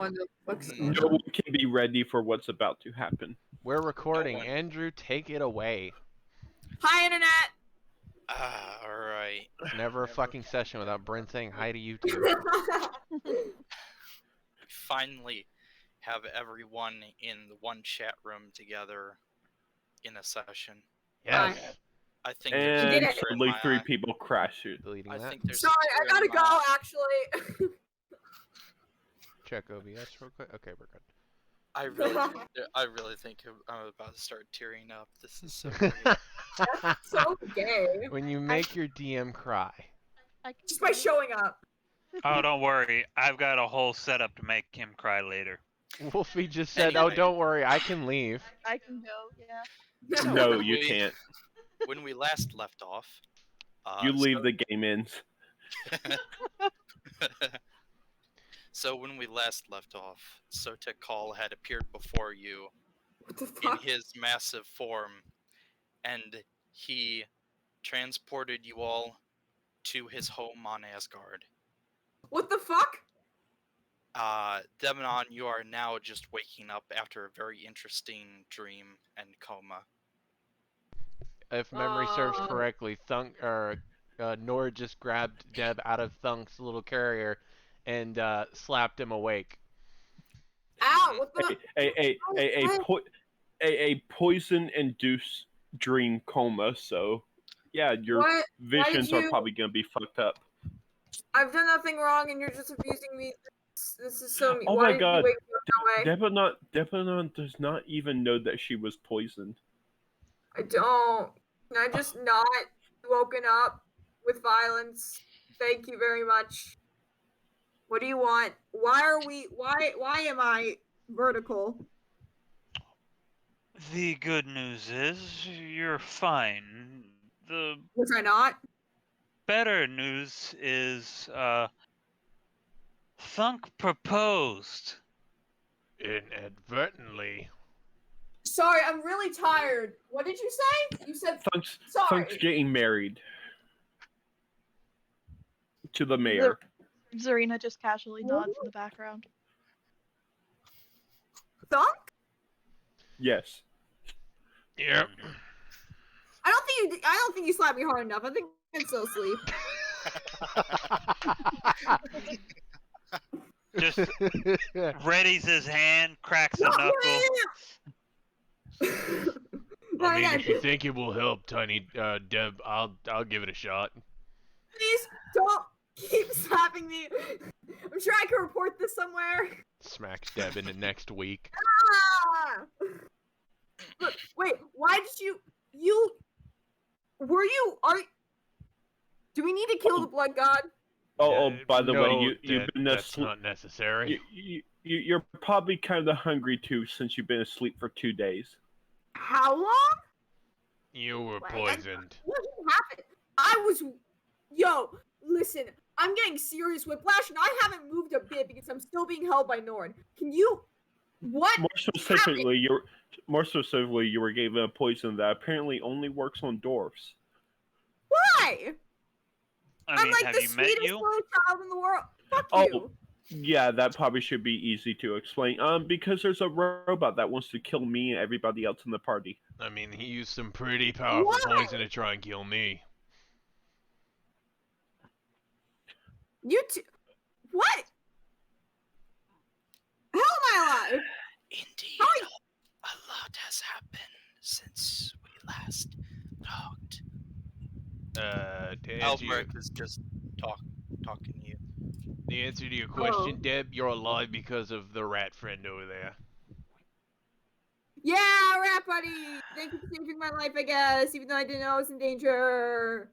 No one can be ready for what's about to happen. We're recording. Andrew, take it away. Hi, Internet! Alright. It's never a fucking session without Brent saying hi to you two. Finally have everyone in the one chat room together in a session. Yes. I think And did it. sadly, 3 people crashed it. Deleting I that. think there's Sorry, I gotta go, actually. Check OBS real quick. Okay, we're good. I really think I'm about to start tearing up. This is so great. So gay. When you make your DM cry. Just by showing up. Oh, don't worry. I've got a whole setup to make him cry later. Wolfie just said, Anyway. "Oh, don't worry, I can leave." I can go, yeah. No, you can't. When we last left off, You leave the game ends. So when we last left off, Sotekal had appeared before you What the in fuck? his massive form, and he transported you all to his home on Asgard. What the fuck? Devanon, you are now just waking up after a very interesting dream and coma. If memory serves correctly, Thunk Nord just grabbed Deb out of Thunk's little carrier and slapped him awake. Ow, what the? A poison-induced dream coma. So, yeah, your What? visions are probably gonna be fucked up. I've done nothing wrong and you're just abusing me. This is so mean. Oh Why my did god, you wake me up that way? Devanon does not even know that she was poisoned. I don't. Can I just not woken up with violence? Thank you very much. What do you want? Why am I vertical? The good news is you're fine. The Was I not? better news is Thunk proposed. Inadvertently. Sorry, I'm really tired. What did you say? You said sorry. Thunk's getting married to the mayor. Zarina just casually nods in the background. Thunk? Yes. Yep. I don't think you slapped me hard enough. I think I'm still asleep. Just readies his hand, cracks a knuckle. I mean, if you think it will help, Tiny Deb, I'll give it a shot. Please don't keep slapping me. I'm sure I can report this somewhere. Smacks Deb in the next week. Ah! Look, wait, why did you do we need to kill the blood god? By the way, no, you've been that's asleep. not necessary. You're probably kind of hungry too, since you've been asleep for 2 days. How long? You were poisoned. What happened? Yo, listen, I'm getting serious whiplash and I haven't moved a bit because I'm still being held by Nord. Can you what? More specifically, you were given a poison that apparently only works on dwarves. Why? I mean, I'm like have the you met sweetest you? little child in the world. Fuck you. Yeah, that probably should be easy to explain. Because there's a robot that wants to kill me and everybody else in the party. I mean, he used some pretty powerful poison to try and kill me. You two. What? How am I alive? Indeed, a lot has happened since we last talked. Albrecht is just talking to you. The answer to your question, Deb, you're alive because of the rat friend over there. Yeah, rat buddy. Thank you for saving my life, I guess, even though I didn't know I was in danger.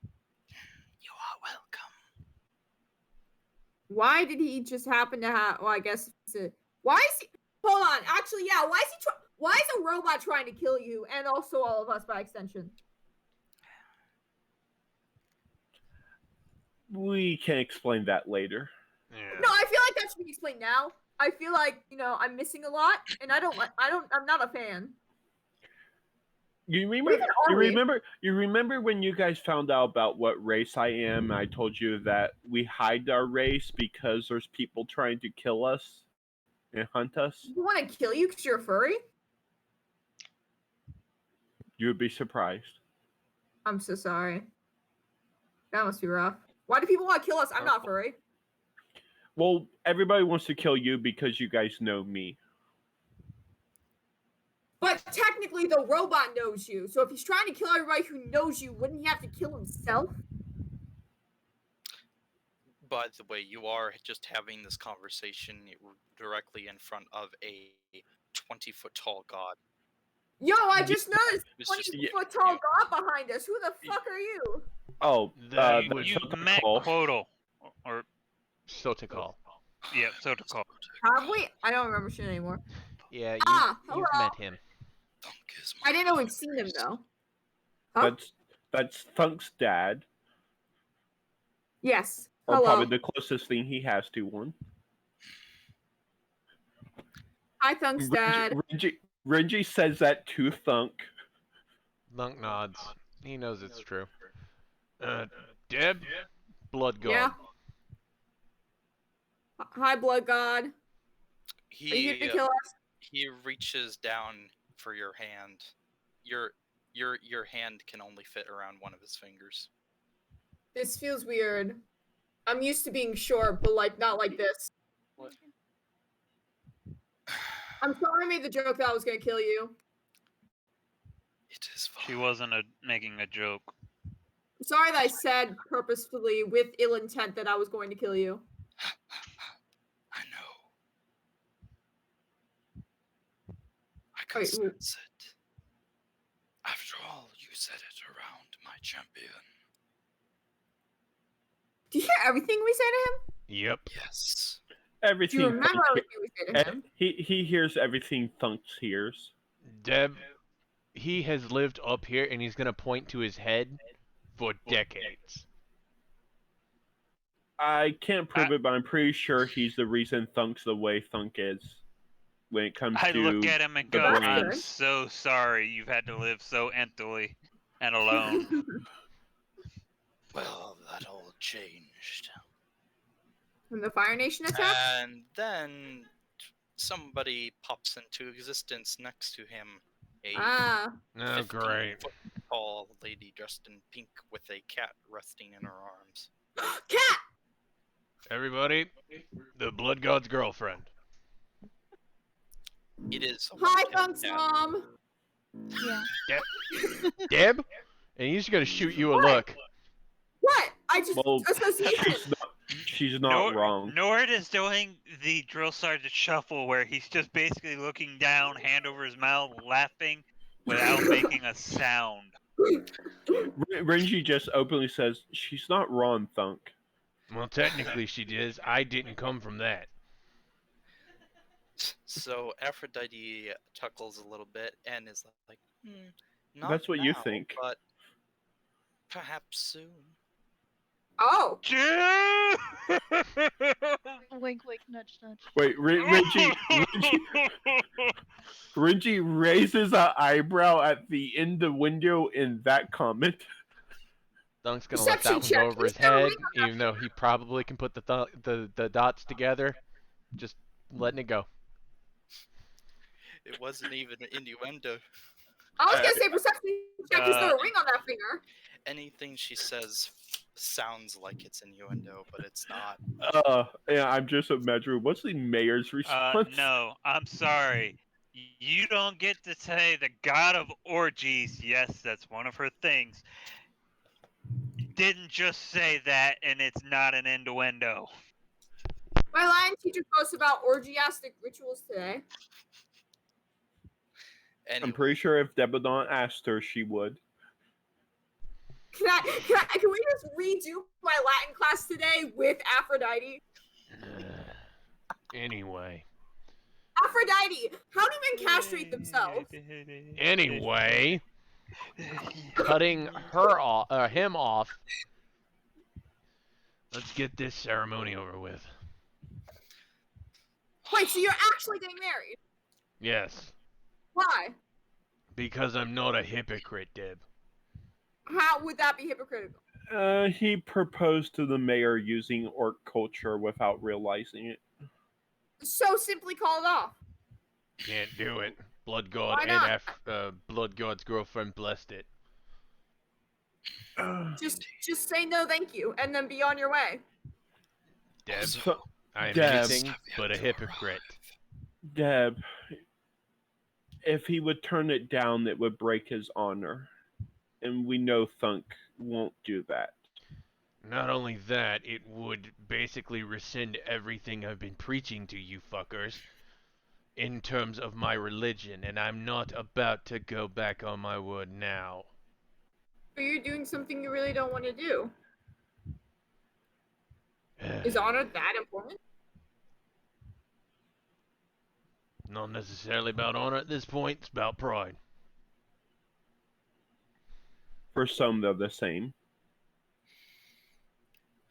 You are welcome. Why did he just happen to have? Well, I guess. Why is he? Hold on. Actually, yeah. Why is he? Why is a robot trying to kill you and also all of us by extension? We can explain that later. Yeah. No, I feel like that should be explained now. I feel like I'm missing a lot, and I'm not a fan. You remember when you guys found out about what race I am? I told you that we hide our race because there's people trying to kill us. and hunt us, You want to kill you because you're a furry? you would be surprised. I'm so sorry. That must be rough. Why do people want to kill us? I'm not furry. Well, everybody wants to kill you because you guys know me. But technically, the robot knows you. So if he's trying to kill everybody who knows you, wouldn't he have to kill himself? By the way, you are just having this conversation directly in front of a 20-foot tall god. Yo, I just noticed It's just 20-foot tall god behind us. Who the fuck are you? Oh, That You, would you Thunk met call. Quotal. Or, so to call. yeah, so to call. Have we? I don't remember shit anymore. Yeah, Hello. you've met him. Thunk is I didn't know my we've seen him first. though. Huh? That's Thunk's dad, Yes. or Hello. probably the closest thing he has to one. Hi, Thunk's dad. Renji says that to Thunk. Thunk nods. He knows it's true. Deb? Blood god. Yeah. Hi, blood god. Are you here to kill us? He reaches down for your hand. Your hand can only fit around one of his fingers. This feels weird. I'm used to being short, but like not like this. I'm sorry I made the joke that I was gonna kill you. It is fine. She wasn't making a joke. I'm sorry that I said purposefully with ill intent that I was going to kill you. I know. I can Wait, sense it. After all, you said it around my champion. Do you hear everything we say to him? Yep. Yes. Everything. Do you remember Thunk everything we say to him? he hears everything Thunk hears. Deb, he has lived up here and he's gonna point to his head for decades. I can't prove it, but I'm pretty sure he's the reason Thunk's the way Thunk is. When it comes I to look at him and the go, I'm brain. so sorry you've had to live so emptily and alone. Well, that all changed. When the Fire Nation attacked? And then somebody pops into existence next to him. A Ah. Oh, 15-foot tall lady dressed in pink with a cat resting in her arms. Cat! Everybody, the blood god's girlfriend. It is. a Hi, one-tailed Thunk's cat. mom! Yeah. Deb? And he's gonna shoot you a What? look. What? I just Well, association. she's not wrong. Nord is doing the drill sergeant shuffle where he's just basically looking down, hand over his mouth, laughing without making a sound. Renji just openly says, she's not wrong, Thunk. Well, technically she is. I didn't come from that. So Aphrodite chuckles a little bit and is like, not That's what you now, think. but perhaps soon. Oh. Wink, wink, nudge, nudge. Wait, Renji raises an eyebrow at the innuendo in that comment. Thunk's gonna let that one Perception go check. over his Is there a head, ring on even though he probably can put the dots together. Just letting it go. It wasn't even an innuendo. I was gonna say perception check. Is there a ring on that finger? Anything she says sounds like it's innuendo, but it's not. Yeah, I'm just imagining. What's the mayor's response? No, I'm sorry. You don't get to say the god of orgies. Yes, that's one of her things. Didn't just say that, and it's not an innuendo. My Latin teacher posts about orgiastic rituals today. Anyway, I'm pretty sure if Devanon asked her, she would. Can we just redo my Latin class today with Aphrodite? Anyway. Aphrodite, how do men castrate themselves? Anyway. Cutting her off, him off. Let's get this ceremony over with. Wait, so you're actually getting married? Yes. Why? Because I'm not a hypocrite, Deb. How would that be hypocritical? He proposed to the mayor using orc culture without realizing it. so simply call it off? Can't do it. Blood God Why and not? Blood God's girlfriend blessed it. Just say no, thank you, and then be on your way. Deb, So, I am Deb. anything but a hypocrite. Deb, if he would turn it down, it would break his honor. And we know Thunk won't do that. Not only that, it would basically rescind everything I've been preaching to you fuckers in terms of my religion, and I'm not about to go back on my word now. But you're doing something you really don't want to do. Is honor that important? Not necessarily about honor at this point, it's about pride. For some, they're the same.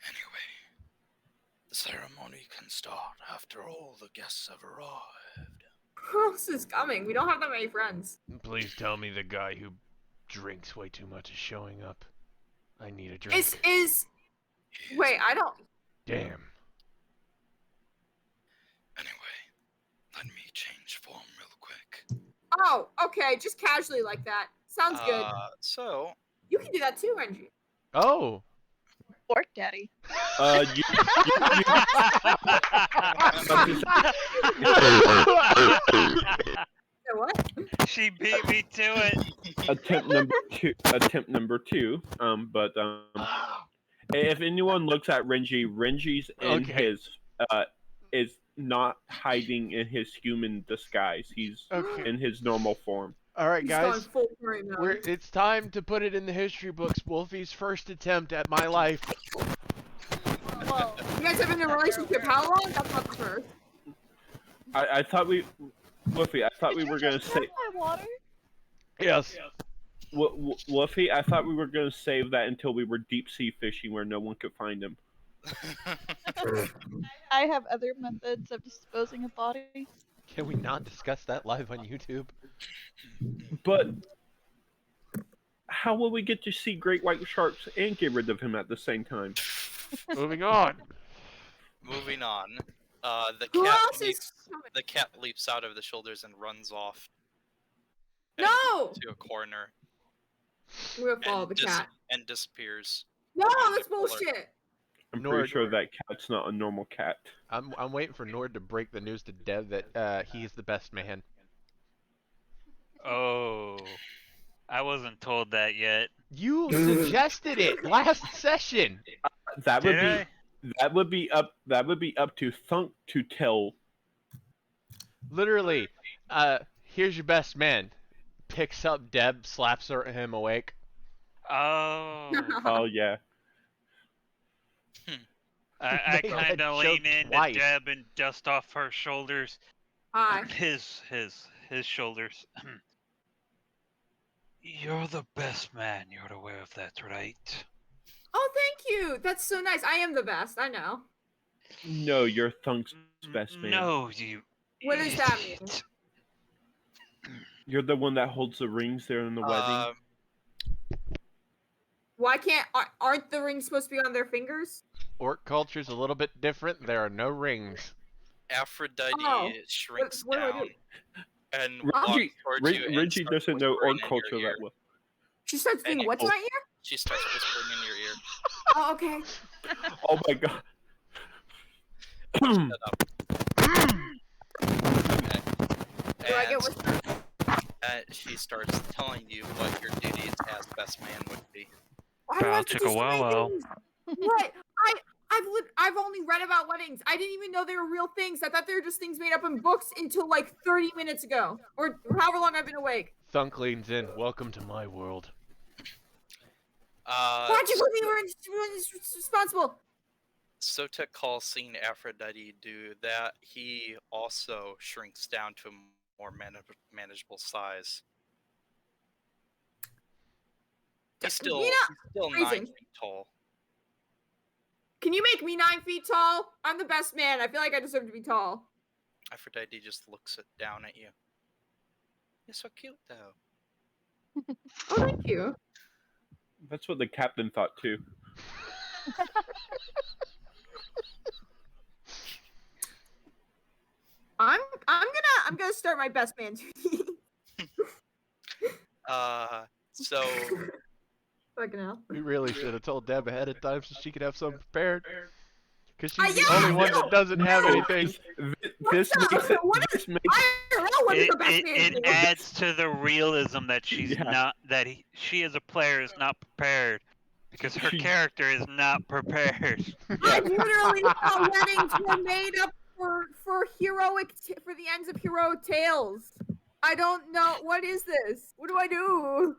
Anyway, the ceremony can start after all the guests have arrived. Who else is coming? We don't have that many friends. Please tell me the guy who drinks way too much is showing up. I need a drink. Wait, I don't. Damn. Anyway, let me change form real quick. Oh, okay, just casually like that. Sounds good. So, You can do that too, Renji. Oh! Pork daddy. You So what? She beat me to it. attempt number two. But if anyone looks at Renji's in Okay. his is not hiding in his human disguise. He's Okay. in his normal form. Alright, He's guys. going full furry mode. It's time to put it in the history books. Wolfie's first attempt at my life. Whoa. You guys have been in a relationship how long? That's not the first. I thought we, Wolfie. I thought we were gonna say, My water? Yes. Wolfie. I thought we were gonna save that until we were deep sea fishing where no one could find him. I have other methods of disposing of bodies. Can we not discuss that live on YouTube? But how will we get to see great white sharks and get rid of him at the same time? Moving on. moving on. Who else is coming? The cat leaps out of the shoulders and runs off. No! To a corner. We're gonna follow the cat. And disappears. No, behind that's the pillar. bullshit. I'm Nord. pretty sure that cat's not a normal cat. I'm waiting for Nord to break the news to Dev that he's the best man. Oh, I wasn't told that yet. You suggested it last session. That would Did be I? that would be up to Thunk to tell. Literally, here's your best man. Picks up Deb, slaps him awake. Oh, Oh yeah. I Made kind that of joke lean in twice. to Deb and dust off her shoulders. Hi. His shoulders. You're the best man. You're aware of that, right? Oh, thank you. That's so nice. I am the best. I know. No, you're Thunk's best man. No, you. What does that mean? idiot. You're the one that holds the rings there in the wedding. Why can't? Aren't the rings supposed to be on their fingers? Orc culture's a little bit different. There are no rings. Aphrodite Oh, shrinks what do I down do? and Reggie, walks towards you and Reggie starts doesn't know whispering orc in your culture ear. that well. She starts doing what to my ear? She starts whispering in your ear. Oh, okay. Oh my god. Shut up. Okay. Do I get whispered? She starts telling you what your duties as best man would be. Why do I Bow have to chicka do so many wow things? What? I've only read about weddings. I didn't even know they were real things. I thought they were just things made up in books until like 30 minutes ago, or however long I've been awake. Thunk leans in. Welcome to my world. Why'd you put me responsible? Sotek calls seeing Aphrodite do that. He also shrinks down to a more manageable size. He's still, You know, 9 freezing. feet tall. Can you make me 9 feet tall? I'm the best man. I feel like I deserve to be tall. Aphrodite just looks down at you. You're so cute, though. Oh, thank you. That's what the captain thought too. I'm gonna start my best man duty. So Fucking hell. We really should have told Deb ahead of time so she could have something prepared. Because she's the Yeah, only one that doesn't have no. anything. This makes it. This makes I don't know what is It, the best it, man it duty. adds to the realism that she's Yeah. not she as a player is not prepared because her character is not prepared. I literally thought weddings were made up for for the ends of heroic tales. I don't know. What is this? What do I do?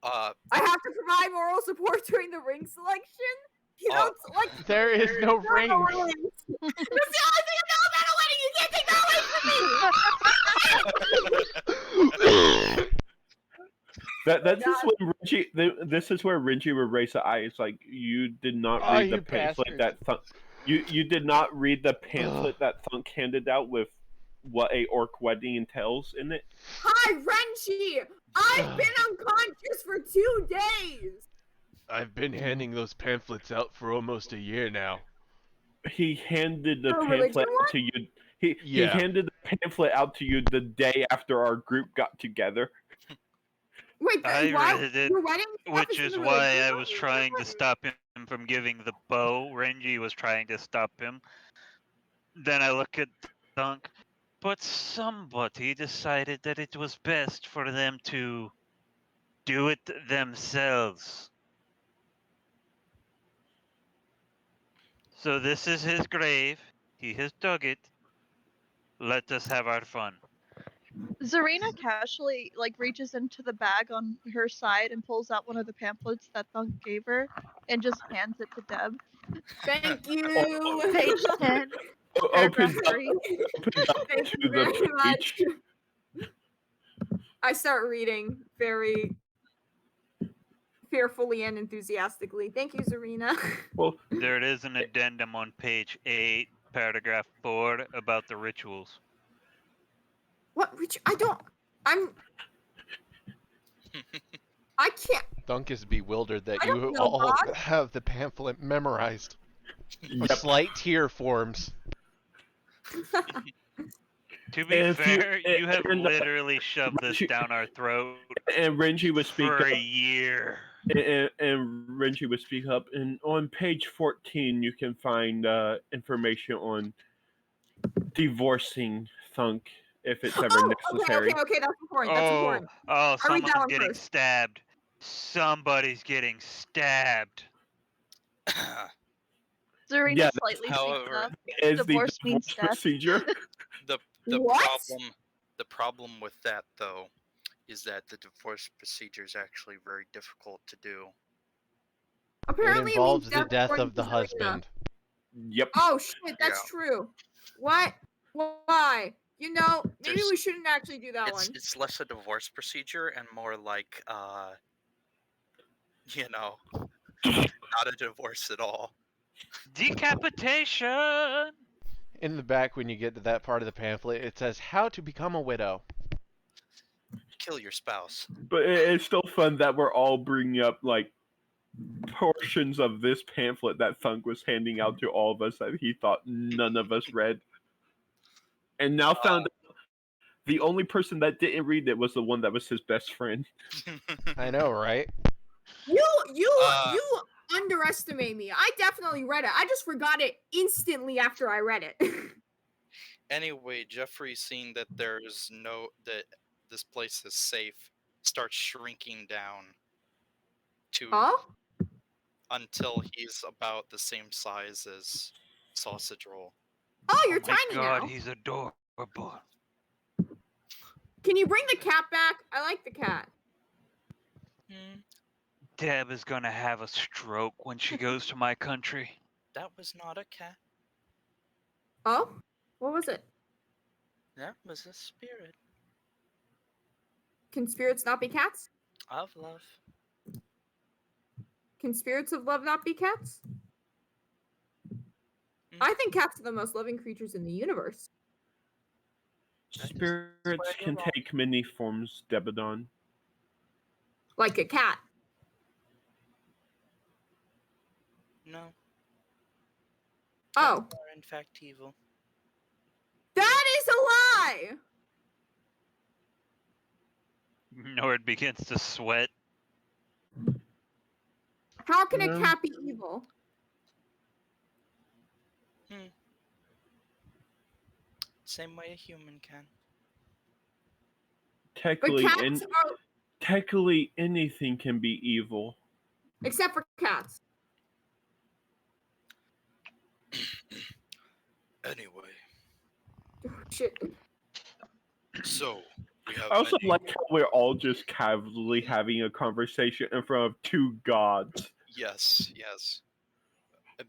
I have to provide moral support during the ring selection. You know, it's like There is no there are ring. no rings. That's the only thing I know about a wedding. You can't take that away from me. That's just when Renji. This is where Renji would raise the eyes. Like you did not Oh, read the you pamphlet bastard. that Thunk. You did not read the pamphlet that Thunk handed out with what a orc wedding entails in it. Hi, Renchi. I've been unconscious for 2 days. I've been handing those pamphlets out for almost a year now. He handed the The religion pamphlet one? to you. He Yeah. handed the pamphlet out to you the day after our group got together. Wait, I why? read it, Your wedding stuff which in is the why religion I one? was trying to stop him from giving the bow. Renji was trying to stop him. Then I look at Thunk, but somebody decided that it was best for them to do it themselves. So this is his grave. He has dug it. Let us have our fun. Zarina casually reaches into the bag on her side and pulls out one of the pamphlets that Thunk gave her and just hands it to Deb. Thank you. Page 10, Open paragraph up, 3. Thank to you very the much. page. I start reading very fearfully and enthusiastically. Thank you, Zarina. Well, There it is an addendum on page 8, paragraph 4 about the rituals. What? I can't. Thunk is bewildered that I don't you know, all God. have the pamphlet memorized. A yep. slight tear forms. To be And if you- fair, you have and, literally shoved this Renji- down our throat And Renji would speak for up. a year. And Renji would speak up. And on page 14, you can find information on divorcing Thunk if it's ever necessary. Okay. That's important. That's important. Oh, I'll read that someone's one getting first. stabbed. Somebody's getting stabbed. Zarina Yeah, slightly speaks however, up. As Divorce the means divorce death. procedure. the What? problem with that though is that the divorce procedure is actually very difficult to do. Apparently, It involves means the death according of the to Zarina. husband. Yep. Oh shit, that's Yeah. true. What? Why? You know, maybe There's- we shouldn't actually do that one. It's less a divorce procedure and more like not a divorce at all. Decapitation! In the back, when you get to that part of the pamphlet, it says how to become a widow. Kill your spouse. But it's still fun that we're all bringing up like portions of this pamphlet that Thunk was handing out to all of us that he thought none of us read, and now found out the only person that didn't read it was the one that was his best friend. I know, right? You underestimate me. I definitely read it. I just forgot it instantly after I read it. Anyway, Jeffrey, seeing that that this place is safe, starts shrinking down to Oh? until he's about the same size as Sausage Roll. Oh, you're Oh my tiny god, now. he's adorable. Can you bring the cat back? I like the cat. Deb is gonna have a stroke when she goes to my country. That was not a cat. Oh? What was it? That was a spirit Can spirits not be cats? of love. Can spirits of love not be cats? I think cats are the most loving creatures in the universe. Spirits can take many forms, Devanon. Like a cat. No, Oh. cats are in fact evil. That is lie? Nord begins to sweat. How can a No. cat be evil? Same way a human can. But Technically, cats are, technically anything can be evil. except for cats. Anyway, Oh, shit. so we have I also many. like how we're all just casually having a conversation in front of two gods. Yes, yes. Um,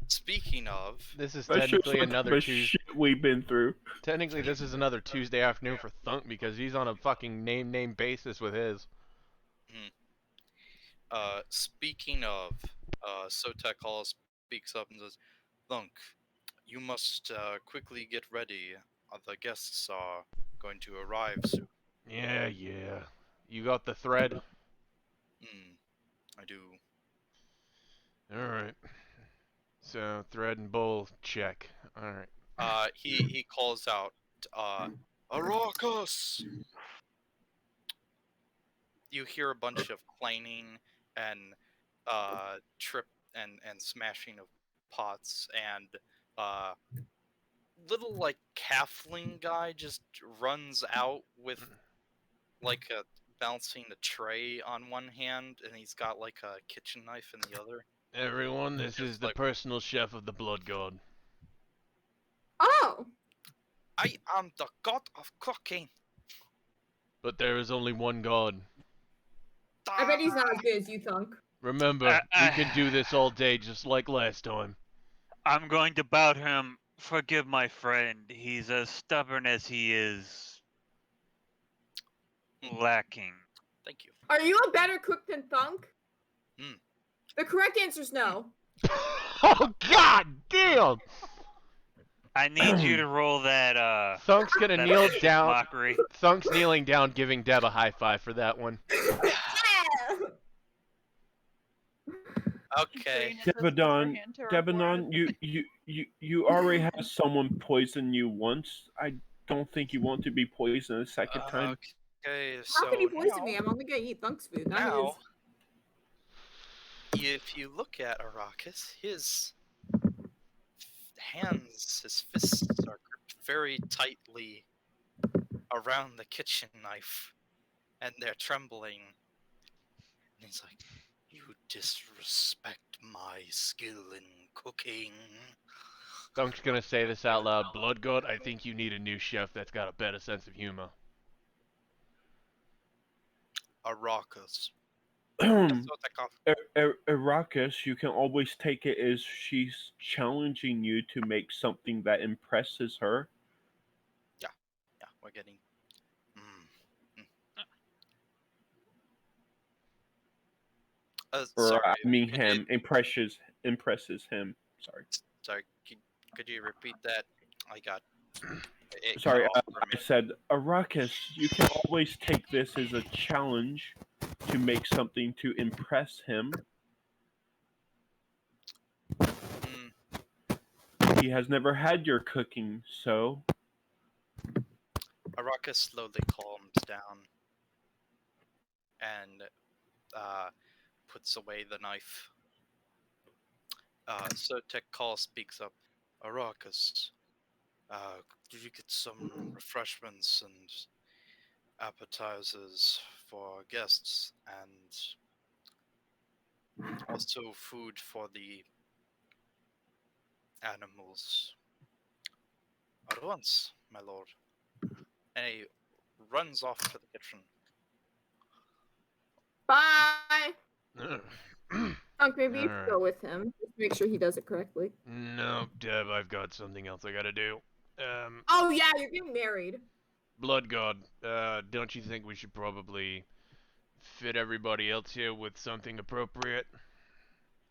Speaking of, This is That shows technically what another type of Tuesday. shit we've been through. Technically, this is another Tuesday afternoon for Thunk because he's on a fucking name basis with his. speaking of, Sotek Hall speaks up and says, "Thunk, you must quickly get ready. The guests are going to arrive soon." Yeah. You got the thread? I do. Alright. So, thread and bowl, check. Alright. He calls out, "Aracus!" You hear a bunch of clanging and trip and smashing of pots, and little like halfling guy just runs out with like a bouncing a tray on one hand, and he's got like a kitchen knife in the other. Everyone, this Just is the like- personal chef of the Blood God. Oh, I am the god of cooking. But there is only one God. I bet he's not as good as you, Thunk. Remember, we can do this all day just like last time. I'm going to bow to him. Forgive my friend. He's as stubborn as he is lacking. Thank you. Are you a better cook than Thunk? Hmm. The correct answer is no. Oh, god damn! I need you to roll that Thunk's gonna that kneel vicious down. mockery. Thunk's kneeling down, giving Deb a high five for that one. Yeah! Okay. Devanon, you already had someone poison you once. I don't think you want to be poisoned a second time. Okay, How so can he poison now, me? I'm only gonna eat Thunk's food, not now, his. if you look at Arrakis, his hands, his fists are gripped very tightly around the kitchen knife, and they're trembling. And he's like, "You disrespect my skill in cooking." Thunk's gonna say this out loud. Blood God, I think you need a new chef that's got a better sense of humor. Arrakis. Arrakis, you can always take it as she's challenging you to make something that impresses her. Yeah, we're getting. Or Sorry, I mean could him, impresses him. Sorry. Sorry, could you repeat that? I got. It cut Sorry, off for a I minute. said, Arrakis, you can always take this as a challenge to make something to impress him. He has never had your cooking, so. Arrakis slowly calms down and puts away the knife. Sotek Call speaks up. Arrakis, could you get some refreshments and appetizers for our guests, and also food for the animals at once, my lord. And he runs off to the kitchen. Bye! Thunk, maybe you should Alright. go with him. Just make sure he does it correctly. No, Deb, I've got something else I gotta do. Oh yeah, you're getting married. Blood God, don't you think we should probably fit everybody else here with something appropriate?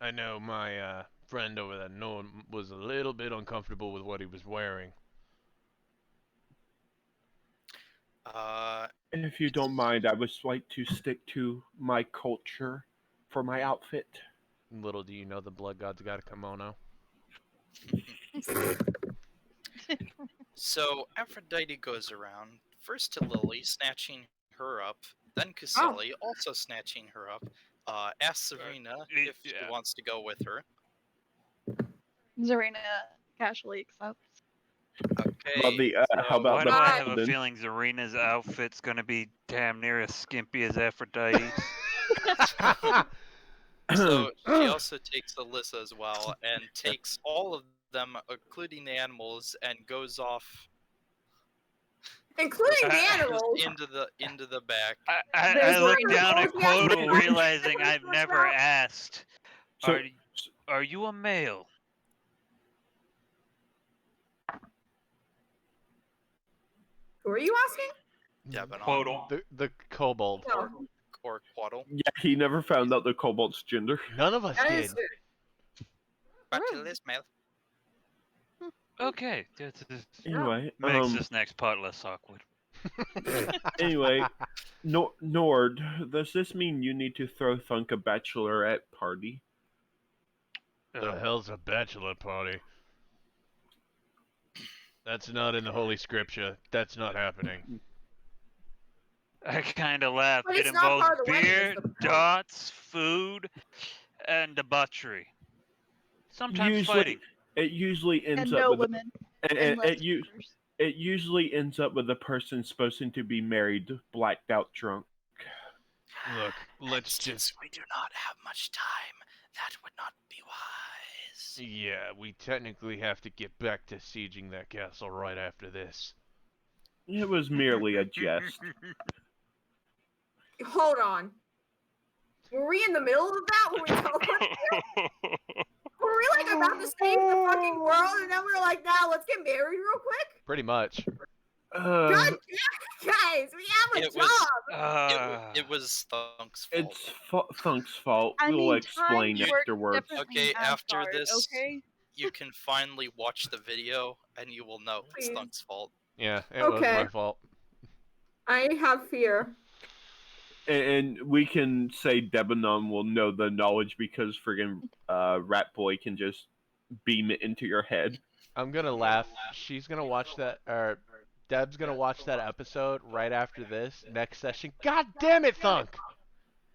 I know my friend over there, Norm, was a little bit uncomfortable with what he was wearing. If you don't mind, I would like to stick to my culture for my outfit. Little do you know the Blood God's got a kimono. So Aphrodite goes around, first to Lily, snatching her up, then Kusali, also snatching her up, asks Serena if she yeah. wants to go with her. Zarina casually accepts. Okay, how about Why the do I have a paladin? feeling Zarina's outfit's gonna be damn near as skimpy as Aphrodite's? so she also takes Alyssa as well, and takes all of them, including the animals, and goes off Including the Uh, animals. into the back. I There's look one down at of those, yes, Quotal, wait. realizing I've never asked, So, are you a male? Who are you asking? Devanon The kobold. No. or Quaddle. yeah, he never found out the kobold's gender. None of us That did. is But it is male. Okay, this Anyway, makes this next part less awkward. anyway, Nord, does this mean you need to throw Thunk a bachelorette party? The hell's a bachelor party? That's not in the Holy Scripture. That's not happening. I kind of laugh. But It it's not involves part of the wedding, beer, it's the point. dots, food, and debauchery. Sometimes fighting. It usually And ends no up with women. it usually ends up with the person supposed to be married, blacked out drunk. Look, let's Since just. we do not have much time, that would not be wise. Yeah, we technically have to get back to sieging that castle right after this. It was merely a jest. Hold on. Were we in the middle of that when we teleported? Were we like about to save the fucking world and then we were like, nah, let's get married real quick? Pretty much. God damn it, guys, we have a It was- job. It was Thunk's fault. It's Thunk's fault. I We'll mean, explain times work afterwards. differently Okay, in after Asgard, this- okay? You can finally watch the video, and you will know it's Please. Thunk's fault. Yeah, it was Okay. my fault. I have fear. And we can say Devanon will know the knowledge because friggin' Rat Boy can just beam it into your head. I'm gonna laugh. She's gonna watch that, or Deb's gonna watch that episode right after this next session. God damn it, Thunk!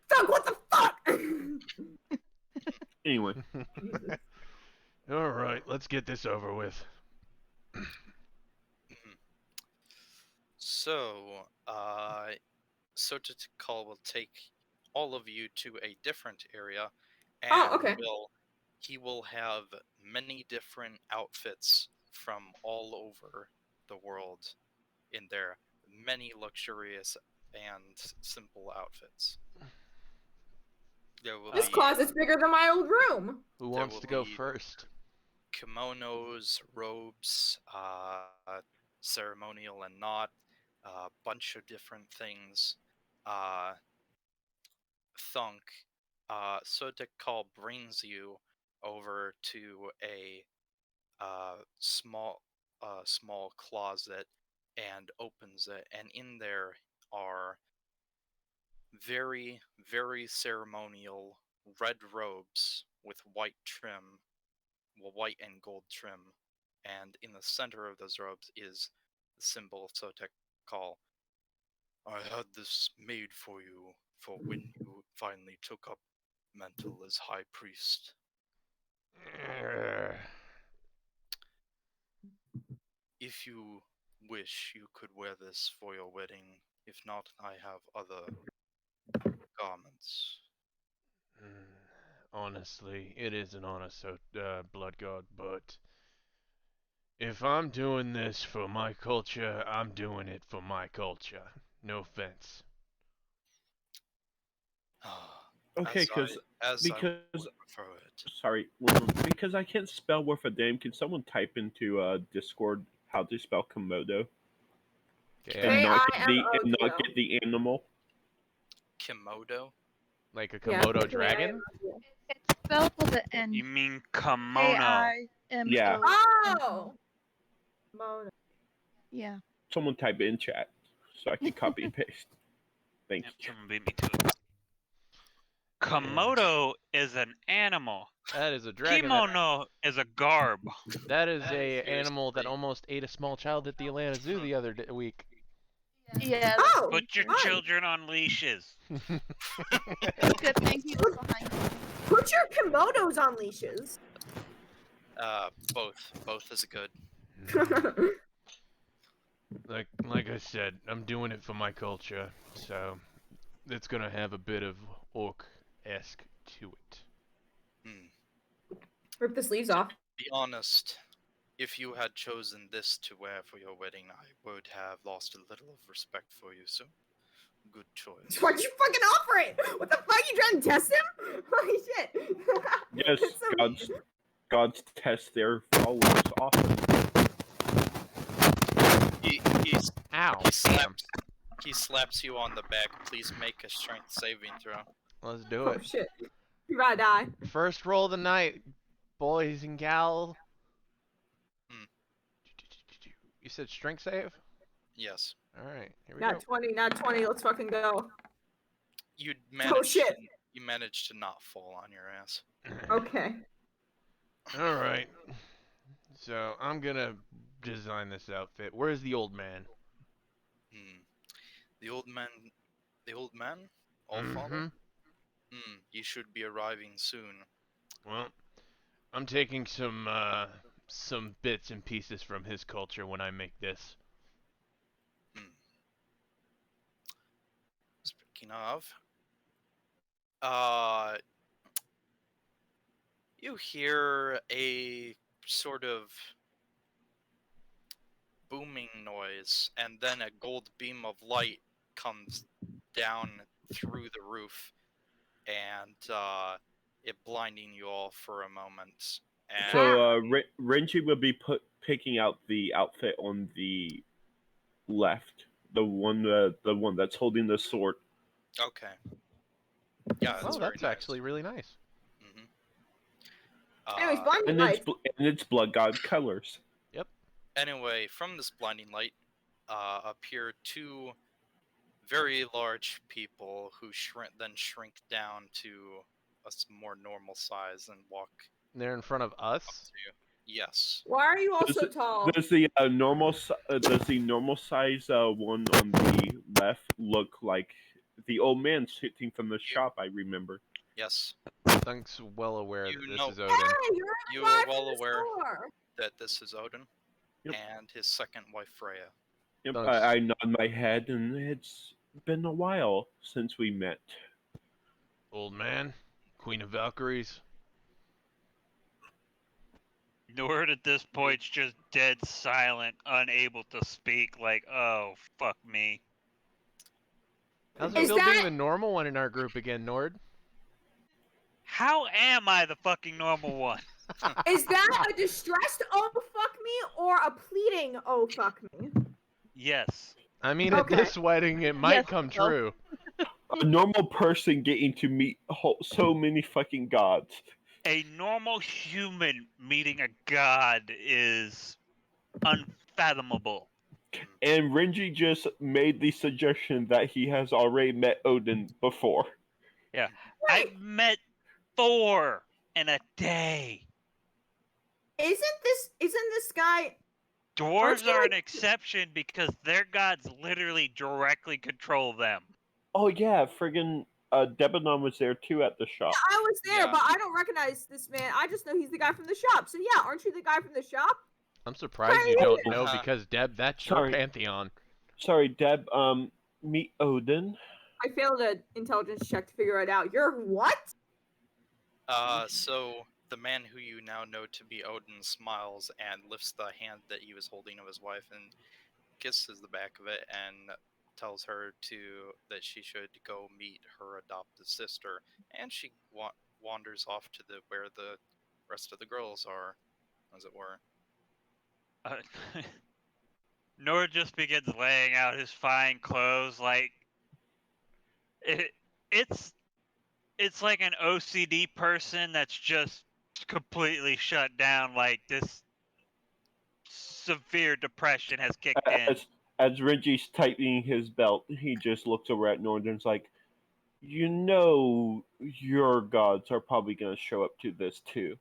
Thunk, what the fuck? Anyway, All right, let's get this over with. So, Sotical will take all of you to a different area, and Oh, okay. he will have many different outfits from all over the world in there. Many luxurious and simple outfits. There will This be closet's bigger than my old room. Who There wants will to go be- first? kimonos, robes, ceremonial and not, a bunch of different things. Thunk, Sotikal brings you over to a small closet and opens it, and in there are very, very ceremonial red robes with white trim, well, white and gold trim, and in the center of those robes is the symbol of Sotekal. I had this made for you for when you finally took up mantle as High Priest. If you wish, you could wear this for your wedding. If not, I have other garments. Honestly, it is an honor, Blood God, but if I'm doing this for my culture, I'm doing it for my culture. No offense. okay, As I because would prefer it. sorry, because I can't spell worth a damn. Can someone type into Discord how to spell Komodo and not get the animal? Kimodo. Like a Yeah, Komodo it's dragon? It's spelled with an N. You mean kimono? K-I-M-O. Yeah. Oh! Mona. Yeah. Someone type it in chat so I can copy and paste. Thank Yep, you. someone beat me to it. Komodo is an animal. That is a dragon. Kimono is a garb. That is That a is animal that seriously- almost ate a small child at the Atlanta Zoo the other week. Yeah. Oh, Put your fun. children on leashes. Good thing he's behind me. Put your Komodos on leashes. Both is good. Like I said, I'm doing it for my culture, so it's gonna have a bit of orc-esque to it. Rip the sleeves off. Be honest, if you had chosen this to wear for your wedding, I would have lost a little of respect for you, so good choice. Why'd you fucking offer it? What the fuck? You trying to test him? Holy shit. Yes, That's so gods, mean. gods test their followers often. He's Ow! he slaps you on the back. Please make a strength saving throw. Let's do Oh it. shit. You gotta die. First roll of the night, boys and gals. Hmm. You said strength save? Yes. Alright, here we Not go. 20, not 20. Let's fucking go. You Oh shit. managed to not fall on your ass. Okay. Alright. So, I'm gonna design this outfit. Where's the old man? The old man, Allfather. He should be arriving soon. Well, I'm taking some bits and pieces from his culture when I make this. Speaking of, you hear a sort of booming noise, and then a gold beam of light comes down through the roof, and it blinding you all for a moment. And So Renji will be picking out the outfit on the left, the one that's holding the sword. okay, yeah, that's Oh, very that's nice. actually really nice. Anyways, Uh, blinding And lights. it's blood god colors. Anyway, from this blinding light appear two very large people who shrink down to a more normal size and walk They're in front of up us. to you. Yes. Why are you all Does so it- tall? Does the normal size one on the left look like the old man sitting from the shop? I remember. Yes. Thunk's well aware You that this know- is Odin. Hey, you're You the guy are from well the aware store. that this is Odin Yep. and his second wife Freya. Yep, Thanks. I nod my head, and it's been a while since we met. Old man, Queen of Valkyries. Nord at this point's just dead silent, unable to speak, like, oh, fuck me. How's it Is feel being that- the normal one in our group again, Nord? How am I the fucking normal one? Is that a distressed oh fuck me or a pleading oh fuck me? Yes. I mean, at Okay. this wedding, it might Yes, come Phil. true. A normal person getting to meet so many fucking gods. A normal human meeting a god is unfathomable. And Renji just made the suggestion that he has already met Odin before. Yeah. Wait, I've met Thor in a day. isn't this guy? Dwarves you are like- an exception because their gods literally directly control them. Oh yeah, friggin' Devanon was there too at the shop. I was there, Yeah. but I don't recognize this man. I just know he's the guy from the shop. So yeah, aren't you the guy from the shop? I'm surprised Hey, you don't know uh-huh. because Deb, that's your Sorry. pantheon. Sorry, Deb. Meet Odin. I failed an intelligence check to figure it out. You're what? So the man who you now know to be Odin smiles and lifts the hand that he was holding of his wife and kisses the back of it and tells her that she should go meet her adopted sister, and she wanders off to where the rest of the girls are, as it were. Nord just begins laying out his fine clothes like it's like an OCD person that's just completely shut down, like this severe depression has kicked in. As Renji's tightening his belt, he just looks over at Nord and's like, You know your gods are probably going to show up to this too.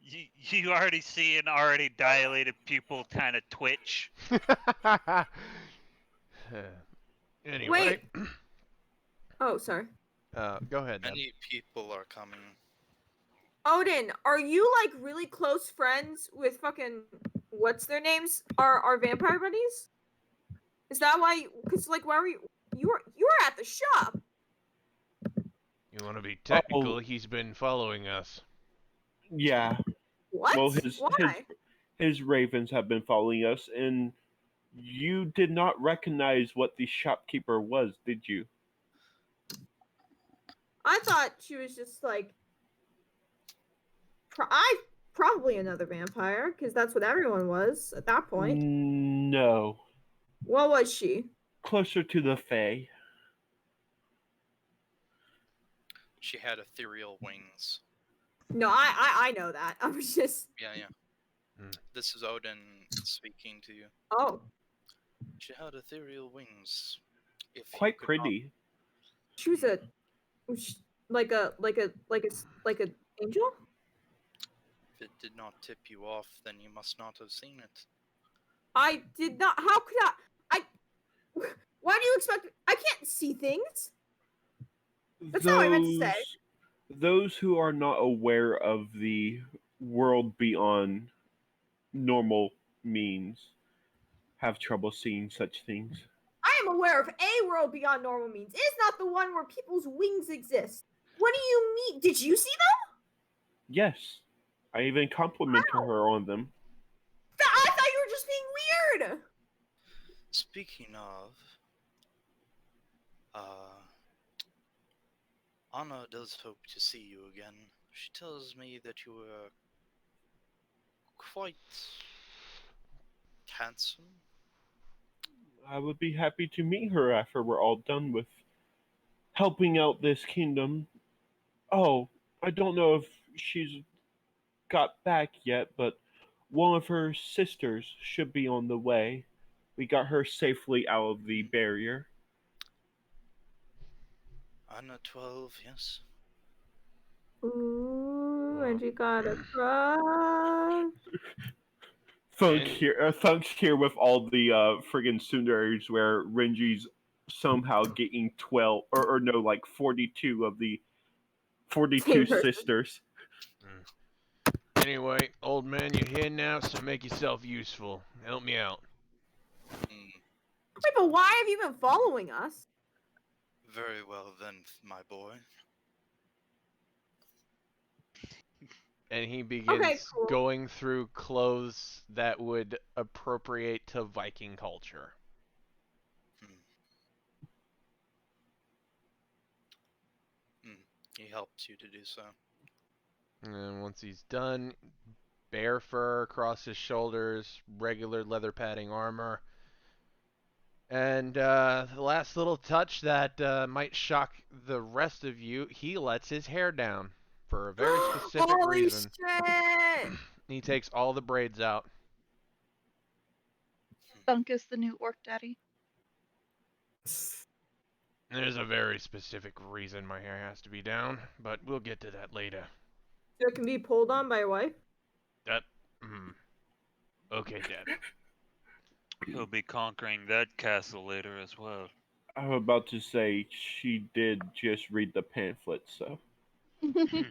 You already see an already dilated pupil kind of twitch. Anyway, Oh, sorry. go ahead, Deb. Many people are coming. Odin, are you like really close friends with fucking what's their names? Our vampire buddies? Is that why? Because like, why were you were at the shop? You want to be technical? He's been following us. Yeah. What? Well, Why? his ravens have been following us, and you did not recognize what the shopkeeper was, did you? I thought she was just like, probably another vampire, because that's what everyone was at that point. No. What was she? Closer to the Fae. She had ethereal wings. No, I know that. I was just. Yeah. Hmm. This is Odin speaking to you. Oh, She had ethereal wings. If you Quite could not- pretty. she was like a angel. If it did not tip you off, then you must not have seen it. I did not. How could I? Why do you expect? I can't see things. That's not what I meant to say. Those who are not aware of the world beyond normal means have trouble seeing such things. I am aware of a world beyond normal means. It is not the one where people's wings exist. What do you mean? Did you see them? Yes. I even complimented her on them. I thought you were just being weird. Speaking of, Anna does hope to see you again. She tells me that you were quite handsome. I would be happy to meet her after we're all done with helping out this kingdom. Oh, I don't know if she's got back yet, but one of her sisters should be on the way. We got her safely out of the barrier. Anna 12, yes. Ooh, and you got a crush. Thunk's here with all the friggin' sundaries where Renji's somehow getting 12 or no, like 42 of the 42 sisters. Anyway, old man, you're here now, so make yourself useful. Help me out. Wait, but why have you been following us? Very well then, my boy. And he begins cool. going through clothes that would appropriate to Viking culture. He helps you to do so. And once he's done, bear fur across his shoulders, regular leather padding armor. And the last little touch that might shock the rest of you, he lets his hair down for a very specific Holy reason. shit! He takes all the braids out. Thunk is the new orc daddy. There's a very specific reason my hair has to be down, but we'll get to that later. So it can be pulled on by your wife? Okay, Dad. He'll be conquering that castle later as well. I'm about to say she did just read the pamphlet, so. You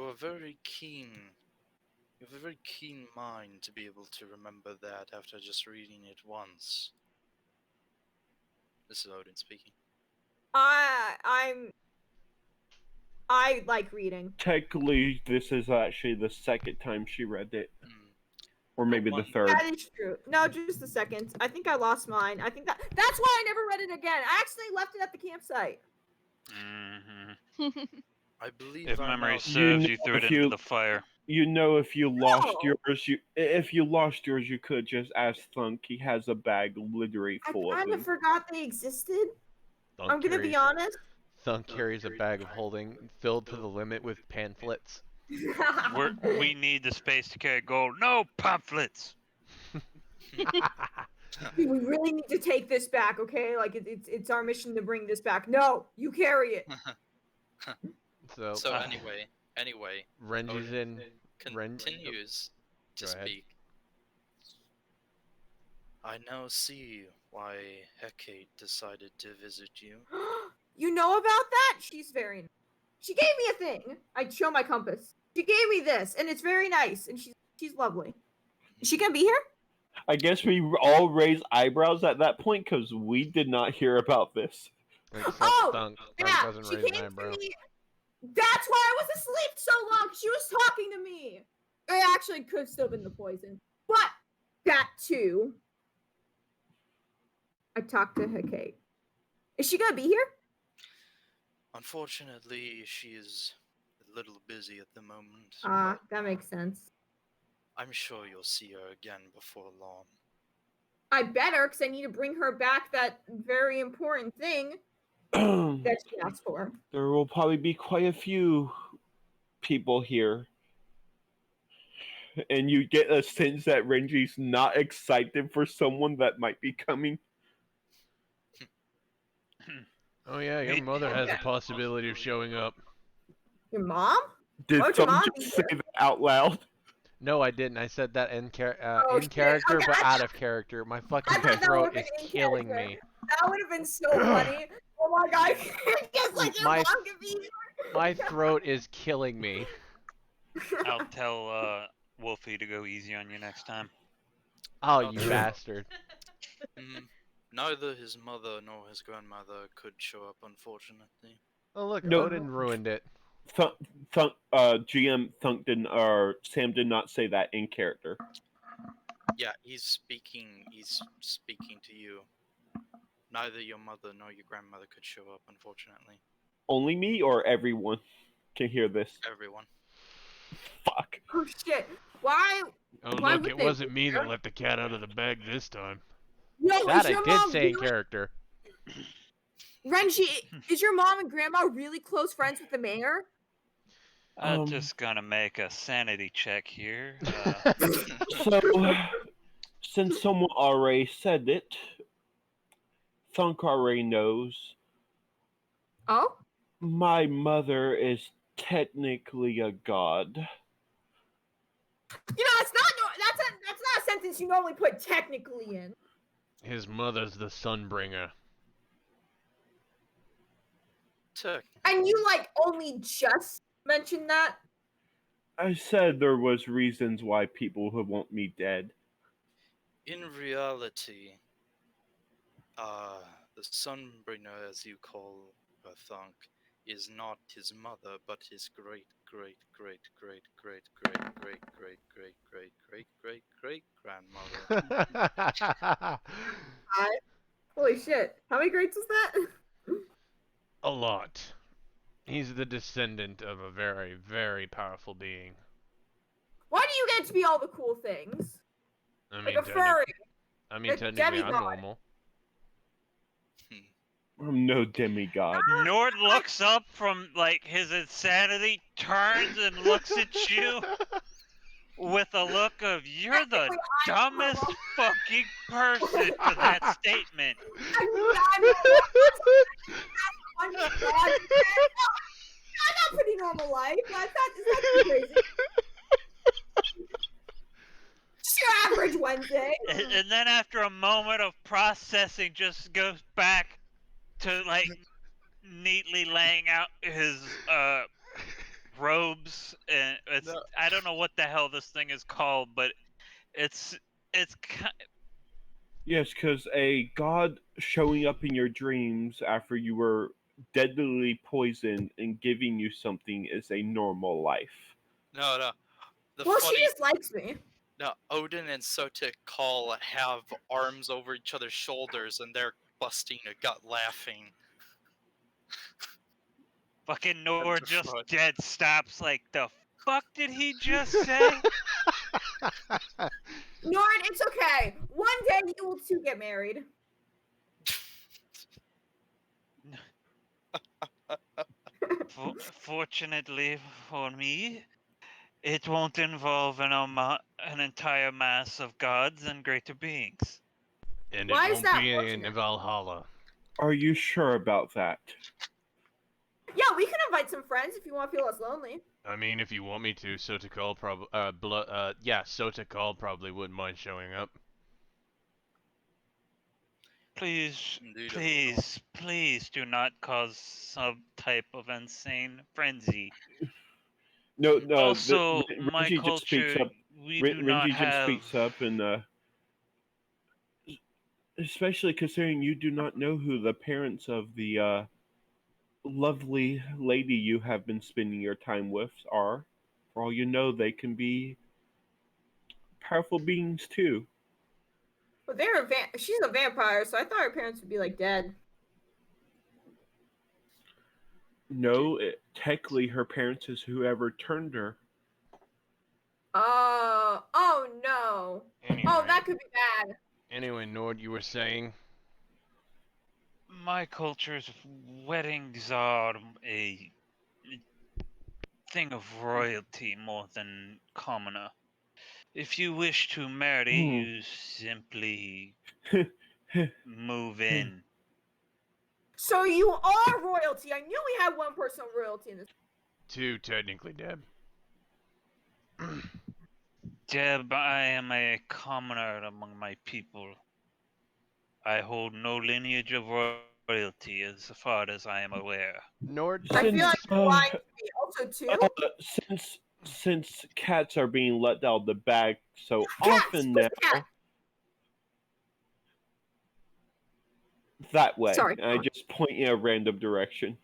are very keen. You have a very keen mind to be able to remember that after just reading it once. This is Odin speaking. I like reading. Technically, this is actually the second time she read it. Or maybe the third. That is true. No, just the second. I think I lost mine. I think that's why I never read it again. I actually left it at the campsite. I believe If I'm memory out- serves, you threw it into the fire. You know, if you lost No. yours, you could just ask Thunk. He has a bag literally full I of kind them. of forgot they existed. Thunk I'm gonna be honest. Thunk carries a bag of holding filled to the limit with pamphlets. We need the space to carry gold. No pamphlets. We really need to take this back, okay? Like it's our mission to bring this back. No, you carry it. So, So anyway, Renji's Odin in. Ren. continues to Go ahead. speak. I now see why Hecate decided to visit you. You know about that? She's very nice. She gave me a thing. I'd show my compass. She gave me this, and it's very nice, and she's lovely. Is she gonna be here? I guess we all raised eyebrows at that point because we did not hear about this. Except Oh, Thunk. yeah, Thunk doesn't she raise an came to eyebrow. me. That's why I was asleep so long. She was talking to me. It actually could have still been the poison, but that too. I talked to Hecate. Is she gonna be here? Unfortunately, she is a little busy at the moment. Ah, that makes sense. I'm sure you'll see her again before long. I better, because I need to bring her back that very important thing There that she asked for. will probably be quite a few people here. And you get a sense that Renji's not excited for someone that might be coming. Oh yeah, your Me- mother has the possibility of showing up. Your mom? Did Why would your someone mom be just say here? that out loud? No, I didn't. I said that in Oh, in shit. character, Okay, but I out thought- of character. My I fucking thought that throat was is in killing character. me. That would have been so funny. Oh my god, just like your My- mom could be here. My throat is killing me. I'll tell Wolfie to go easy on you next time. Oh, Oh, you dear. bastard. Neither his mother nor his grandmother could show up, unfortunately. Oh look, No. Odin ruined it. GM Thunk didn't, or Sam did not say that in character. Yeah, he's speaking to you. Neither your mother nor your grandmother could show up, unfortunately. Only me or everyone can hear this? Everyone. Fuck. Oh shit. Why? Oh Why look, would it they wasn't me that care? let the cat out of the bag this time. Yo, That is I your did mom say in really... character. Renji, is your mom and grandma really close friends with the mayor? I'm just gonna make a sanity check here. So, since someone already said it, Thunk already knows. Oh? My mother is technically a god. You know, that's not a sentence you normally put technically in. His mother's the Sunbringer. And you like only just mentioned that? I said there was reasons why people would want me dead. In reality, the Sunbringer, as you call her Thunk, is not his mother, but his great great great great great great great great great great great great great grandmother. Holy shit. How many greats is that? A lot. He's the descendant of a very, very powerful being. Why do you get to be all the cool things? I Like mean, a furry. technically, a technically I'm demigod. normal. I'm no demigod. Nord looks up from like his insanity, turns and looks at you with a look of "You're the dumbest fucking person for that statement." I'm not pretty normal life. It's not too crazy. Just your average Wednesday. And then after a moment of processing, just goes back to like neatly laying out his robes, and it's I don't know what the hell this thing is called, but it's Yes, because a god showing up in your dreams after you were deadly poisoned and giving you something is a normal life. No. Well, she just likes me. No, Odin and Sotik have arms over each other's shoulders, and they're busting a gut laughing. fucking Nord just Petrified. dead stops. Like, the fuck did he just say? Nord, it's okay. One day you will too get married. Fortunately for me, it won't involve an entire mass of gods and greater beings. And Why it is won't that be in fortunate? Valhalla. Are you sure about that? Yeah, we can invite some friends if you want to feel less lonely. I mean, if you want me to, Sotakal probably wouldn't mind showing up. Please, Indeed, it will. please do not cause some type of insane frenzy. No, Also, my Renji just speaks culture, up. we do not Renji just have. speaks up, and especially considering you do not know who the parents of the lovely lady you have been spending your time with are. For all you know, they can be powerful beings too. But she's a vampire, so I thought her parents would be like dead. No, technically, her parents is whoever turned her. Oh no. Anyway, Oh, that could be bad. anyway, Nord, you were saying? My culture's weddings are a thing of royalty more than commoner. If you wish to marry, you simply move in. So you are royalty. I knew we had one person of royalty in this. 2, technically, Deb. Deb, I am a commoner among my people. I hold no lineage of royalty as far as I am aware. Nord, I feel Since, like you're lying to me also too. since cats are being let out of the bag so Cats, often who's now, cat? that way, Sorry. I just point in a random direction.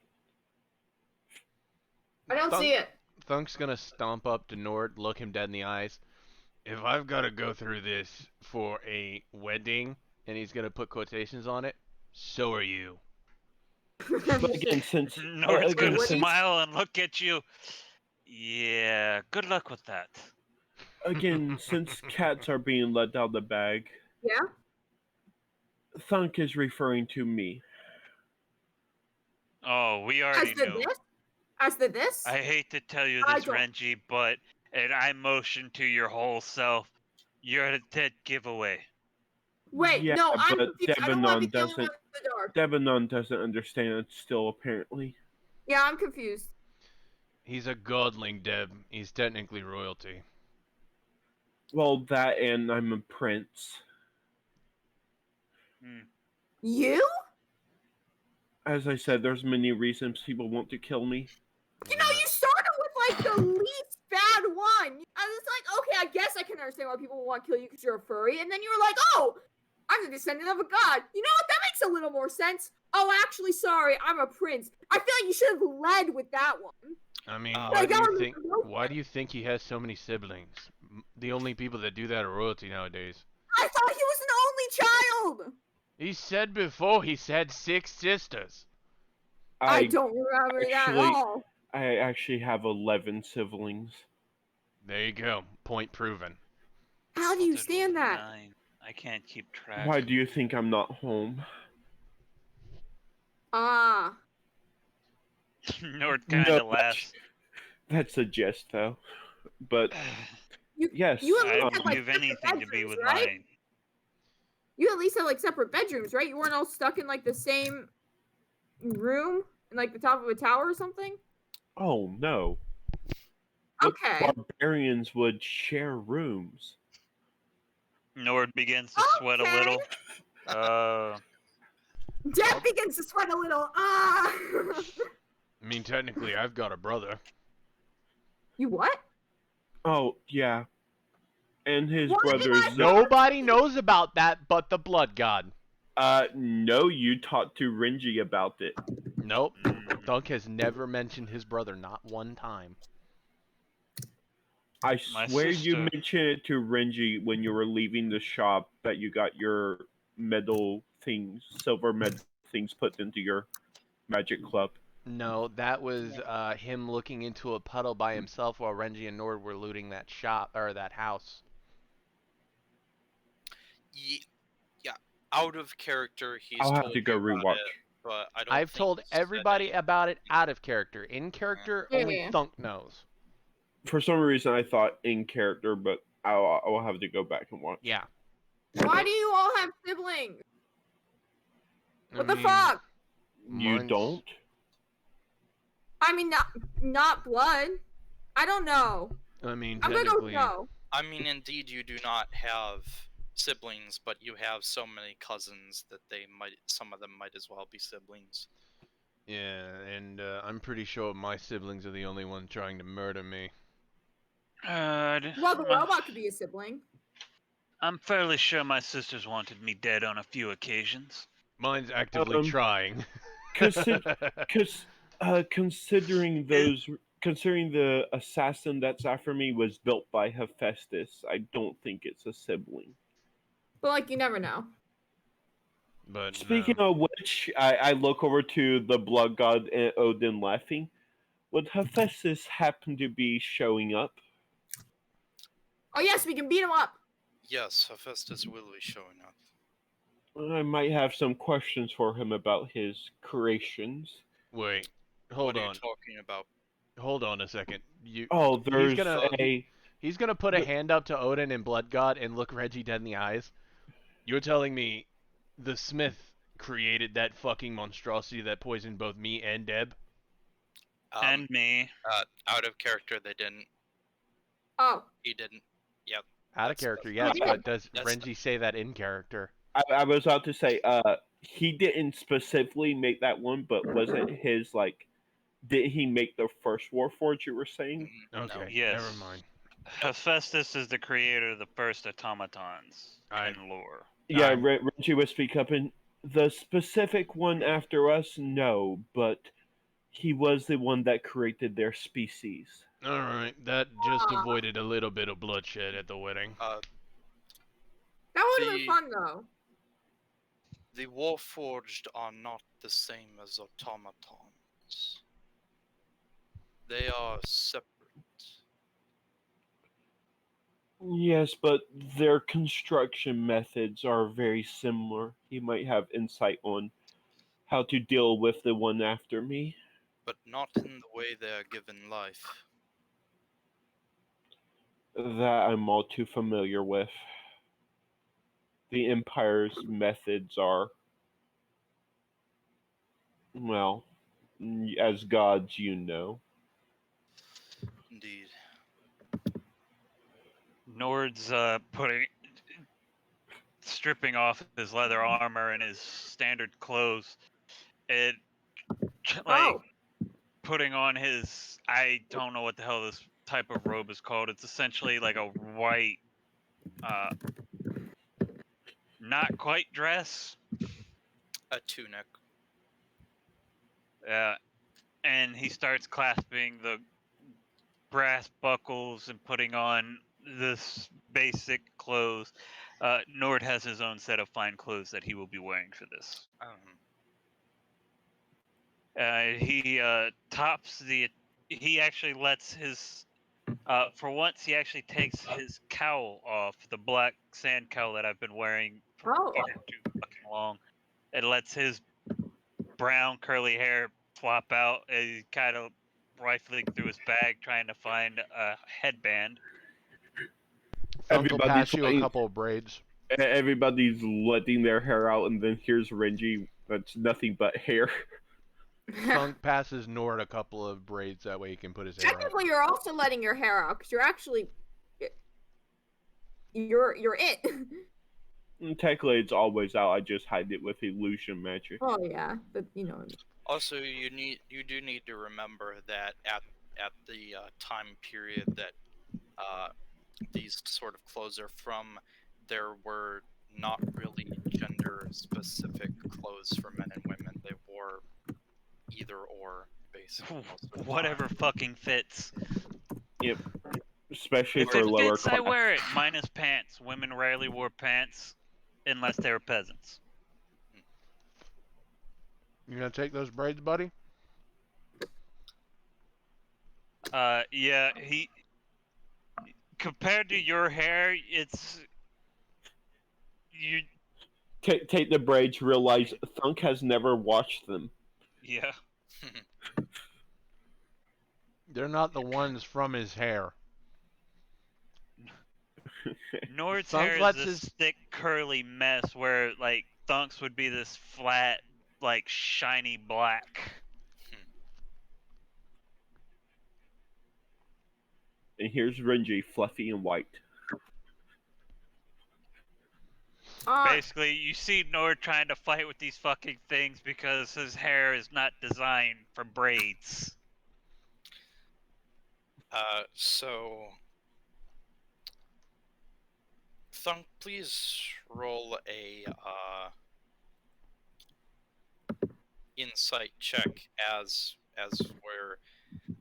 I don't see it. Thunk's gonna stomp up to Nord, look him dead in the eyes. If I've got to go through this for a wedding, and he's gonna put quotations on it, so are you. But again, since Nord's again, gonna what do you- smile and look at you. Yeah, good luck with that. since cats are being let out of the bag, Yeah. Thunk is referring to me. Oh, we As already the knew. this? As the this? I hate to tell you I this, don't- Renji, but and I motion to your whole self. You're a dead giveaway. Wait, Yeah, no, I'm but confused. I don't want to Devanon be the only one doesn't. in the dark. Devanon doesn't understand it still, apparently. Yeah, I'm confused. He's a godling, Deb. He's technically royalty. Well, that and I'm a prince. You? As I said, there's many reasons people want to kill me. You know, you started with like the least bad one. I was like, okay, I guess I can understand why people want to kill you because you're a furry. And then you were like, oh, I'm the descendant of a god. You know what? That makes a little more sense. Oh, actually, sorry, I'm a prince. I feel like you should have led with that one. I mean, Like, that was why do you think he has so many siblings? The only people that do that are royalty nowadays. I thought he was an only child. He said before he had 6 sisters. I don't remember that at all. I actually have 11 siblings. There you go. Point proven. How do you Thought it was stand that? 9. I can't keep track. Why do you think I'm not home? Ah. Nord kind of No, laughs. That's a jest, though. But yes, You at I least would had like give separate anything to be bedrooms, with right? mine. You at least had like separate bedrooms, right? You weren't all stuck in like the same room in like the top of a tower or something? oh no. What Okay. barbarians would share rooms? Nord begins to sweat a Okay. little. Jeff begins to sweat a little. Ah. I mean, technically, I've got a brother. You what? Oh yeah, and his What did brothers. I- Nobody knows about that but the blood god. No, you talked to Renji about it. Nope. Thunk has never mentioned his brother, not one time. I My swear you sister- mentioned it to Renji when you were leaving the shop that you got your medal things, silver medal things put into your magic club. No, that was him looking into a puddle by himself while Renji and Nord were looting that shop or that house. Yeah, out of character, he's I'll have told to go me about rewatch. it, but I don't I've think told he's said everybody anything. about it out of character. In character, only Yeah. Thunk knows. For some reason, I thought in character, but I will have to go back and watch. Yeah. Why do you all have siblings? I What the mean, fuck? You mine's- don't? I mean, not blood. I don't know. I mean, I'm gonna go technically, no. I mean, indeed, you do not have siblings, but you have so many cousins that some of them might as well be siblings. yeah, and I'm pretty sure my siblings are the only ones trying to murder me. Well, the robot could be a sibling. I'm fairly sure my sisters wanted me dead on a few occasions. Mine's actively trying. Considering the assassin that's after me was built by Hephaestus, I don't think it's a sibling. But like, you never know. But Speaking of which, I look over to the blood god and Odin laughing. Would Hephaestus happen to be showing up? Oh yes, we can beat him up. Yes, Hephaestus will be showing up. I might have some questions for him about his creations. wait, What hold are you on, talking about? hold on a second. Oh, there's He's gonna put a hand up to Odin and Blood God and look Reggie dead in the eyes. You're telling me the Smith created that fucking monstrosity that poisoned both me and Deb? And me. Out of character, they didn't. Oh, He didn't. Yep. Out of That's- character, that's yes, not- but does that's- Renji say that in character? I was about to say, he didn't specifically make that one, but was it his like? Did he make the first Warforged you were saying? No. Okay, Yes. never mind. Hephaestus is the creator of the first automatons I- in lore. Yeah, I'm- Reggie would speak up. And the specific one after us, no, but he was the one that created their species. Alright, that just avoided a little bit of bloodshed at the wedding. that would have been The- fun though. The Warforged are not the same as automatons. They are separate. Yes, but their construction methods are very similar. He might have insight on how to deal with the one after me. But not in the way they are given life. That I'm all too familiar with. The Empire's methods are, well, as gods, you know. Indeed. Nord's stripping off his leather armor and his standard clothes, and Oh, putting on his, I don't know what the hell this type of robe is called. It's essentially like a white, not quite dress. A tunic. And he starts clasping the brass buckles and putting on this basic clothes. Nord has his own set of fine clothes that he will be wearing for this. He tops the. He actually lets his. For once, he actually takes his cowl off, the black sand cowl that I've been wearing for Oh. far too fucking long. It lets his brown curly hair flop out. He's kind of rifling through his bag trying to find a headband. Thunk will Everybody's pass you a letting- couple of braids. Everybody's letting their hair out, and then here's Renji. That's nothing but hair. Thunk passes Nord a couple of braids, that way he can put his hair up. technically, you're also letting your hair out because you're actually you're it. Technically, it's always out. I just hide it with illusion magic. Oh yeah, but you know. Also, you do need to remember that at the time period that these sort of clothes are from, there were not really gender specific clothes for men and women. They wore either or, basically. most of the Whatever time. fucking fits. Yep. Especially If for it lower fits, class. I wear it. Minus pants. Women rarely wore pants unless they were peasants. You gonna take those braids, buddy? Yeah, he. Compared to your hair, it's. You. Take the braids, realize Thunk has never washed them. Yeah. They're not the ones from his hair. Nord's Thunk hair is lets this his- thick, curly mess where, like, Thunk's would be this flat, like, shiny black. And here's Renji, fluffy and white. Basically, you see Nord trying to fight with these fucking things because his hair is not designed for braids. So Thunk, please roll a insight check as we're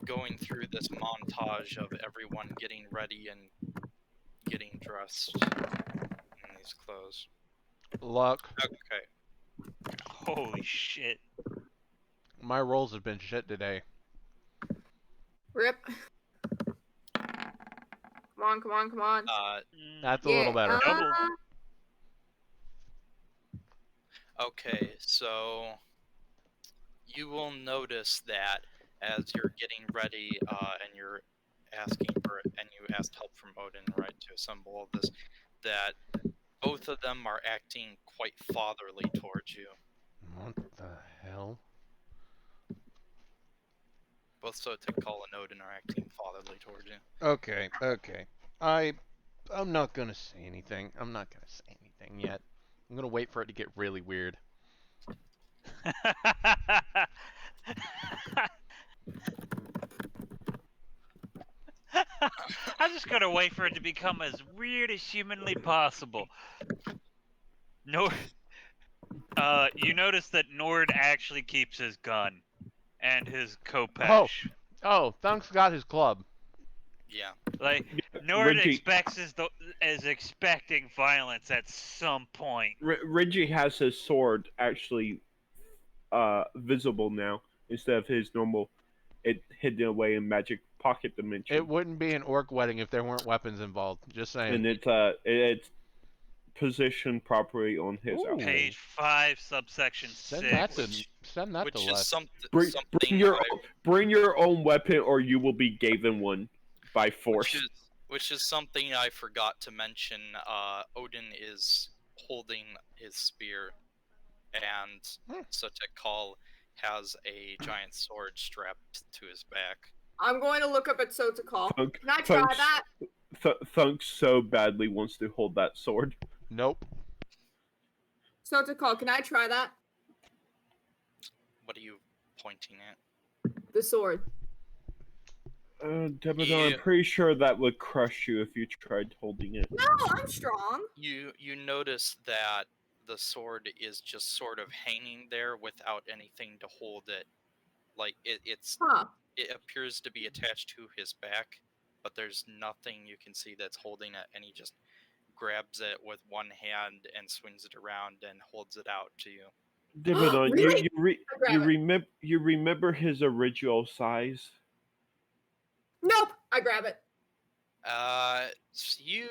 going through this montage of everyone getting ready and getting dressed in these clothes. Luck. Okay. Holy shit. My rolls have been shit today. Rip. Come on, come on, come on. That's a little better. Double. Okay, so you will notice that as you're getting ready and you're asking for it, and you asked help from Odin, right, to assemble all this, that both of them are acting quite fatherly towards you. What the hell? Both Sotekal and Odin are acting fatherly towards you. Okay, okay. I'm not gonna say anything. I'm not gonna say anything yet. I'm gonna wait for it to get really weird. I'm just gonna wait for it to become as weird as humanly possible. Nord, you notice that Nord actually keeps his gun and his Kopesh. Oh, Thunk's got his club. Yeah. Like Nord Renji- is expecting violence at some point. Renji has his sword actually visible now instead of his normal it hidden away in magic pocket dimension. It wouldn't be an orc wedding if there weren't weapons involved. Just saying. And it's positioned properly on his Ooh. outfit. Page 5, subsection 6. Send that Which to is Les. something Bring your own weapon, or you will be given one by force. which is something I forgot to mention. Odin is holding his spear, and Sotekal has a giant sword strapped to his back. I'm going to look up at Sotekal. Thunk- Can I try Thunk's- that? Thunk so badly wants to hold that sword. Nope. Sotekal, can I try that? What are you pointing at? The sword. Devanon, I'm pretty sure that would crush you if you tried holding it. No, I'm strong. You notice that the sword is just sort of hanging there without anything to hold it. Like it appears to be attached to his back, but there's nothing you can see that's holding it, and he just grabs it with one hand and swings it around and holds it out to you. Devanon, Really? you remember his original size? Nope. I grab it. So you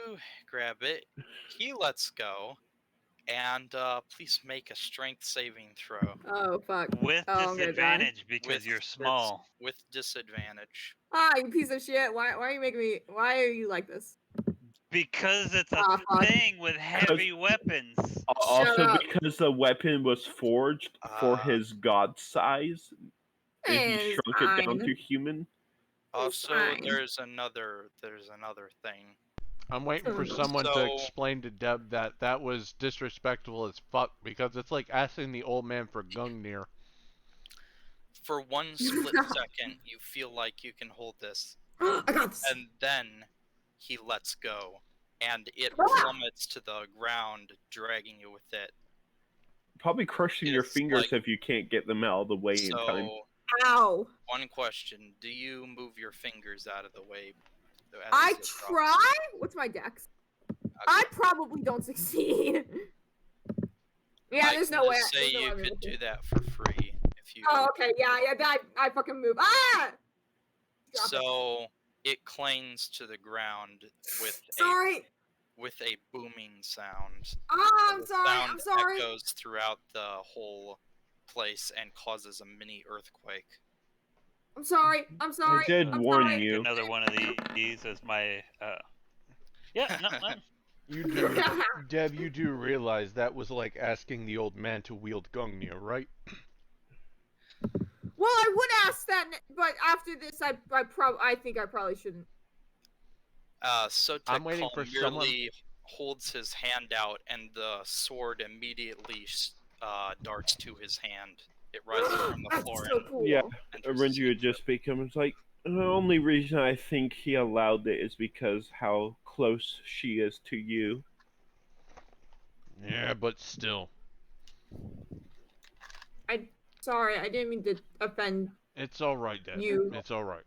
grab it. He lets go, and please make a strength saving throw. Oh fuck. With Oh, I'm gonna die. disadvantage because you're small. With disadvantage. Ah, you piece of shit. Why are you making me? Why are you like this? Because it's a fuck. thing with heavy weapons. Also, up. because the weapon was forged for his god size, and he It's shrunk it down fine. to human. It's Also, fine. there's another thing. I'm waiting for someone to So- explain to Deb that that was disrespectful as fuck because it's like asking the old man for Gungnir. For one split second, you feel like you can hold this, I got this. and then he lets go, and it Ah! plummets to the ground, dragging you with it. Probably crushing your It's fingers like- if you can't get them out of the way in time. So, Ow. one question: do you move your fingers out of the way? as I it drops? try. What's my dex? I probably don't succeed. Yeah, I there's can no way. just say there's no way you I'm could able to. do that for free if you. Oh, okay. Yeah. I fucking move. Ah! Drop it. So it clings to the ground with Sorry. a booming sound. Ah, I'm The sorry. sound I'm sorry. echoes throughout the whole place and causes a mini earthquake. I'm sorry. I'm sorry. did I'm warn sorry. you. Another one of these as my Yeah, no, You do, Deb, you do realize that was like asking the old man to wield Gungnir, right? Well, I would ask that, but after this, I think I probably shouldn't. Sotek I'm waiting Call for someone- merely holds his hand out, and the sword immediately darts to his hand. It rises from the That's floor so and cool. Yeah, enters his Renji would just becomes like, the only reason I think he allowed it is because how close she is to you. Yeah, but still. Sorry, I didn't mean to offend It's alright, Deb. you. It's alright.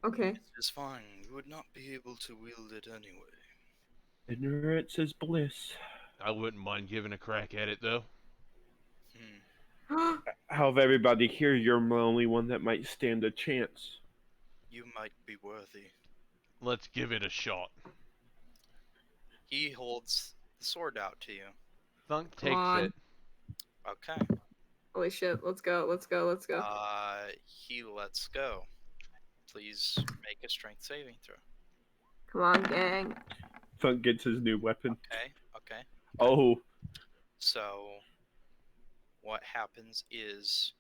Okay. It's fine. You would not be able to wield it anyway. Ignorance is bliss. I wouldn't mind giving a crack at it, though. How of everybody here, you're the only one that might stand a chance. You might be worthy. Let's give it a shot. He holds the sword out to you. Thunk Come takes on. it. Okay. Holy shit! Let's go! Let's go! Let's go! He lets go. Please make a strength saving throw. Come on, gang. Thunk gets his new weapon. Okay. Oh, So, what happens is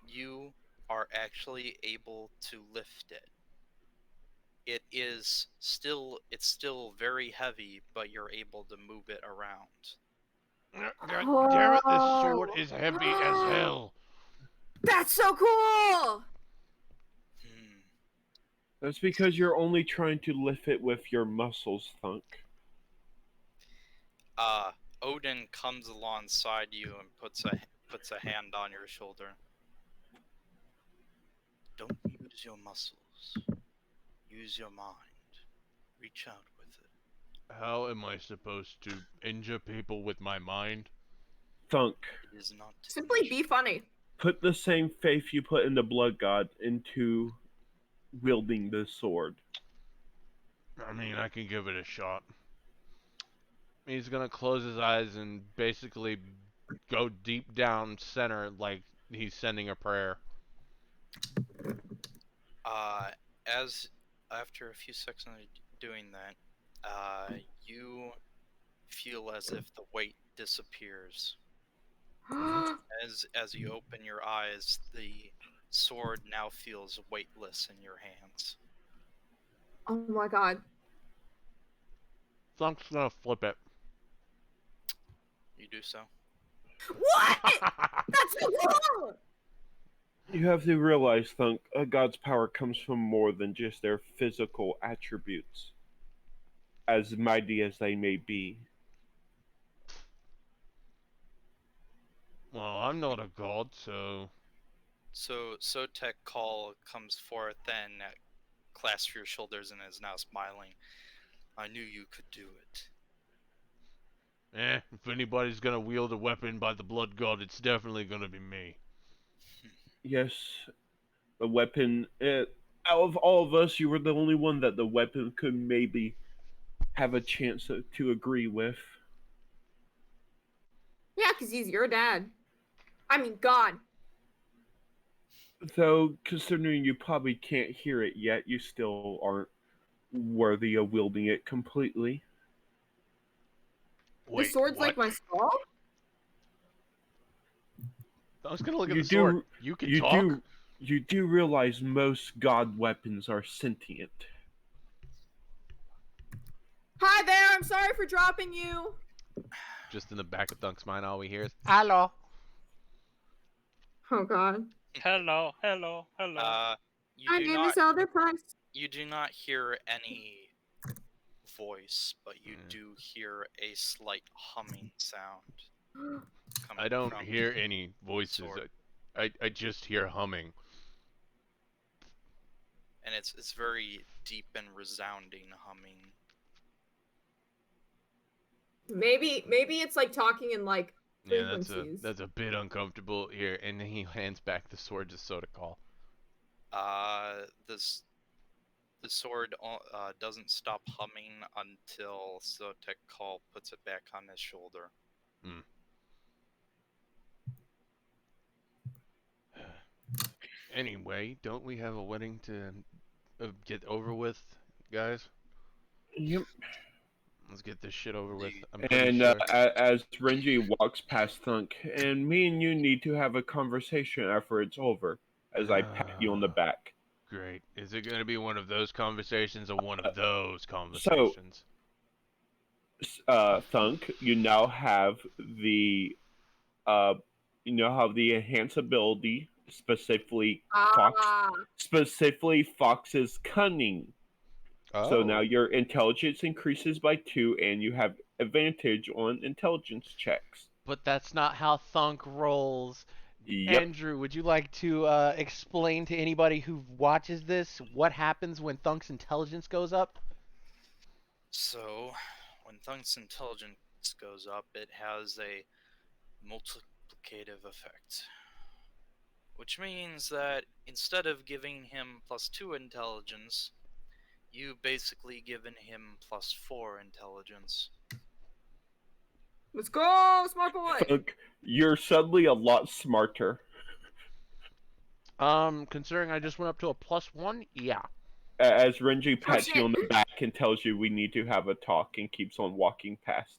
you are actually able to lift it. It's still very heavy, but you're able to move it around. God damn it, this sword is heavy as hell. That's so cool! that's because you're only trying to lift it with your muscles, Thunk. Odin comes alongside you and puts a hand on your shoulder. Don't use your muscles. Use your mind. Reach out with it. How am I supposed to injure people with my mind? Thunk, It is not Simply be funny. put the same faith you put in the blood god into wielding the sword. I mean, I can give it a shot. He's gonna close his eyes and basically go deep down center like he's sending a prayer. As after a few seconds of doing that, you feel as if the weight disappears. As you open your eyes, the sword now feels weightless in your hands. Oh my god. Thunk's gonna flip it. You do so. What? That's so cool! You have to realize, Thunk, a god's power comes from more than just their physical attributes, as mighty as they may be. Well, I'm not a god, so... So Sotek Call comes forth and clasps your shoulders and is now smiling. I knew you could do it. if anybody's gonna wield a weapon by the blood god, it's definitely gonna be me. Yes, the weapon. Out of all of us, you were the only one that the weapon could maybe have a chance to agree with. Yeah, because he's your dad. I mean, God. Though, considering you probably can't hear it yet, you still aren't worthy of wielding it completely. Wait, the sword's what? like my skull? I was gonna look at You the sword. do- You can You talk? you do realize most god weapons are sentient. Hi there, I'm sorry for dropping you. Just in the back of Thunk's mind, all we hear is, hello. Oh god. hello. You My do name not is Elder Price. you do not hear any voice, but you do hear a slight humming sound. I don't from hear any voices. sword. I just hear humming. And it's very deep and resounding humming. Maybe it's like talking in like Yeah, frequencies. that's a bit uncomfortable here. And then he hands back the sword to Soda Call. The sword doesn't stop humming until Sotek Call puts it back on his shoulder. Anyway, don't we have a wedding to get over with, guys? Yep. Let's get this shit over with. I'm pretty And sure. as Renji walks past Thunk, and me and you need to have a conversation after it's over, as I pat you on the back. Great. Is it going to be one of those conversations or one of those So, conversations? Thunk, you now have the uh, enhanced ability, Ah, specifically Fox's cunning. So now Oh. your intelligence increases by 2, and you have advantage on intelligence checks. But that's not how Thunk rolls. Yep. Andrew, would you like to explain to anybody who watches this what happens when Thunk's intelligence goes up? So, when Thunk's intelligence goes up, it has a multiplicative effect. Which means that instead of giving him +2 intelligence, you've basically given him +4 intelligence. let's go, smart boy. Thunk, you're suddenly a lot smarter. Considering I just went up to a +1, yeah. As Renji Oh pats you shit. on the back and tells you we need to have a talk and keeps on walking past.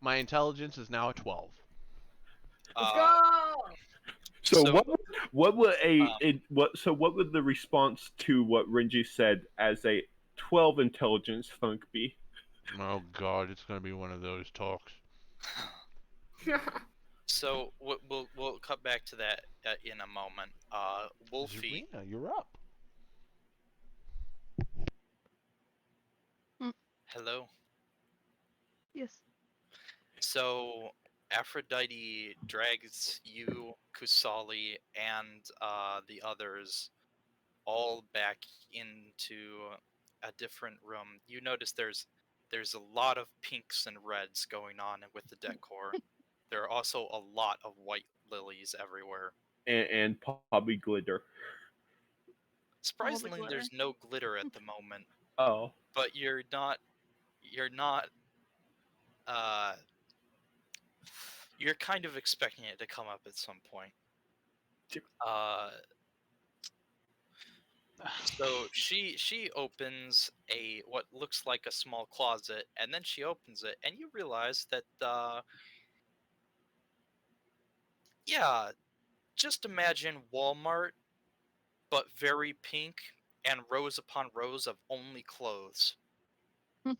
My intelligence is now a 12. Let's Uh, go. So, So, what would um, what would the response to what Renji said as a 12 intelligence Thunk be? Oh god, it's gonna be one of those talks. so we'll cut back to that in a moment. Wolfie, Zarina, you're up. hello. Yes. So Aphrodite drags you, Kusali, and the others all back into a different room. You notice there's a lot of pinks and reds going on with the decor. There are also a lot of white lilies everywhere. And probably glitter. Surprisingly, glitter. there's no glitter at the moment, Oh, but you're not uh you're kind of expecting it to come up at some point. Uh So she opens a what looks like a small closet, and then she opens it, and you realize that yeah, just imagine Walmart, but very pink and rows upon rows of only clothes. you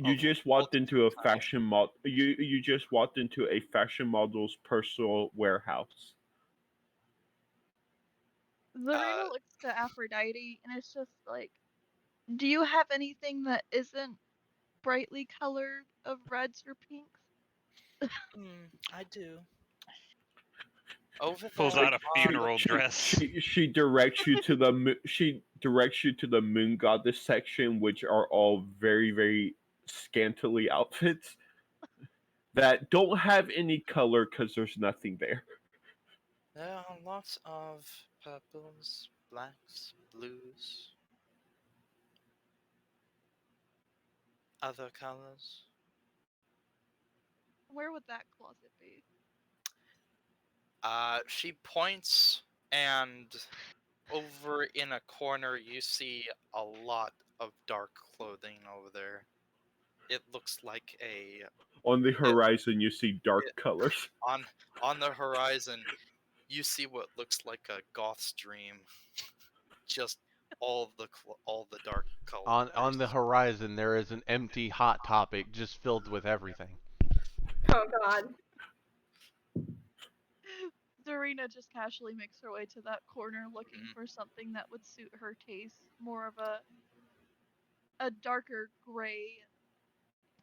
Of just walked into a multiple kinds. fashion mod. You just walked into a fashion model's personal warehouse. Zarina looks to Aphrodite and it's just like, do you have anything that isn't brightly colored of reds or pinks? I do. Over Pulls there out a on funeral dress. She directs you to the moon goddess section, which are all very scantily outfits that don't have any color because there's nothing there. there are lots of purples, blacks, blues, other colors. Where would that closet be? She points, and over in a corner you see a lot of dark clothing over there. It looks like On the horizon, you see dark it- colors. on the horizon you see what looks like a goth's dream. Just all the dark colors. On the horizon, there is an empty hot topic just filled with everything. Oh god. Zarina just casually makes her way to that corner looking for something that would suit her taste. More of a darker gray,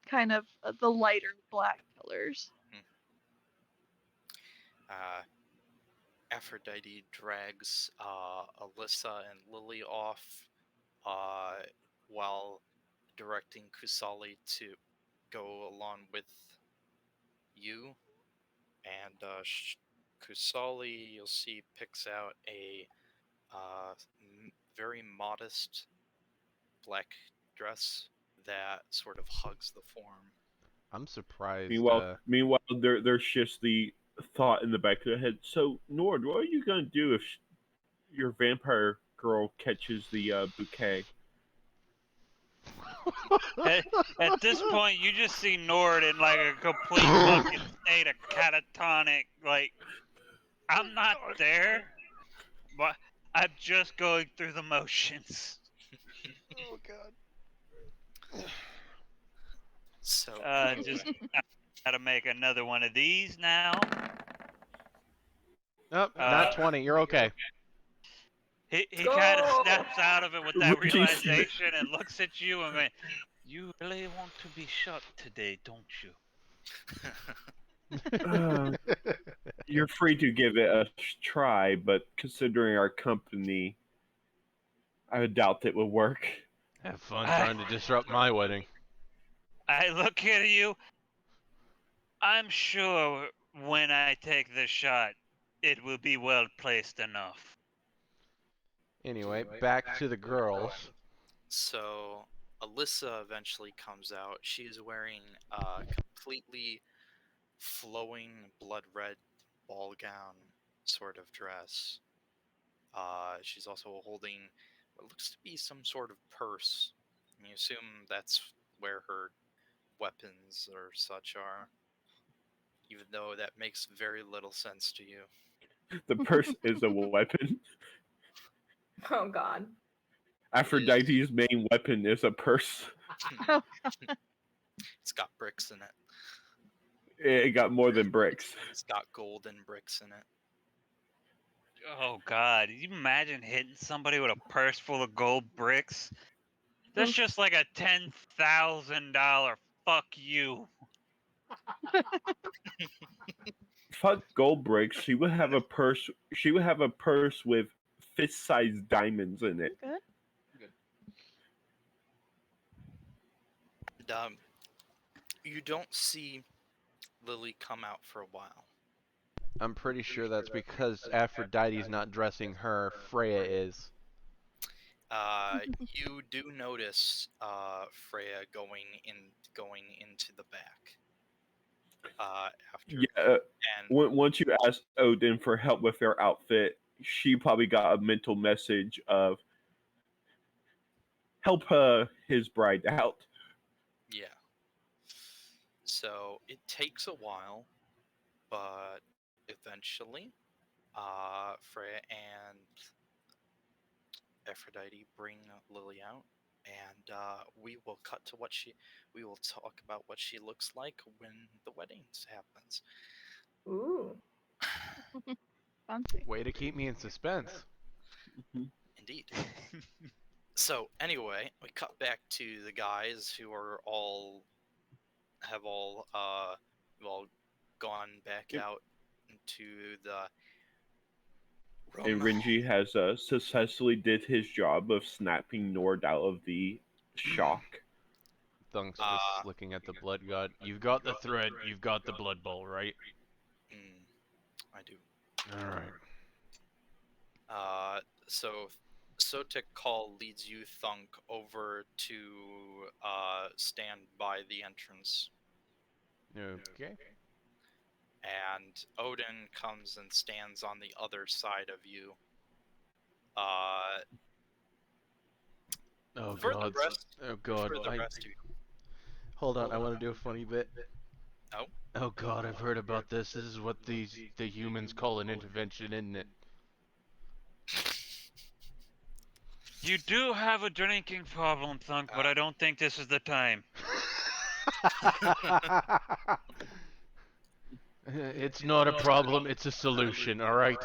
kind of the lighter black colors. Aphrodite drags Alyssa and Lily off while directing Kusali to go along with you. And Kusali, you'll see, picks out a very modest black dress that sort of hugs the form. I'm surprised. Meanwhile, there's just the thought in the back of their head. So, Nord, what are you gonna do if your vampire girl catches the bouquet? At this point, you just see Nord in like a complete fucking state of catatonic. Like, I'm not there, but I'm just going through the motions. Oh god. So Just gotta make another one of these now. Nope, not 20. You're okay. He Go! kind of snaps out of it with that Reggie's- realization and looks at you and went, "You really want to be shot today, don't you?" You're free to give it a try, but considering our company, I doubt it will work. Have fun trying to disrupt my wedding. I look at you. I'm sure when I take the shot, it will be well placed enough. Anyway, back to the girls. So Alyssa eventually comes out. She's wearing a completely flowing blood red ball gown sort of dress. She's also holding what looks to be some sort of purse. You assume that's where her weapons or such are, even though that makes very little sense to you. The purse is a weapon. Oh god. Aphrodite's main weapon is a purse. It's got bricks in it. It got more than bricks. It's got gold and bricks in it. Oh God! Can you imagine hitting somebody with a purse full of gold bricks? That's just like a $10,000 fuck you. Fuck gold bricks. She would have a purse. She would have a purse with fist-sized diamonds in it. Good. And, you don't see Lily come out for a while. I'm pretty sure that's because Aphrodite's not dressing her, Freya is. You do notice Freya going into the back. After Yeah. and Once you asked Odin for help with her outfit, she probably got a mental message of help his bride out. yeah. So it takes a while, but eventually, Freya and Aphrodite bring Lily out, and we will cut to we will talk about what she looks like when the wedding happens. Ooh. Fancy. Way to keep me in suspense. Indeed. So anyway, we cut back to the guys who are have all gone back Yep. out into the And room. Renji has successfully did his job of snapping Nord out of the shock. Thunk's just looking at the blood god. You've got the thread, you've got the blood bowl, right? I do. Alright. So Sotek Call leads you, Thunk, over to stand by the entrance. Okay. And Odin comes and stands on the other side of you. Oh For god. the rest, Oh god. for the rest of you. Hold on, I want to do a funny bit. Oh? Oh god, I've heard about this. This is what the humans call an intervention, isn't it? You do have a drinking problem, Thunk, but I don't think this is the time. It's not a problem, it's a solution, alright?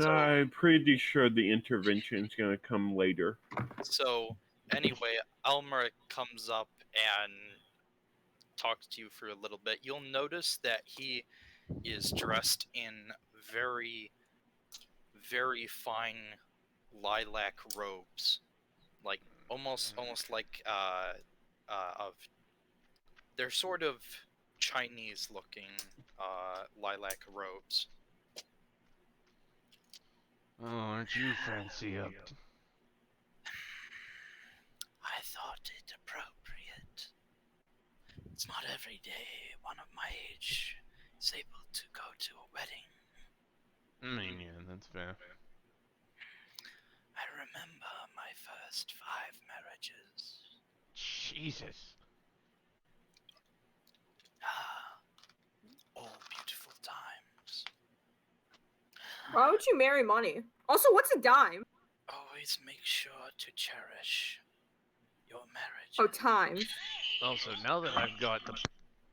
I'm pretty sure the intervention is going to come later. So anyway, Elmer comes up and talks to you for a little bit. You'll notice that he is dressed in very, very fine lilac robes, like almost like of they're sort of Chinese looking lilac robes. Oh, aren't you fancy up? I thought it appropriate. It's not every day one of my age is able to go to a wedding. I mean, yeah, that's fair. I remember my first 5 marriages. Jesus. All beautiful times. Why would you marry money? Also, what's a dime? Always make sure to cherish your marriage. Oh, times. Also, now that I've got the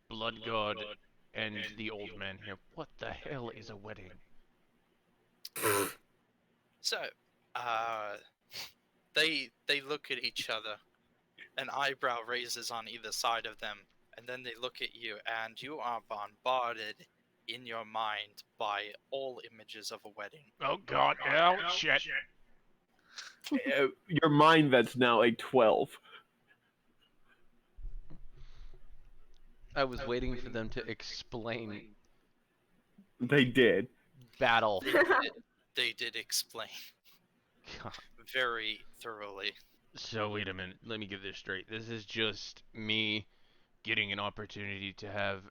blood god and the old man here, what the hell is a wedding? So, they look at each other. An eyebrow raises on either side of them, and then they look at you, and you are bombarded in your mind by all images of a wedding. Oh god, oh shit. Your mind that's now a 12. I was waiting for them to explain They did. battle. They did explain God. very thoroughly. So wait a minute, let me get this straight. This is just me getting an opportunity to have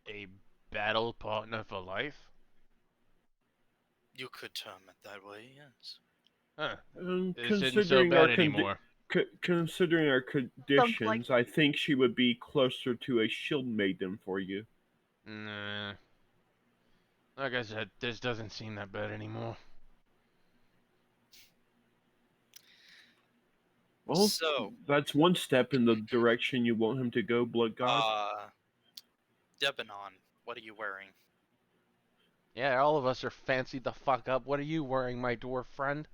a battle partner for life? You could term it that way, yes. Huh. This isn't so Considering bad our anymore. considering our conditions, I think she would be closer to a shield maiden for you. Nah. Like I said, this doesn't seem that bad anymore. Well, So, that's one step in the direction you want him to go, Blood God. Devanon, what are you wearing? Yeah, all of us are fancied the fuck up. What are you wearing, my dwarf friend?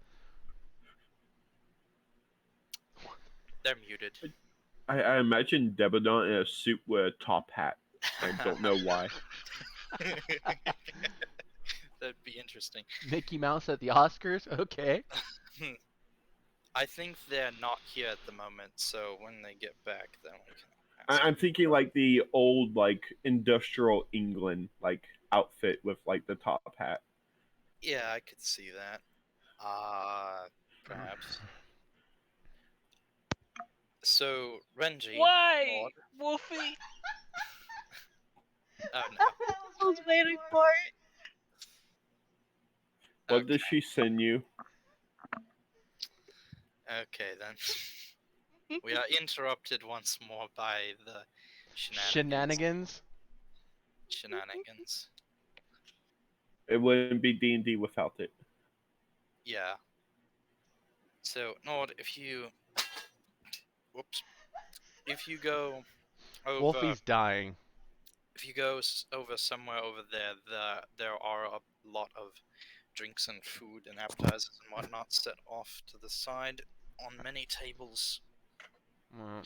They're muted. I imagine Devanon in a suit with a top hat. I don't know why. That'd be interesting. Mickey Mouse at the Oscars? Okay. I think they're not here at the moment, so when they get back, then we can ask. I'm thinking like the old like industrial England like outfit with like the top hat. Yeah, I could see that. Perhaps. So, Renji. Why, Lord- Wolfie? Oh no. I was waiting for it. What does she send you? Okay then. We are interrupted once more by the Shenanigans? Shenanigans. It wouldn't be D&D without it. Yeah. So, Nord, if you... Whoops. If you go over... Wolfie's dying. If you go over somewhere over there, there are a lot of drinks and food and appetizers and whatnot set off to the side on many tables. Well,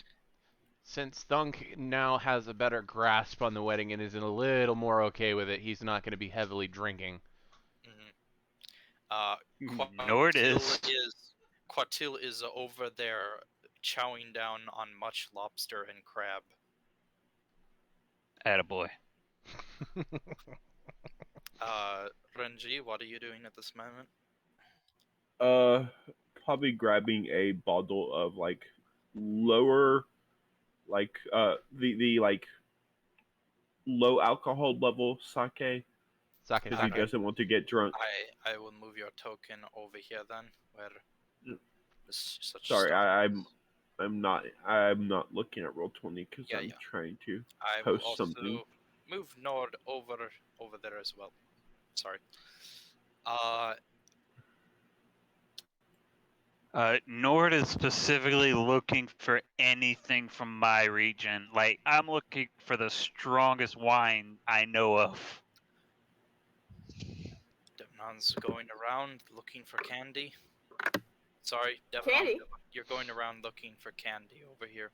since Thunk now has a better grasp on the wedding and is a little more okay with it, he's not going to be heavily drinking. Nord is. Quatil is over there chowing down on much lobster and crab. Attaboy. Renji, what are you doing at this moment? Probably grabbing a bottle of like lower, like the like low alcohol level sake Sake, because he sake. doesn't want to get drunk. I will move your token over here then, where such Sorry, stuff. I'm not looking at Roll20 because Yeah, I'm yeah. trying to I will post also something. move Nord over there as well. Sorry. Nord is specifically looking for anything from my region. Like, I'm looking for the strongest wine I know of. Devanon's going around looking for candy. Sorry, Devanon, Candy? you're going around looking for candy over here.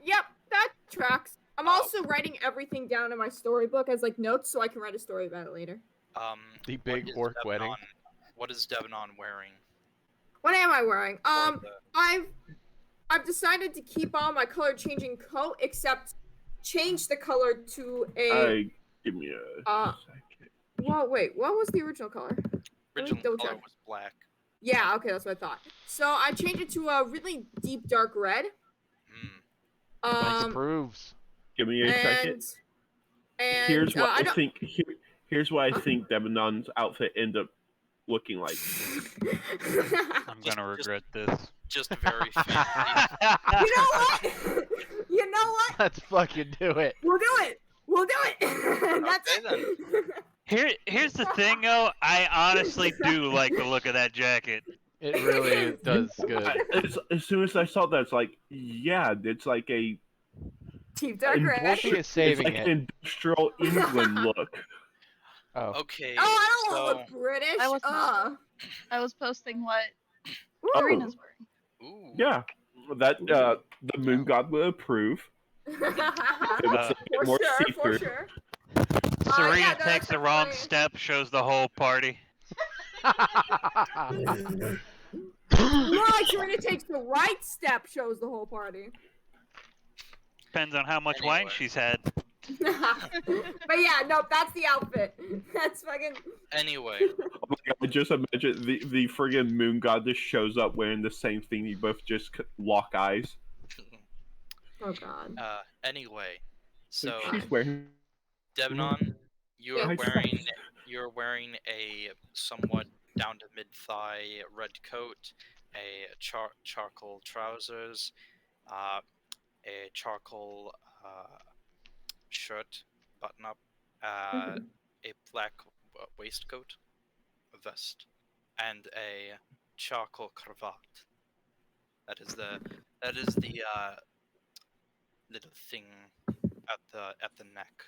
Yep, that tracks. I'm Oh. also writing everything down in my storybook as like notes so I can write a story about it later. The what big is orc Devanon- wedding. What is Devanon wearing? What am I wearing? For the- I've decided to keep on my color changing coat, except change the color to a Give me a second. well, wait, what was the original color? original double color check. was black. Yeah, okay, that's what I thought. So I changed it to a really deep dark red. Thunk approves. Give me a second. And Here's what I don't. Here's why I think Devanon's outfit ended up looking like? I'm gonna regret this. Just very fancy. You know what? You know what? Let's fucking do it. We'll do it. We'll do it. That's Okay, it. Here's the thing, though. I honestly do like the look of that jacket. It really does good. As soon as I saw that, it's like, yeah, it's like a Chief Dark Red. Wolfie is saving it's like it. an industrial England look. Oh. Okay. Oh, I don't so, want to look British. I was posting what Oh, Karina's wearing. ooh. yeah, that the moon god will approve. It was a bit for more sure, for see-through. sure. Serena yeah, no, takes that's the wrong funny. step, shows the whole party. More like Serena takes the right step, shows the whole party. Depends on how much wine Anyway. she's had. But yeah, nope, that's the outfit. That's fucking. Anyway, Oh my God, just imagine the friggin' moon god just shows up wearing the same thing. You both just lock eyes. Oh god. anyway, so She's wearing. Devanon, you're Yeah. wearing a somewhat down to mid-thigh red coat, a charcoal trousers, a charcoal shirt, button up, a black waistcoat, a vest, and a charcoal cravat. That is the little thing at the neck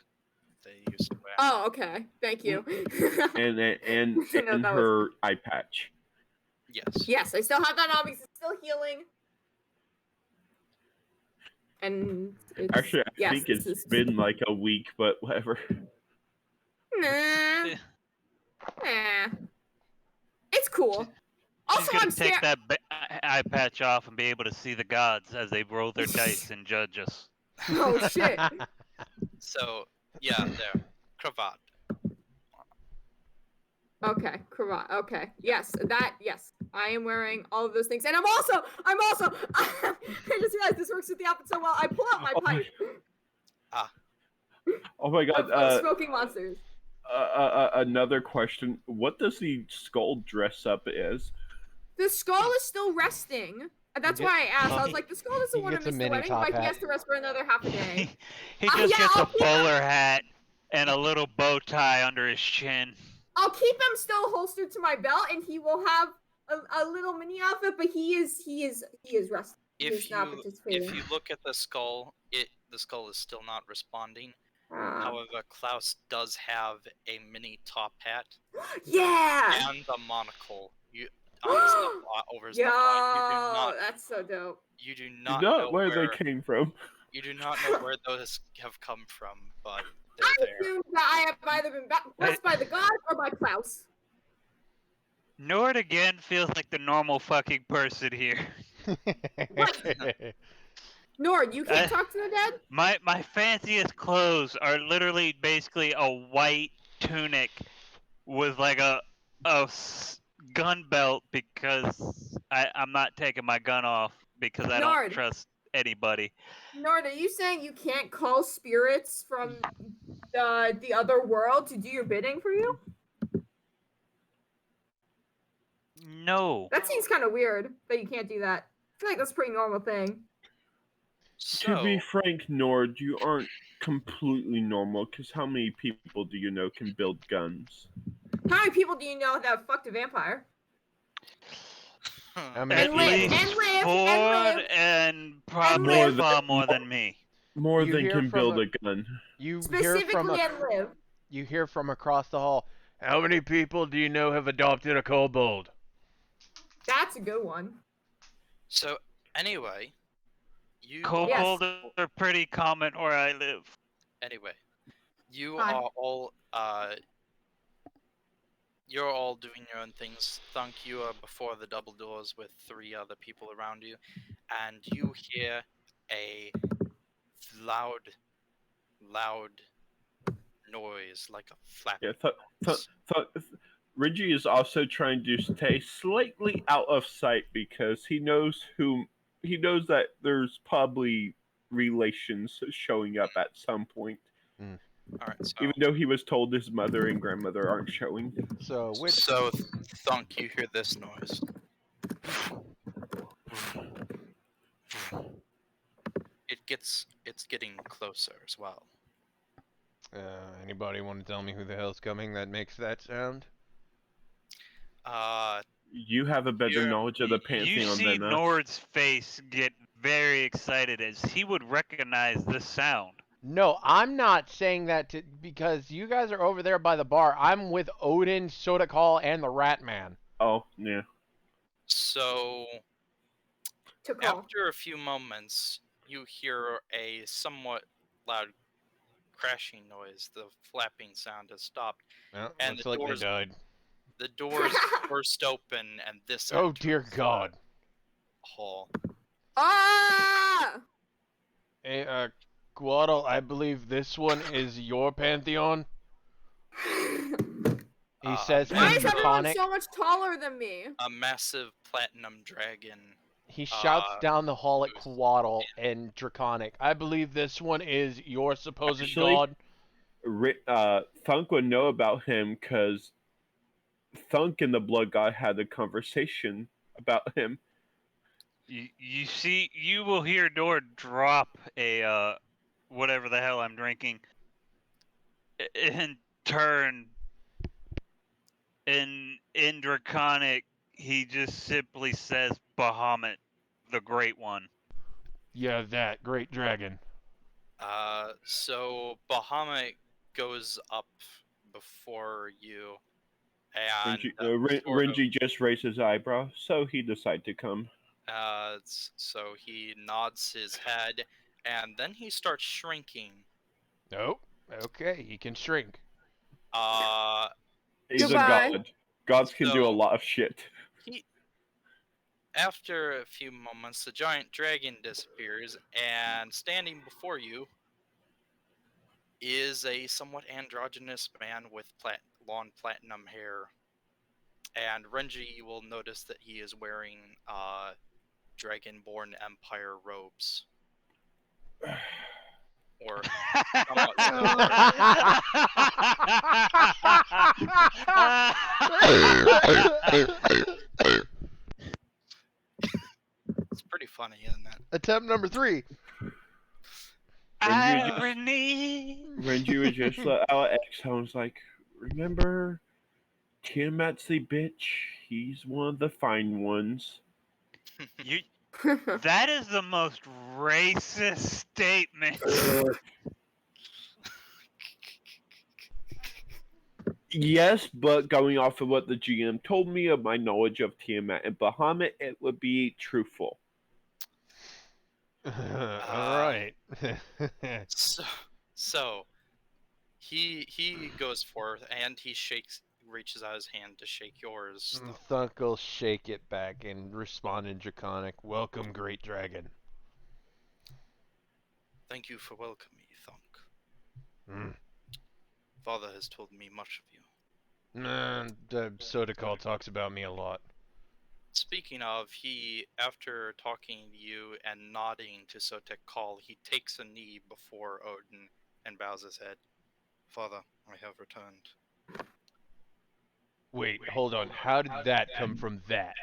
they used to wear. Oh, okay. Thank you. and Didn't know that was- her eye patch. Yes. Yes, I still have that on because it's still healing. And it's, Actually, I yes, think this it's is- been like a week, but whatever. Nah. Nah. It's cool. She's Also, gonna I'm take scared. that eye patch off and be able to see the gods as they roll their dice and judge us. Oh shit. So yeah, there, cravat. Okay, cravat. Okay, yes, yes, I am wearing all of those things, and I'm also. I just realized this works with the outfit so well. I pull out my Oh my- pipe. Oh my of God! smoking monsters. Another question: what does the skull dress up as? The skull is still resting. And that's He why I asked. I was like, the skull doesn't he want to gets a miss the mini wedding, top but he hat. has to rest for another half a day. He just yeah, gets I'll a keep bowler hat and a little bow tie under his chin. I'll keep him still holstered to my belt, and he will have a little mini outfit. But he is resting. He is not participating. If you look at the skull is still not responding. However, Klaus does have a mini top hat Yeah. and the monocle. Over his Yo, left eye. that's so dope. You do not Not know where they came from. You do not know where those have come from, but I they're there. assume that I have either been blessed by the gods or by Klaus. Nord again feels like the normal fucking person here. Nord, you can't talk to the dead? My fanciest clothes are literally basically a white tunic with like a gun belt because I'm not taking my gun off because I Nord. don't trust anybody. Nord, are you saying you can't call spirits from the other world to do your bidding for you? No. That seems kind of weird that you can't do that. I feel like that's a pretty normal thing. To be frank, Nord, you aren't completely normal, because how many people do you know can build guns? How many people do you know that have fucked a vampire? How many At people- least four and probably More than- far more than me. More You than hear can from build a- a gun. You hear from Specifically and live. you hear from across the hall. How many people do you know have adopted a kobold? That's a good one. So anyway, you Kobold are pretty common where I live. Anyway, you Hi. are all you're all doing your own things. Thunk, you are before the double doors with 3 other people around you, and you hear a loud noise like a flap. Yeah, Reggie is also trying to stay slightly out of sight because he knows that there's probably relations showing up at some point. Alright, so. Even though he was told his mother and grandmother aren't showing. So which? So, Thunk, you hear this noise. It's getting closer as well. Anybody want to tell me who the hell's coming that makes that sound? You have a better You're- knowledge of the You Pantheon see than us. Nord's face get very excited as he would recognize this sound. No, I'm not saying that because you guys are over there by the bar. I'm with Odin, Soda Call, and the Rat Man. Oh, yeah. So, To call. after a few moments, you hear a somewhat loud crashing noise. The flapping sound has stopped. Well, And looks the like doors- they died. The doors burst open, and this Oh enters dear the God. hall. Ah! Hey, Guadal, I believe this one is your Pantheon. He says Why in is everyone Draconic. so much taller than me? A massive platinum dragon. He shouts down the hall at who's- Quaddle in Draconic. I believe this one is your supposed Actually- god. Thunk would know about him because Thunk and the Blood God had a conversation about him. You see, you will hear Nord drop a whatever the hell I'm drinking, and turn. In Draconic, he just simply says Bahamut, the Great One. Yeah, that great dragon. So Bahamut goes up before you, and Renji just raised his eyebrow, so he decided to come. so he nods his head, and then he starts shrinking. Nope. Okay, he can shrink. He's Goodbye. a god. Gods can do a So- lot of shit. After a few moments, the giant dragon disappears, and standing before you is a somewhat androgynous man with long platinum hair. And Renji, you will notice that he is wearing Dragonborn Empire robes. Or somewhat it's pretty funny, isn't it? Attempt number 3. Irony. Renji was just let out X. I was like, remember Tiamat's the bitch? He's one of the fine ones. You, that is the most racist statement. Yes, but going off of what the GM told me of my knowledge of Tiamat and Bahamut, it would be truthful. Alright. So he goes forth and he reaches out his hand to shake yours. Thunk will shake it back and respond in Draconic. Welcome, great dragon. Thank you for welcoming me, Thunk. Mm. Father has told me much of you. The Soda Call talks about me a lot. Speaking of, he, after talking to you and nodding to Sotek Call, he takes a knee before Odin and bows his head. Father, I have returned. Wait, hold on. How did that come from that?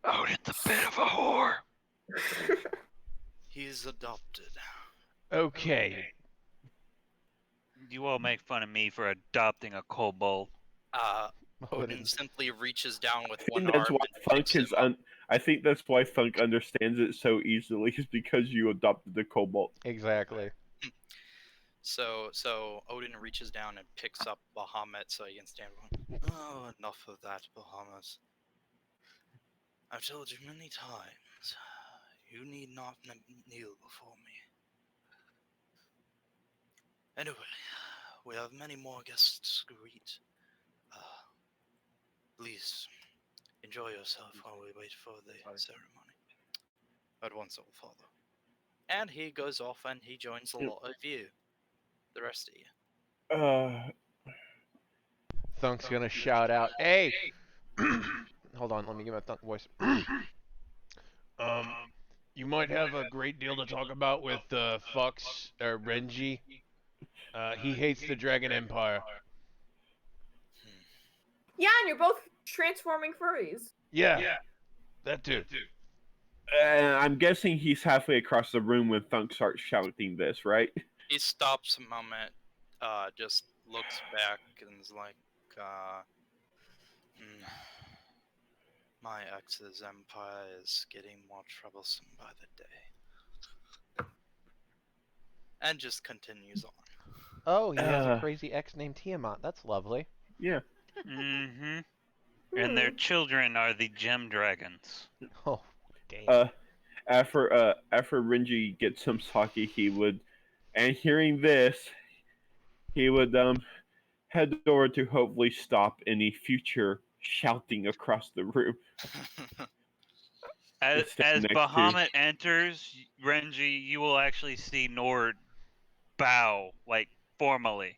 Odin's a bit of a whore. He's adopted. Okay. You all make fun of me for adopting a kobold. Odin simply reaches down with I one think arm that's why and Thunk picks him is. up. I think that's why Thunk understands it so easily, is because you adopted the kobold. Exactly. So Odin reaches down and picks up Bahamut so he can stand. Oh, enough of that, Bahamut. I've told you many times, you need not kneel before me. Anyway, we have many more guests to greet. Please, enjoy yourself while we wait for the ceremony. At once, old father. And he goes off and he joins the lot of you. The rest of you. Thunk's gonna shout out, "Hey!" Hold on, let me get my Thunk voice. You might have a great deal to talk about with Fox or Renji. He hates the Dragon Empire. Yeah, and you're both transforming furries. Yeah, that too. I'm guessing he's halfway across the room when Thunk starts shouting this, right? He stops a moment, just looks back and is like, "Hmm, my ex's empire is getting more troublesome by the day." And just continues on. Oh, he has a Uh. crazy ex named Tiamat. That's lovely. Yeah. Mm-hmm. And their children are the gem dragons. Oh, damn. After Renji gets some sake, he would, and hearing this, he would head over to hopefully stop any future shouting across the room. As Stand next to- Bahamut enters, Renji, you will actually see Nord bow, like, formally.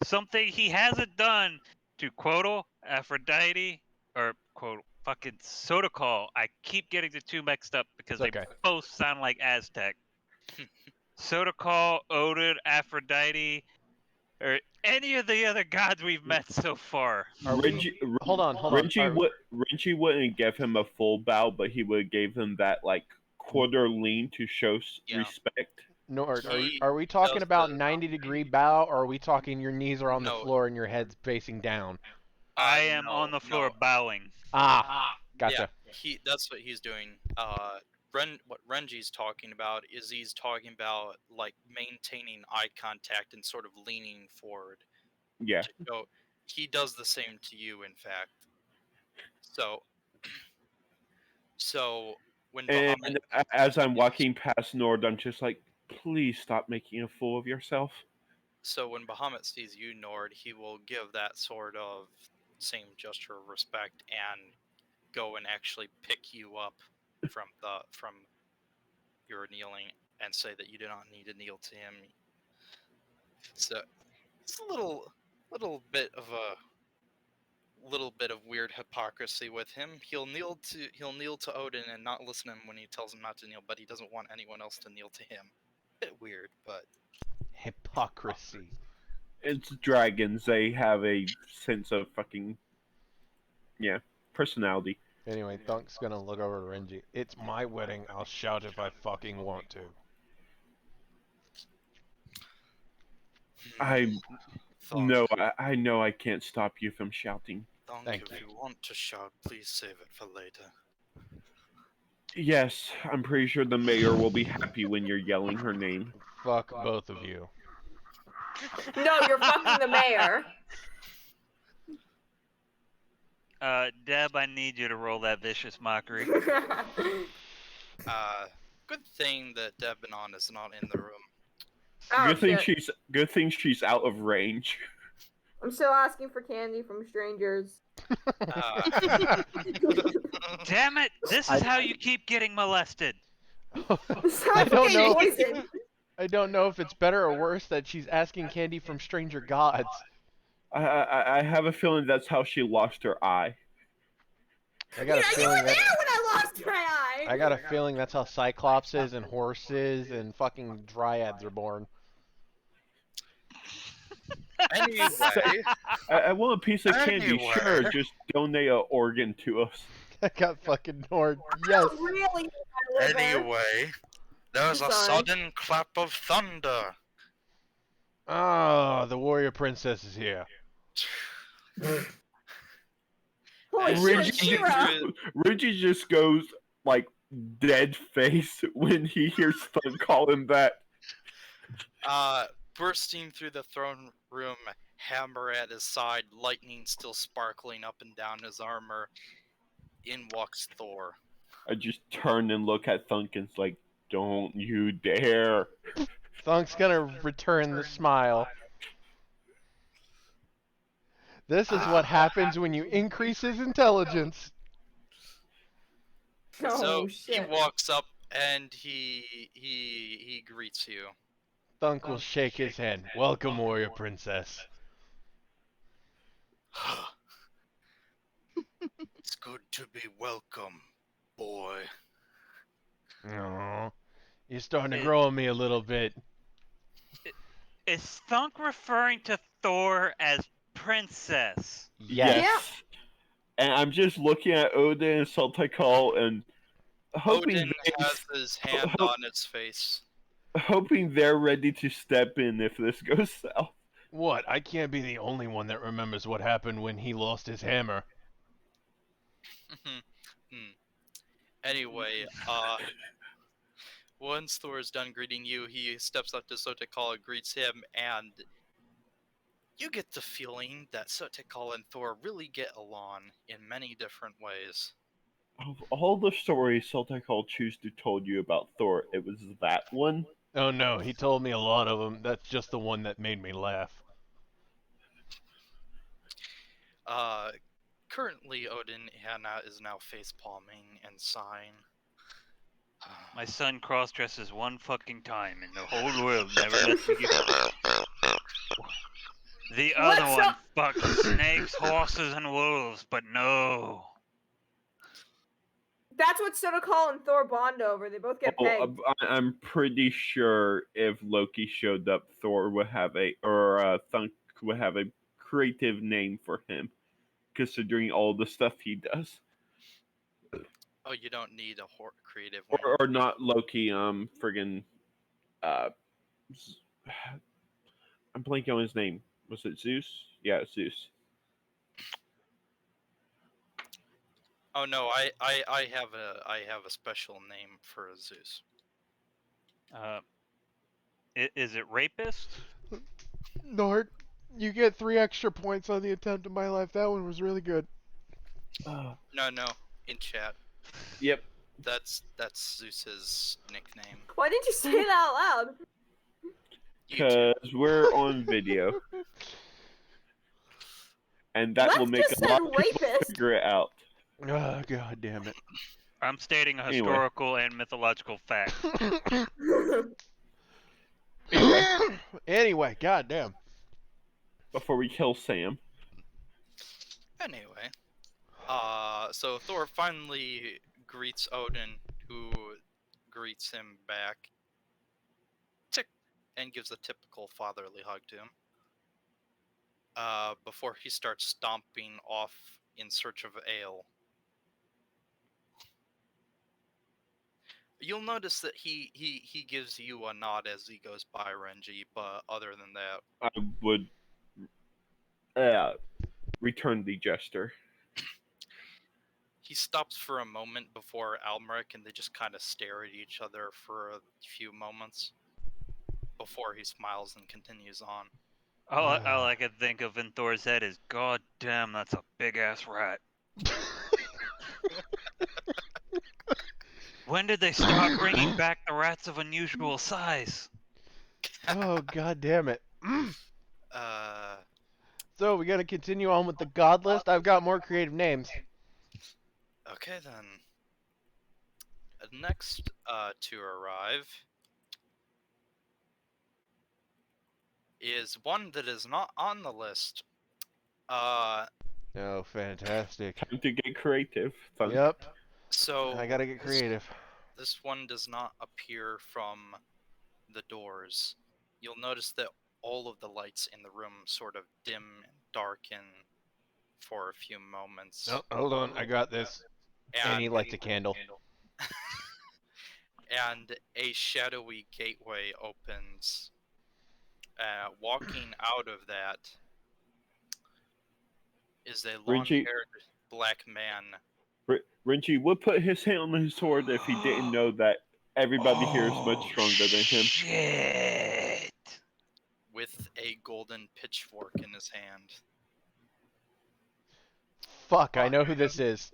Something he hasn't done to Quotal, Aphrodite, or quote fucking Sotokal. I keep getting the two mixed up because It's they okay. both sound like Aztec. Sotokal, Odin, Aphrodite, or any of the other gods we've met so far. Are we? Hold on. Renji wouldn't give him a full bow, but he would give him that like quarter lean to show Yeah. respect. Nord, He are we talking does about the- 90-degree bow, or are we talking your knees are on the No. floor and your head's facing down? I am no, on the floor no. bowing. Ah, gotcha. Yeah, that's what he's doing. What Renji's talking about is he's talking about like maintaining eye contact and sort of leaning forward. Yeah. To go. He does the same to you, in fact. So when Bahamut, And as I'm walking past Nord, I'm just like, please stop making a fool of yourself. so when Bahamut sees you, Nord, he will give that sort of same gesture of respect and go and actually pick you up from your kneeling and say that you do not need to kneel to him. So it's a little bit of weird hypocrisy with him. He'll kneel to Odin and not listen to him when he tells him not to kneel, but he doesn't want anyone else to kneel to him. Bit weird, but Hypocrisy. It's dragons. They have a sense of fucking, yeah, personality. Anyway, Thunk's gonna look over to Renji. It's my wedding. I'll shout if I fucking want to. I Thunk, no, I know I can't stop you from shouting. Thunk, Thank if you. you want to shout, please save it for later. Yes, I'm pretty sure the mayor will be happy when you're yelling her name. Fuck both of you. No, you're fucking the mayor. Deb, I need you to roll that vicious mockery. Good thing that Devanon is not in the room. Oh, Good shit. thing she's out of range. I'm still asking for candy from strangers. Damn it! This is how you keep getting molested. I don't know. Poison. I don't know if it's better or worse that she's asking candy from stranger gods. I have a feeling that's how she lost her eye. I got a You were feeling there that. when I lost my eye. I got a feeling that's how Cyclopses and horses and fucking dryads are born. Anyway, I want a piece of candy. Anyway. Sure, just donate an organ to us. I got fucking Nord. Yes. Oh, really? my liver. anyway, there's a Sorry. sudden clap of thunder. Ah, the warrior princess is here. Holy And shit, Reggie, Shira. Reggie just goes like dead face when he hears Thunk call him that. Bursting through the throne room, hammer at his side, lightning still sparkling up and down his armor. In walks Thor. I just turn and look at Thunk and it's like, don't you dare. Thunk's gonna return the smile. This is what happens when you increase his intelligence. Oh, So shit. he walks up and he greets you. Thunk will shake his head. Welcome, warrior princess. It's good to be welcome, boy. Aw, you're starting to It- grow on me a little bit. Is Thunk referring to Thor as princess? Yes. Yes. And I'm just looking at Odin and Sultikal and hoping Odin has his hand ho- on his face. hoping they're ready to step in if this goes south. What? I can't be the only one that remembers what happened when he lost his hammer. Anyway, once Thor is done greeting you, he steps up to Sotikal and greets him, and you get the feeling that Sotikal and Thor really get along in many different ways. Of all the stories Sultikal choose to told you about Thor, it was that one. Oh no, he told me a lot of them. That's just the one that made me laugh. Currently, Odin is now face palming and sighing. My son cross-dresses one fucking time, and the whole world never lets me get. The other What's one up? fucks snakes, horses, and wolves, but no. That's what Sotokal and Thor bond over. They both get pegged. I'm pretty sure if Loki showed up, Thor would have Thunk would have a creative name for him, considering all the stuff he does. Oh, you don't need a creative one. Or not Loki. Friggin'. Uh, I'm blanking on his name. Was it Zeus? Yeah, Zeus. Oh no, I have a special name for Zeus. Is it rapist? Nort, you get 3 extra points on the attempt of my life. That one was really good. No, in chat. Yep. That's Zeus's nickname. Why didn't you say that out loud? YouTube. Because we're on video. And that Lex will make just a lot said of people rapist. figure it out. Oh, god damn it. I'm stating a Anyway. historical and mythological fact. Anyway, god damn. Before we kill Sam. Anyway, so Thor finally greets Odin, who greets him back, and gives a typical fatherly hug to him. Before he starts stomping off in search of ale. You'll notice that he gives you a nod as he goes by, Renji, but other than that, I would return the gesture. he stops for a moment before Almeric, and they just kind of stare at each other for a few moments before he smiles and continues on. All I can think of in Thor's head is, God damn, that's a big-ass rat. When did they start bringing back the rats of unusual size? Oh, god damn it. Uh, So, we gotta continue on with the god list. I've got more creative names. okay then. Next to arrive is one that is not on the list. Oh, fantastic. Time to get creative. Thunk. Yep, So I gotta get creative. This one does not appear from the doors. You'll notice that all of the lights in the room sort of dim and darken for a few moments. Oh, hold on, I got this. And he lights a candle. And a shadowy gateway opens. Walking out of that is a long-haired black man. Renji would put his hand on his sword if he didn't know that everybody here is much stronger than him. Shit. With a golden pitchfork in his hand. Fuck, I know who this is.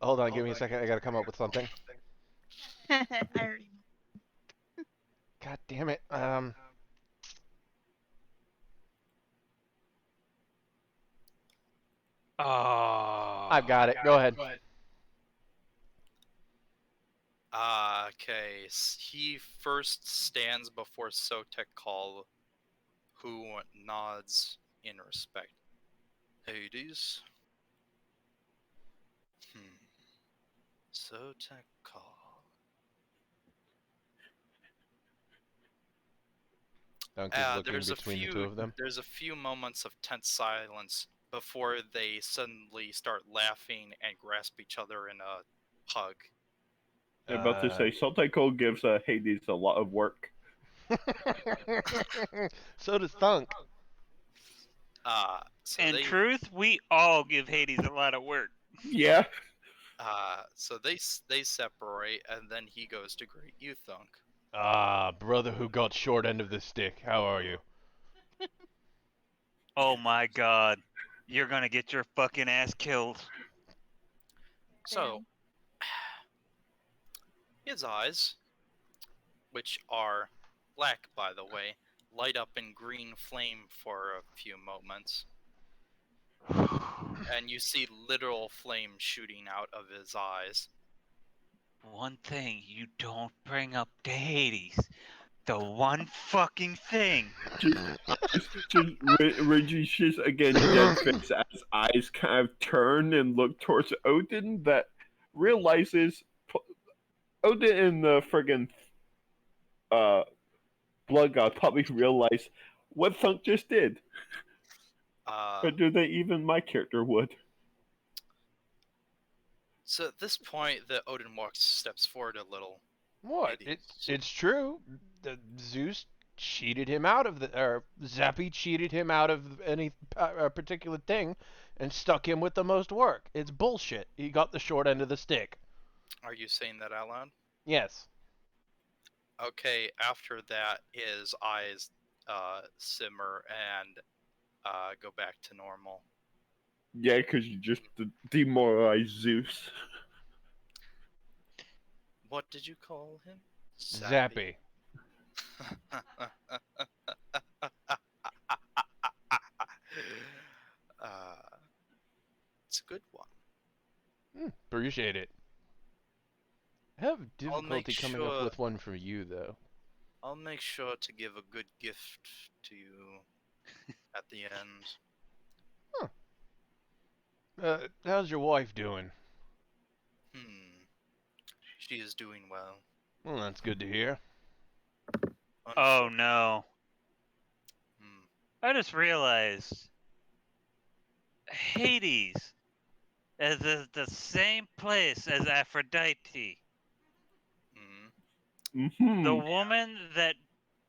Hold on, give me a second. I gotta come up with something. I already know. God damn it. Oh. I've got it. Go ahead. Okay. He first stands before Sotekal, who nods in respect. Hades? Sotekal. Thunk is looking there's between the two of them. There's a few moments of tense silence before they suddenly start laughing and grasp each other in a hug. I'm about to say, Sultai gives Hades a lot of work. So does Thunk. So In they truth, we all give Hades a lot of work. Yeah. so they separate, and then he goes to greet you, Thunk. Ah, brother who got short end of the stick. How are you? Oh my god. You're gonna get your fucking ass killed. So his eyes, which are black by the way, light up in green flame for a few moments, and you see literal flame shooting out of his eyes. One thing you don't bring up to Hades. The one fucking thing. Reggie's just again dead face as eyes kind of turn and look towards Odin that realizes Odin and the friggin' blood god probably realize what Thunk just did. Or do they even my character would? So at this point, the Odin steps forward a little. What? It's true. Zeus cheated him out of or Zappy cheated him out of any particular thing and stuck him with the most work. It's bullshit. He got the short end of the stick. Are you saying that out loud? Yes. Okay, after that, his eyes simmer and go back to normal. Yeah, because you just demoralized Zeus. What did you call him? Zappy. It's a good one. Appreciate it. I have difficulty coming up with one for you, though. I'll make sure to give a good gift to you at the end. How's your wife doing? She is doing well. Well, that's good to hear. Oh no. Hmm. I just realized Hades is the same place as Aphrodite. The woman that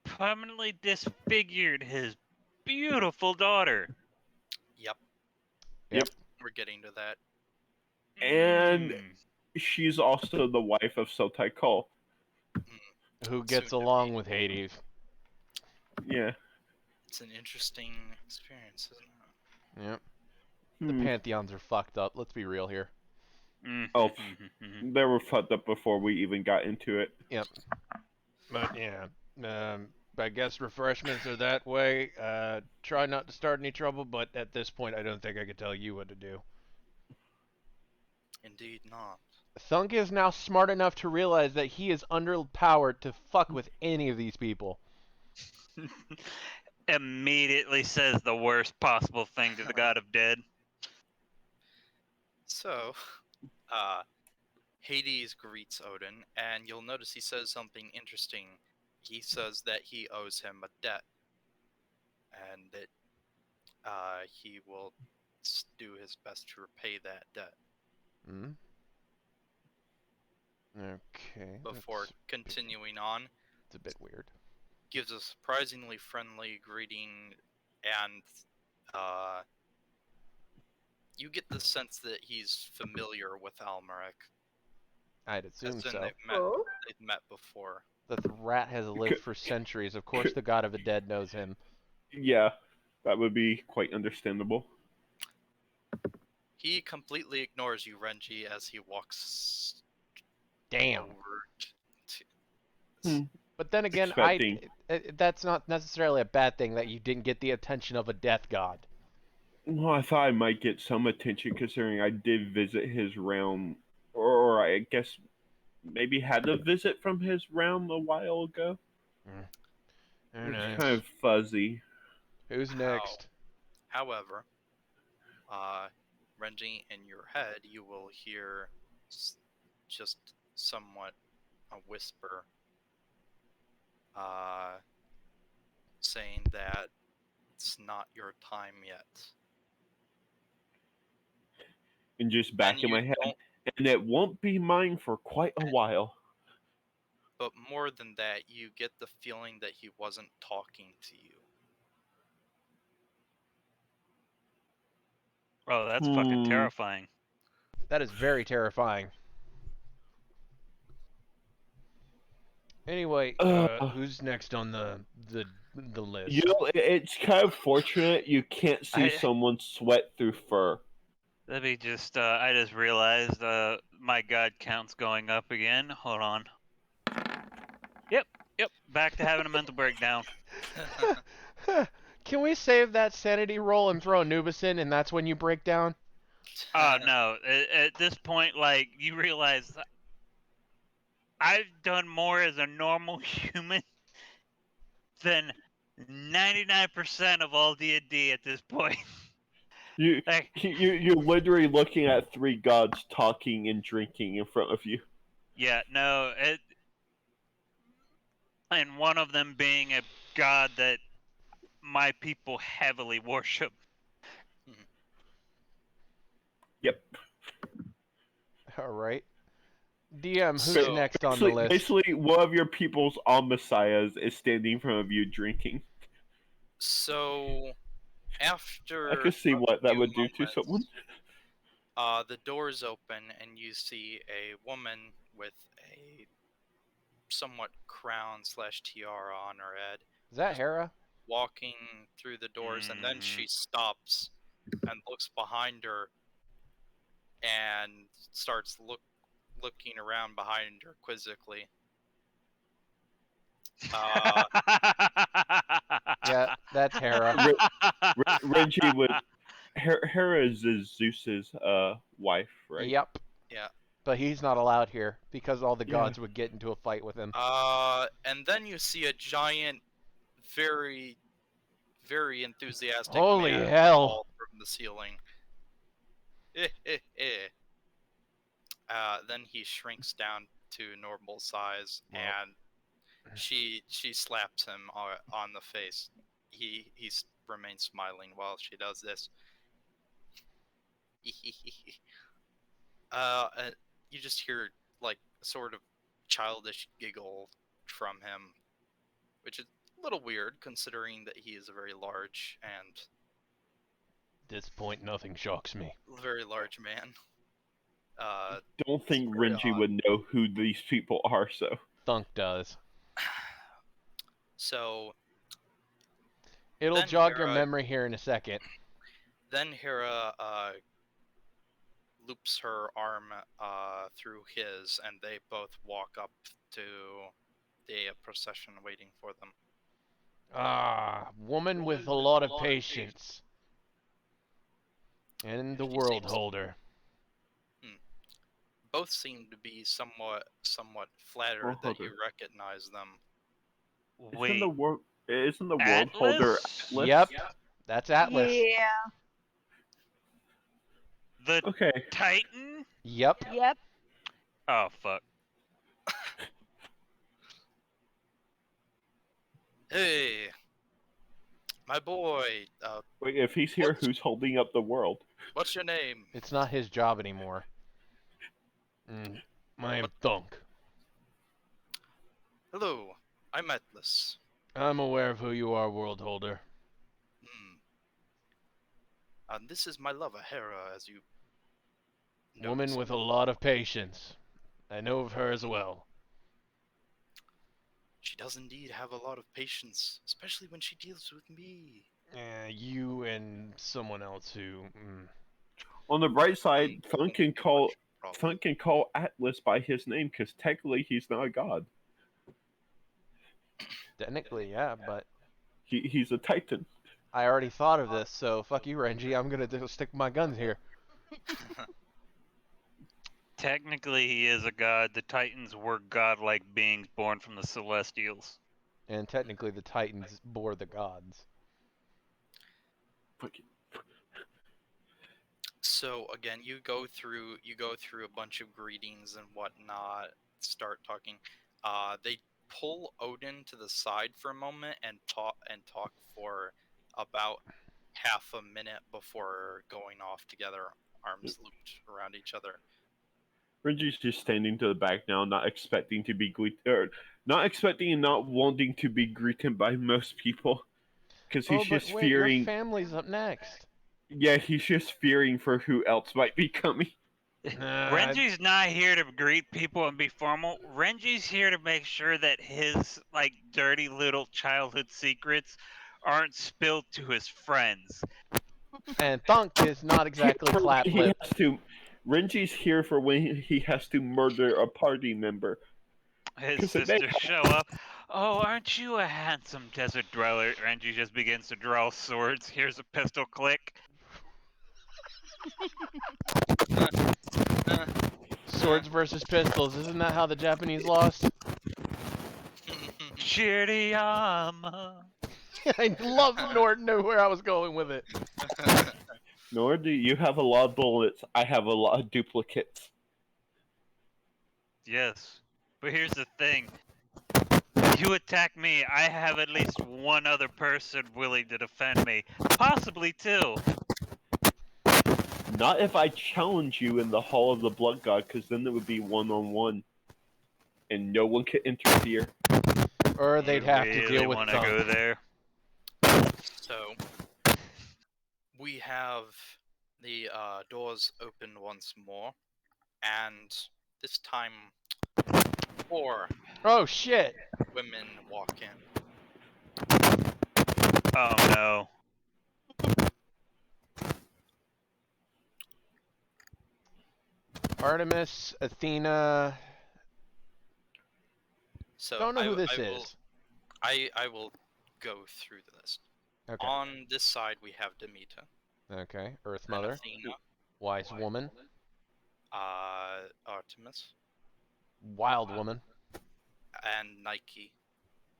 permanently disfigured his beautiful daughter. Yep. We're getting to that. And she's also the wife of Sotai Cole. Who gets along with Hades. Yeah. It's an interesting experience, isn't it? Yep. The pantheons are fucked up. Let's be real here. Oh, they were fucked up before we even got into it. Yep. But yeah, I guess refreshments are that way. Try not to start any trouble, but at this point, I don't think I could tell you what to do. Indeed not. Thunk is now smart enough to realize that he is underpowered to fuck with any of these people. Immediately says the worst possible thing to the god of dead. So, Hades greets Odin, and you'll notice he says something interesting. He says that he owes him a debt, and that he will do his best to repay that debt. Okay. Before continuing on, it's a bit weird. Gives a surprisingly friendly greeting, and you get the sense that he's familiar with Almeric. I'd assume so. They've met before. The rat has lived for centuries. Of course, the god of the dead knows him. Yeah, that would be quite understandable. He completely ignores you, Renji, as he walks. Damn. Over But then again, that's not necessarily a bad thing that you didn't get the attention of a death god. Well, I thought I might get some attention considering I did visit his realm, or I guess maybe had a visit from his realm a while ago. It's kind of fuzzy. Who's next? However, Renji, in your head, you will hear just somewhat a whisper. saying that it's not your time yet. And just back And in my you head, don't, and it won't be mine for quite a while. but more than that, you get the feeling that he wasn't talking to you. Oh, that's fucking terrifying. That is very terrifying. Anyway, who's next on the list? You know, it's kind of fortunate you can't see I- someone sweat through fur. Let me just, I just realized my god count's going up again. Hold on. Yep, back to having a mental breakdown. Can we save that sanity roll and throw Anubis in, and that's when you break down? Oh, no. At this point, like, you realize I've done more as a normal human than 99% of all D&D at this point. Like, You're literally looking at three gods talking and drinking in front of you. yeah, no, and one of them being a god that my people heavily worship. Yep. All right. DM, who's So, next on the list? Basically, one of your people's messiahs is standing in front of you drinking. So, after I could see a what that few would do to moments, someone. the doors open and you see a woman with a somewhat crown / tiara on her head Is that Hera? walking through the doors, and then she stops and looks behind her and starts looking around behind her quizzically. Yeah, that's Hera. Renji would. Hera is Zeus's wife, right? Yep. Yeah. But he's not allowed here because all the gods would get into a fight with him. And then you see a giant, very, very enthusiastic Holy man hell. fall from the ceiling. Then he shrinks down to normal size, Well. and she slaps him on the face. He remains smiling while she does this. You just hear like a sort of childish giggle from him, which is a little weird considering that he is a very large and At this point, nothing shocks me. very large man. Don't think very Renji odd. would know who these people are, so. Thunk does. So It'll then jog your Hera- memory here in a second. Then Hera loops her arm through his, and they both walk up to the procession waiting for them. Ah, woman with a lot of patience. And the world holder. Both seem to be somewhat flattered World that you holder. recognize them. Wait, Isn't the world holder Atlas? Atlas? Yep, that's Atlas. Yeah. The Okay. Titan? Yep. Yep. Oh, fuck. Hey, my boy, Wait, if he's here, who's holding up the world? what's your name? It's not his job anymore. My name's Thunk. Hello, I'm Atlas. I'm aware of who you are, world holder. And this is my lover, Hera, as you Woman notice. with a lot of patience. I know of her as well. She does indeed have a lot of patience, especially when she deals with me. You and someone else who... On the bright side, Thunk can call Problem. Atlas by his name because technically he's not a god. Technically, yeah, but He's a titan. I already thought of this, so fuck you, Renji. I'm gonna stick my guns here. Technically, he is a god. The Titans were godlike beings born from the Celestials. And technically, the Titans bore the gods. So again, you go through a bunch of greetings and whatnot. Start talking. pull Odin to the side for a moment and talk for about half a minute before going off together, arms looped around each other. Renji's just standing to the back now, not expecting to be not expecting and not wanting to be greeted by most people, because he's but just wait, your fearing. family's up next. Yeah, he's just fearing for who else might be coming. Renji's not here to greet people and be formal. Renji's here to make sure that his like dirty little childhood secrets aren't spilled to his friends. And Thunk is not exactly For when clap he lip. has to. Renji's here for when he has to murder a party member. His 'Cause it may sisters show up. Oh, aren't you a handsome desert dweller? Renji just begins to draw swords. Here's a pistol click. Swords versus pistols. Isn't that how the Japanese lost? Shiriyama. I love Nord knew where I was going with it. Nor do you have a lot of bullets. I have a lot of duplicates. Yes. But here's the thing. You attack me, I have at least one other person willing to defend me. Possibly two. Not if I challenge you in the Hall of the Blood God, because then it would be one-on-one. And no one could interfere. Or they'd have to really deal with wanna Thunk. go there. So we have the doors open once more, and this time 4 Oh shit! women walk in. Oh no. Artemis, Athena. So Don't know who this is. I will go through the list. Okay. On this side we have Demeter, Okay. Earth then Mother, Athena, Wise Woman, Artemis, Wild Woman, and Nike.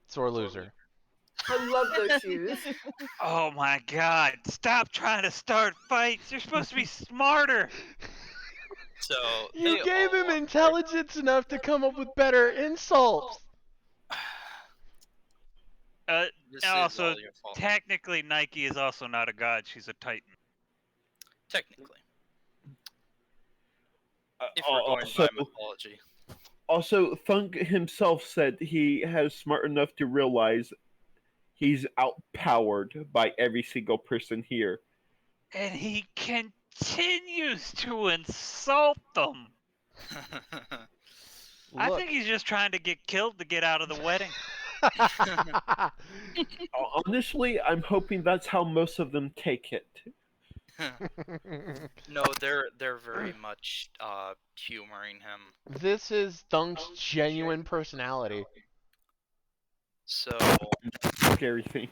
Sore Loser. I love those shoes. Oh my god. Stop trying to start fights. You're supposed to be smarter. So You they gave him all- intelligence enough to come up with better insults. This Also, is all your fault. technically, Nike is also not a god. She's a titan. Technically, if we're going by mythology. Also, Thunk himself said he has smart enough to realize he's outpowered by every single person here. And he continues to insult them. I think he's just trying to get killed to get out of the wedding. Honestly, I'm hoping that's how most of them take it. No, they're very much humoring him. This is Thunk's genuine personality. So Scary thing.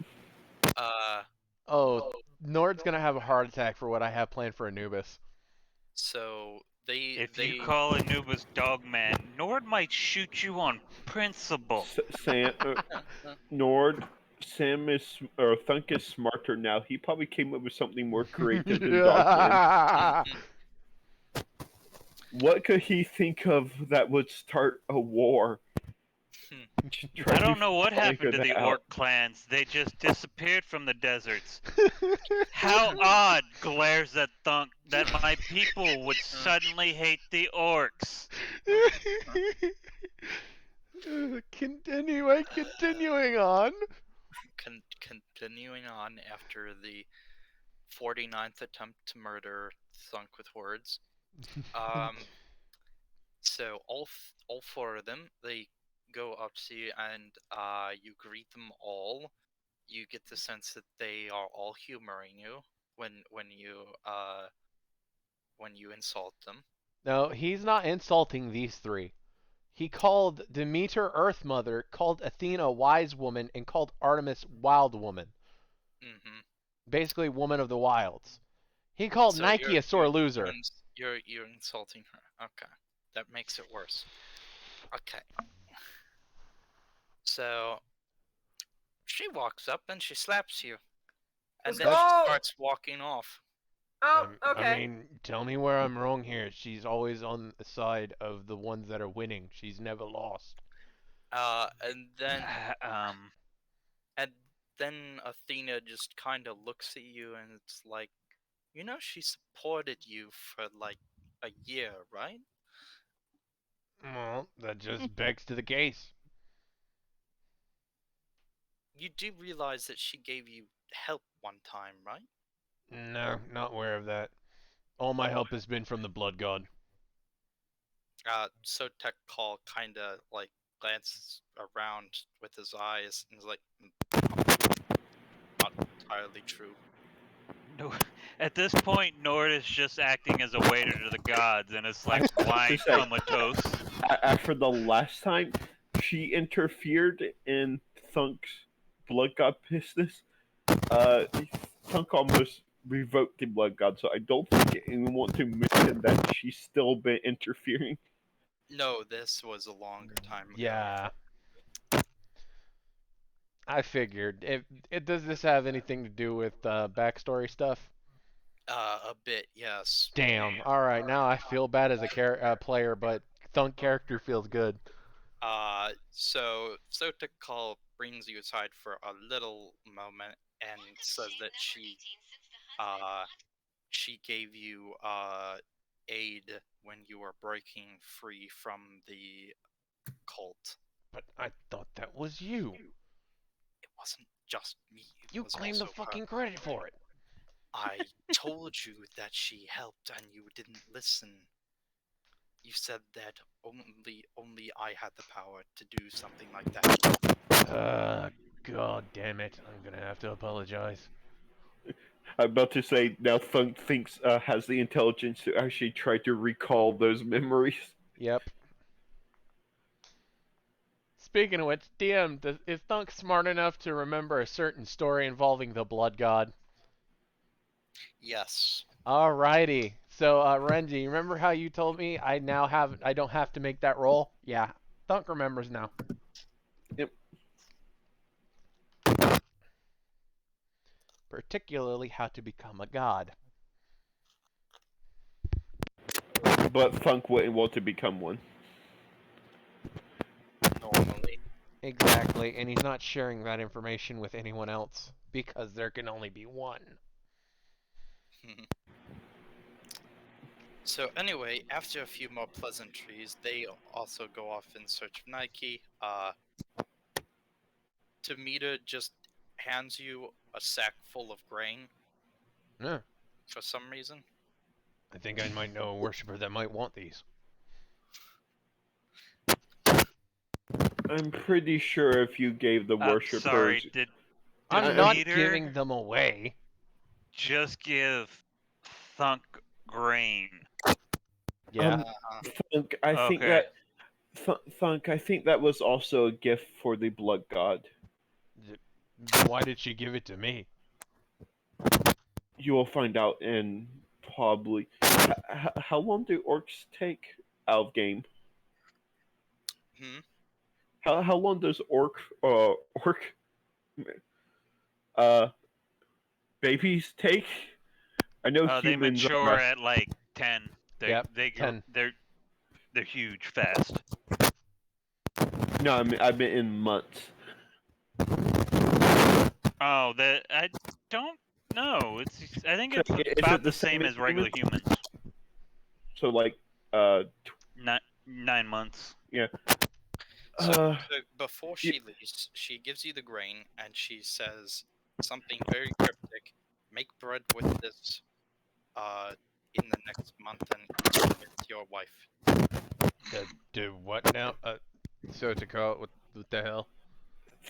Oh, Nord's gonna have a heart attack for what I have planned for Anubis. so If you call Anubis Dogman, Nord might shoot you on principle. Thunk is smarter now. He probably came up with something more creative than Dogman. What could he think of that would start a war? I don't know what happened to the orc clans. They just disappeared from the deserts. How odd, glares at Thunk, that my people would suddenly hate the orcs. Continuing on. Continuing on after the 49th attempt to murder Thunk with words. So all 4 of them, they go up to you and you greet them all. You get the sense that they are all humoring you when you insult them. No, he's not insulting these three. He called Demeter Earth Mother, called Athena Wise Woman, and called Artemis Wild Woman. Mm-hmm. Basically, Woman of the Wilds. He called So Nike a sore loser. You're insulting her. Okay, that makes it worse. Okay. So she walks up and she slaps you, and then she starts walking off. Oh, okay. I mean, tell me where I'm wrong here. She's always on the side of the ones that are winning. She's never lost. And then Um, and then Athena just kind of looks at you and it's like, you know, she supported you for like a year, right? Well, that just begs to the case. You do realize that she gave you help one time, right? No, not aware of that. All my help has been from the Blood God. Sotek Call kind of like glances around with his eyes and is like, not entirely true. no, at this point, Nord is just acting as a waiter to the gods, and it's like blind say- comatose. After the last time she interfered in Thunk's blood god business, Thunk almost revoked the blood god, so I don't think anyone want to mention that she's still been interfering. No, this was a longer time ago. Yeah. I figured. Does this have anything to do with backstory stuff? A bit, yes. Damn. All right. Now I feel bad as a player, but Thunk character feels good. So Sotek Call brings you aside for a little moment and says that she gave you aid when you were breaking free from the cult. But I thought that was you. It wasn't just me. It You was claim the also her. fucking credit for it. I told you that she helped and you didn't listen. You said that only I had the power to do something like that. God damn it. I'm gonna have to apologize. I'm about to say now Thunk thinks has the intelligence to actually try to recall those memories. Yep. Speaking of which, DM, is Thunk smart enough to remember a certain story involving the Blood God? Yes. Alrighty. So, Renji, remember how you told me I don't have to make that roll? Yeah. Thunk remembers now. Yep. Particularly how to become a god. But Thunk wouldn't want to become one. Normally. Exactly, and he's not sharing that information with anyone else because there can only be one. So anyway, after a few more pleasantries, they also go off in search of Nike. Tamita just hands you a sack full of grain Yeah, for some reason. I think I might know a worshiper that might want these. I'm pretty sure if you gave the worshippers, Sorry, did I'm not Peter giving them away. just give Thunk grain? Yeah. Thunk, I think Okay. that Thunk, I think that was also a gift for the blood god. Then why did she give it to me? You will find out in probably. How long do orcs take out of game? Hmm? How long does uh babies take? I know They humans mature are. at like 10. Yep, They 10. they're huge fast. No, I mean in months. Oh, I don't know. I think So it's is about it the the same same as regular humans. So like 9 months. yeah. So before she leaves, she gives you the grain and she says something very cryptic. Make bread with this in the next month and serve it to your wife. Do what now? So to call what the hell?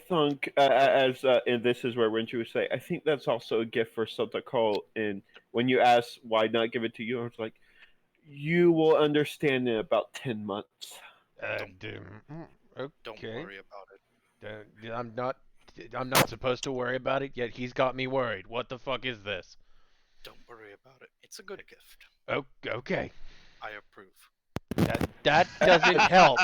Thunk, and this is where Renju would say, I think that's also a gift for Sotoko. And when you ask why not give it to you, I was like, you will understand in about 10 months. Okay. Don't worry about it. I'm not supposed to worry about it, yet he's got me worried. What the fuck is this? Don't worry about it. It's a good gift. Oh, okay. I approve. That doesn't help.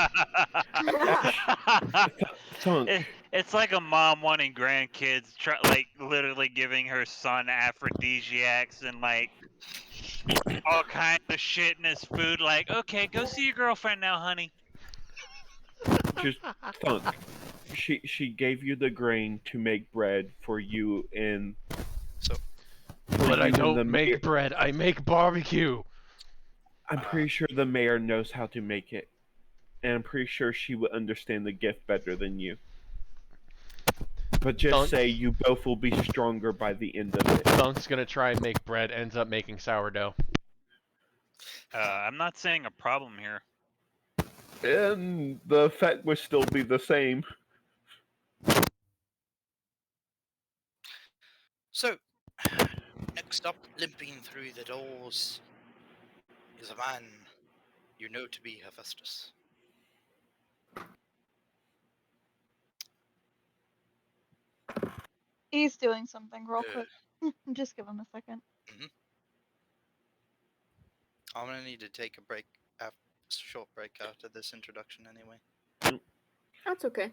Thunk, It's like a mom wanting grandkids, like literally giving her son aphrodisiacs and like all kinds of shit in his food. Like, okay, go see your girlfriend now, honey. Just Thunk. She gave you the grain to make bread for you and. So, But I you and the don't mayor. make bread. I make barbecue. I'm pretty sure the mayor knows how to make it, and I'm pretty sure she would understand the gift better than you. But just Thunk. say you both will be stronger by the end of it. Thunk's gonna try and make bread, ends up making sourdough. I'm not saying a problem here. And the effect would still be the same. So, next up, limping through the doors, is a man you know to be Hephaestus. He's doing something real Uh, quick. Just give him a second. I'm gonna need to take a break, short break after this introduction anyway. That's okay.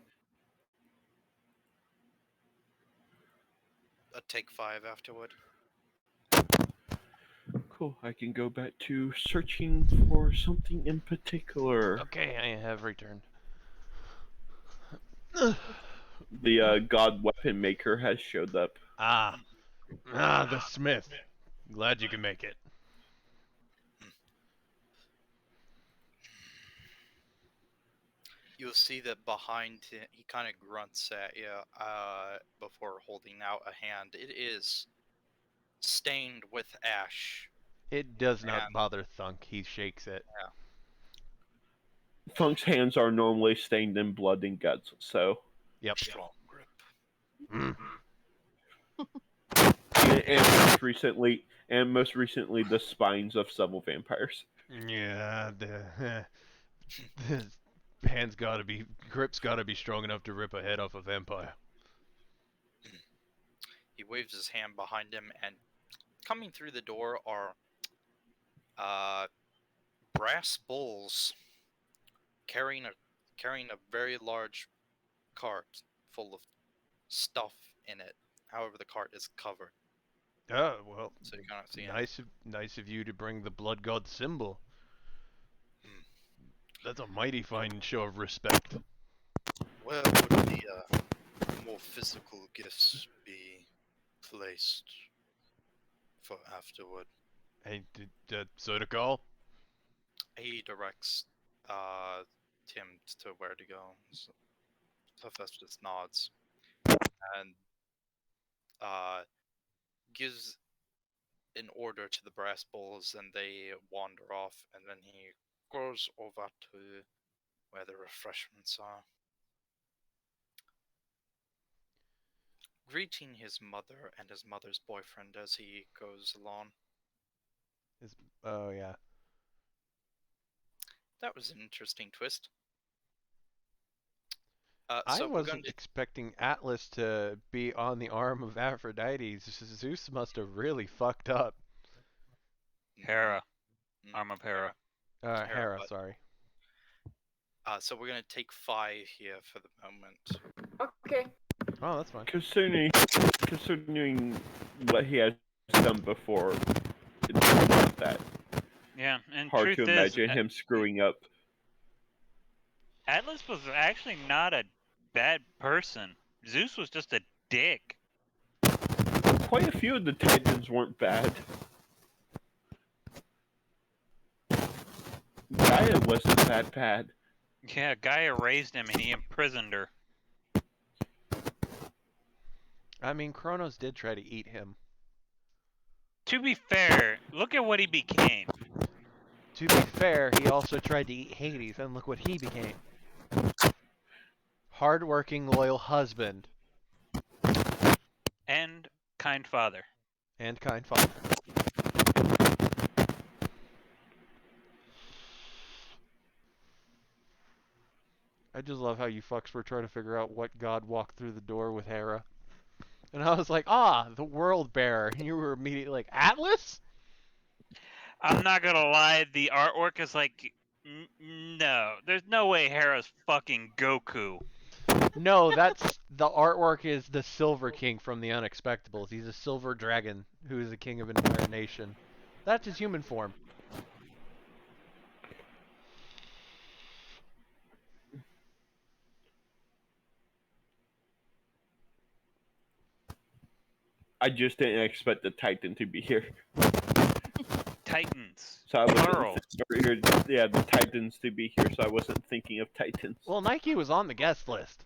A take 5 afterward. Cool. I can go back to searching for something in particular. Okay, I have returned. The god weapon maker has showed up. The smith. Glad you can make it. You'll see that behind him, he kind of grunts at you before holding out a hand. It is stained with ash. It does not And- bother Thunk. He shakes it. Thunk's hands are normally stained in blood and guts, so. Yep. Strong grip. Mm. And most recently, the spines of several vampires. Yeah, his grip's gotta be strong enough to rip a head off a vampire. He waves his hand behind him, and coming through the door are brass bulls carrying a very large cart full of stuff in it. However, the cart is covered, Oh, well, so you cannot see nice of you to bring the blood god symbol. That's a mighty fine show of respect. Where would the more physical gifts be placed for afterward? Hey, soda call? He directs Tim to where to go. So Hephaestus nods and gives an order to the brass bulls, and they wander off. And then he goes over to where the refreshments are, greeting his mother and his mother's boyfriend as he goes along. Oh, yeah. That was an interesting twist. I So we're wasn't going to expecting Atlas to be on the arm of Aphrodite. Zeus must have really fucked up. Hera. Arm of Hera. Hera, but- sorry. So we're gonna take 5 here for the moment. Okay. Oh, that's fine. Considering what he has done before, it's not that Yeah, and hard truth to is, imagine him screwing up. Atlas was actually not a bad person. Zeus was just a dick. Quite a few of the Titans weren't bad. Gaia wasn't that bad. Yeah, Gaia raised him and he imprisoned her. I mean, Kronos did try to eat him. To be fair, look at what he became. To be fair, he also tried to eat Hades, and look what he became. Hard-working, loyal husband. And kind father. And kind father. I just love how you fucks were trying to figure out what god walked through the door with Hera. And I was like, the world bearer. And you were immediately like, Atlas? I'm not gonna lie, the artwork is like, no, there's no way Hera's fucking Goku. No, that's the artwork is the Silver King from the Unexpectables. He's a silver dragon who is the king of an entire nation. That's his human form. I just didn't expect the Titan to be here. Titans. So I wasn't Plural. yeah, the Titans to be here, so I wasn't thinking of Titans. Well, Nike was on the guest list.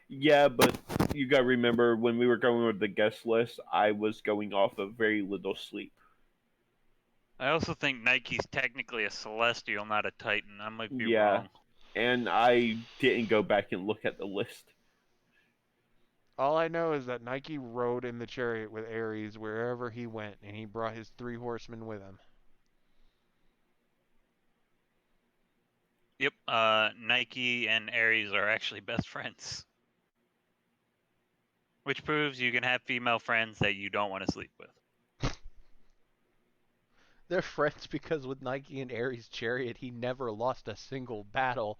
Yeah, but you gotta remember when we were going with the guest list, I was going off of very little sleep. I also think Nike's technically a Celestial, not a Titan. I might be Yeah. wrong. And I didn't go back and look at the list. All I know is that Nike rode in the chariot with Ares wherever he went, and he brought his 3 horsemen with him. Yep, Nike and Ares are actually best friends. Which proves you can have female friends that you don't want to sleep with. They're friends because with Nike and Ares' chariot, he never lost a single battle.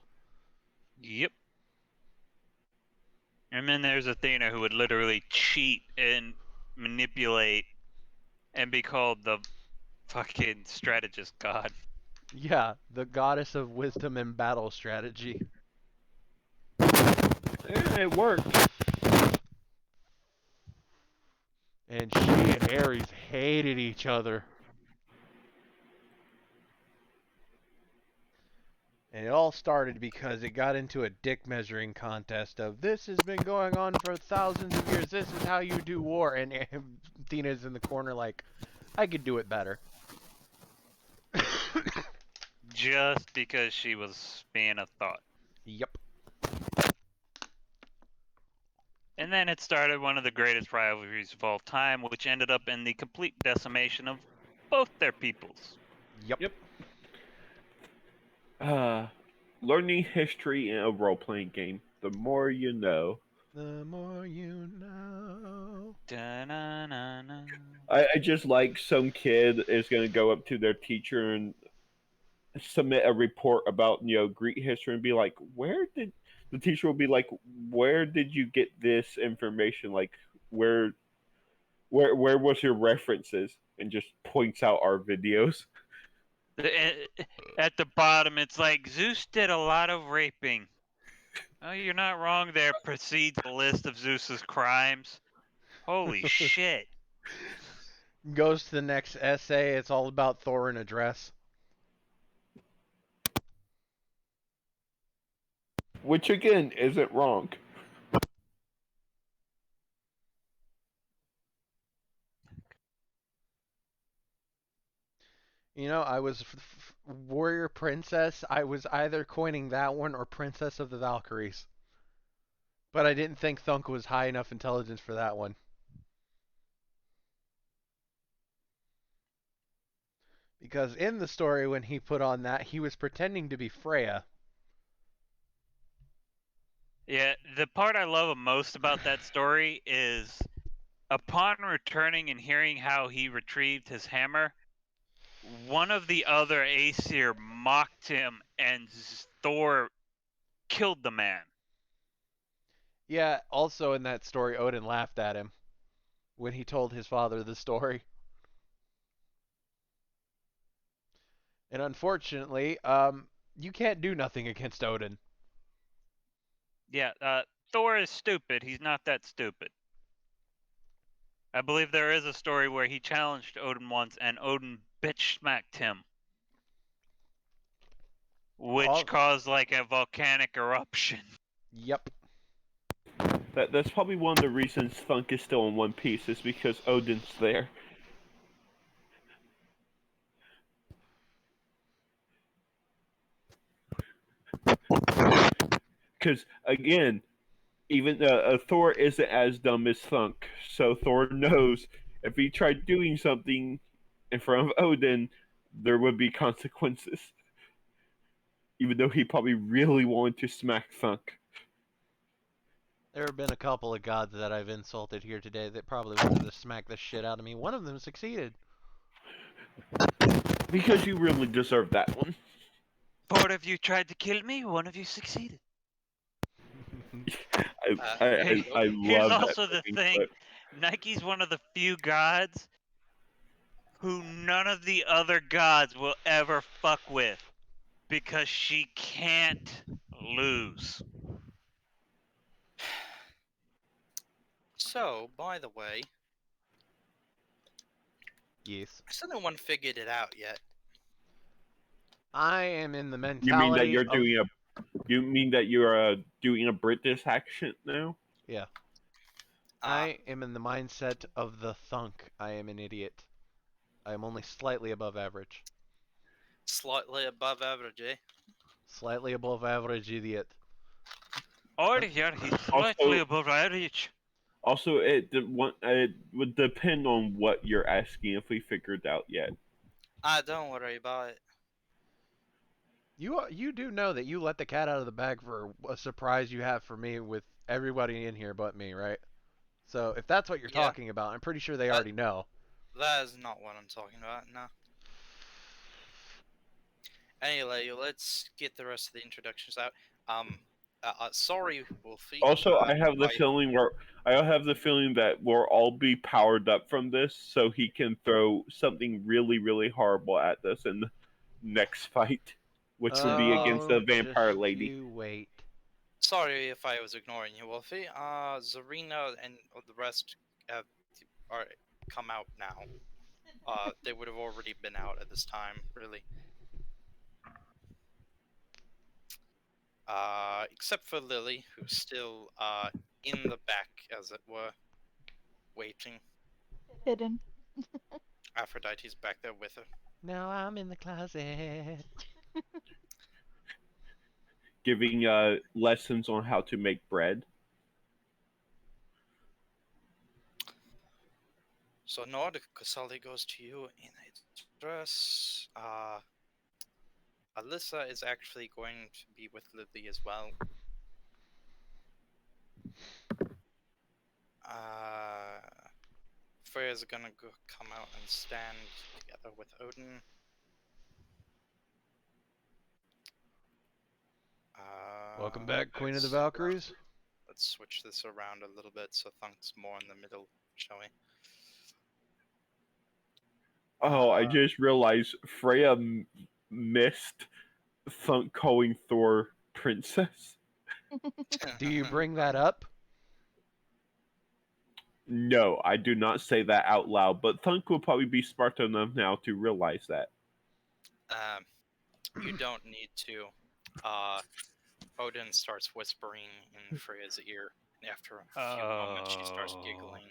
Yep. And then there's Athena, who would literally cheat and manipulate and be called the fucking strategist god. Yeah, the goddess of wisdom and battle strategy. It worked. And she and Ares hated each other. And it all started because it got into a dick measuring contest of this has been going on for thousands of years. This is how you do war. And Athena's in the corner like, I could do it better. Just because she was being a thought. Yep. And then it started one of the greatest rivalries of all time, which ended up in the complete decimation of both their peoples. Yep. Learning history in a role-playing game. The more you know. The more you know. Da-na-na-na. I just like some kid is going to go up to their teacher and submit a report about Greek history and be like, where did the teacher will be like, where did you get this information? Like, where was your references? And just points out our videos. At the bottom, it's like, Zeus did a lot of raping. Oh, you're not wrong there. Proceeds a list of Zeus's crimes. Holy shit. Goes to the next essay. It's all about Thor in a dress. Which, again, isn't wrong. You know, I was Warrior Princess. I was either coining that one or Princess of the Valkyries. But I didn't think Thunk was high enough intelligence for that one. Because in the story, when he put on that, he was pretending to be Freya. Yeah, the part I love most about that story is upon returning and hearing how he retrieved his hammer, one of the other Aesir mocked him and Thor killed the man. Yeah, also in that story, Odin laughed at him when he told his father the story. And unfortunately, you can't do nothing against Odin. Yeah, Thor is stupid. He's not that stupid. I believe there is a story where he challenged Odin once and Odin bitch smacked him. Which caused like a volcanic eruption. Yep. That's probably one of the reasons Thunk is still in One Piece, is because Odin's there. Because, again, even Thor isn't as dumb as Thunk, so Thor knows if he tried doing something in front of Odin, there would be consequences. Even though he probably really wanted to smack Thunk. There have been a couple of gods that I've insulted here today that probably wanted to smack the shit out of me. One of them succeeded. Because you really deserve that one. 4 of you tried to kill me, 1 of you succeeded. I Here's love also that the thing. clip. Nike's one of the few gods who none of the other gods will ever fuck with because she can't lose. So, by the way, Yes. has anyone figured it out yet? I am in the You mean that mentality you're of... doing a? You mean that you're doing a British accent now? Yeah. Uh, I am in the mindset of the Thunk. I am an idiot. I am only slightly above average. Slightly above average, eh? Slightly above average idiot. Or here, he's Also- slightly above average. Also, it would depend on what you're asking if we figured out yet. Don't worry about it. You do know that you let the cat out of the bag for a surprise you have for me with everybody in here but me, right? So if that's what you're Yeah. talking about, I'm pretty sure they already know. That is not what I'm talking about, no. Anyway, let's get the rest of the introductions out. Sorry, Wolfie. Also, I have the I- feeling that we'll all be powered up from this, so he can throw something really, really horrible at us in the next fight, which will be against the vampire just lady. You wait. Sorry if I was ignoring you, Wolfie. Zarina and the rest are come out now. They would have already been out at this time, really. Except for Lily, who's still in the back, as it were, waiting. Hidden. Aphrodite's back there with her. Now I'm in the closet. Giving lessons on how to make bread. So Nord, Kasali goes to you in a dress. Alyssa is actually going to be with Lily as well. Freya's gonna come out and stand together with Odin. Welcome back, Queen of the let's- Valkyries. Let's switch this around a little bit so Thunk's more in the middle, shall we? Oh, I just realized Freya missed Thunk calling Thor princess. Do you bring that up? No, I do not say that out loud, but Thunk will probably be smart enough now to realize that. You don't need to. Odin starts whispering in Freya's ear. And after a few moments, she starts giggling.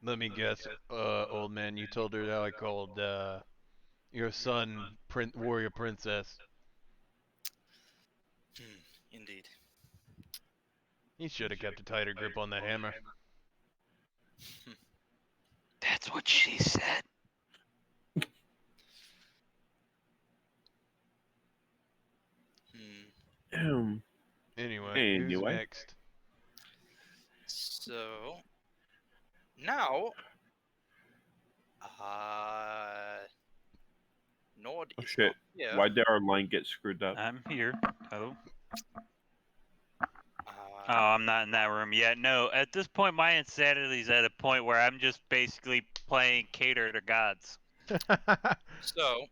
Let me guess, old man, you told her how I called your son warrior princess. Indeed. He should have kept a tighter grip on that hammer. That's what she said. Anyway, who's Anyway. next? So now, Nord Oh is shit! not here. Why did our line get screwed up? I'm here. Oh. Uh, Oh, I'm not in that room yet. No, at this point, my insanity is at a point where I'm just basically playing cater to gods. So,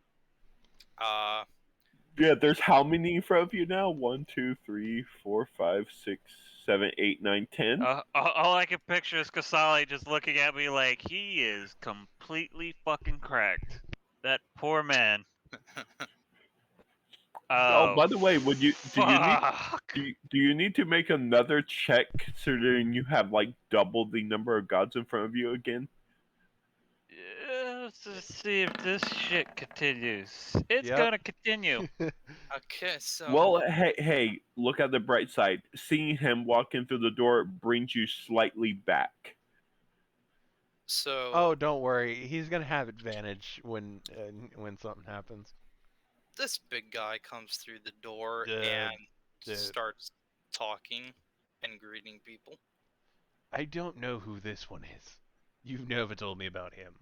Yeah, there's how many in front of you now? 1, 2, 3, 4, 5, 6, 7, 8, 9, 10. All I can picture is Kasali just looking at me like he is completely fucking cracked. That poor man. Oh, by the way, would you fuck. do you need to make another check considering you have like double the number of gods in front of you again? Let's just see if this shit continues. It's Yep. gonna continue. okay, so Well, hey, look at the bright side. Seeing him walk in through the door brings you slightly back. Oh, don't worry. He's gonna have advantage when something happens. this big guy comes through the door Dude, and dude. starts talking and greeting people. I don't know who this one is. You've never told me about him.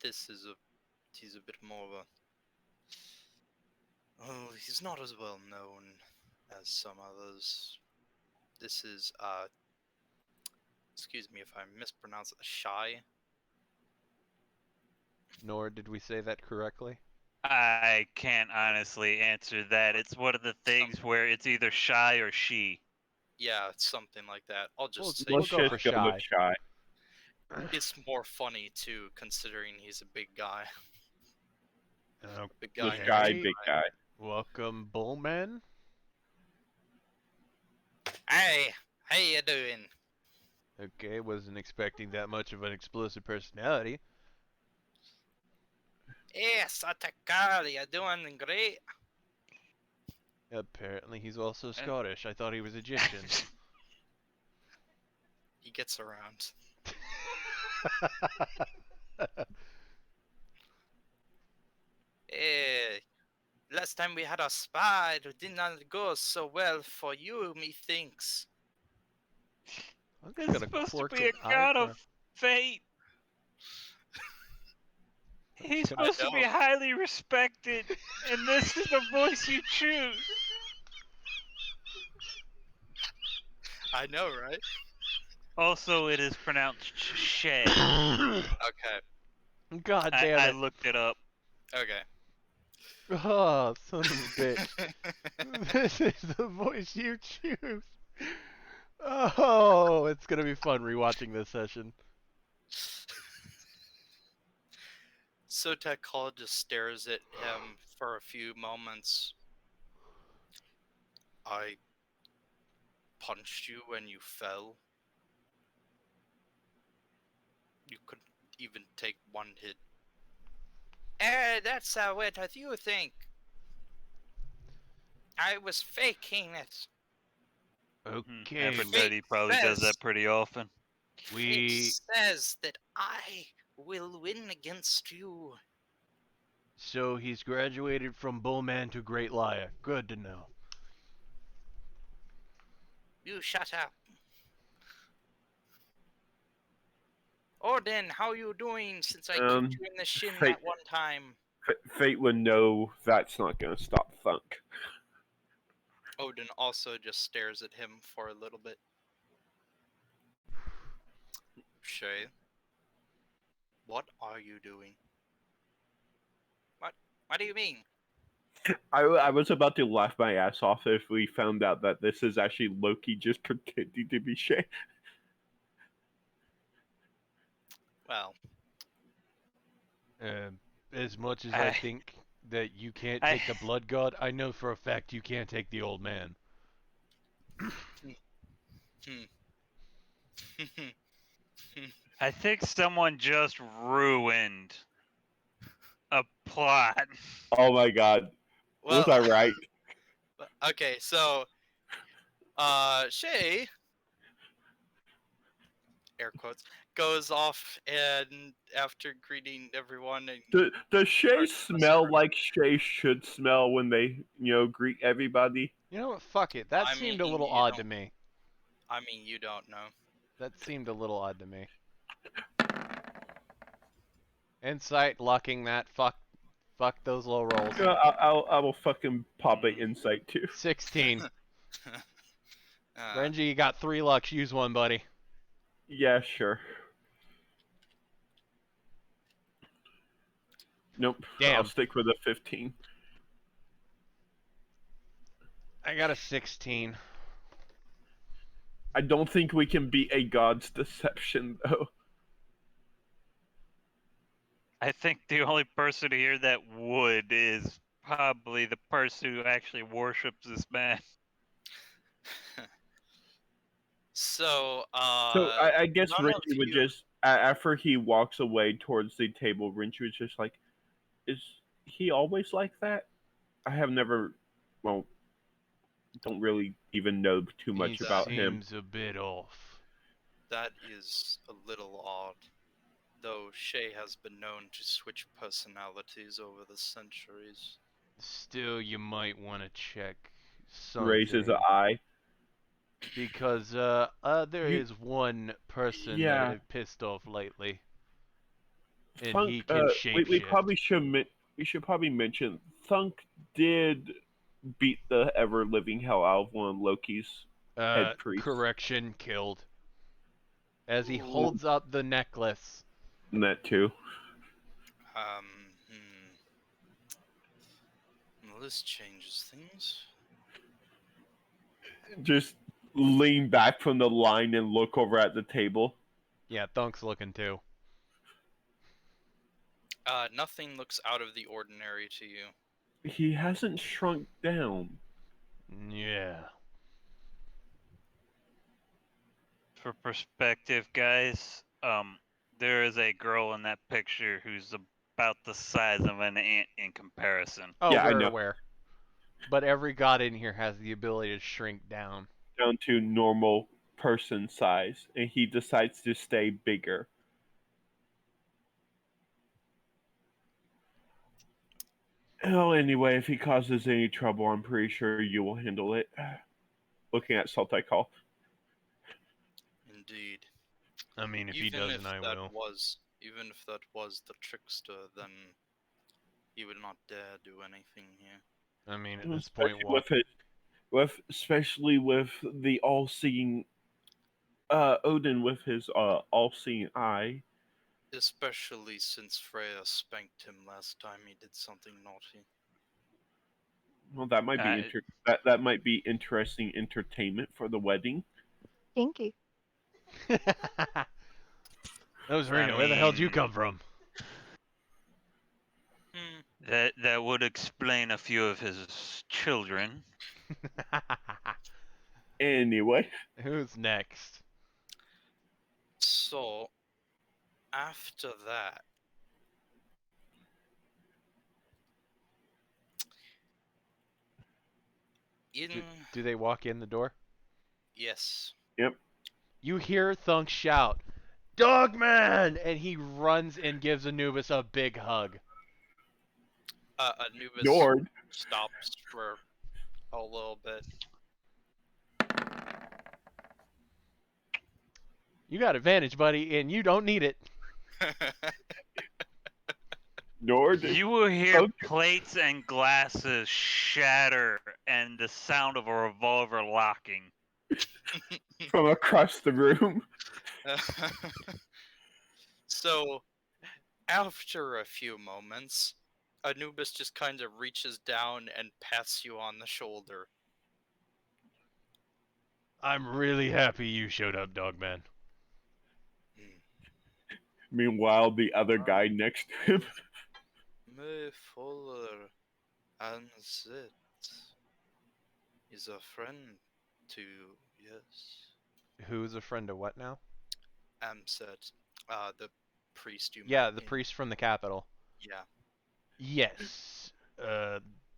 He's a bit more of a. Oh, he's not as well known as some others. This is excuse me if I mispronounce it. Shy. Nor did we say that correctly? I can't honestly answer that. It's one of the things where it's either shy or she. Yeah, it's something like that. I'll just Well, say we'll Let's go just for go with shy. shy. it's more funny too, considering he's a big guy. Big The guy. shy Okay. big guy. Welcome, Bullman. Hey, how you doing? Okay, wasn't expecting that much of an explosive personality. Yes, Atakari, you're doing great. Apparently, he's also Scottish. I thought he was Egyptian. He gets around. Hey, last time we had a spy, it did not go so well for you, methinks. I've It's got a supposed to quirk be a eye god for- of fate. He's got- supposed to be know. highly respected, and this is the voice you choose. I know, right? Also, it is pronounced Shay. Okay, God damn I it. looked it up. okay. Oh, son of a bitch. This is the voice you choose. Oh, it's gonna be fun rewatching this session. Sotek Hall just stares at him for a few moments. I punched you when you fell. You couldn't even take one hit. That's what you think. I was faking it. Okay, Everybody probably does that pretty often. we. It says that I will win against you. So he's graduated from Bullman to Great Liar. Good to know. You shut up. Odin, how you doing since I kicked you in the shin Fate- that one time? Fate would know that's not gonna stop Thunk. Odin also just stares at him for a little bit. Shay, what are you doing? What do you mean? I was about to laugh my ass off if we found out that this is actually Loki just pretending to be Shay. Well, As much as I think that you can't take the blood god, I know for a fact you can't take the old man. I think someone just ruined a plot. Oh my god. well, Was I right? okay, so, Shay, air quotes, goes off and after greeting everyone and Does Shay Alright, smell like Shay should smell when they, greet everybody? You know what? Fuck it. That I seemed a mean, little you odd to don't- me. I mean, you don't know. That seemed a little odd to me. Insight, lucking that. Fuck those low rolls. Yeah, I will fucking pop an insight too. 16. Uh, Renji, you got 3 lucks. Use one, buddy. Yeah, sure. Nope. Damn. I'll stick with a 15. I got a 16. I don't think we can beat a god's deception though. I think the only person here that would is probably the person who actually worships this man. so, So I guess none of Renji would you- just after he walks away towards the table, Renji was just like, "Is he always like that?" I have never, well, don't really even know too much He about him. seems a bit off. that is a little odd. Though Shay has been known to switch personalities over the centuries. Still, you might want to check something. Raises an eye. Because there You- is one person Yeah. that I've pissed off lately. And Thunk, he can shapeshift. we probably should probably mention Thunk did beat the ever living hell out of one of Loki's head priests. Correction, killed. As he Ooh. holds up the necklace. And that too. Well, this changes things. Just lean back from the line and look over at the table. Yeah, Thunk's looking too. Nothing looks out of the ordinary to you. He hasn't shrunk down. Yeah. For perspective, guys, there is a girl in that picture who's about the size of an ant in comparison. Oh, Yeah, I we're know. aware. But every god in here has the ability to shrink down. Down to normal person size, and he decides to stay bigger. Oh, anyway, if he causes any trouble, I'm pretty sure you will handle it. Looking at Saltikal. Indeed. I mean, if he Even doesn't, if I that will. even if that was the trickster, then he would not dare do anything here. I mean, at this point, Especially with the all-seeing Odin with his all-seeing eye. Especially since Freya spanked him last time he did something naughty. Well, that might be that might be interesting entertainment for the wedding. Kinky. Rosarina, where the hell did you come from? That would explain a few of his children. Anyway. Who's next? So, after that, Do they walk in the door? Yes. Yep. You hear Thunk shout, "Dogman!" And he runs and gives Anubis a big hug. Anubis Nord stops for a little bit. You got advantage, buddy, and you don't need it. Nord. You will hear plates and glasses shatter and the sound of a revolver locking. From across the room. So, after a few moments, Anubis just kind of reaches down and pats you on the shoulder. I'm really happy you showed up, Dogman. Meanwhile, the other guy next to him. My father, Anset, is a friend to you, yes. Who's a friend of what now? Amset, the priest you met. Yeah, the priest from the capital. Yeah. Yes.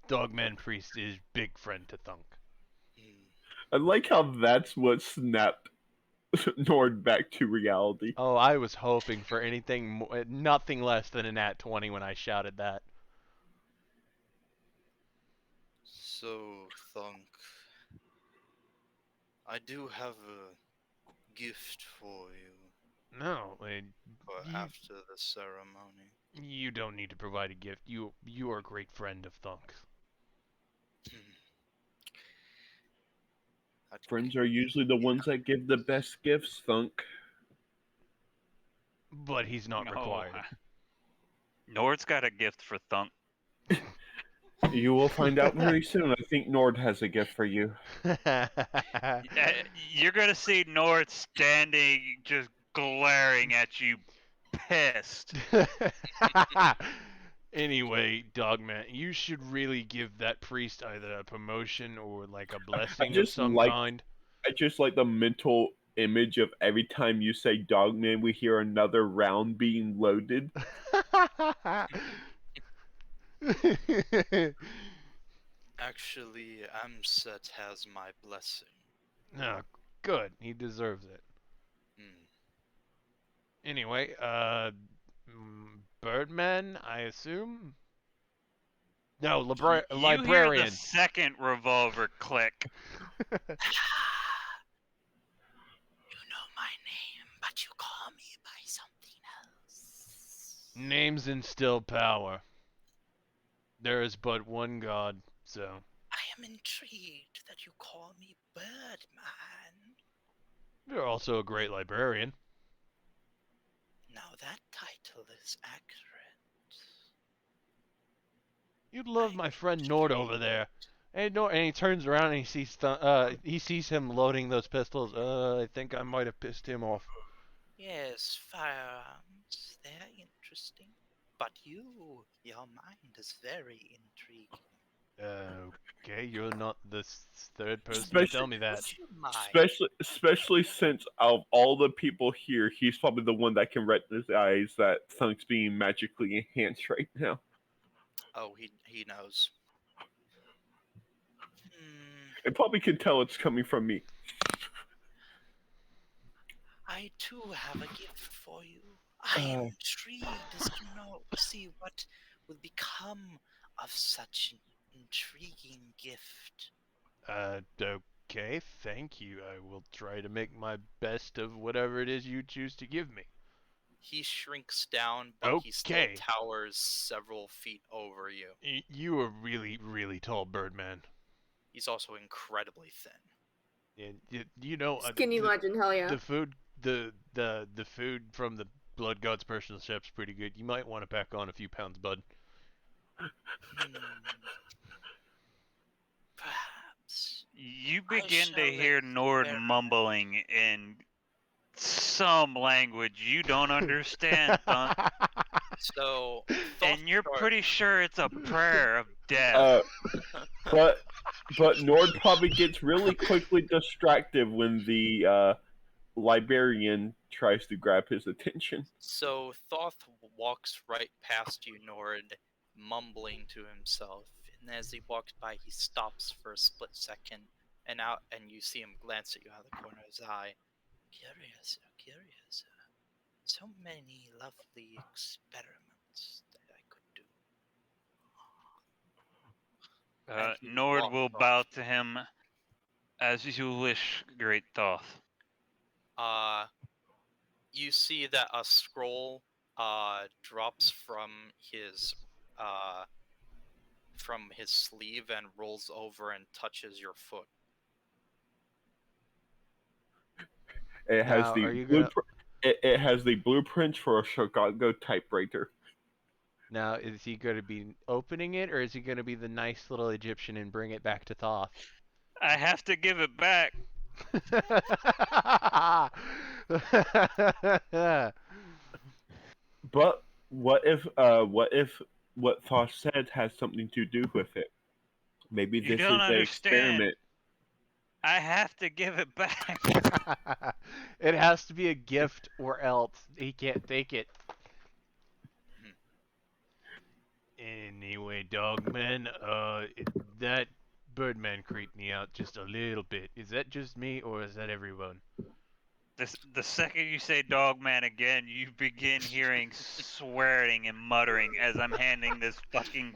Dogman Priest is big friend to Thunk. I like how that's what snapped Nord back to reality. Oh, I was hoping for nothing less than a nat 20 when I shouted that. So, Thunk, I do have a gift for you No, for after the ceremony. you don't need to provide a gift. You are a great friend of Thunk's. Friends are usually the ones that give the best gifts, Thunk. But he's not required. Nord's got a gift for Thunk. You will find out very soon. I think Nord has a gift for you. You're gonna see Nord standing, just glaring at you, pissed. Anyway, Dogman, you should really give that priest either a promotion or like a blessing of some kind. I just like the mental image of every time you say Dogman, we hear another round being loaded. Actually, Amset has my blessing. Oh, good. He deserves it. Anyway, Birdman, I assume? No, librarian. You hear the second revolver click. You know my name, but you call me by something else. Names instill power. There is but one God, so... I am intrigued that you call me Birdman. You're also a great librarian. Now that title is accurate. You'd love my friend Nord over there. And no, and he turns around and he sees him loading those pistols. I think I might have pissed him off. Yes, firearms. They're interesting. But your mind is very intriguing. Okay, you're not the third person to Especially, tell me that. Would you mind? especially since of all the people here, he's probably the one that can recognize that Thunk's being magically enhanced right now. Oh, he knows. And probably can tell it's coming from me. I too have a gift for you. I am intrigued as to see what would become of such an intriguing gift. Okay, thank you. I will try to make my best of whatever it is you choose to give me. He shrinks down, but he still Okay. towers several feet over you. You are really, really tall, Birdman. He's also incredibly thin. And you know, Skinny legend, hell yeah. the food, the food from the Blood God's personal chef's pretty good. You might want to pack on a few pounds, bud. Perhaps. You I begin to shall hear Nord experiment. mumbling in some language you don't understand, Thunk. So, And you're Thought pretty sure it's a prayer of death. But Nord probably gets really quickly distracted when the librarian tries to grab his attention. So Thoth walks right past you, Nord, mumbling to himself. And as he walks by, he stops for a split second, and you see him glance at you out of the corner of his eye. Curious, curious. So many lovely experiments that I could do. And he Nord walks will off. bow to him. As you wish, great Thoth. You see that a scroll drops from his sleeve and rolls over and touches your foot. It has Now, the are you gonna- blueprint. It has the blueprint for a Chicago typewriter. Now, is he going to be opening it, or is he going to be the nice little Egyptian and bring it back to Thoth? I have to give it back. But what if what Thoth said has something to do with it? Maybe You this don't is an understand. experiment. I have to give it back. It has to be a gift, or else he can't take it. Anyway, Dogman, that Birdman creeped me out just a little bit. Is that just me, or is that everyone? The second you say Dogman again, you begin hearing swearing and muttering as I'm handing this fucking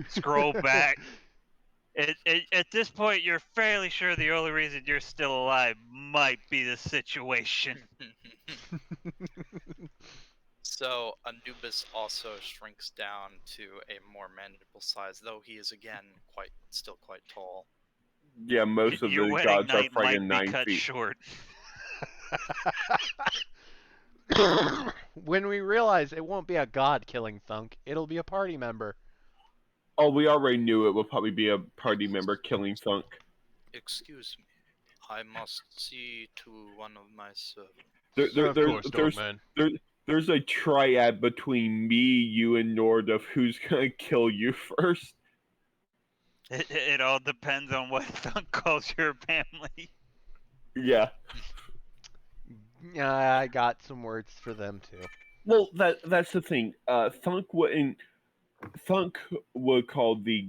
scroll back. At this point, you're fairly sure the only reason you're still alive might be the situation. So Anubis also shrinks down to a more manageable size, though he is again still quite tall. Yeah, most of Your the wedding gods are night might friggin' be 9 cut feet. short. When we realize it won't be a god killing Thunk, it'll be a party member. Oh, we already knew it would probably be a party member killing Thunk. Excuse me, I must see to one of my servants. Of course, Dogman. There's a triad between me, you, and Nord of who's gonna kill you first. It all depends on what Thunk calls your family. Yeah. I got some words for them too. Well, that's the thing. Thunk would call the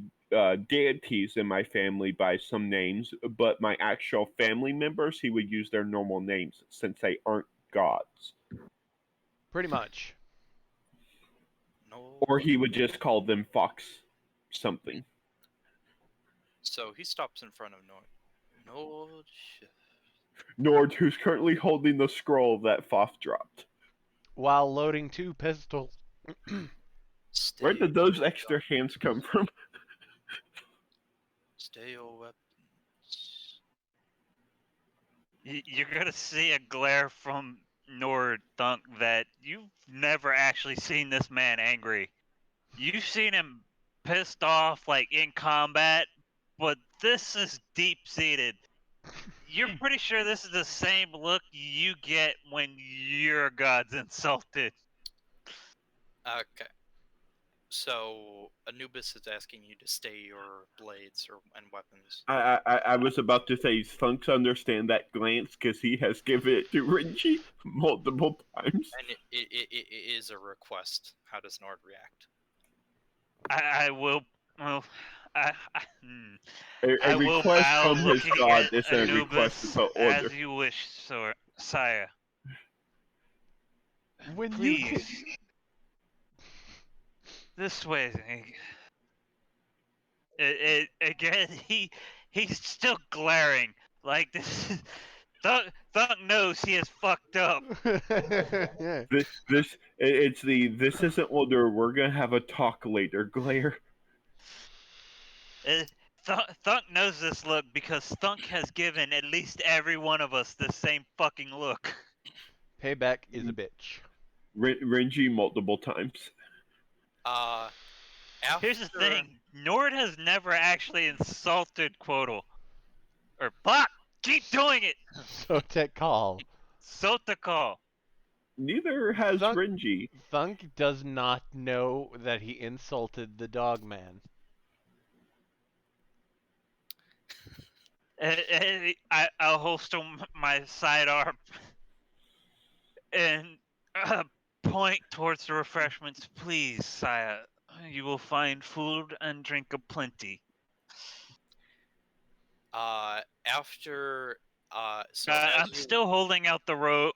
deities in my family by some names, but my actual family members, he would use their normal names since they aren't gods. Pretty much. No. Or he would just call them Fox something. So he stops in front of Nord. Nord, Nord, who's currently holding the scroll that Thoth dropped. While loading 2 pistols. Where did those extra hands come from? Stay your weapons. You're gonna see a glare from Nord Thunk that you've never actually seen this man angry. You've seen him pissed off, like in combat, but this is deep-seated. You're pretty sure this is the same look you get when your god's insulted. Okay. So Anubis is asking you to stay your blades and weapons. I was about to say, Thunks understand that glance because he has given it to Renji multiple times. And it is a request. How does Nord react? I will. Well, I A will request bow from his looking god at isn't a request, Anubis it's an order. as you wish, sire. When Please. This way. Again, he's still glaring. Like this. Thunk knows he is fucked up. Yeah. It's the this isn't order. We're gonna have a talk later. Glare. Thunk knows this look because Thunk has given at least every one of us the same fucking look. Payback is a bitch. Renji multiple times. Here's the After thing: Nord has never actually insulted Quotal. Or fuck! Keep doing it. So take call. Sotakal. Neither has Thunk- Renji. Thunk does not know that he insulted the dog man. I'll holster my sidearm and point towards the refreshments. Please, sire. You will find food and drink aplenty. after so I'm as you still holding out the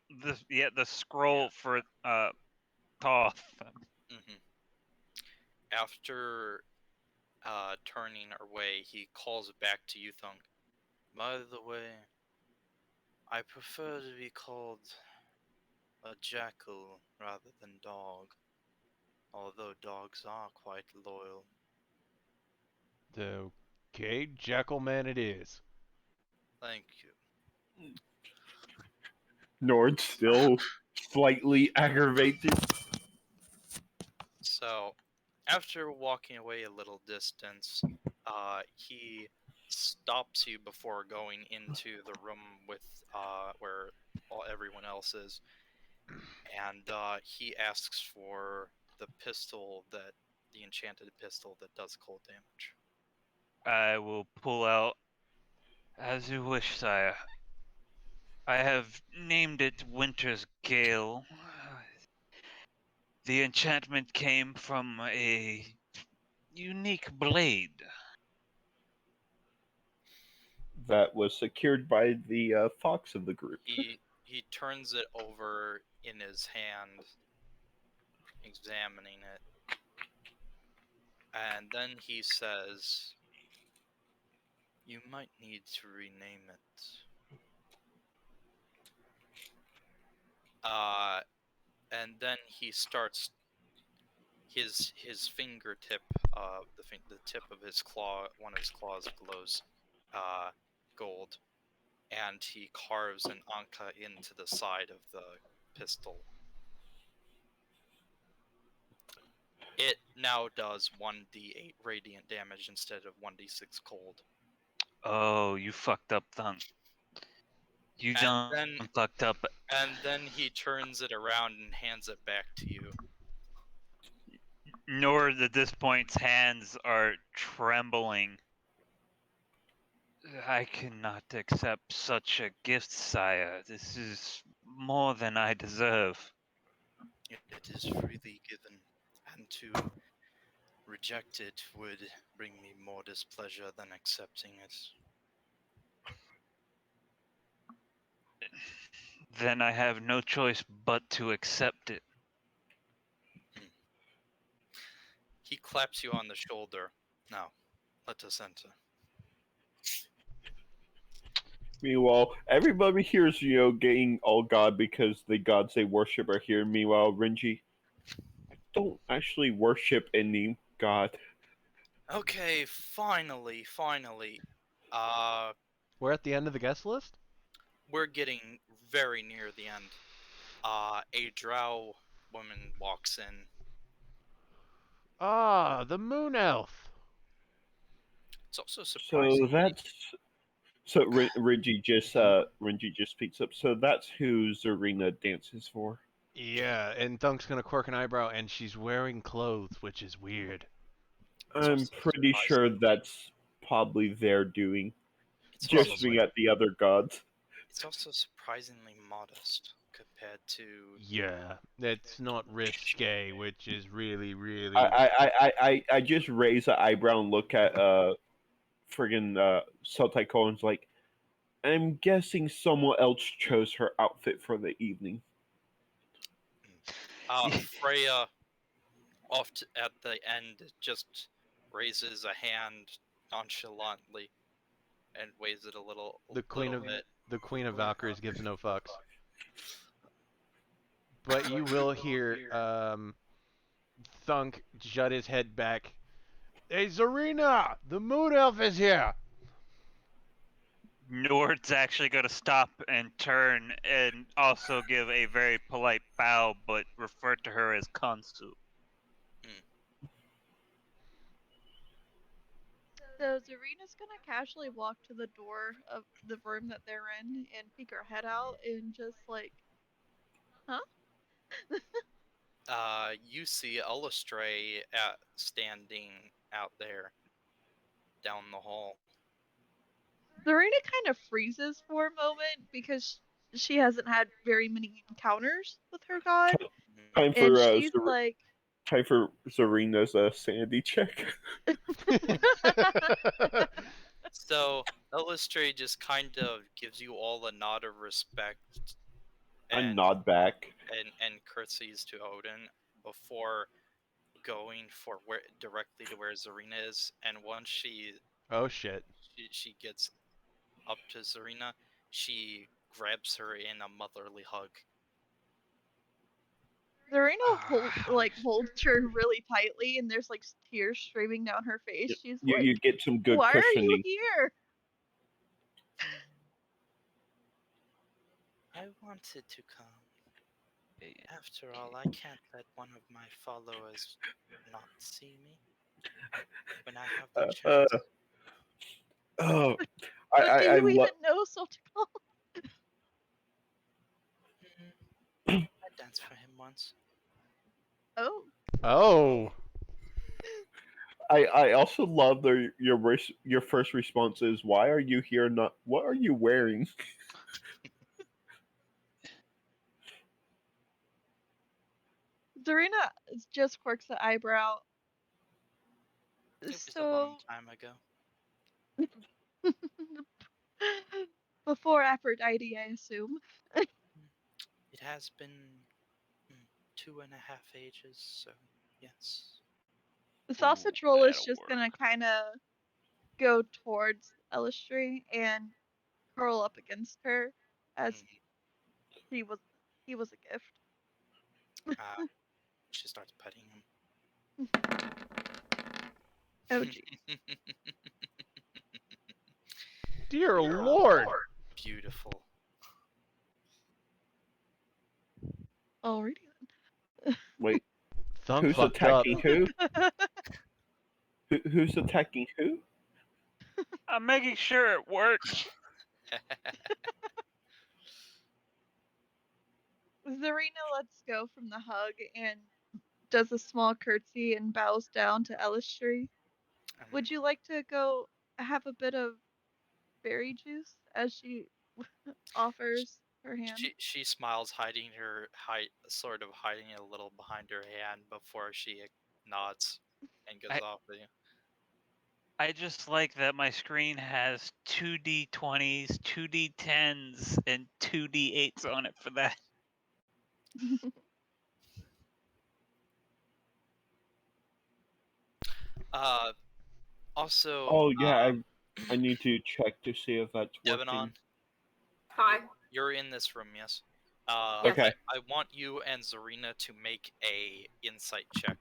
scroll for Toth. Mhm. After turning away, he calls back to you, Thunk. By the way, I prefer to be called a jackal rather than dog, although dogs are quite loyal. Okay, Jackalman it is. Thank you. Nord still slightly aggravated. So, after walking away a little distance, he stops you before going into the room with where everyone else is, and he asks for the enchanted pistol that does cold damage. I will pull out as you wish, sire. I have named it Winter's Gale. The enchantment came from a unique blade. That was secured by the fox of the group. He turns it over in his hand, examining it, and then he says, "You might need to rename it." And then he starts his fingertip, the tip of his claw, one of his claws glows gold, and he carves an anka into the side of the pistol. It now does 1d8 radiant damage instead of 1d6 cold. Oh, you fucked up, Thunk. You done fucked up. And then he turns it around and hands it back to you. Nord at this point's hands are trembling. I cannot accept such a gift, sire. This is more than I deserve. It is freely given, and to reject it would bring me more displeasure than accepting it. Then I have no choice but to accept it. He claps you on the shoulder. Now, let us enter. Meanwhile, everybody here is, getting all god because the gods they worship are here. Meanwhile, Renji, I don't actually worship any god. Okay, finally. We're at the end of the guest list? We're getting very near the end. A drow woman walks in. Ah, the moon elf. It's also So surprisingly. Renji just speaks up. So that's who Zarina dances for. Yeah, and Thunk's gonna quirk an eyebrow, and she's wearing clothes, which is weird. It's I'm also pretty sure that's probably their doing. It's Just also, being at the other gods. it's also surprisingly modest compared to. Yeah, it's not risque, which is really, really. I just raise an eyebrow and look at friggin' Sultai Cohen's like, I'm guessing someone else chose her outfit for the evening. Freya, at the end, just raises a hand nonchalantly and waves it a little bit. The Queen of Valkyries gives no fucks. But you will hear Thunk jut his head back. Hey, Zarina! The Moon Elf is here! Nord's actually going to stop and turn and also give a very polite bow, but refer to her as Kansu. So Zarina's gonna casually walk to the door of the room that they're in and peek her head out and just like, huh? You see Illustray standing out there down the hall. Zarina kind of freezes for a moment because she hasn't had very many encounters with her god, Time and for she's like, time for Zarina's sanity check. So Illustray just kind of gives you all a nod of respect I and nod back. and curtsies to Odin before going for directly to where Zarina is. And once Oh shit. she gets up to Zarina, she grabs her in a motherly hug. Zarina holds her really tightly, and there's like tears streaming down her face. She's like, You get some good "Why are you cushioning. here?" I wanted to come. After all, I can't let one of my followers not see me when I have the chance. Oh, But do I you even love. know Soltikal? I danced for him once. Oh, Oh. I also love your first response is, why are you here? Not what are you wearing? Zarina just quirks the eyebrow. It was a long time ago. Before Aphrodite, I assume. It has been 2.5 ages, so yes. The sausage roll is that'll just work. gonna kind of go towards Elistry and curl up against her, as he was a gift. She starts petting him. Oh gee. Dear Lord. Beautiful. Alrighty Wait, Thunk who's fucked up. attacking who? Who's attacking who? I'm making sure it works. then. Zarina lets go from the hug and does a small curtsy and bows down to Elistry. Would you like to go have a bit of berry juice as she offers her hand? She smiles, hiding it a little behind her hand before she nods and goes off with you. I just like that my screen has 2D20s, 2D10s, and 2D8s on it for that. Also. Oh yeah, I need to check to see if that's working. Devanon. Hi. You're in this room, yes. Okay. I want you and Zarina to make a insight check.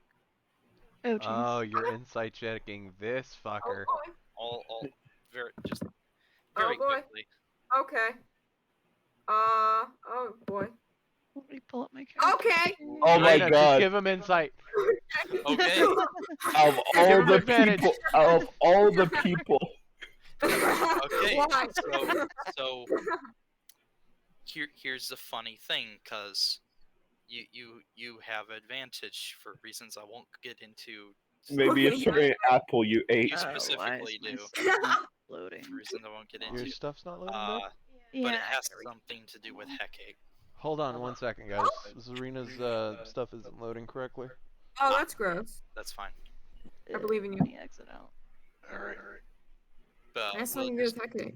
Oh geez. Oh, you're insight checking this fucker. Oh All very boy. quickly. Okay. Oh boy. Let me pull up my character. Okay. Oh my Serena, God. just give him insight. Okay. Of Give all him the advantage. people, of all the people, Okay. Why? So here's the funny thing, cause you have advantage for reasons I won't get into. maybe a certain apple you ate. You specifically do. Loading. For reasons I won't get Your into. stuff's not loading, bud? Yeah, But it I has gotta something to do with Hecate. Hold on 1 second, guys. Serena's stuff isn't loading correctly. Oh, that's gross. That's fine. I believe in you. Let me exit out. Alright. But That's we'll something good just, as Hecate.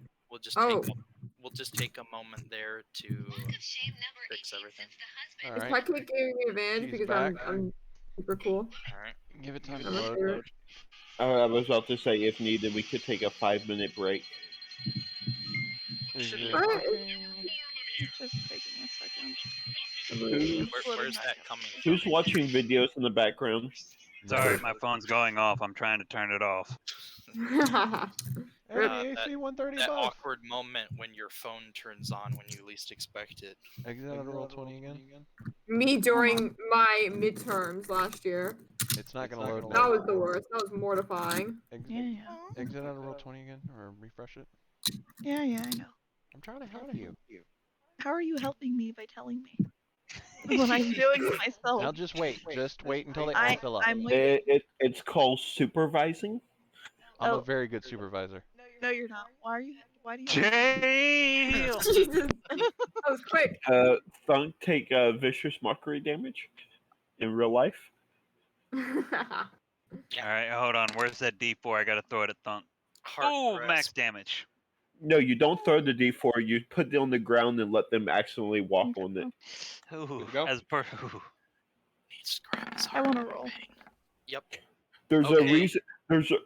we'll just take a moment there to fix everything. Is Alright. Hecate giving me advantage She's because back. I'm super cool? All right. Give it time to I'm a load. favorite. I was about to say, if needed, we could take a 5-minute break. Is Should it be Alright. working? Just taking a second. Where's that coming from? Who's watching videos in the background? Sorry, my phone's going off. I'm trying to turn it off. Hey, that- AC 130 That buff. awkward moment when your phone turns on when you least expect it. Exit out of roll 20 again. Me during my midterms last year. It's not gonna load. That was the worst. That was mortifying. Yeah. Exit out of roll 20 again, or refresh it. Yeah, I know. I'm trying to help you. How are you helping me by telling me? When I'm doing it myself. Now just wait. Just wait until they all I, fill up. I'm waiting. It's called supervising. I'm a Oh. very good supervisor. No, you're not. Why do you? Jail! Jesus. That was quick. Thunk take vicious mockery damage in real life. Alright, hold on. Where's that D4? I gotta throw it at Thunk. Heart Oh, grasp. max damage. No, you don't throw the D4. You put it on the ground and let them accidentally walk on it. Ooh, to go? as per. Ooh. Needs to grab his I heart. want to roll. Yep. There's a Okay. reason.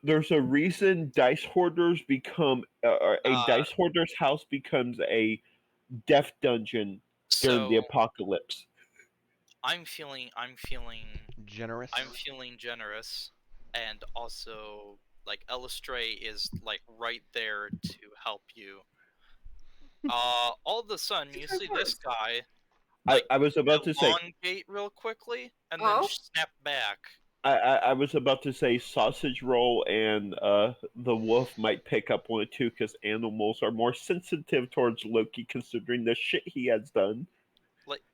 There's a reason dice hoarders become a dice hoarder's house becomes a death dungeon during the So apocalypse. I'm feeling Generous. generous, and also like Elistray is like right there to help you. All of a sudden you see this guy I was about to say. elongate real quickly and then Oh. snap back. I was about to say sausage roll and the wolf might pick up one or two because animals are more sensitive towards Loki considering the shit he has done.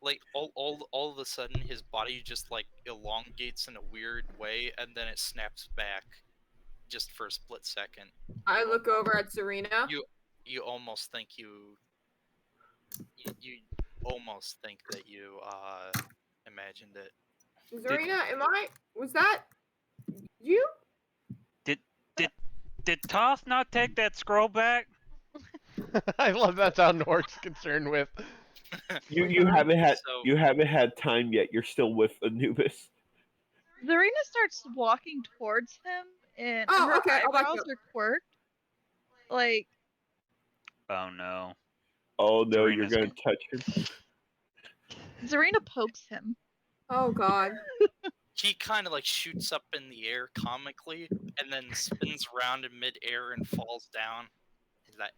Like all of a sudden his body just like elongates in a weird way and then it snaps back just for a split second. I look over at Serena. You almost think you almost think that you imagined it. Serena, was that you? Did Toth not take that scroll back? I love that's how Nord's concerned with. You haven't had So- you haven't had time yet. You're still with Anubis. Zarina starts walking towards him, and Oh, her okay, I'll back eyebrows you are quirked. Like, Oh no. Oh no, you're Serena's- gonna touch him. Zarina pokes him. Oh God. He kind of like shoots up in the air comically and then spins around in midair and falls down. He's like,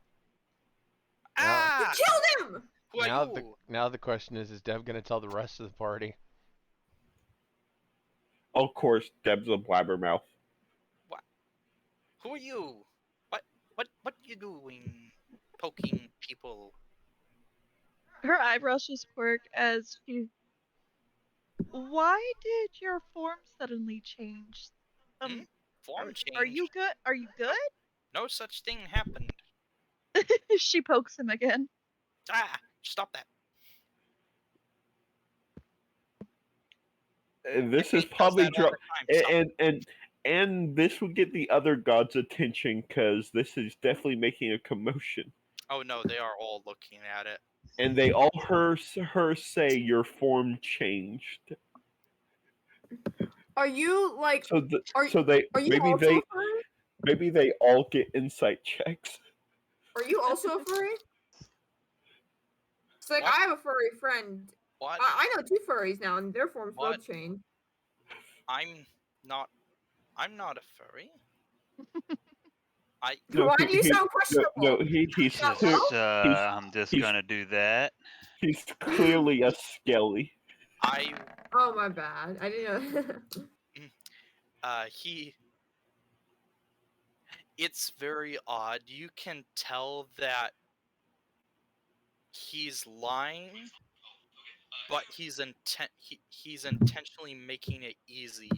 ah! Killed him. Who are you? Now the question is Deb gonna tell the rest of the party? Of course, Deb's a blabbermouth. Who are you? What you doing? Poking people? Her eyebrows just quirk as she. Why did your form suddenly change? Form change? Are you good? Are you good? No such thing happened. She pokes him again. Ah! Stop that. This is He does probably that all the time. Stop. and this will get the other gods' attention because this is definitely making a commotion. Oh no, they are all looking at it. And they all heard her say your form changed. Are you like? So Are they you maybe also a furry? maybe they all get insight checks. Are you also a furry? It's like What? I have a furry friend. What? I know 2 furries now, and their forms What? both change. I'm not a furry. Why do you sound questionable? No, he's Just, clear, I'm just he's- gonna do that. he's clearly a skelly. Oh, my bad. I didn't know. It's very odd. You can tell that he's lying, but he's intentionally making it easy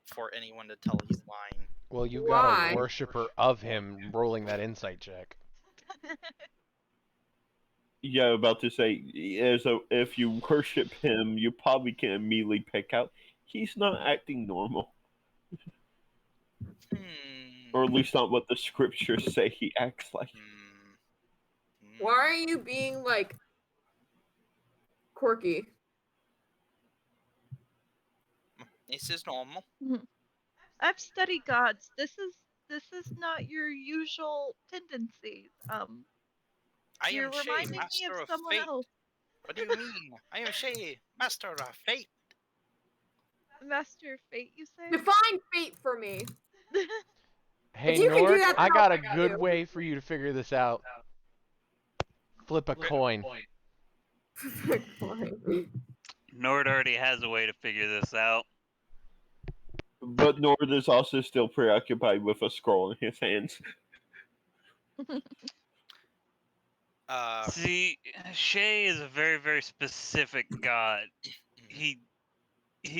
for anyone to tell he's lying. Well, you got Why? a worshiper of him rolling that insight check. Yeah, about to say, if you worship him, you probably can immediately pick out he's not acting normal, or at least not what the scriptures say he acts like. Why are you being, like, quirky? This is normal. I've studied gods. This is not your usual tendencies. I You're am Shay, reminding me master of of someone fate. else. What do you mean? I am Shay, master of fate. Master of Fate, you say? Define fate for me. Hey, you can do Nord, that, I then got I'll a pick good you. way for you to figure this out. Flip a coin. Nord already has a way to figure this out. But Nord is also still preoccupied with a scroll in his hands. See, Shay is a very, very specific god. He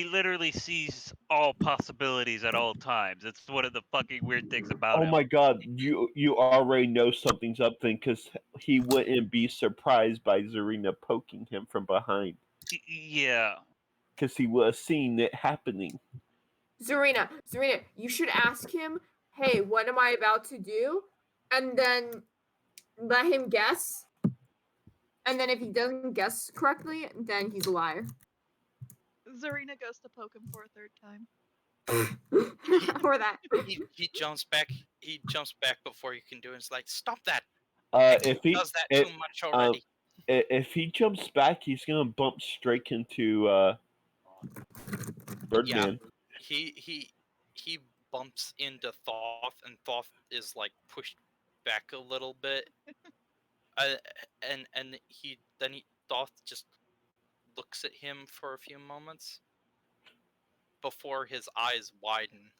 literally sees all possibilities at all times. It's one of the fucking weird things about Oh him. my god, you already know something's up then, because he wouldn't be surprised by Zarina poking him from behind, Yeah. because he would have seen it happening. Zarina, you should ask him, hey, what am I about to do? And then let him guess. And then if he doesn't guess correctly, then he's a liar. Zarina goes to poke him for a third time. Or that. He jumps back. He jumps back before you can do it. It's like, stop that. If he does that too much already. If he jumps back, he's gonna bump straight into Birdman. He bumps into Thoth, and Thoth is like pushed back a little bit. And Thoth just looks at him for a few moments before his eyes widen.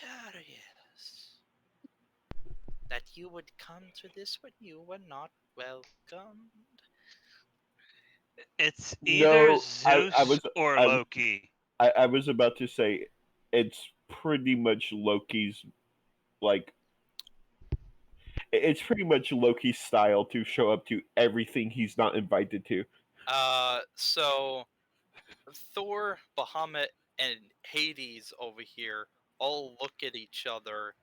Curious that you would come to this when you were not welcomed. It's either No, Zeus or Loki. I was about to say, it's pretty much Loki's, like, it's pretty much Loki's style to show up to everything he's not invited to. So Thor, Bahamut, and Hades over here all look at each other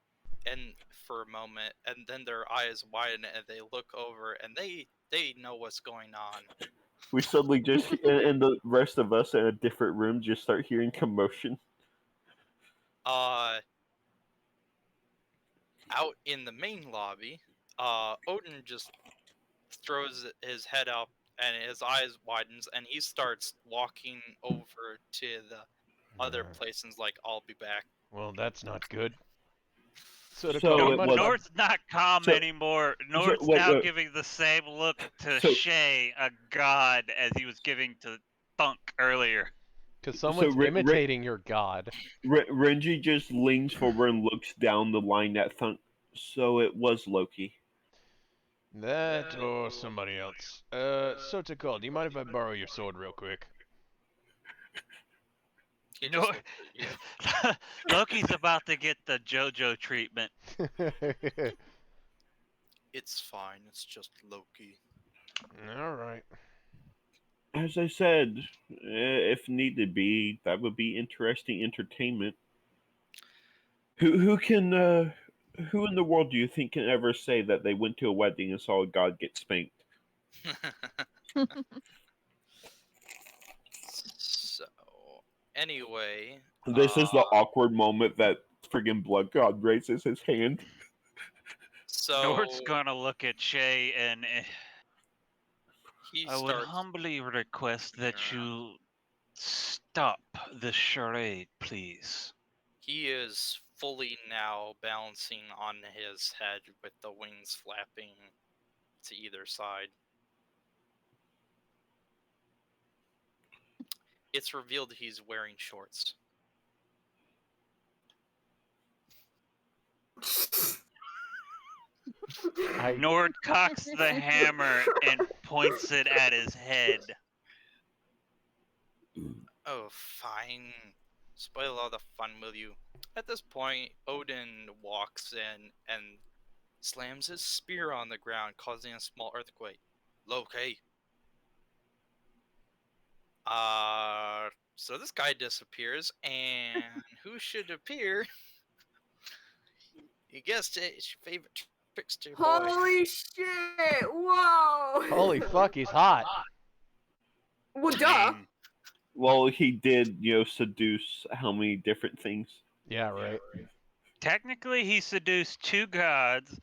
and for a moment, and then their eyes widen and they look over and they know what's going on. We suddenly just, and the rest of us in a different room just start hearing commotion. Out in the main lobby, Odin just throws his head up and his eyes widens and he starts walking over to the other place and's like, I'll be back. Well, that's not good. So Nord's not calm anymore. Nord's now giving the same look to Shay, a god, as he was giving to Thunk earlier. Because someone's imitating your god. Renji just leans forward and looks down the line at Thunk. So it was Loki. That or somebody else. So Takal, do you mind if I borrow your sword real quick? Loki's about to get the JoJo treatment. It's fine, it's just Loki. Alright. As I said, if needed be, that would be interesting entertainment. Who in the world do you think can ever say that they went to a wedding and saw a god get spanked? So, anyway... This is the awkward moment that friggin' Blood God raises his hand. So... Nord's gonna look at Shay and... I would humbly request that you stop the charade, please. He is fully now balancing on his head with the wings flapping to either side. It's revealed he's wearing shorts. Nord cocks the hammer and points it at his head. Oh, fine. Spoil all the fun, will you? At this point, Odin walks in and slams his spear on the ground, causing a small earthquake. Loki. So this guy disappears, and who should appear? You guessed it, it's your favorite trickster boy. Holy shit! Whoa! Holy fuck, he's hot. Well, I duh. mean, Well, he did, seduce how many different things? Yeah, right. technically, he seduced 2 gods.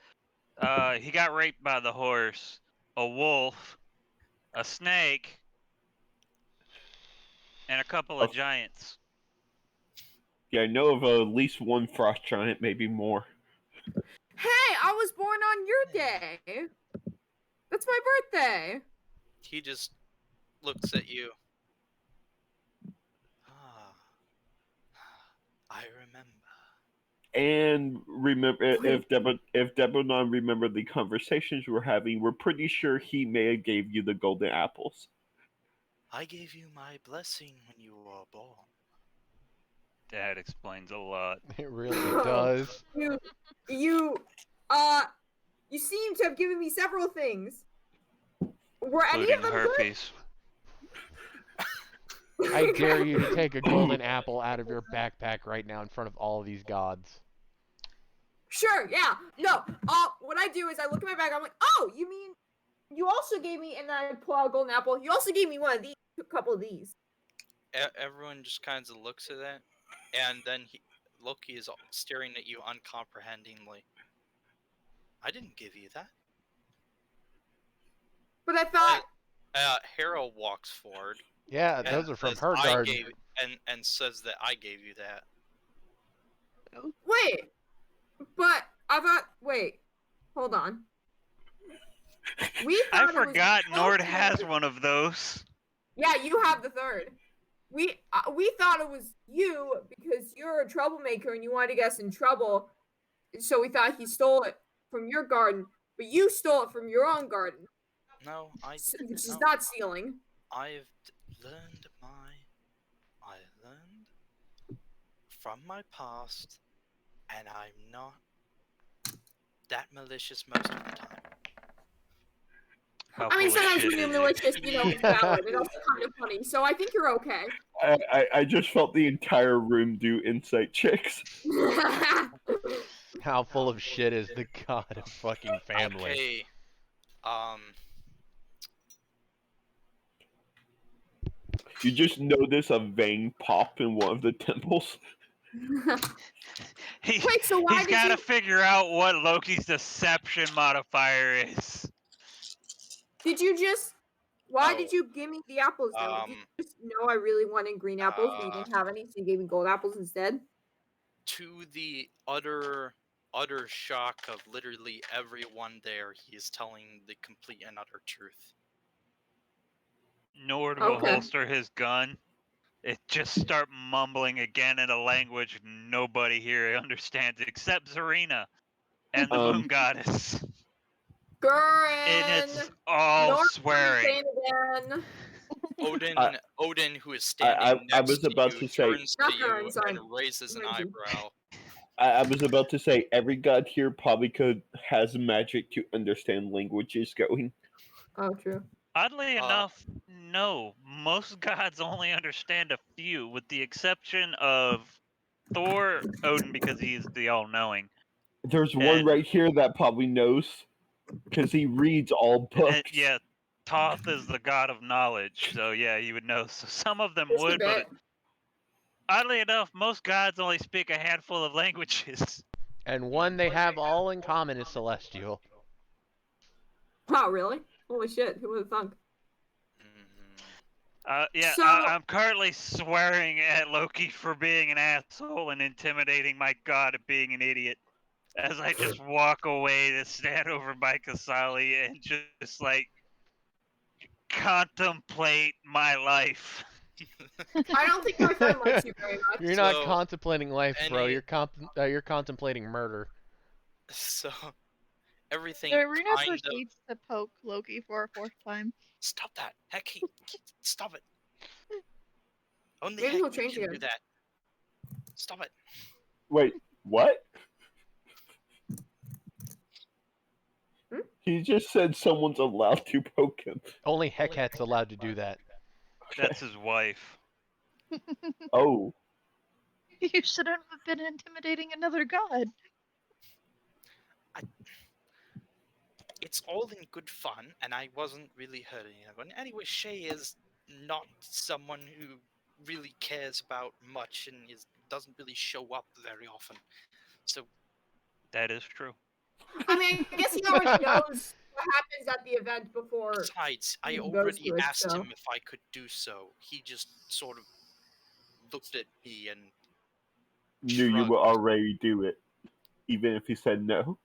He got raped by the horse, a wolf, a snake, and a couple of Oh. giants. Yeah, I know of at least one frost giant, maybe more. Hey, I was born on your day. That's my birthday. He just looks at you. Ah, I remember. And remember, if Devanon remembered the conversations we're having, we're pretty sure he may have gave you the golden apples. I gave you my blessing when you were born. That explains a lot. It really does. You seem to have given me several things. Were any Including of them good? herpes. I dare you to take a golden apple out of your backpack right now in front of all of these gods. Sure, yeah. No, what I do is I look at my bag, I'm like, oh, you mean, you also gave me, and then I pull out a golden apple, you also gave me one of these, a couple of these. Everyone just kind of looks at that, and then Loki is staring at you uncomprehendingly. I didn't give you that. But I thought, Hera walks forward. Yeah, and those are from says, her "I garden. gave," and says that I gave you that. wait, but I thought, wait, hold on. We I thought it was forgot Nord Loki. has one of those. Yeah, you have the third. We thought it was you because you're a troublemaker and you wanted to get us in trouble. So we thought he stole it from your garden, but you stole it from your own garden. No, Which is no. not stealing. I've learned from my past, and I'm not that malicious most of the time. How I mean, full of sometimes shit when you're is he? malicious, it's valid. It's also kind of funny. So I think you're okay. I just felt the entire room do insight checks. How full of shit is the god of fucking family? Okay. You just notice a vein pop in one of the temples. Wait, so why He's did got to you? figure out what Loki's deception modifier is. Did you just? Why Oh. did you give me the apples though? Did you just know I really wanted green apples, but you didn't have any, so you gave me gold apples instead? To the utter shock of literally everyone there, he is telling the complete and utter truth. Nord will Okay. holster his gun. It just start mumbling again in a language nobody here understands except Zarina and the moon goddess. And it's Gurren! all North swearing. Again. Odin, who is standing I next was about to you, to say- turns to Not you Gurren, sorry. and raises an Reggie. eyebrow. I was about to say every god here probably has magic to understand languages going. Oh, true. Oddly enough, no. Most gods only understand a few, with the exception of Thor, Odin, because he's the all-knowing. There's one And- right here that probably knows because he reads all books. And, yeah, Thoth is the god of knowledge, so yeah, you would know. So some of them Just a would, but bit. oddly enough, most gods only speak a handful of languages. And one they have all in common is celestial. Wow, really? Holy shit! Who would have thunk? Yeah, So- I'm currently swearing at Loki for being an asshole and intimidating my god at being an idiot. As I just walk away to stand over by Kasali and just like contemplate my life. I don't think my friend likes you very much. You're not So, contemplating life, bro. any- You're contemplating murder. So everything The arena kind of. proceeds to poke Loki for a fourth time. Stop that! Heck, stop it! Only Maybe he'll Heck change can do again. that. Stop it! Wait, what? He just said someone's allowed to poke him. Only Hekat's allowed to do that. That's his wife. Oh, You shouldn't have been intimidating another god. It's all in good fun, and I wasn't really hurting anyone. Anyway, Shay is not someone who really cares about much and doesn't really show up very often. So That is true. I mean, I guess he already knows what happens at the event before. besides, I he goes already to it, asked so. him if I could do so. He just sort of looked at me and knew you would already do it, even if he said no.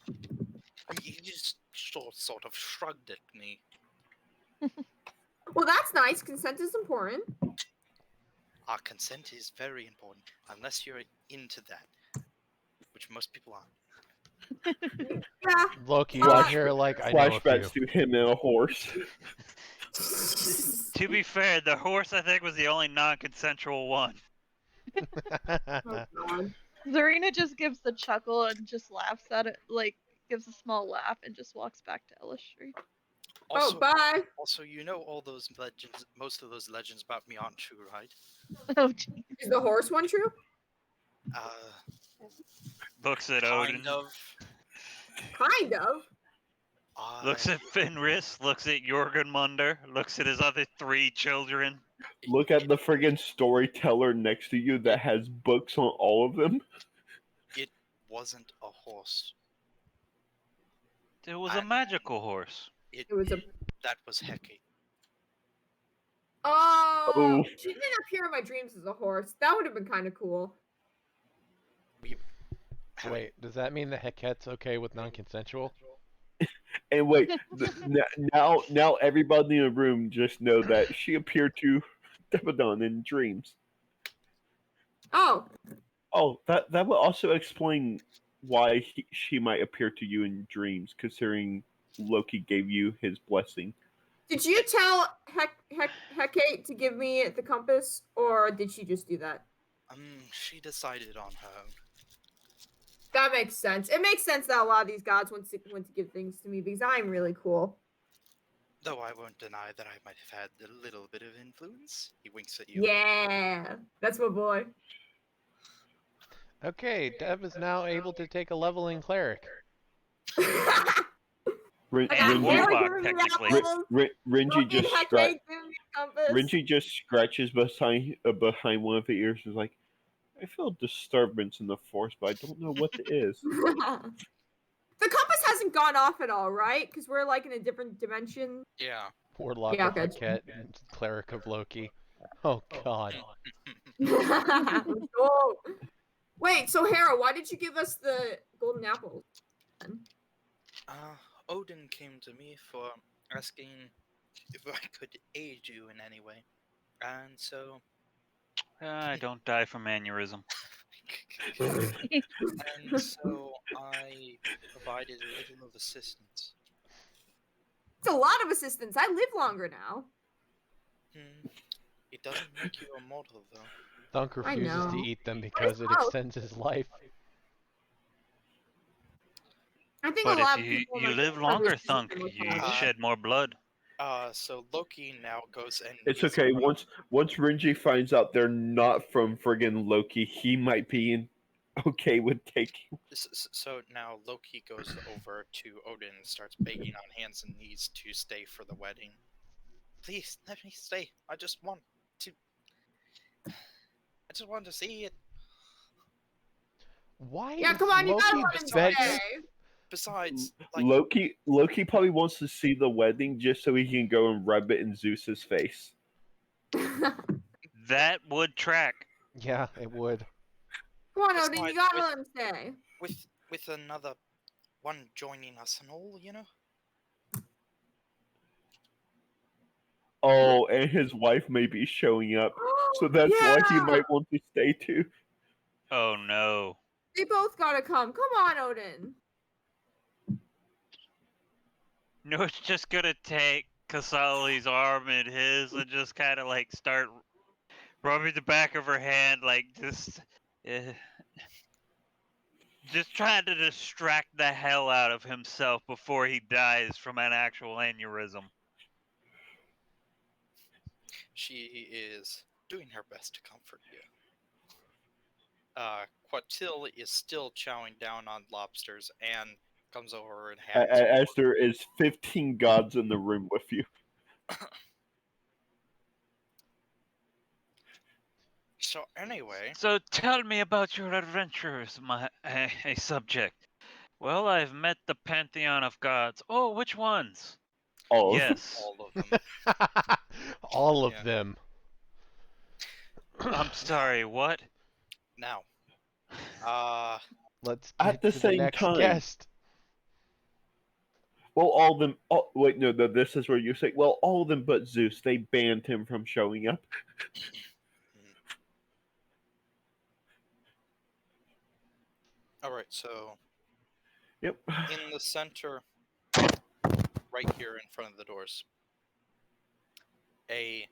I mean, he just sort of shrugged at me. Well, that's nice. Consent is important. Our consent is very important, unless you're into that, which most people aren't. Yeah. Loki, Flash- over here, like, I know a Flashbacks few. to him and a horse. To be fair, the horse I think was the only non-consensual one. Oh, God. Zarina just gives the chuckle and just laughs at it, like, gives a small laugh and just walks back to Illustry. Also, Oh, bye. also, you know all those legends. Most of those legends about me aren't true, right? Oh, gee. Is the horse one true? Looks at Kind Odin. of. Kind of. Looks at Fenris. Looks at Jorgenmunder. Looks at his other 3 children. Look at the friggin' storyteller next to you that has books on all of them. It wasn't a horse. It was a magical horse. It was a. That was Heki. Oh, she didn't appear in my dreams as a horse. That would have been kind of cool. Wait, does that mean the Hekat's okay with non-consensual? And wait, now everybody in the room just know that she appeared to Devanon in dreams. Oh, Oh, that would also explain why she might appear to you in dreams, considering Loki gave you his blessing. did you tell Hecate to give me the compass, or did she just do that? She decided on her own. That makes sense. It makes sense that a lot of these gods want to give things to me because I'm really cool. Though I won't deny that I might have had a little bit of influence. He winks at you. Yeah, that's my boy. Okay, Dev is now able to take a leveling cleric. Rin- I got And Harry Warlock, giving me technically. apples, Renji Loki just Hecate scratch. giving me compass. Renji just scratches behind one of the ears and is like, I feel a disturbance in the force, but I don't know what it is. The compass hasn't gone off at all, right? Because we're like in a different dimension. Yeah. Warlock Yeah, of okay. Heket and cleric of Loki. Oh god. Let's go. Wait, so Hera, why did you give us the golden apples? Odin came to me for asking if I could aid you in any way. And so I don't die from aneurysm. and so I provided a little of assistance. It's a lot of assistance. I live longer now. It doesn't make you immortal, though. Thunk refuses know. to eat them because it gross. extends his life. I think But a lot if of you, people you like, live have longer, issues Thunk, with you that. shed more blood. So Loki now goes and It's he's okay. going- Once Renji finds out they're not from friggin' Loki, he might be okay with taking. So now Loki goes over to Odin and starts begging on hands and knees to stay for the wedding. Please let me stay. I just want to see it. Why Yeah, does come on, you gotta Loki let him beg? stay. Besides, like, Loki probably wants to see the wedding just so he can go and rub it in Zeus's face. That would track. Yeah, it would. Come on, Odin, Besides, you gotta let him stay. with another one joining us and all, you know. Oh, and his wife may be showing up, so that's why he Yeah! might want to stay too. Oh no. They both gotta come. Come on, Odin. No, it's just gonna take Kasali's arm in his and just kind of like start rubbing the back of her hand, like just trying to distract the hell out of himself before he dies from an actual aneurysm. She is doing her best to comfort you. Quatil is still chowing down on lobsters and comes over and hands As there is 15 gods in the room with you. So anyway, So tell me about your adventures, my subject. Well, I've met the pantheon of gods. Oh, which ones? All of Yes. all of them. All of Yeah. them. I'm sorry, what? Now, Let's At get the to the same next time. guest. Well, all of them. Oh, wait, no, this is where you say, well, all of them but Zeus. They banned him from showing up. all right. So Yep. in the center, right here in front of the doors, a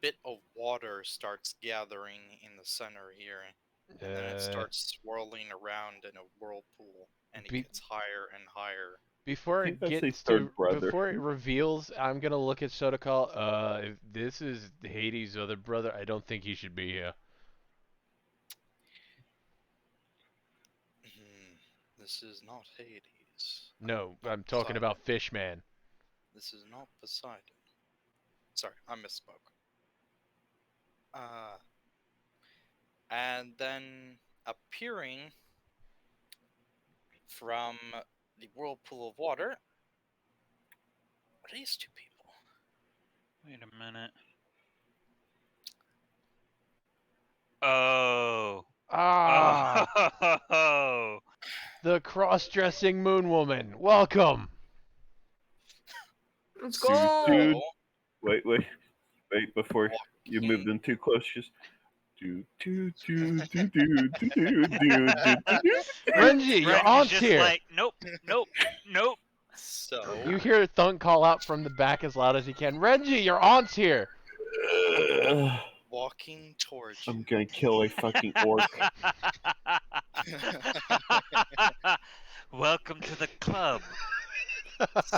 bit of water starts gathering in the center here, and then it starts swirling around in a whirlpool, and it gets higher and higher. Before I it think that's gets his to, third brother. before it reveals, I'm gonna look at Sotokal. If this is Hades' other brother, I don't think he should be here. This is not Hades. No, Not I'm talking Poseidon. about Fishman. This is not Poseidon. Sorry, I misspoke. And then appearing from the whirlpool of water are these two people. Wait a minute. Oh. Ah, Oh. the cross-dressing moon woman. Welcome. Let's Dude, go. dude. So, Wait, before you move them too close, just do. Renji, your Ren's aunt's just here. like, nope. So You hear Thunk call out from the back as loud as he can. Renji, your aunt's here. walking towards you. I'm gonna kill a fucking orc. Welcome to the club.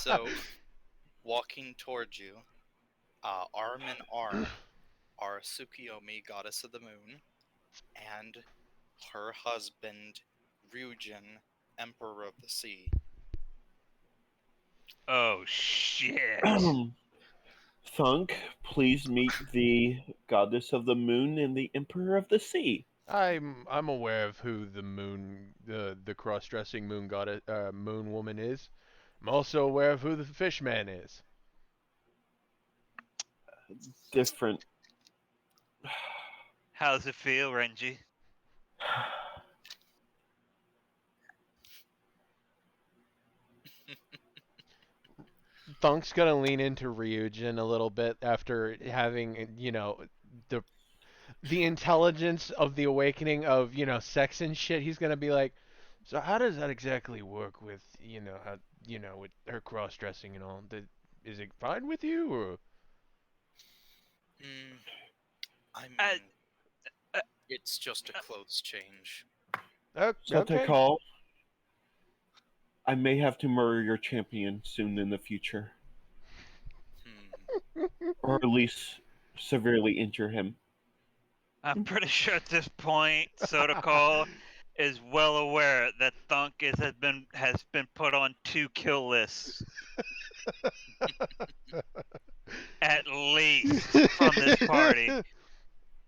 So, walking towards you, arm in arm, are Tsukiyomi, goddess of the moon, and her husband, Ryujin, emperor of the sea. Oh shit. Thunk, please meet the goddess of the moon and the emperor of the sea. I'm aware of who the moon, the cross-dressing moon goddess, moon woman is. I'm also aware of who the Fishman is. Different. How's it feel, Renji? Thunk's gonna lean into Ryujin a little bit after having, the intelligence of the awakening of, sex and shit. He's gonna be like, so how does that exactly work with, with her cross-dressing and all? Is it fine with you, or? I mean, it's just a clothes change. Okay. Call. I may have to murder your champion soon in the future. Or at least severely injure him. I'm pretty sure at this point, Sotokal is well aware that Thunk has been put on 2 kill lists. At least from this party.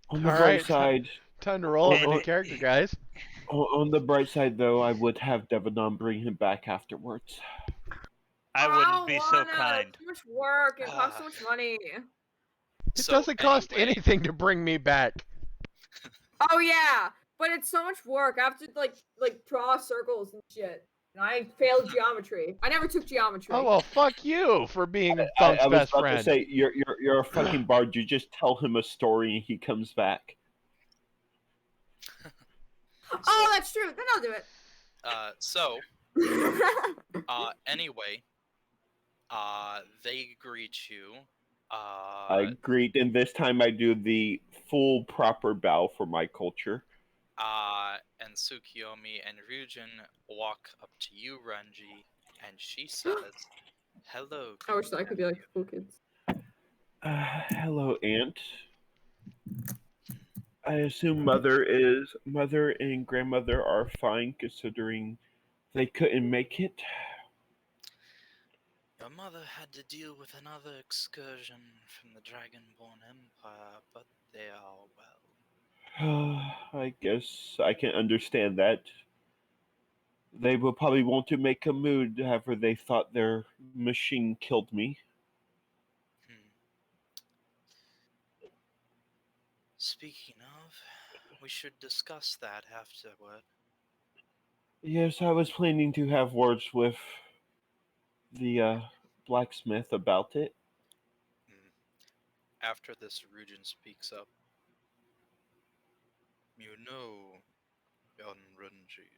On the All bright right, side, Time to roll up a new Oh, character, guys. On the bright side, though, I would have Devanon bring him back afterwards. I wouldn't be so kind. Too much work. It costs so much money. It doesn't cost anyway, anything to bring me back. Oh yeah, but it's so much work. I have to like draw circles and shit. And I failed geometry. I never took geometry. Oh well, fuck you for being I Thunk's was best about friend. to say, you're a fucking bard. You just tell him a story and he comes back. Oh, that's true. Then I'll do it. Anyway, they greet you. I greet, and this time I do the full proper bow for my culture. And Tsukiyomi and Ryujin walk up to you, Renji, and she says, "Hello." I wish I could be like cool kids. Hello, Aunt. I assume mother and grandmother are fine, considering they couldn't make it. Your mother had to deal with another excursion from the Dragonborn Empire, but they are well. I guess I can understand that. They will probably want to make a mood, however they thought their machine killed me. Speaking of, we should discuss that afterward. Yes, I was planning to have words with the blacksmith about it. After this, Ryujin speaks up. You know, young Renji,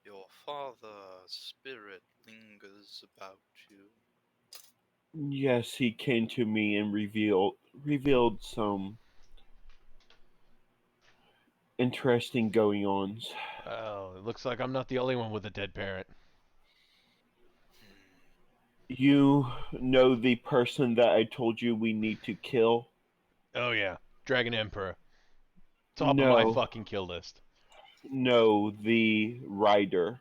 your father's spirit lingers about you. Yes, he came to me and revealed some interesting going-ons. Oh, it looks like I'm not the only one with a dead parent. You know the person that I told you we need to kill? Oh yeah, Dragon Emperor. Top of No. my fucking kill list. No, the rider.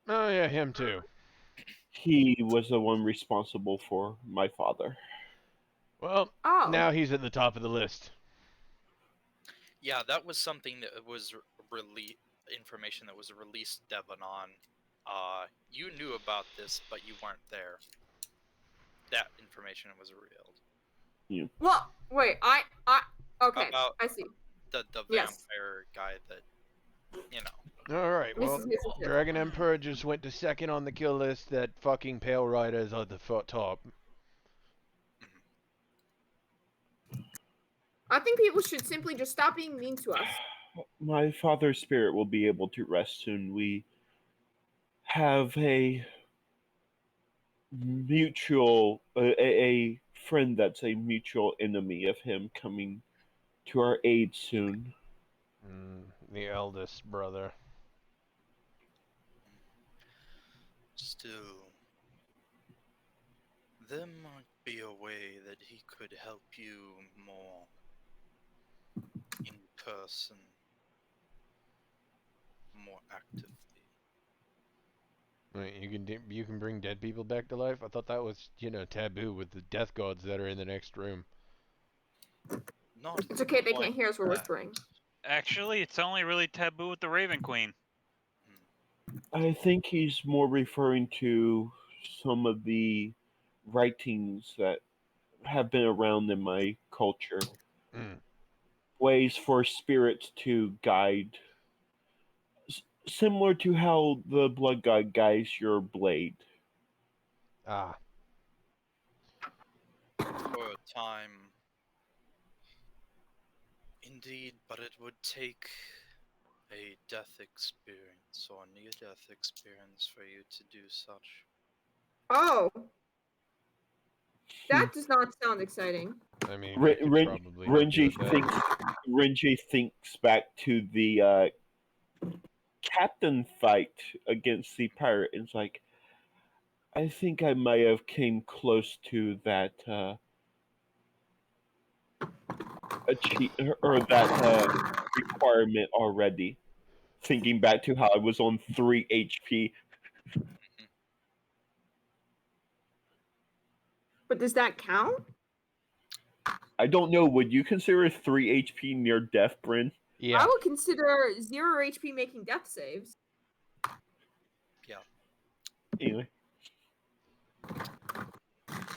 Oh yeah, him too. He was the one responsible for my father. Well, now he's at the top of the list. Yeah, that was something that was information that was released, Devanon. You knew about this, but you weren't there. That information was revealed. Yeah. Well, wait, okay, About I see. The Yes. vampire guy that, you know. All right, well, Dragon Emperor just went to second on the kill list. That fucking Pale Rider is at the top. I think people should simply just stop being mean to us. My father's spirit will be able to rest soon. We have a friend that's a mutual enemy of him coming to our aid soon. The eldest brother. Still, there might be a way that he could help you more in person, more actively. Wait, you can bring dead people back to life? I thought that was, taboo with the death gods that are in the next room. It's okay, they can't hear us, we're whispering. Actually, it's only really taboo with the Raven Queen. I think he's more referring to some of the writings that have been around in my culture. Ways for spirits to guide. Similar to how the blood god guides your blade. Ah. For a time. Indeed, but it would take a death experience or near-death experience for you to do such. Oh. That does not sound exciting. I mean, I could probably Renji thinks back to the captain fight against the pirate and it's like, I think I might have came close to that requirement already. Thinking back to how I was on 3 HP. But does that count? I don't know. Would you consider 3 HP near death, Bryn? Yeah. I would consider 0 HP making death saves. Anyway,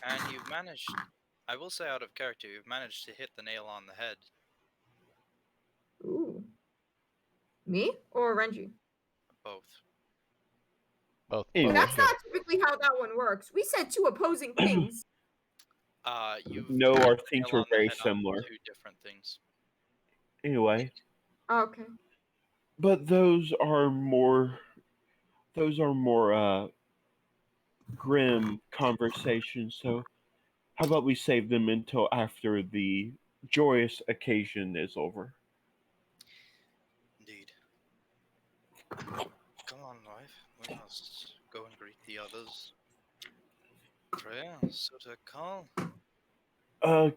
And you've managed, I will say out of character, you've managed to hit the nail on the head. Ooh. Me or Renji? Both. Both. Anyway. both That's hit. not typically how that one works. We said two opposing things. You've no, hit our the things nail were on the very head on similar. 2 different things. Anyway, Okay. but those are more grim conversations. So how about we save them until after the joyous occasion is over? Indeed. Come on, wife. We must go and greet the others. Freya, so to call.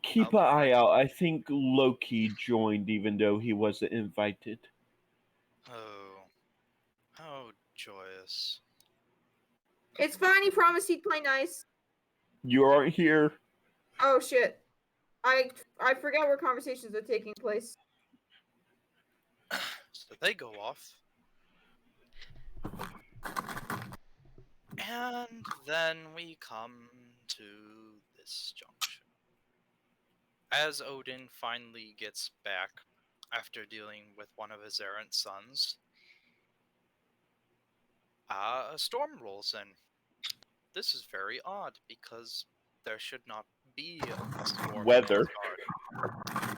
Keep an eye out. I think Loki joined even though he wasn't invited. Oh, how joyous. It's fine. He promised he'd play nice. You aren't here. Oh shit. I forget where conversations are taking place. So they go off. And then we come to this junction. As Odin finally gets back after dealing with one of his errant sons, a storm rolls in. This is very odd because there should not be a storm Weather. in Asgard.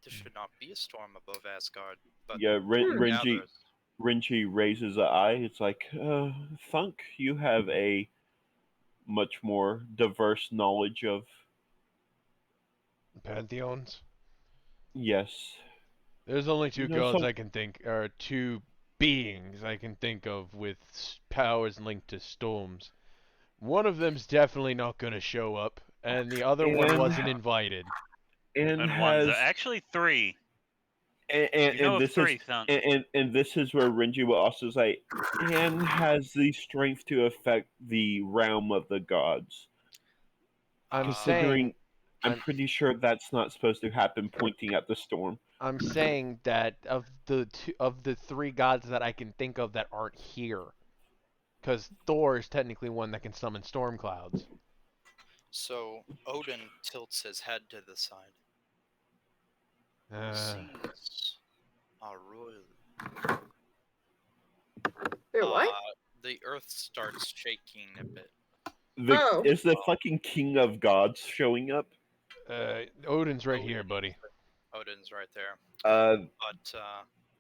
There should not be a storm above Asgard, but Yeah, Renji gathers. Renji raises an eye. It's like, Thunk, you have a much more diverse knowledge of. Pantheons. Yes. There's only two You know, gods some- I can think, or two beings I can think of with powers linked to storms. One of them's definitely not gonna show up, and the other one And- wasn't invited. And And has one's actually 3. and, You know of this 3, is Thunk. and this is where Renji will also say, and has the strength to affect the realm of the gods. I'm Considering, saying, I'm I'm- pretty sure that's not supposed to happen. Pointing at the storm. I'm saying that of the three gods that I can think of that aren't here, because Thor is technically one that can summon storm clouds. So Odin tilts his head to the side. Seas are royal. Wait, what? The earth starts shaking a bit. Oh. Is the fucking king of gods showing up? Odin's right here, buddy. Odin's right there. Uh, But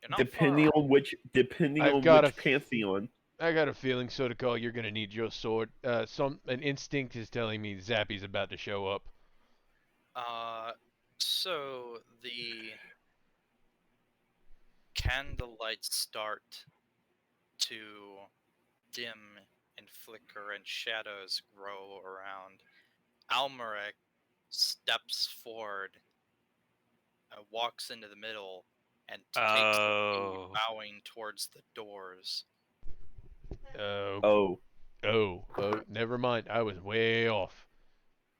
you're not depending far on which I've got a pantheon. I got a feeling, Sotokal, you're gonna need your sword. An instinct is telling me Zappy's about to show up. So the candlelights start to dim and flicker and shadows grow around. Almeric steps forward, walks into the middle, and takes the lead, bowing towards the doors. Oh. Never mind. I was way off.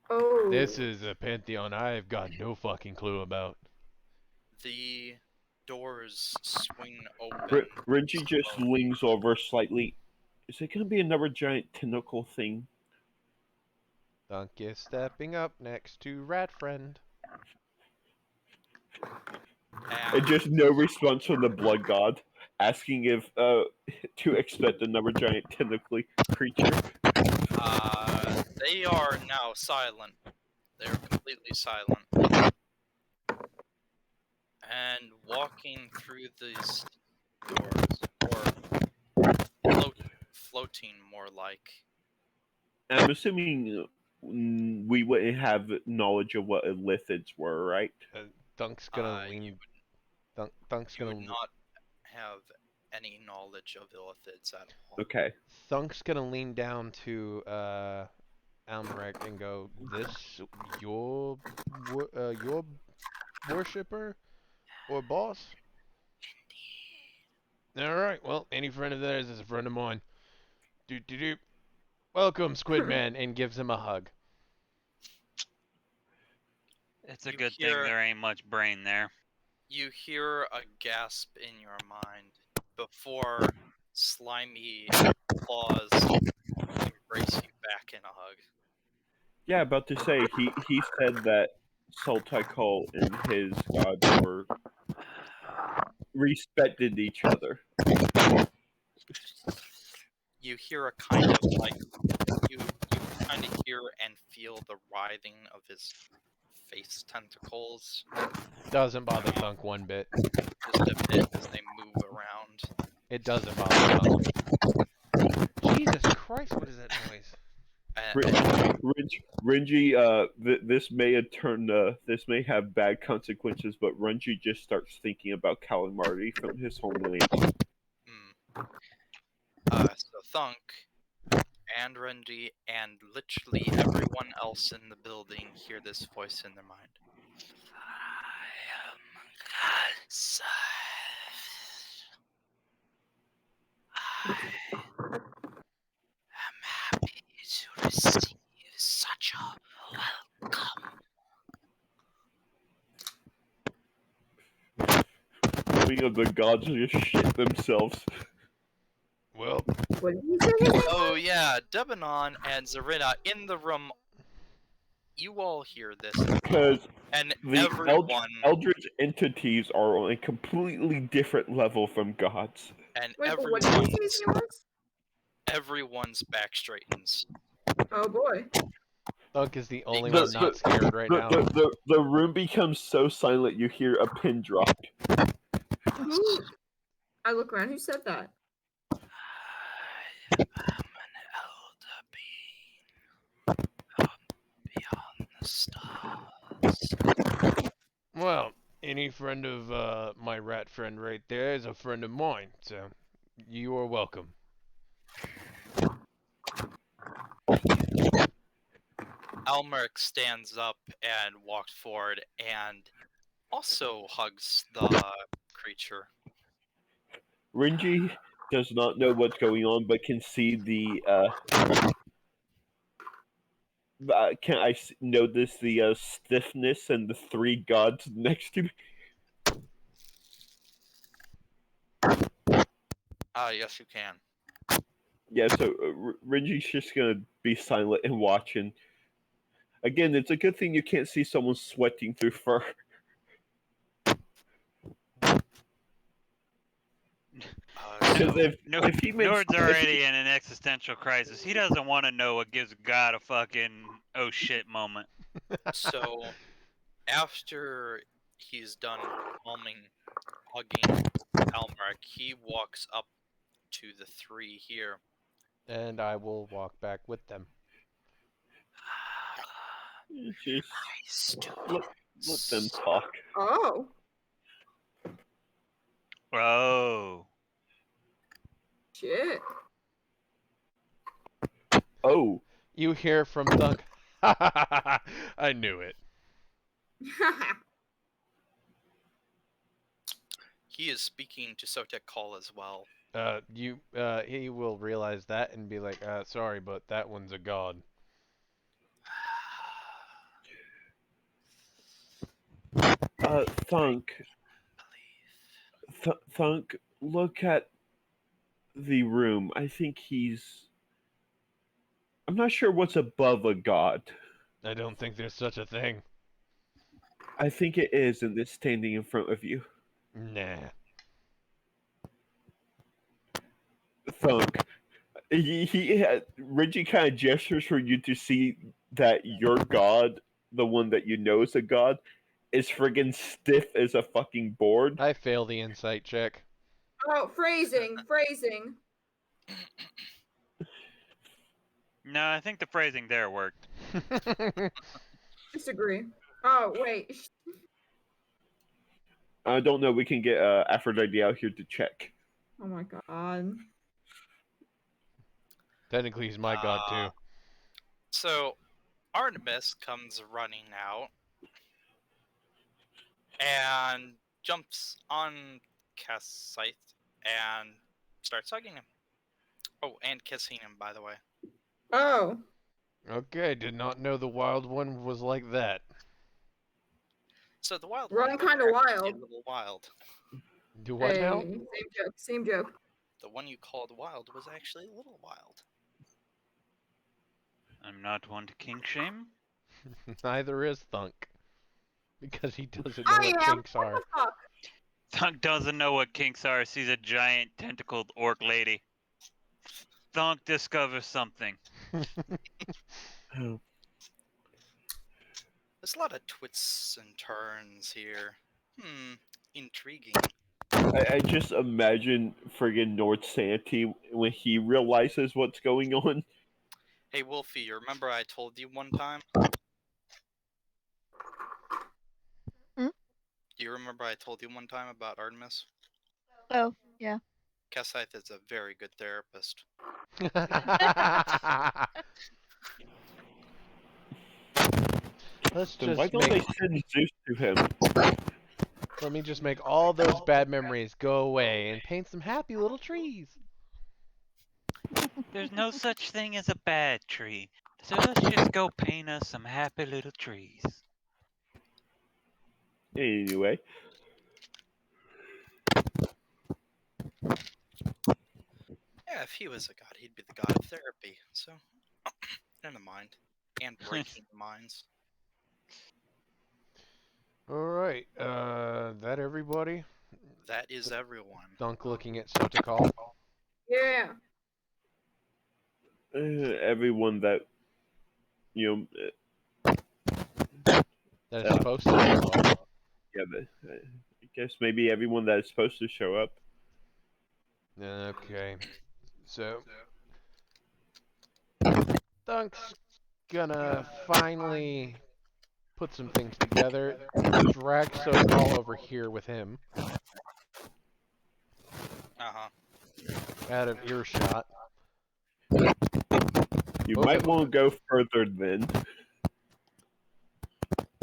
Oh. This is a pantheon I've got no fucking clue about. The doors swing open. Renji just leans over slightly. Is it going to be another giant tentacle thing? Thunk is stepping up next to Rat Friend. And just no response from the blood god, asking if to expect another giant tentacly creature. They are now silent. They're completely silent. And walking through these doors, or floating more like. I'm assuming we wouldn't have knowledge of what lithids were, right? Thunk's gonna lean. Thunk's You gonna. would not have any knowledge of illithids at all. Okay. Thunk's gonna lean down to Almeric and go, "This your worshipper or boss?" All right. Well, any friend of theirs is a friend of mine. Doop. Welcome, Squid Man, and gives him a hug. It's a You good hear- thing there ain't much brain there. You hear a gasp in your mind before slimy claws embrace you back in a hug. Yeah, about to say he said that Sultikal and his gods were respected each other. You hear a kind of like you kind of hear and feel the writhing of his face tentacles Doesn't bother Thunk one bit. just a bit as they move around. It doesn't bother Thunk. Jesus Christ, what is that noise? Renji, this may have this may have bad consequences, but Renji just starts thinking about Calamari from his homeland. So Thunk and Renji and literally everyone else in the building hear this voice in their mind. I am happy to receive such a welcome. Many of the gods just shit themselves. Well, What did you say? Oh yeah, Devanon and Zarina in the room. You all hear this, Because and the everyone eldritch entities are on a completely different level from gods. and Wait, but what did you say his name was? everyone's back straightens. Oh boy. Thunk is the only Because one not scared right now. The room becomes so silent you hear a pin drop. Who? I look around. Who said that? I am an elder being beyond the stars. Well, any friend of my rat friend right there is a friend of mine, so you are welcome. Elmerk stands up and walks forward and also hugs the creature. Renji does not know what's going on, but can see the. Can I notice the stiffness and the three gods next to me? Yes, you can. Yeah, so Renji's just gonna be silent and watching. Again, it's a good thing you can't see someone sweating through fur. Because if he makes Nord's already in an existential crisis. He doesn't want to know what gives God a fucking oh shit moment. So after he's done hugging Elmerk, he walks up to the three here. And I will walk back with them. Just let them talk. Oh. Oh. Shit. Oh. You hear from Thunk. I knew it. He is speaking to Sotek Call as well. He will realize that and be like, sorry, but that one's a god. Thunk. Thunk, look at the room. I think I'm not sure what's above a god. I don't think there's such a thing. I think it is, and it's standing in front of you. Nah. Thunk. Reggie kind of gestures for you to see that your god, the one that you know is a god, is friggin' stiff as a fucking board. I fail the insight check. Oh, phrasing. No, I think the phrasing there worked. Disagree. Oh, wait. I don't know. We can get Aphrodite out here to check. Oh my god. Technically, he's my god too. So Artemis comes running out and jumps on Cassite and starts hugging him. Oh, and kissing him, by the way. Oh. Okay, did not know the wild one was like that. So the wild Run ones kinda were actually wild. a little wild. Do what now? Hey, same joke. Same joke. The one you called wild was actually a little wild. I'm not one to kink shame. Neither is Thunk. Because he doesn't know I what am. kinks What are. the fuck? Thunk doesn't know what kinks are. She's a giant tentacled orc lady. Thunk discovers something. There's a lot of twists and turns here. Intriguing. I just imagine friggin' Nord Santy when he realizes what's going on. Hey, Wolfie, you remember I told you one time? Hmm? Do you remember I told you one time about Artemis? Oh, yeah. Kessith is a very good therapist. Let's Then why just don't they make. send Zeus to him? Let me just make all those bad memories go away and paint some happy little trees. There's no such thing as a bad tree. So let's just go paint us some happy little trees. Anyway, Yeah, if he was a god, he'd be the god of therapy. So, never mind. And breaking minds. Alright, that everybody? That is everyone. Thunk looking at Sotakal. Yeah. everyone that you know, That is supposed to show up. yeah, I guess maybe everyone that is supposed to show up. Okay. So Thunk's gonna finally put some things together. Drag Sotakal over here with him. Out of earshot. You Both might of want to go further than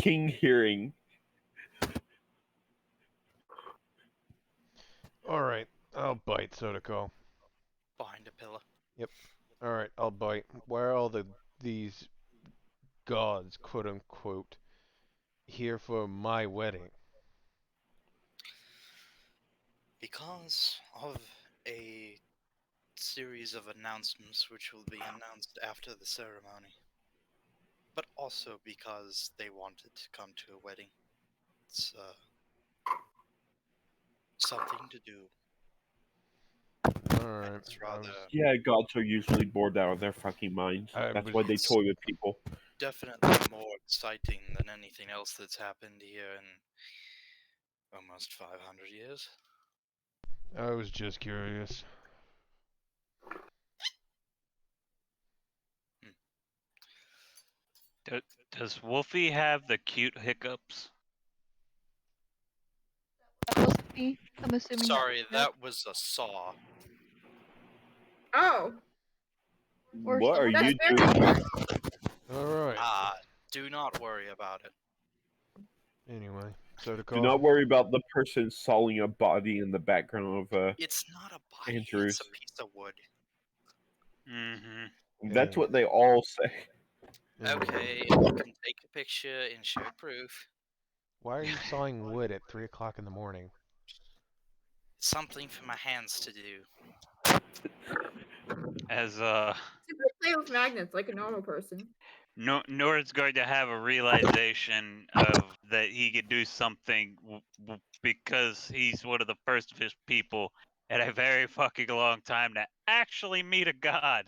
King hearing. Alright, I'll bite Sotakal. Behind a pillar. Alright, I'll bite. Where are all these gods, quote unquote, here for my wedding? Because of a series of announcements which will be announced after the ceremony. But also because they wanted to come to a wedding. It's something to do. Alright. It's rather Yeah, gods are usually bored out of their fucking minds. I That's was- why they toy with people. definitely more exciting than anything else that's happened here in almost 500 years. I was just curious. Does Wolfie have the cute hiccups? That wasn't me. I'm assuming. Sorry, that that was a saw. Oh. Or What are someone- you That's doing? very Alright. Do not worry about it. Anyway, Do Sotakal. not worry about the person sawing a body in the background of It's not a body, Andrews. it's a piece of wood. Mm-hmm. That's what they all say. Anyway. Okay, you can take a picture and show proof. Why are you sawing wood at 3 o'clock in the morning? Something for my hands to do. As To play with magnets like a normal person. Nord's going to have a realization of that he could do something because he's one of the first of his people at a very fucking long time to actually meet a god.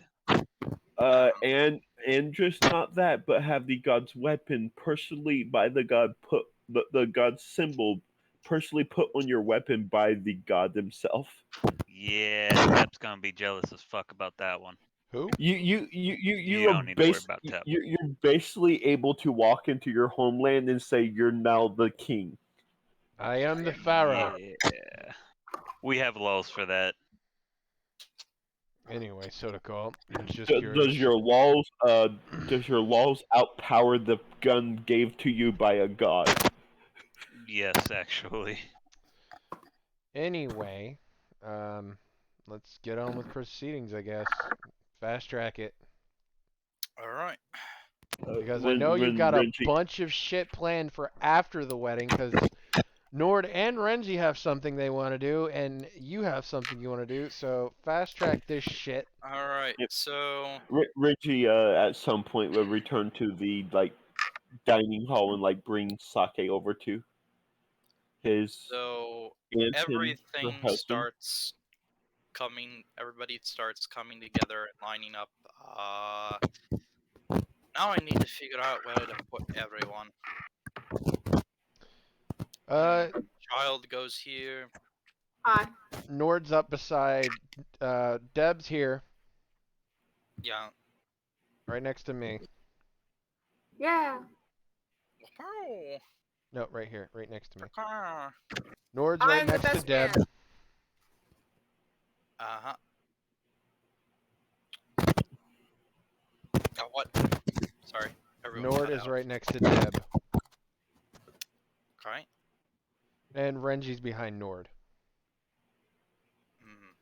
And just not that, but have the god's weapon personally by the god put the god's symbol personally put on your weapon by the god himself. Yeah, Tep's gonna be jealous as fuck about that one. Who? You don't need to worry about Tep. you're basically able to walk into your homeland and say you're now the king. I am the Pharaoh. Yeah. We have laws for that. Anyway, Sotakal. I was just Does curious. your laws outpower the gun gave to you by a god? Yes, actually. Anyway, let's get on with proceedings, I guess. Fast track it. Alright. Because I when- know you've when got a Renji- bunch of shit planned for after the wedding, because Nord and Renji have something they want to do, and you have something you want to do, so fast track this shit. Alright, Yep. so Reggie at some point will return to the dining hall and bring sake over to his aunt and her everything husband. starts everybody starts coming together and lining up. Now I need to figure out where to put everyone. Child goes here. Hi. Nord's up beside, Deb's here, Yeah. right next to me. Yeah. Oh, No, right here, right next to me. uh Nord's right I'm the next to best Deb. man. huh. Oh, what? Sorry. Everyone Nord cut is out. right next to Deb. Okay. And Renji's behind Nord. Mm.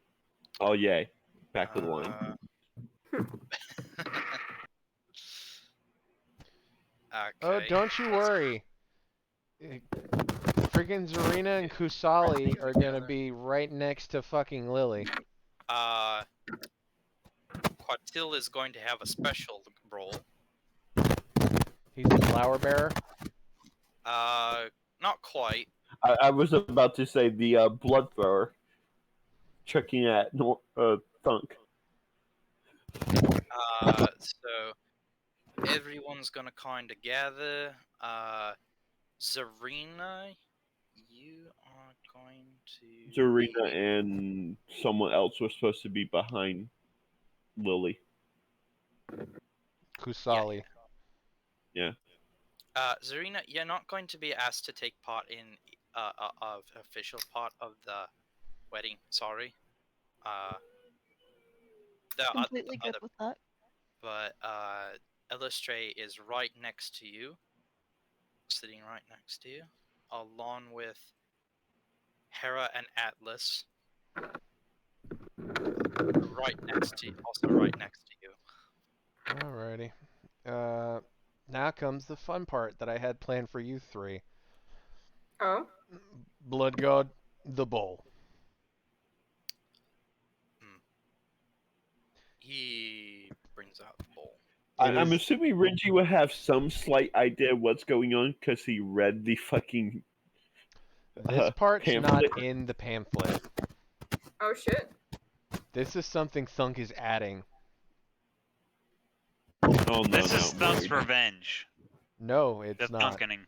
Oh yay! Back of the line. Okay. Oh, don't you worry. Friggin' Zarina and Kusali are gonna be right next to fucking Lily. Quatil is going to have a special role. He's the flower bearer. Not quite. I was about to say the blood thrower, checking at Thunk. So everyone's gonna kind of gather. Zarina, you are going to. Zarina and someone else were supposed to be behind Lily. Kusali. Yeah. Zarina, you're not going to be asked to take part in official part of the wedding. Sorry. The Completely good other, with that. but Illustrate is right next to you, sitting right next to you, along with Hera and Atlas. Right next to you, also right next to you. Alrighty. Now comes the fun part that I had planned for you three. Oh. Blood God, the bowl. He brings out the bowl. I'm assuming Renji will have some slight idea what's going on because he read the fucking. This part's not pamphlet. in the pamphlet. Oh shit. This is something Thunk is adding. Oh no! This no, is Thunk's revenge. No, it's The not. Thunkening.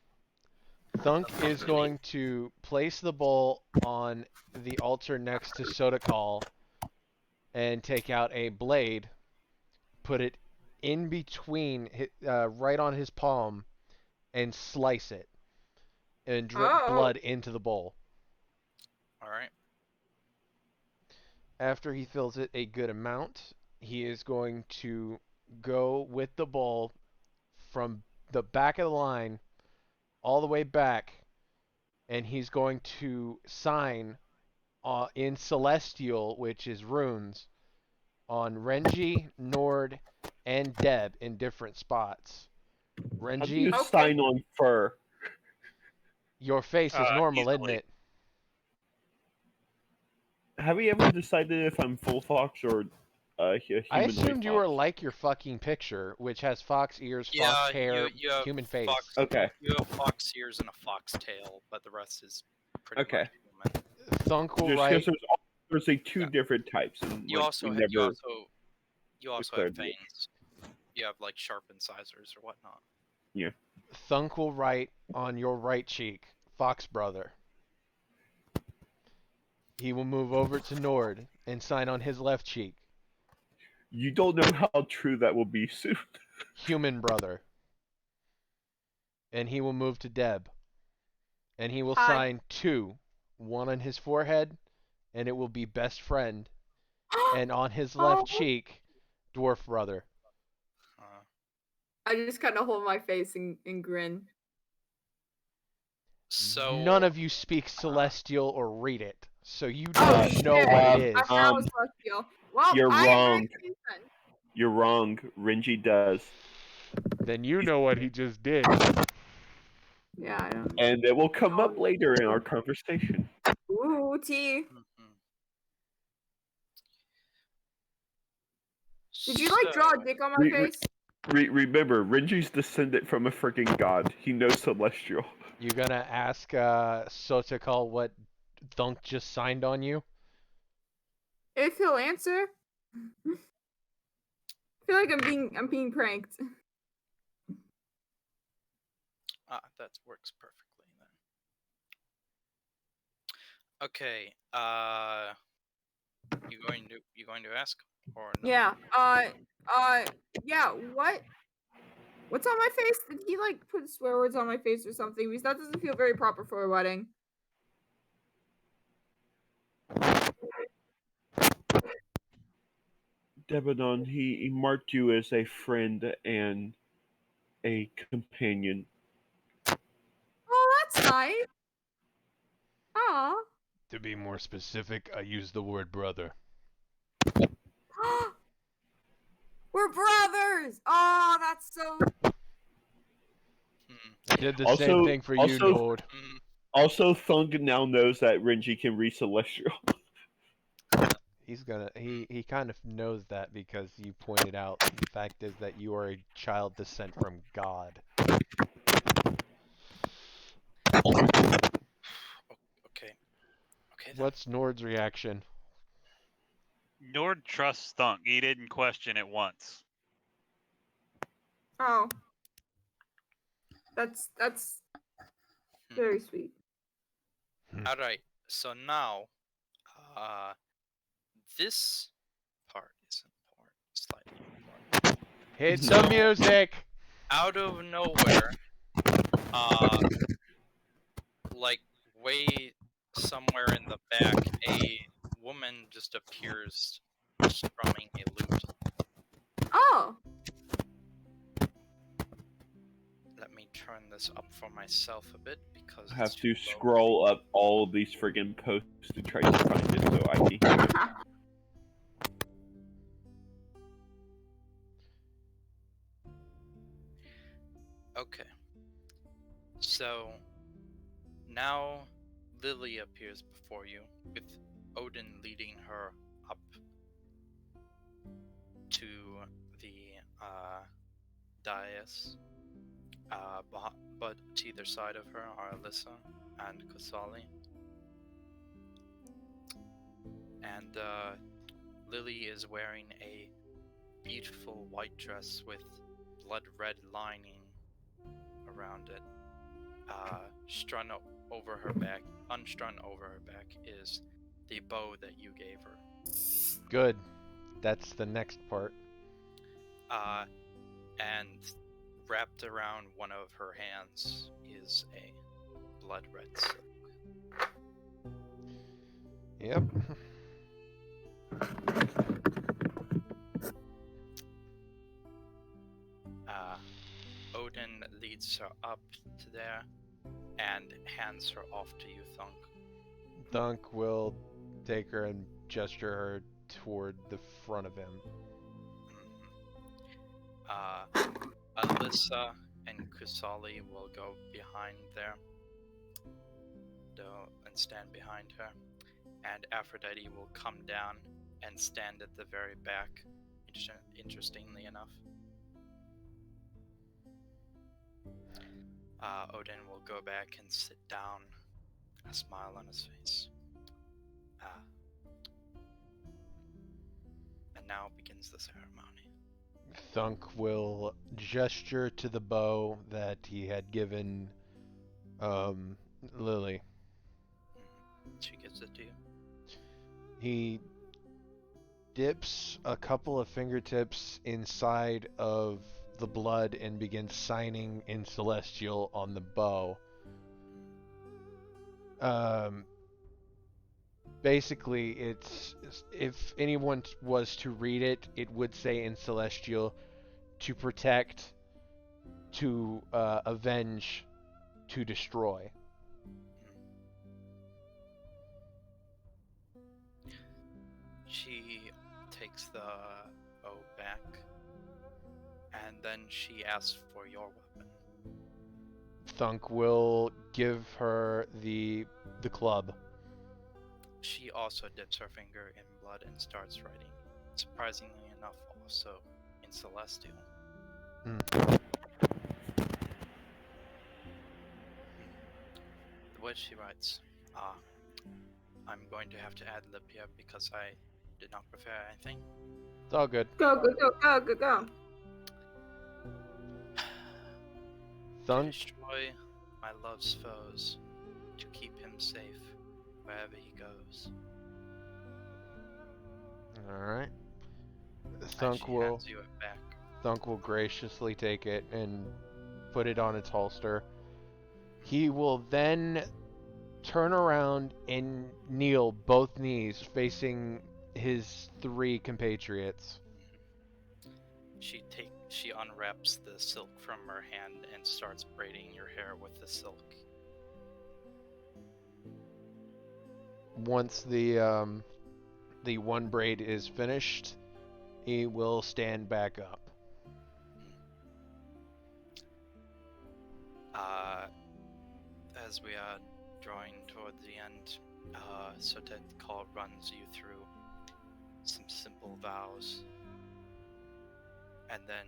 Thunk is going to place the bowl on the altar next to Sodakal and take out a blade, put it in between, right on his palm, and slice it, and drip blood into the bowl. Alright. After he fills it a good amount, he is going to go with the bowl from the back of the line all the way back, and he's going to sign in Celestial, which is runes, on Renji, Nord, and Deb in different spots. How do you Renji, sign on fur? your face is normal, isn't Easily. it? Have we ever decided if I'm full fox or humanoid I assumed you were fox? like your fucking picture, which has fox ears, fox Yeah, hair, you have human face. Fox, Okay. You have fox ears and a fox tail, but the rest is pretty Okay. much human. Thunk will Just write. because there's two different types. And, You also we have, never you also declared have it. fangs. You have like sharp incisors or whatnot. Thunk will write on your right cheek, Fox Brother. He will move over to Nord and sign on his left cheek, You don't know how true that will be soon. Human Brother. And he will move to Deb. And he will Hi. sign two, one on his forehead, and it will be Best Friend. And on his left cheek, Dwarf Brother. I just kind of hold my face and grin. So None of you speak Celestial or read it, so you Oh, don't know what it is. I forgot it was Celestial. Well, You're I wrong. agree with Ethan. You're wrong. Renji does. Then you know what he just did. Yeah, I don't. And it will come up later in our conversation. Ooh, tea. Mhm. Did you like draw a dick on my face? Remember, Renji's descended from a freaking god. He knows Celestial. You gonna ask Sotakal what Thunk just signed on you? If he'll answer. I feel like I'm being pranked. That works perfectly then. Okay. You going to ask or no? Yeah. Yeah. What's on my face? Did he like put swear words on my face or something? Because that doesn't feel very proper for a wedding. Devanon, he marked you as a friend and a companion. Oh, that's nice. Aw. To be more specific, I use the word brother. We're brothers. Oh, that's so. Hmm. Did the Also- same thing for you, also- Nord. Mm, Also, Thunk now knows that Renji can read Celestial. He's gonna he kind of knows that because you pointed out the fact is that you are a child descent from God. okay. Okay then. What's Nord's reaction? Nord trusts Thunk. He didn't question it once. Oh. That's very sweet. All right. So now, this part is important. Slightly important. Hit So- the music. Out of nowhere, like way somewhere in the back, a woman just appears strumming a lute. Oh. Let me turn this up for myself a bit because I have it's too to low. scroll up all of these friggin' posts to try to find it so I can hear it. Okay. So now Lily appears before you with Odin leading her up to the dais. But to either side of her are Alyssa and Kasali. And Lily is wearing a beautiful white dress with blood red lining around it. Unstrung over her back is the bow that you gave her. Good. That's the next part. And wrapped around one of her hands is a blood red silk. Yep. Odin leads her up to there and hands her off to you, Thunk. Thunk will take her and gesture her toward the front of him. Alyssa and Kusali will go behind there and stand behind her, and Aphrodite will come down and stand at the very back, interestingly enough. Odin will go back and sit down, a smile on his face. And now begins the ceremony. Thunk will gesture to the bow that he had given Lily. She gives it to you. He dips a couple of fingertips inside of the blood and begins signing in Celestial on the bow. Basically, it's if anyone was to read it, it would say in Celestial to protect, to avenge, to destroy. She takes the bow back, and and then she asks for your weapon. Thunk will give her the club. She also dips her finger in blood and starts writing. Surprisingly enough, also in Celestial. The way she writes, I'm going to have to ad lib here because I did not prepare anything. It's all good. Go, go, go, go, go, go. To Thunk. destroy my love's foes, to keep him safe wherever he goes. All right. And Thunk she will hands you it back. Thunk will graciously take it and put it on its holster. He will then turn around and kneel both knees facing his 3 compatriots. She unwraps the silk from her hand and starts braiding your hair with the silk. Once the one braid is finished, he will stand back up. As we are drawing toward the end, Sotet Call runs you through some simple vows, and then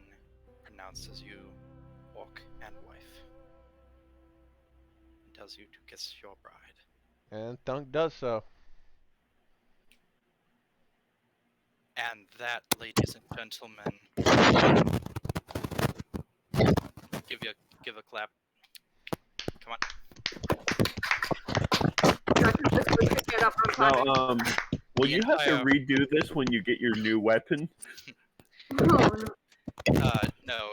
pronounces you orc and wife, and tells you to kiss your bride. And Thunk does so. And that, ladies and gentlemen, give a clap. Come on. Get up from Now, clapping. will The you have to entire- redo this when you get your new weapon? No,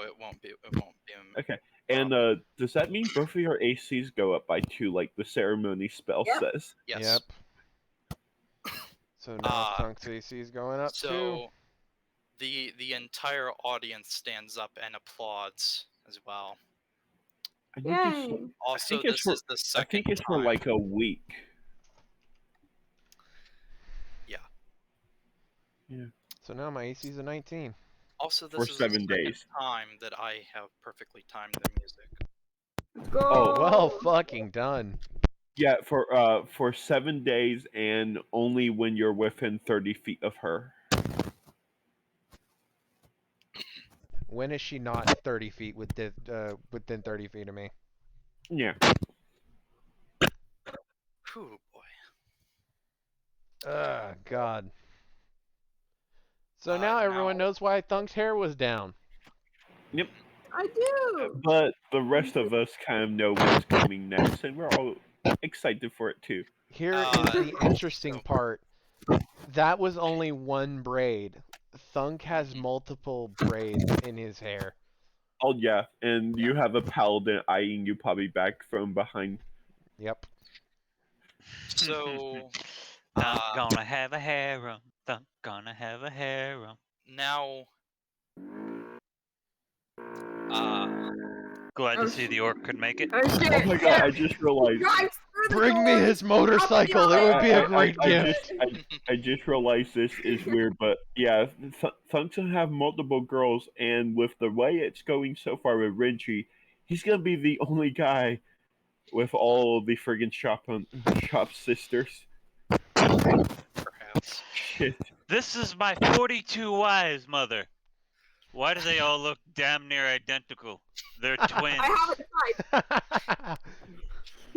it won't be. It won't be. Okay. And does that mean both of your ACs go up by 2, like the ceremony spell Yep. says? Yes. Yep. So now Thunk's AC is going up too. So the entire audience stands up and applauds as well. I think it's, Yay. Also, think it's this for- is the I second think it's for time. like a week. Yeah. So now my AC is a 19. Also, this For is 7 the second days. time that I have perfectly timed the music. Let's go. Oh, Well fucking done. Yeah, for 7 days and only when you're within 30 feet of her. When is she not 30 feet within 30 feet of me? Yeah. Whew, boy. God. So now everyone knows why Thunk's hair was down. Yep. I do. But the rest of us kind of know what's coming next, and we're all excited for it too. Here is the interesting part. That was only one braid. Thunk has multiple braids in his hair. Oh yeah, and you have a paladin eyeing you probably back from behind. Yep. So Thunk gonna have a harem. Thunk gonna have a harem. now, Glad to see the orc could make it. Oh shit. Oh my god, I just realized. Drives through the Bring me door. his motorcycle. It would be a great gift. I just realized this is weird, but yeah, Thunk's gonna have multiple girls, and with the way it's going so far with Reggie, he's gonna be the only guy with all the friggin' shop sisters. perhaps. Shit. This is my 42 wives, mother. Why do they all look damn near identical? They're twins. I have a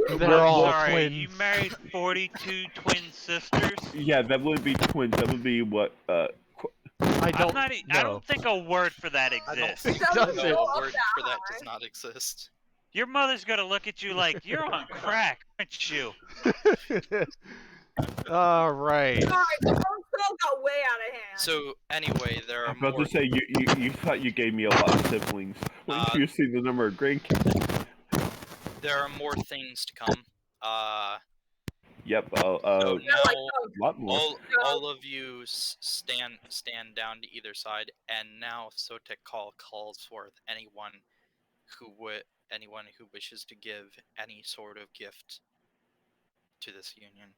type. They're all Sorry, twins. you married 42 twin sisters? Yeah, that wouldn't be twins. That would be what? I I don't don't think a word for that I don't exists. think doesn't. no, go a up word that for that high. does not exist. Your mother's gonna look at you like, you're on crack, aren't you? All right. Sorry, the phone call got way out of hand. So anyway, there I are was about more. to say you thought you gave me a lot of siblings. When you see the number of grandkids. There are more things to come. Yep. So A now lot more. all of you stand down to either side, and now Sotek calls forth anyone who wishes to give any sort of gift to this union.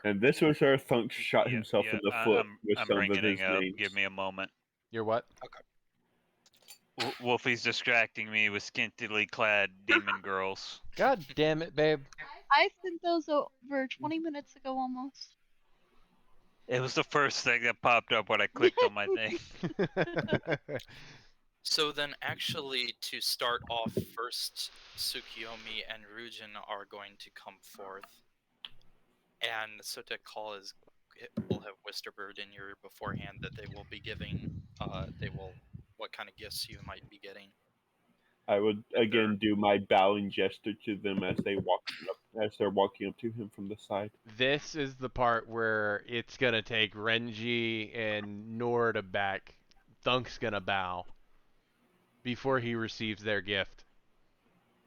And this was where Thunk shot himself in the foot with I'm some of bringing his it up. names. Give me a moment. You're what? Wolfie's distracting me with scantily clad demon girls. God damn it, babe. I sent those over 20 minutes ago almost. It was the first thing that popped up when I clicked on my thing. So then, actually, to start off, first Tsukiyomi and Ryujin are going to come forth, and Sotekal will have whispered in your ear beforehand that they will be giving, what kind of gifts you might be getting. I would again do my bowing gesture to them as they're walking up to him from the side. This is the part where it's gonna take Renji and Nor to back. Thunk's gonna bow before he receives their gift.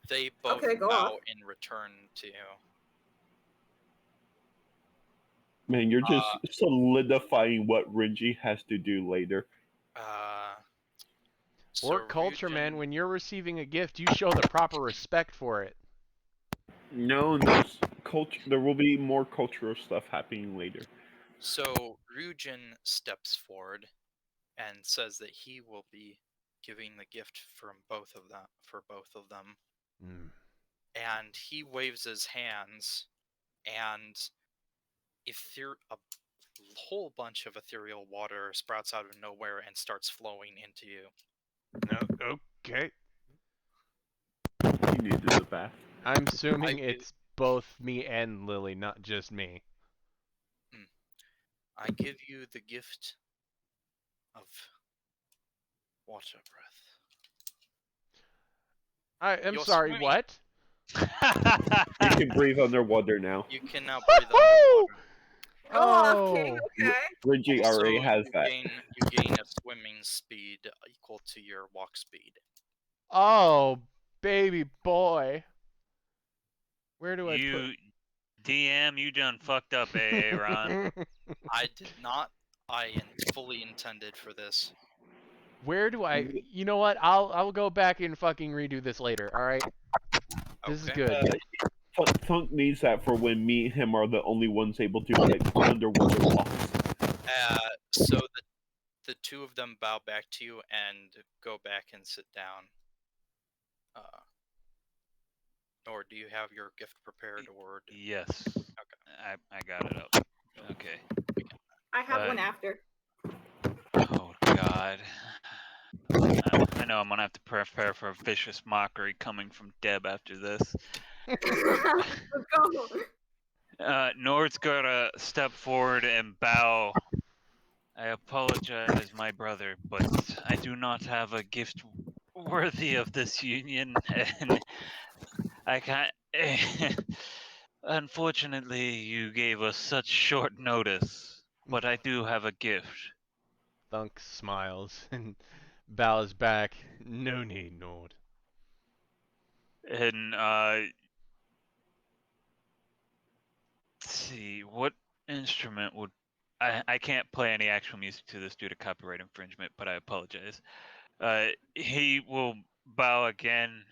They both Okay, go bow on. in return to you. Man, you're just solidifying what Renji has to do later. So Orc culture, man, Ryujin- when you're receiving a gift, you show the proper respect for it. No, there's culture. There will be more cultural stuff happening later. So Ryujin steps forward and says that he will be giving the gift for both of them. Mm. And he waves his hands, and a whole bunch of ethereal water sprouts out of nowhere and starts flowing into you. No, okay. He needed the bath. I'm assuming it's both me and Lily, not just me. I give you the gift of water breath. I'm You're sorry, swimming. what? You can breathe underwater now. You can now breathe underwater. Go off, King. Oh, Okay. Renji Also, already has that. you gain a swimming speed equal to your walk speed. oh, baby boy. Where do I You put? DM, you done fucked up, Aaron. I did not. Fully intended for this. Where do I? You know what? I'll go back and fucking redo this later. All right. This is Okay. good. Thunk needs that for when me and him are the only ones able to like underwater walks. So the two of them bow back to you and go back and sit down. Or do you have your gift prepared, or? Yes. Okay. I got it up. Okay. I have one after. Oh God. I know I'm gonna have to prepare for a vicious mockery coming from Deb after this. Let's go. Nord's gotta step forward and bow. I apologize, my brother, but I do not have a gift worthy of this union, and I can't. Unfortunately, you gave us such short notice, but I do have a gift. Thunk smiles and bows back. No need, Nord. And let's see, what instrument would I can't play any actual music to this due to copyright infringement, but I apologize. He will bow again.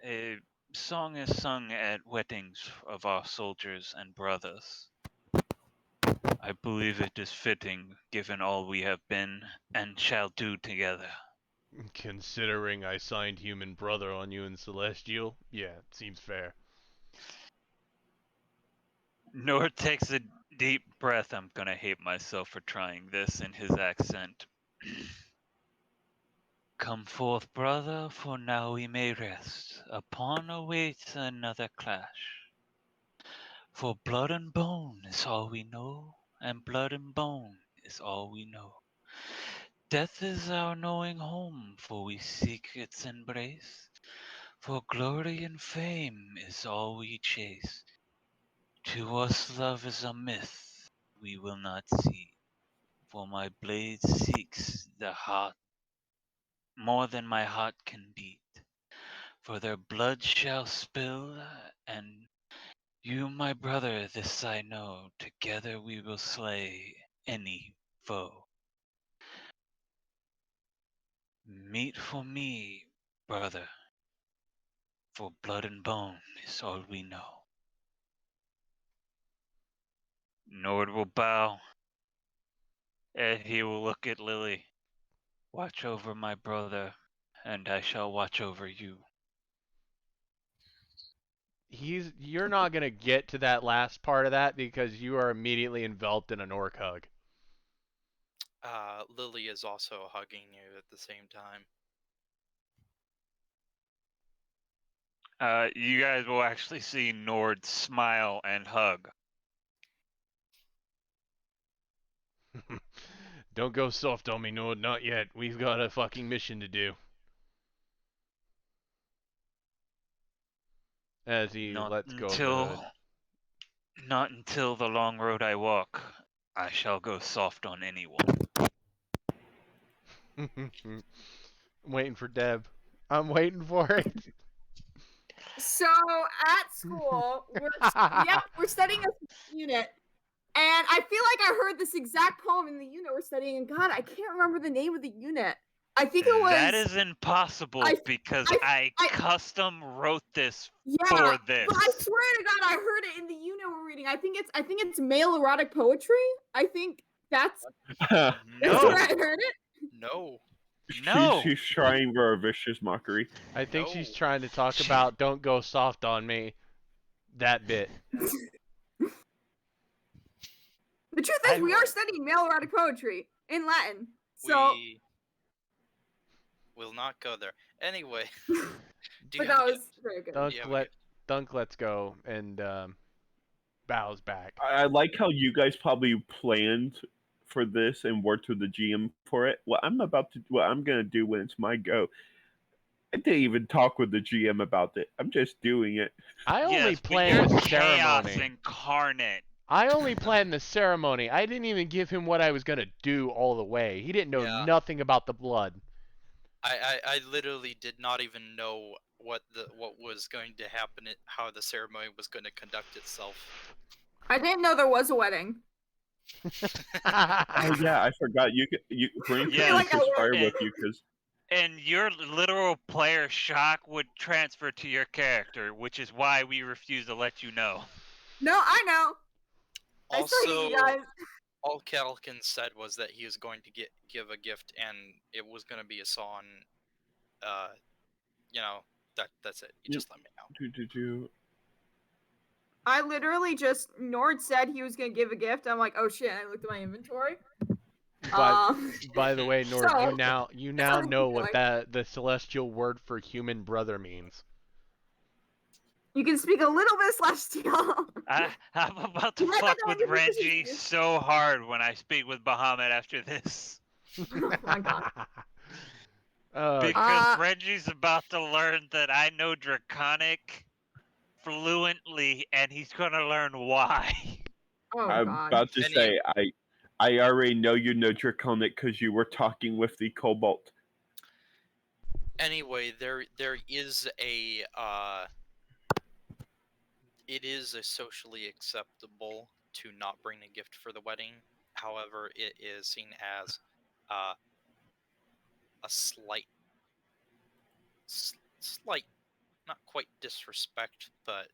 A song is sung at weddings of our soldiers and brothers. I believe it is fitting, given all we have been and shall do together. Considering I signed human brother on you in Celestial, yeah, seems fair. Nord takes a deep breath. I'm gonna hate myself for trying this in his accent. Come forth, brother, for now we may rest. Upon awaits another clash. For blood and bone is all we know, and blood and bone is all we know. Death is our knowing home, for we seek its embrace. For glory and fame is all we chase. To us love is a myth we will not see. For my blade seeks the heart more than my heart can beat. For their blood shall spill, and you, my brother, this I know, together we will slay any foe. Meet for me, brother, for blood and bone is all we know. Nord will bow, and he will look at Lily. Watch over my brother, and I shall watch over you. You're not gonna get to that last part of that because you are immediately enveloped in an orc hug. Lily is also hugging you at the same time. You guys will actually see Nord smile and hug. Don't go soft on me, Nord. Not yet. We've got a fucking mission to do. As he Not lets go of until not until the long road I walk, I shall go soft on anyone. the hood. I'm waiting for Deb. I'm waiting for it. So at school, we're studying a unit, and I feel like I heard this exact poem in the unit we're studying. And God, I can't remember the name of the unit. I think it was. That is impossible because I custom wrote this for this. But I swear to God, I heard it in the unit we're reading. I think it's male erotic poetry. I think that's No. where I heard it. No. No. She's trying for a vicious mockery. I think she's No. trying to talk about "Don't go soft on me." That bit. The truth is, we are studying male erotic poetry in Latin. So We will not go there. Anyway. but that was very good. Thunk lets go and bows back. I like how you guys probably planned for this and worked with the GM for it. What I'm gonna do when it's my go. I didn't even talk with the GM about it. I'm just doing it. I only Yes, but planned you're the chaos ceremony. incarnate. I only planned the ceremony. I didn't even give him what I was gonna do all the way. He didn't know nothing about the blood. I literally did not even know what was going to happen, how the ceremony was going to conduct itself. I didn't know there was a wedding. Oh yeah, I forgot. You bring Yeah, conspire with you because. And your literal player shock would transfer to your character, which is why we refuse to let you know. No, I know. Also, I saw you guys. all Calkin said was that he was going to give a gift, and it was going to be a song. That's it. You just let me know. I literally just Nord said he was gonna give a gift. I'm like, oh shit! I looked at my inventory. By the way, Nord, so, you now know what the celestial word for human brother means. You can speak a little bit celestial. I'm about to fuck with Renji so hard when I speak with Bahamut after this. Oh my God. Because Renji's about to learn that I know Draconic fluently, and he's gonna learn why. Oh, I'm God. about to say I already know you know Draconic because you were talking with the Cobalt. Anyway, there is a it is a socially acceptable to not bring a gift for the wedding. However, it is seen as a slight, not quite disrespect, but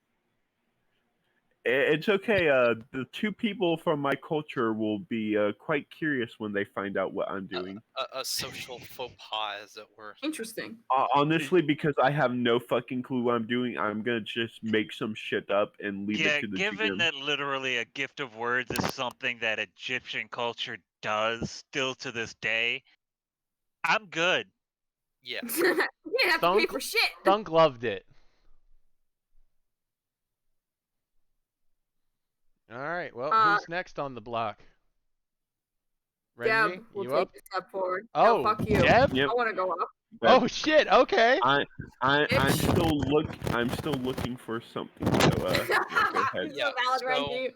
It's okay. The two people from my culture will be quite curious when they find out what I'm doing. a social faux pas, as it were. Interesting. Honestly, because I have no fucking clue what I'm doing, I'm gonna just make some shit up and leave it to the given GM. that literally a gift of words is something that Egyptian culture does still to this day, I'm good. Yeah. You didn't have to pay for shit. Thunk loved it. Alright, well, who's next on the block? Renji, Deb will you take up? a step forward. Oh, no, fuck you. Deb? Yep. I want to go up. Oh shit! Okay. I'm still looking for something. So go ahead. So valid, Renji.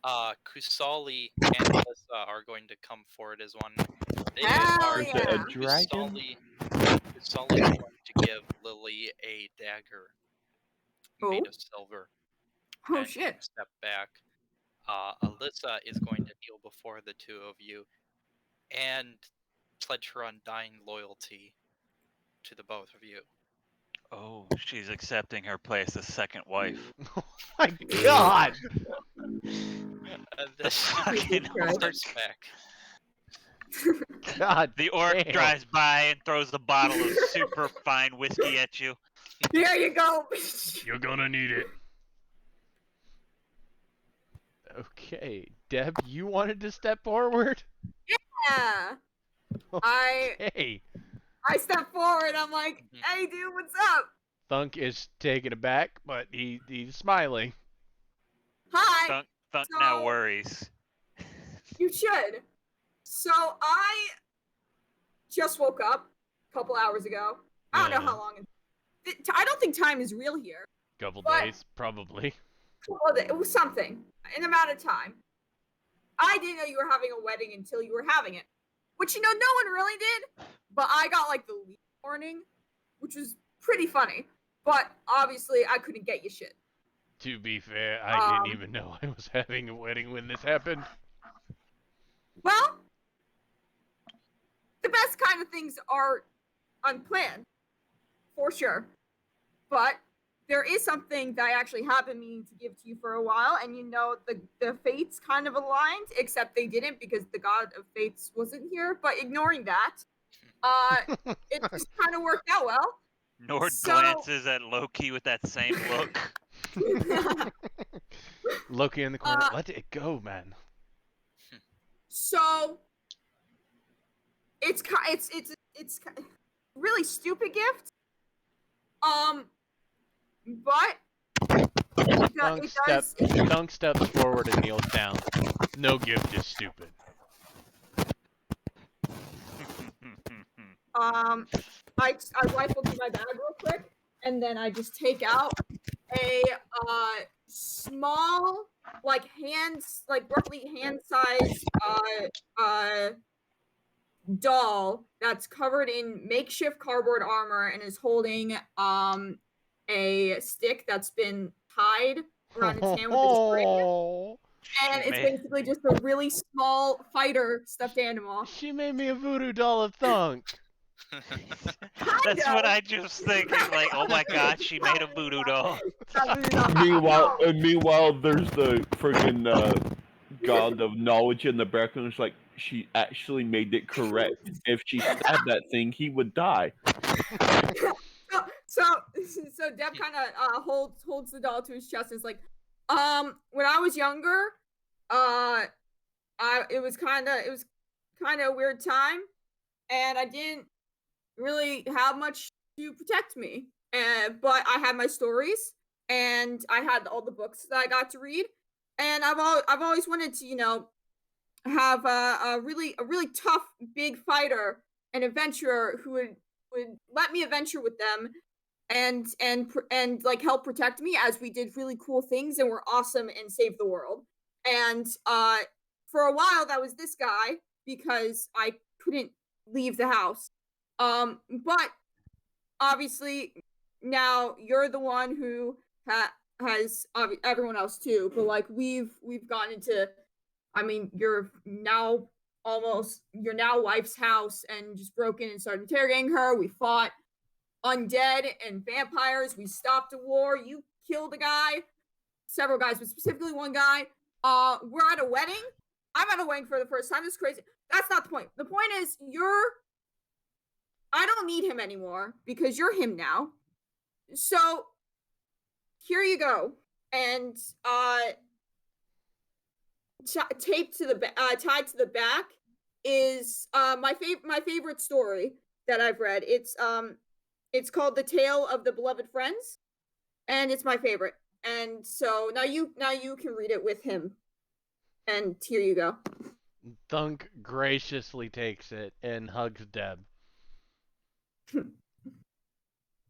Kusali and Alyssa are going to come forward as one. They Hell are yeah. A dragon? Kusali is going to give Lily a dagger made of silver. Oh and shit. Step back. Alyssa is going to kneel before the two of you and pledge her undying loyalty to the both of you. Oh, she's accepting her place as second wife. Oh my God. The fucking Christ. starts back. God The orc damn. drives by and throws the bottle of super fine whiskey at you. There you go. You're gonna need it. Okay, Deb, you wanted to step forward? Yeah. I Hey, step forward. I'm like, hey, dude, what's up? Thunk is taken aback, but he's smiling. Hi. Thunk now So- worries. You should. So I just woke up a couple hours ago. I don't know how long. I don't think time is real here. Couple But- days, probably. Well, it was something. An amount of time. I didn't know you were having a wedding until you were having it. Which, no one really did. But I got, like, the lead warning, which was pretty funny. But, obviously, I couldn't get you shit. To be fair, I didn't even know I was having a wedding when this happened. Well, the best kind of things are unplanned. For sure. But there is something that I actually have been meaning to give to you for a while, and the fates kind of aligned, except they didn't because the god of fates wasn't here. But ignoring that, it just kind of worked out well. Nord So- glances at Loki with that same look. Loki in the corner. Let it go, man. So it's a really stupid gift. But Thunk steps forward and kneels down. No gift is stupid. I rifle through my bag real quick, and then I just take out a small, like roughly hand-sized doll that's covered in makeshift cardboard armor and is holding a stick that's been tied around its hand with a string. And it's basically just a really small fighter stuffed animal. She made me a voodoo doll of Thunk. That's what I just thinking. Like, oh my god, she made a voodoo doll. Meanwhile, there's the friggin' god of knowledge in the background. It's like she actually made it correct. If she stabbed that thing, he would die. So Deb kind of holds the doll to his chest and is like, when I was younger, it was kind of a weird time, and I didn't really have much to protect me. But I had my stories, and I had all the books that I got to read, and I've always wanted to, have a really tough big fighter, an adventurer who would let me adventure with them, and like help protect me as we did really cool things and were awesome and saved the world. And for a while that was this guy because I couldn't leave the house. But obviously now you're the one who has everyone else too. But like we've gotten into, I mean, you're now wife's house and just broke in and started interrogating her. We fought undead and vampires. We stopped a war. You killed a guy, several guys, but specifically one guy. We're at a wedding. I'm at a wedding for the first time. It's crazy. That's not the point. The point is I don't need him anymore because you're him now. So here you go. And tied to the back is my favorite story that I've read. It's called The Tale of the Beloved Friends, and it's my favorite. And so now you can read it with him. And here you go. Thunk graciously takes it and hugs Deb.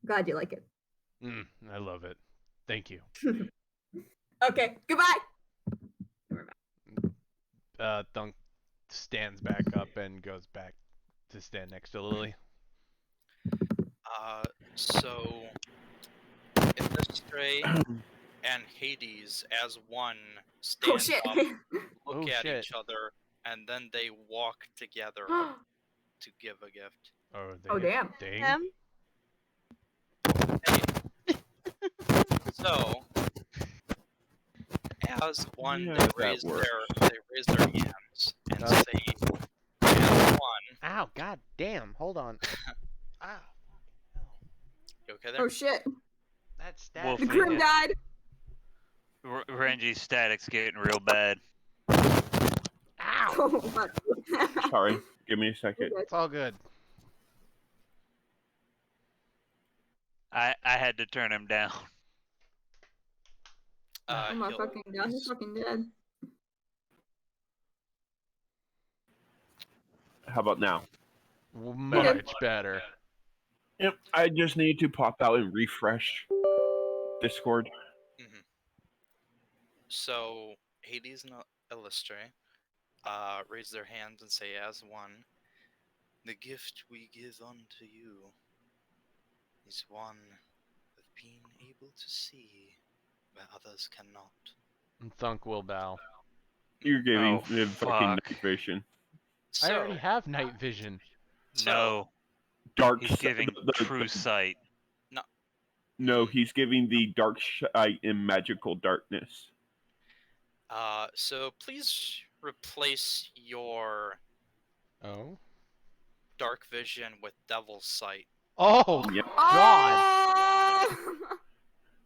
Glad you like it. I love it. Thank you. Okay, goodbye. Thunk stands back up and goes back to stand next to Lily. So Industry and Hades as one stand up, look at each other, and then they walk together to give a gift. Oh damn. Him? So, as as one, Yeah, they that raise works. their hands and Uh. say, as one. Ow, god damn, hold on. Ow. You okay there? Oh shit. That's that. Wolf, The Grim died. Renji's static's getting real bad. Ow! Oh my. Sorry, give me a second. Okay. It's all good. I had to turn him down. Oh my He'll- fucking god, he's fucking dead. How about now? Much better. Yep, I just need to pop out and refresh Discord. Mhm. So Hades and Illustre raise their hands and say, as one, the gift we give unto you is one of being able to see where others cannot. And Thunk will bow. You're giving Oh, him fucking fuck. night vision. I So, already have night vision. No, Dark. he's giving true sight. No, he's giving the dark sight in magical darkness. so please replace your Oh? dark vision with devil's sight. Oh, Yep. God! Oh!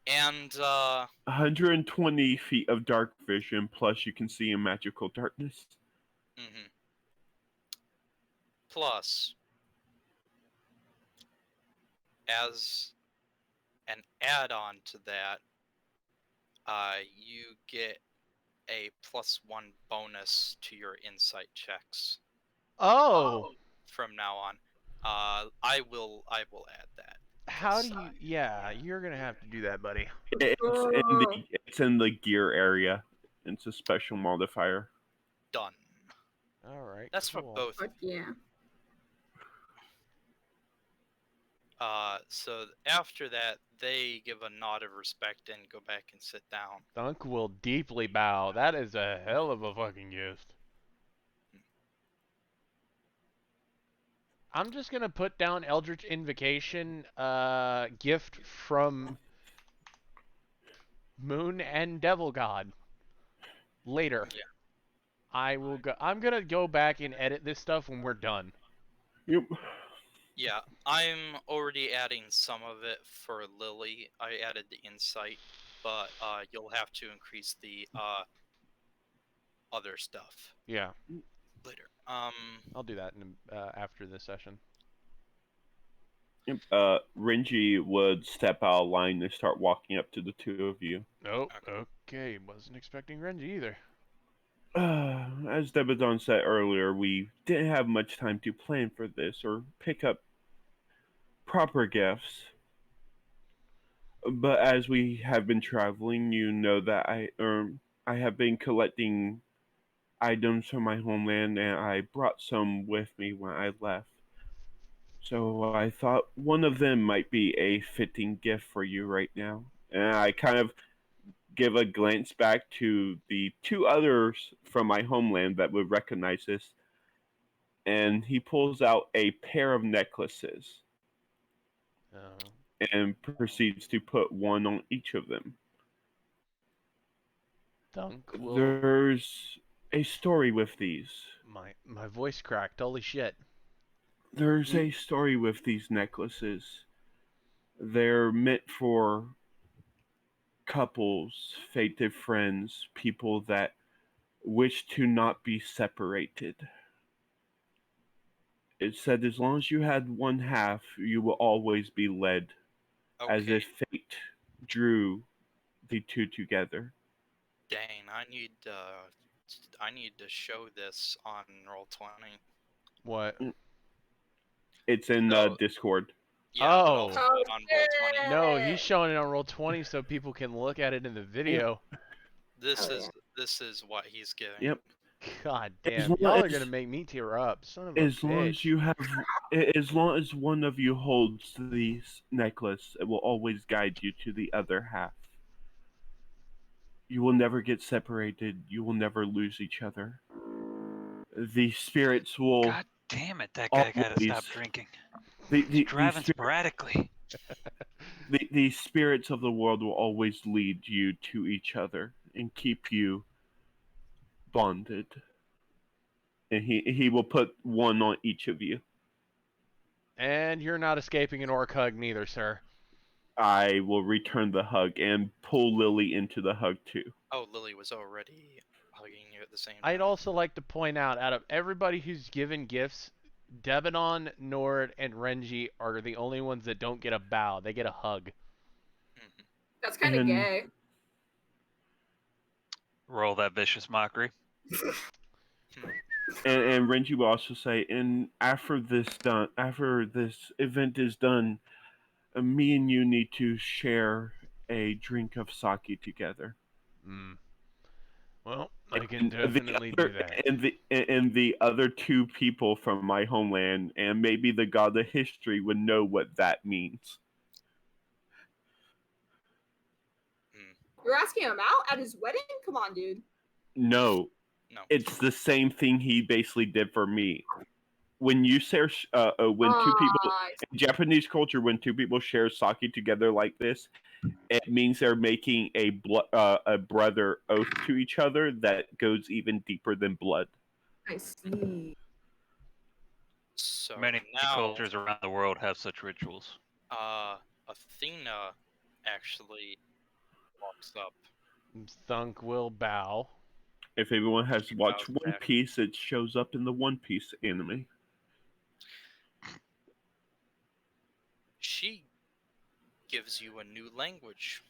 And 120 feet of dark vision, plus you can see in magical darkness. mhm. Plus, as an add-on to that, you get a +1 bonus to your insight checks Oh! from now on. I will add that. How do you... Yeah, you're gonna have to do that, buddy. It's in the gear area. It's a special modifier. Done. Alright, That's cool. for both. Fuck yeah. So after that, they give a nod of respect and go back and sit down. Thunk will deeply bow. That is a hell of a fucking gift. I'm just gonna put down Eldritch Invocation, gift from Moon and Devil God. Later. Yeah. I'm gonna go back and edit this stuff when we're done. Yep. Yeah, I'm already adding some of it for Lily. I added the insight, but you'll have to increase the other stuff Yeah, later. I'll do that after this session. Yep. Renji would step out of line and start walking up to the two of you. Oh, okay. Wasn't expecting Renji either. As Devanon said earlier, we didn't have much time to plan for this or pick up proper gifts. But as we have been traveling, you know that I have been collecting items from my homeland, and I brought some with me when I left. So I thought one of them might be a fitting gift for you right now. And I kind of give a glance back to the two others from my homeland that would recognize this. And he pulls out a pair of necklaces and proceeds to put one on each of them. Thunk will... There's a story with these. My voice cracked. Holy shit. There's a story with these necklaces. They're meant for couples, fated friends, people that wish to not be separated. It said as long as you had one half, you will always be led, as okay. if fate drew the two together. Dang, I need to show this on Roll20. What? It's in So- Discord. Yeah, but Oh. also put it on Roll20. No, he's showing it on Roll20 so people can look at it in the video. This Oh, is yeah. this is what he's giving. Yep. God As damn, long y'all are as- gonna make me tear up. Son of a As long bitch. as you have, as long as one of you holds the necklace, it will always guide you to the other half. You will never get separated. You will never lose each other. The spirits will. God damn it, that guy gotta stop always- drinking. The, He's the, driving the, sporadically. the spirits of the world will always lead you to each other and keep you bonded. And he will put one on each of you. And you're not escaping an orc hug neither, sir. I will return the hug and pull Lily into the hug too. Oh, Lily was already hugging you at the same time. I'd also like to point out of everybody who's given gifts, Devanon, Nord, and Renji are the only ones that don't get a bow. They get a hug. Mhm. That's kind of And- gay. Roll that vicious mockery. And Renji will also say, and after this event is done, me and you need to share a drink of sake together. Well, I can And definitely do that. And the other two people from my homeland, and maybe the god of history, would know what that means. You're asking him out at his wedding? Come on, dude. No, No. it's the same thing he basically did for me. When you share, when two people in Japanese culture, when two people share sake together like this, it means they're making a brother oath to each other that goes even deeper than blood. I see. So Many now, cultures around the world have such rituals. Athena actually walks up. Thunk will bow. If everyone has She watched bows One back. Piece, it shows up in the One Piece anime. She gives you a new language.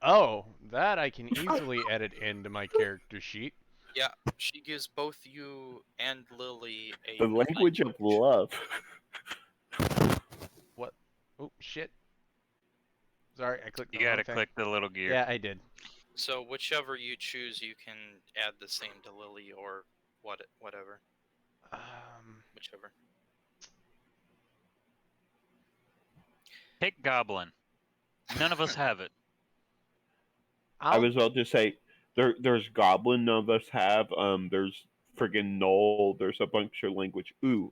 Oh, that I can easily edit into my character sheet. Yeah, she gives both you and Lily a The new language of love. What? Oh, shit. Sorry, I clicked You the wrong gotta thing. click the little gear. Yeah, I did. So whichever you choose, you can add the same to Lily or whatever. Whichever. Pick Goblin. None of us have it. I was about to say there's Goblin, none of us have. There's friggin' Knoll. There's a bunch of language. Ooh.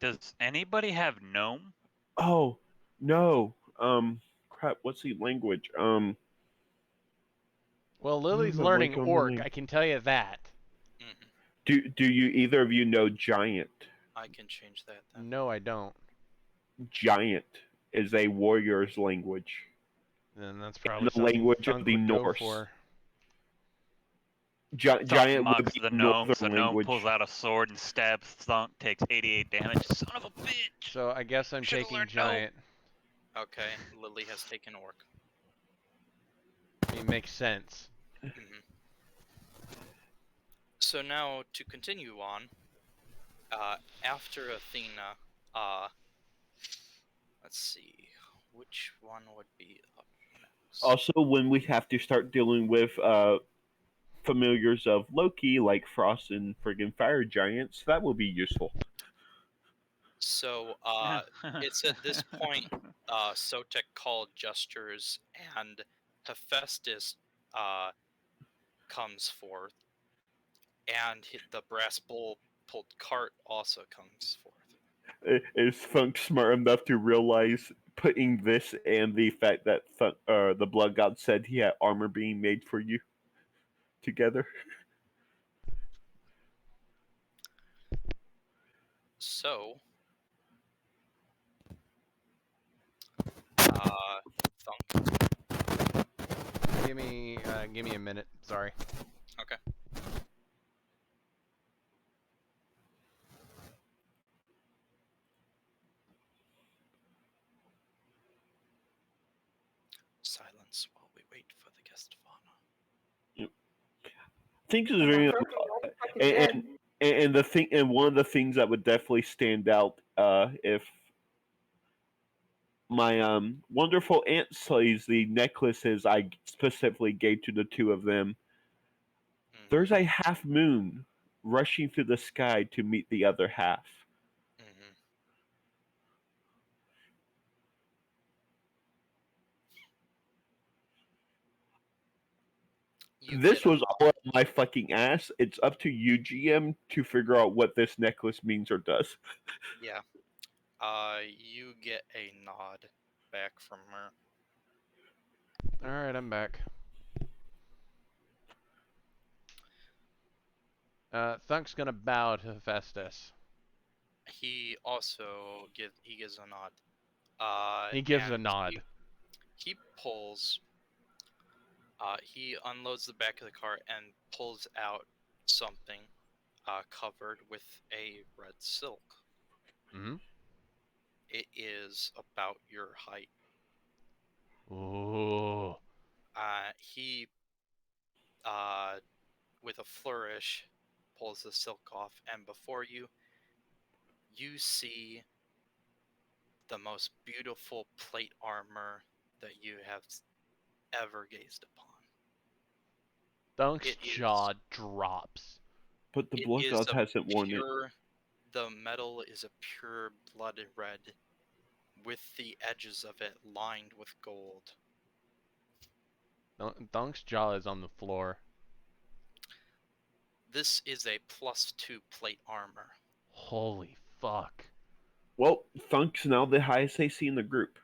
Does anybody have Gnome? Oh no. Crap. What's the language? Well, Lily's the learning link on the orc, link. I can tell you that. Do you either of you know Giant? I can change that then. No, I don't. Giant is a warrior's language. Then that's probably The something language of Thunk the would go Norse. for. Thunk Giant would mocks be the gnome, so northern gnome language. pulls out a sword and stabs Thunk, takes 88 damage. Son of a bitch! So I guess I'm Should've taking learned giant. Okay, Lily has taken orc. It makes sense. So now to continue on, after Athena, let's see, which one would be up next? Also, when we have to start dealing with familiars of Loki, like Frost and friggin' Fire Giants, that will be useful. So it's at this point Sotek called gestures and Hephaestus comes forth, and the brass bowl pulled cart also comes forth. Is Thunk smart enough to realize putting this and the fact that the Blood God said he had armor being made for you together? So Thunk. Give me a minute. Sorry. Okay. Silence while we wait for the guest of honor. Things is very and the thing, and one of the things that would definitely stand out if my wonderful aunt sees the necklaces I specifically gave to the two of them, there's a half moon rushing through the sky to meet the other half. This was all up my fucking ass. It's up to you, GM, to figure out what this necklace means or does. Yeah. You get a nod back from her. Alright, I'm back. Thunk's gonna bow to Festus. He also gives a nod. He gives a And nod. He pulls. He unloads the back of the car and pulls out something covered with a red silk. Mm-hmm. It is about your height. Ooh. He, with a flourish, pulls the silk off, and before you, you see the most beautiful plate armor that you have ever gazed upon. Thunk's It is- jaw drops. But the It Blood is God a hasn't worn it. pure, the metal is a pure blood red, with the edges of it lined with gold. Thunk's jaw is on the floor. This is a +2 plate armor. Holy fuck. Well, Thunk's now the highest AC in the group.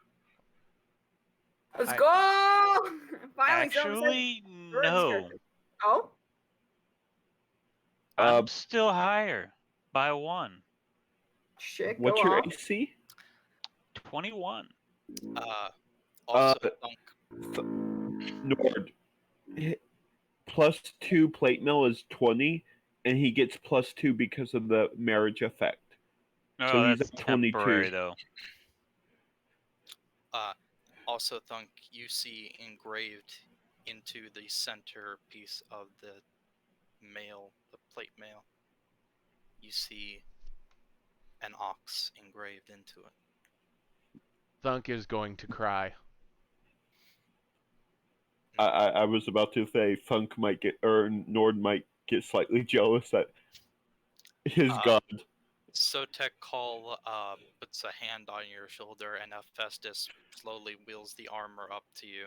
Let's go! Finally, someone said Actually, Jordan's no. character. Oh, I'm still higher by 1. shit, What's go your off. AC? 21. Also, Thunk, Nord. +2 plate mill is 20, and he gets +2 because of the marriage effect. Oh, So he's that's at 22. temporary, though. also Thunk, you see engraved into the center piece of the plate mail, you see an ox engraved into it. Thunk is going to cry. I was about to say Thunk might get, or Nord might get slightly jealous that his god. Sotek Call puts a hand on your shoulder, and Hephaestus slowly wheels the armor up to you.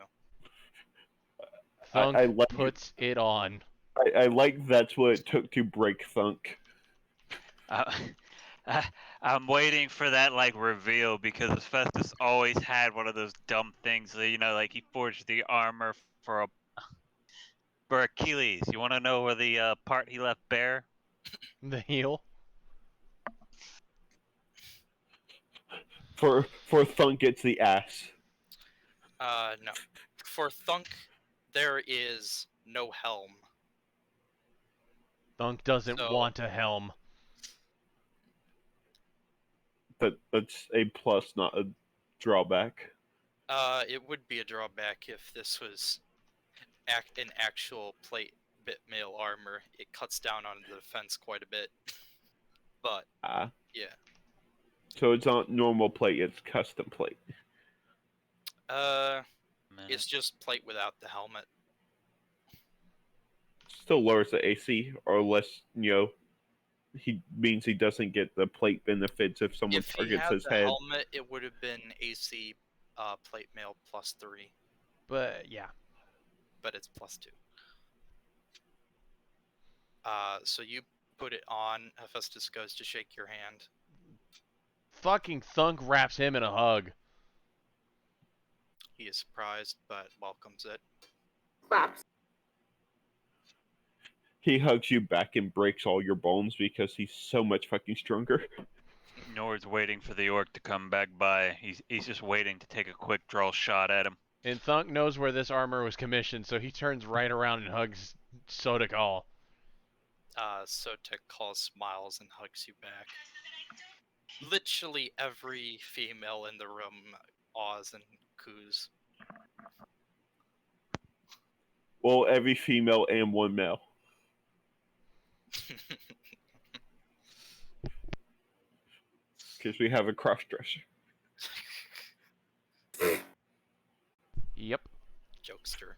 Thunk I like puts it on. I like that's what it took to break Thunk. I'm waiting for that reveal because Festus always had one of those dumb things that he forged the armor for Achilles. You want to know where the part he left bare? The heel? For Thunk, it's the ass. No. For Thunk, there is no helm. Thunk doesn't want a helm. That's a plus, not a drawback. It would be a drawback if this was an actual plate bit mail armor. It cuts down on the defense quite a bit. But yeah. So it's not normal plate; it's custom plate. It's just plate without the helmet. Still lowers the AC, or less. He means he doesn't get the plate benefits if someone If he targets had his the head. helmet, it would have been AC plate mail +3. But yeah. But it's +2. So you put it on. Hephaestus goes to shake your hand. Fucking Thunk wraps him in a hug. He is surprised, but welcomes it. Claps. He hugs you back and breaks all your bones because he's so much fucking stronger. Nord's waiting for the orc to come back by. He's just waiting to take a quick draw shot at him. And Thunk knows where this armor was commissioned, so he turns right around and hugs Sodakal. Sotek calls, smiles, and hugs you back. Literally every female in the room awes and coos. Well, every female and one male. Because we have a cross-dresser. Yep. Jokester.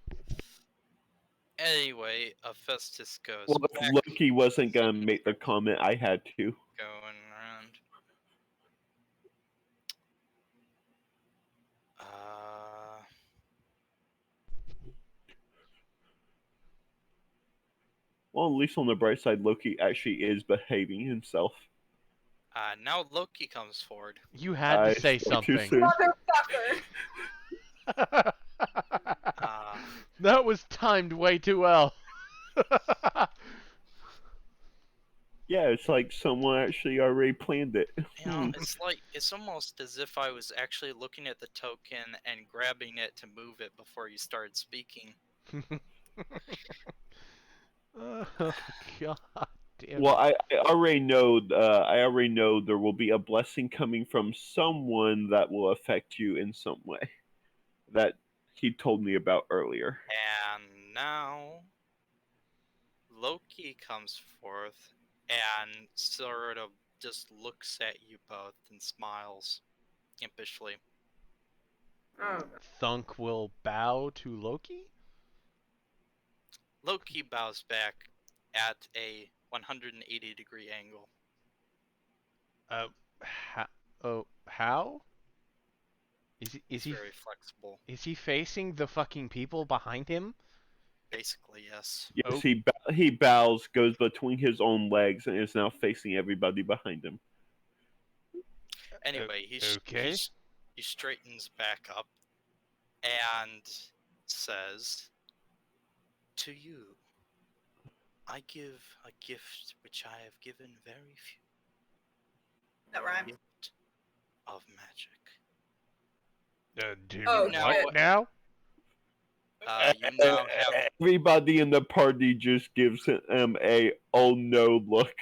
Anyway, Hephaestus goes Well, back. if Loki wasn't gonna make the comment, I had to. Going around. Well, at least on the bright side, Loki actually is behaving himself. Now Loki comes forward. You had to say spoke too something. soon. Motherfucker! That was timed way too well. Yeah, it's like someone actually already planned it. You know, it's almost as if I was actually looking at the token and grabbing it to move it before you started speaking. Oh god damn Well, it. I already know. I already know there will be a blessing coming from someone that will affect you in some way. That he told me about earlier. And now Loki comes forth and sort of just looks at you both and smiles impishly. Oh, Thunk will bow to Loki? Loki bows back at a 180-degree angle. How? Is It's very flexible. is he facing the fucking people behind him? Basically, yes. Yes, Oh. he bows, goes between his own legs, and is now facing everybody behind him. Anyway, Okay. he straightens back up and says, "To you, I give a gift which I have given very few. that The rhymes. gift of magic. Do Oh, now, shit. now? you now have Everybody in the party just gives him a "oh no" look.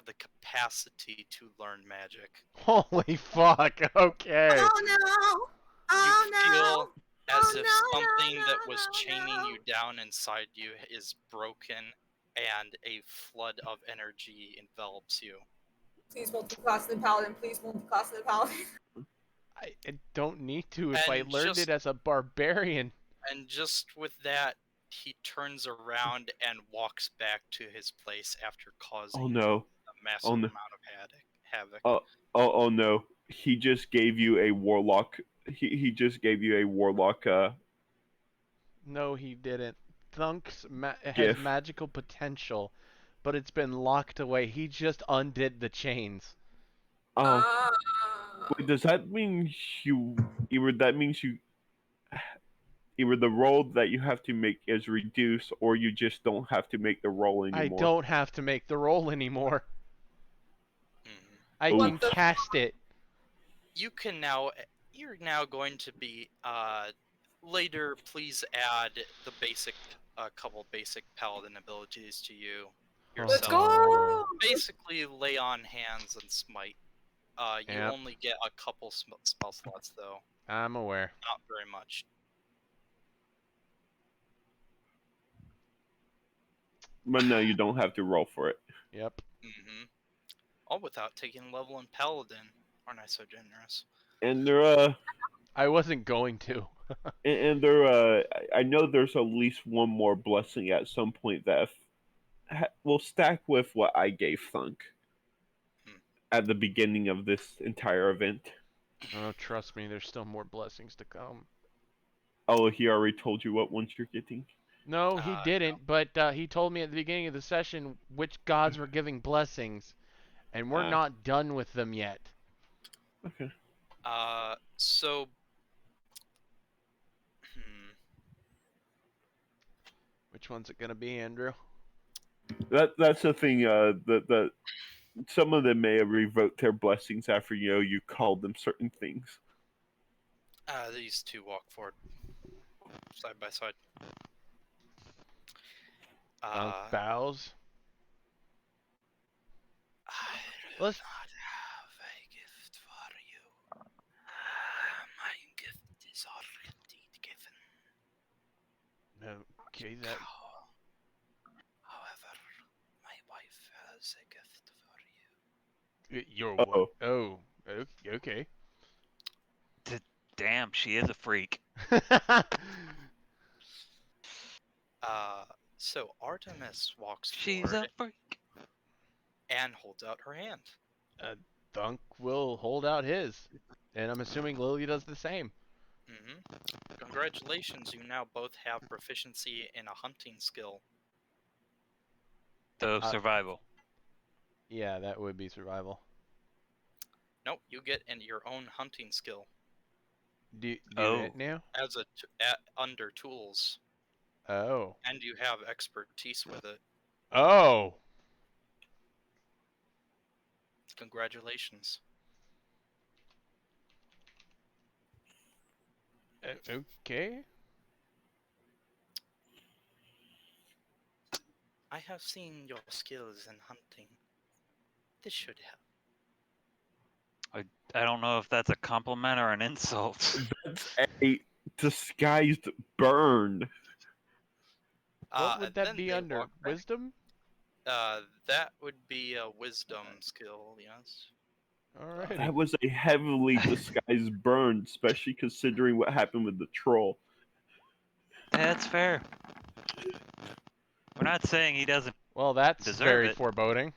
the capacity to learn magic. Holy fuck, okay. Oh no! Oh You feel no! as Oh, if no, something no, that no, was no, chaining no. you down inside you is broken, and a flood of energy envelops you. Please multi-class the paladin. Please multi-class the paladin. I don't need to if I And learned just it as a barbarian. and just with that, he turns around and walks back to his place after causing Oh no! a massive Oh no! amount of havoc. Oh no! He just gave you a warlock. He just gave you a warlock No, he didn't. Thunk's has gift. magical potential, but it's been locked away. He just undid the chains. Oh, Uh, wait, does that mean you? Either the roll that you have to make is reduced, or you just don't have to make the roll I anymore. don't have to make the roll anymore. Mhm. I Oof. can cast it. You're now going to be later. Please add the basic couple basic paladin abilities to you let's yourself. go! Basically, lay on hands and smite. You Yep. only get a couple spell slots though, I'm aware. not very much. But no, you don't have to roll for it. Yep. All without taking level in paladin. Aren't I so generous? And there, I wasn't going to. and there, I know there's at least one more blessing at some point that will stack with what I gave Thunk Hmm. at the beginning of this entire event. Oh, trust me, there's still more blessings to come. Oh, he already told you what ones you're getting. No, he No. didn't, but he told me at the beginning of the session which gods were giving blessings, and we're Ah. not done with them yet. Okay. So. Which one's it gonna be, Andrew? That's the thing. The some of them may have revoked their blessings after you called them certain things. These two walk forward side by side. Thunk bows. I do Let's- not have a gift for you. My gift is already given. Okay, that. However, my wife has a gift for you. Your Uh-oh. what? Oh, okay. Damn, she is a freak. So Artemis walks She's forward a freak. and holds out her hand. Thunk will hold out his, and I'm assuming Lily does the same. Congratulations, you now both have proficiency in a hunting skill. So survival. Yeah, that would be survival. Nope, you get your own hunting skill Do Oh. it now? as under tools, Oh. and you have expertise with it. Oh. Congratulations. Okay. I have seen your skills in hunting. This should help. I don't know if that's a compliment or an insult. That's a disguised burn. What would And that then be they under? walk back. Wisdom? That would be a wisdom skill, yes. Alrighty. That was a heavily disguised burn, especially considering what happened with the troll. That's fair. We're not saying he doesn't Well, that's deserve very it. foreboding.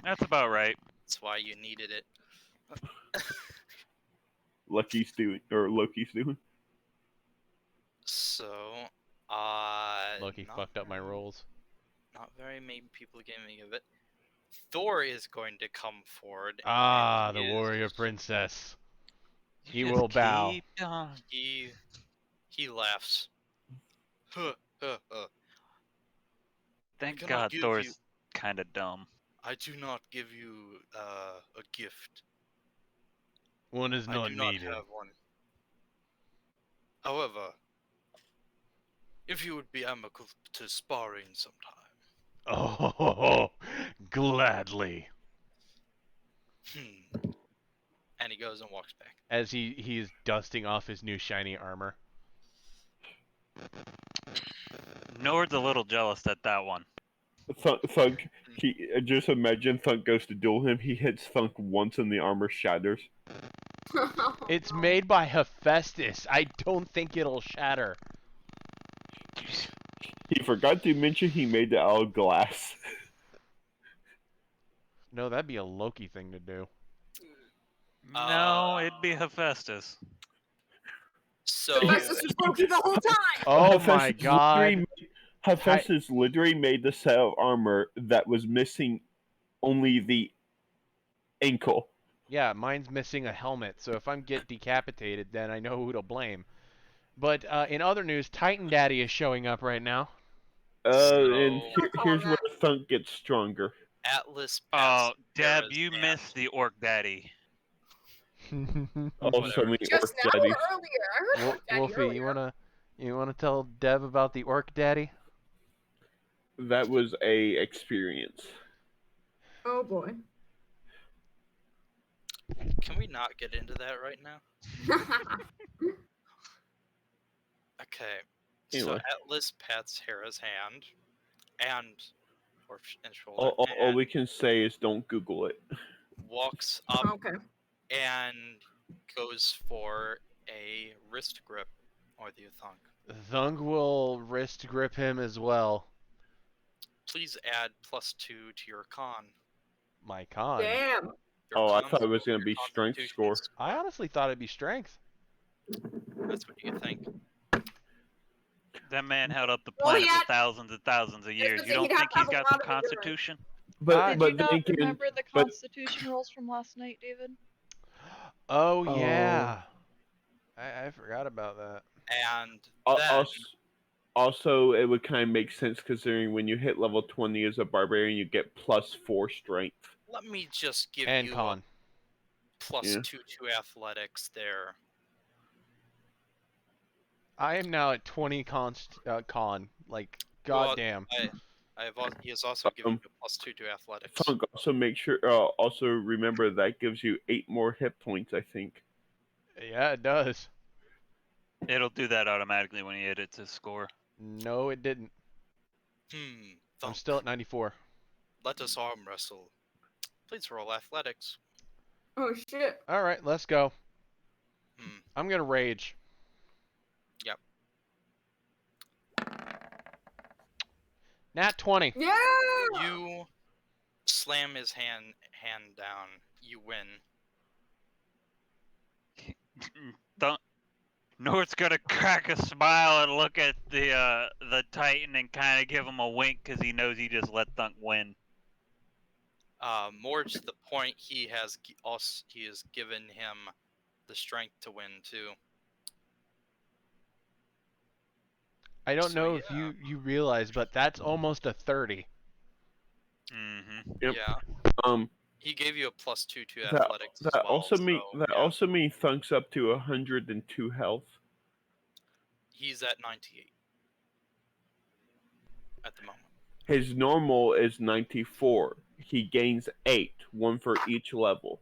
That's about right. That's why you needed it. Lucky's doing, or Loki's doing. So, Loki not fucked up my very- rolls. Not very many people giving of it. Thor is going to come forward. Ah, and the he warrior is- princess. He You will just bow. keep on. He laughs. Huh, huh, huh. Thank cannot God give Thor's you- kind of dumb. I do not give you a gift. One is I not do not needed. have one. However, if you would be amicable to sparring sometime. Oh, gladly. And he goes and walks back. As he's dusting off his new shiny armor. Nord's a little jealous at that one. Thunk, just imagine Thunk goes to duel him. He hits Thunk once and the armor shatters. It's made by Hephaestus. I don't think it'll shatter. He forgot to mention he made it out of glass. No, that'd be a Loki thing to do. No, it'd be Hephaestus. So Hephaestus was Loki the whole time. Oh my Hephaestus literally god. Hephaestus literally made the set of armor that was missing only the ankle. Yeah, mine's missing a helmet, so if I get decapitated, then I know who to blame. But in other news, Titan Daddy is showing up right now. And Don't call here's him where that. Thunk gets stronger. Atlas Oh, pats Deb, Sarah's you hand. missed the Orc Daddy. Oh, so many Just orc now or daddies. earlier? I heard Daddy Wolfie, earlier. you wanna tell Dev about the Orc Daddy? That was a experience. Oh boy. Can we not get into that right now? Okay. So Anyway. Atlas pats Hera's hand and shoulder All and we can say is don't Google it. walks up Okay. and goes for a wrist grip or the thunk. Thunk will wrist grip him as well. Please add +2 to your con. My con. Damn. Your Oh, I con thought it was score, gonna your be strength constitution score. I honestly thought it'd be strength. That's what you think. That man held up the Well, planet he had- for thousands and thousands of years. gonna You say, don't he'd have think to have he's a got lot some of endurance. constitution? But Did but you not then again, remember the but- Constitution rules from last night, David? Oh Oh. yeah. I forgot about that. And al- then also it would kind of make sense considering when you hit level 20 as a barbarian, you get +4 strength. let me just give And you con. a +2 Yeah. to athletics there. I am now at 20 con. Like, Well, goddamn. He has also given Um, you a +2 to athletics. Thunk, also make sure. Also remember that gives you 8 more hit points. I think. Yeah, it does. It'll do that automatically when he edits his score. No, it didn't. I'm Thunk, still at 94. let us arm wrestle. Please roll athletics. Oh shit. All right, let's go. Hmm. I'm gonna rage. Yep. Nat 20. Yeah. You slam his hand down. You win. Nord's gonna crack a smile and look at the Titan and kind of give him a wink because he knows he just let Thunk win. More to the point, he has given him the strength to win too. I don't So, know if yeah. you realize, but that's almost a 30. Mm-hmm. Yep. Yeah. He gave you a +2 to athletics as well. also so, also means Thunk's up to 102 health. He's at 98 at the moment. His normal is 94. He gains 8, one for each level.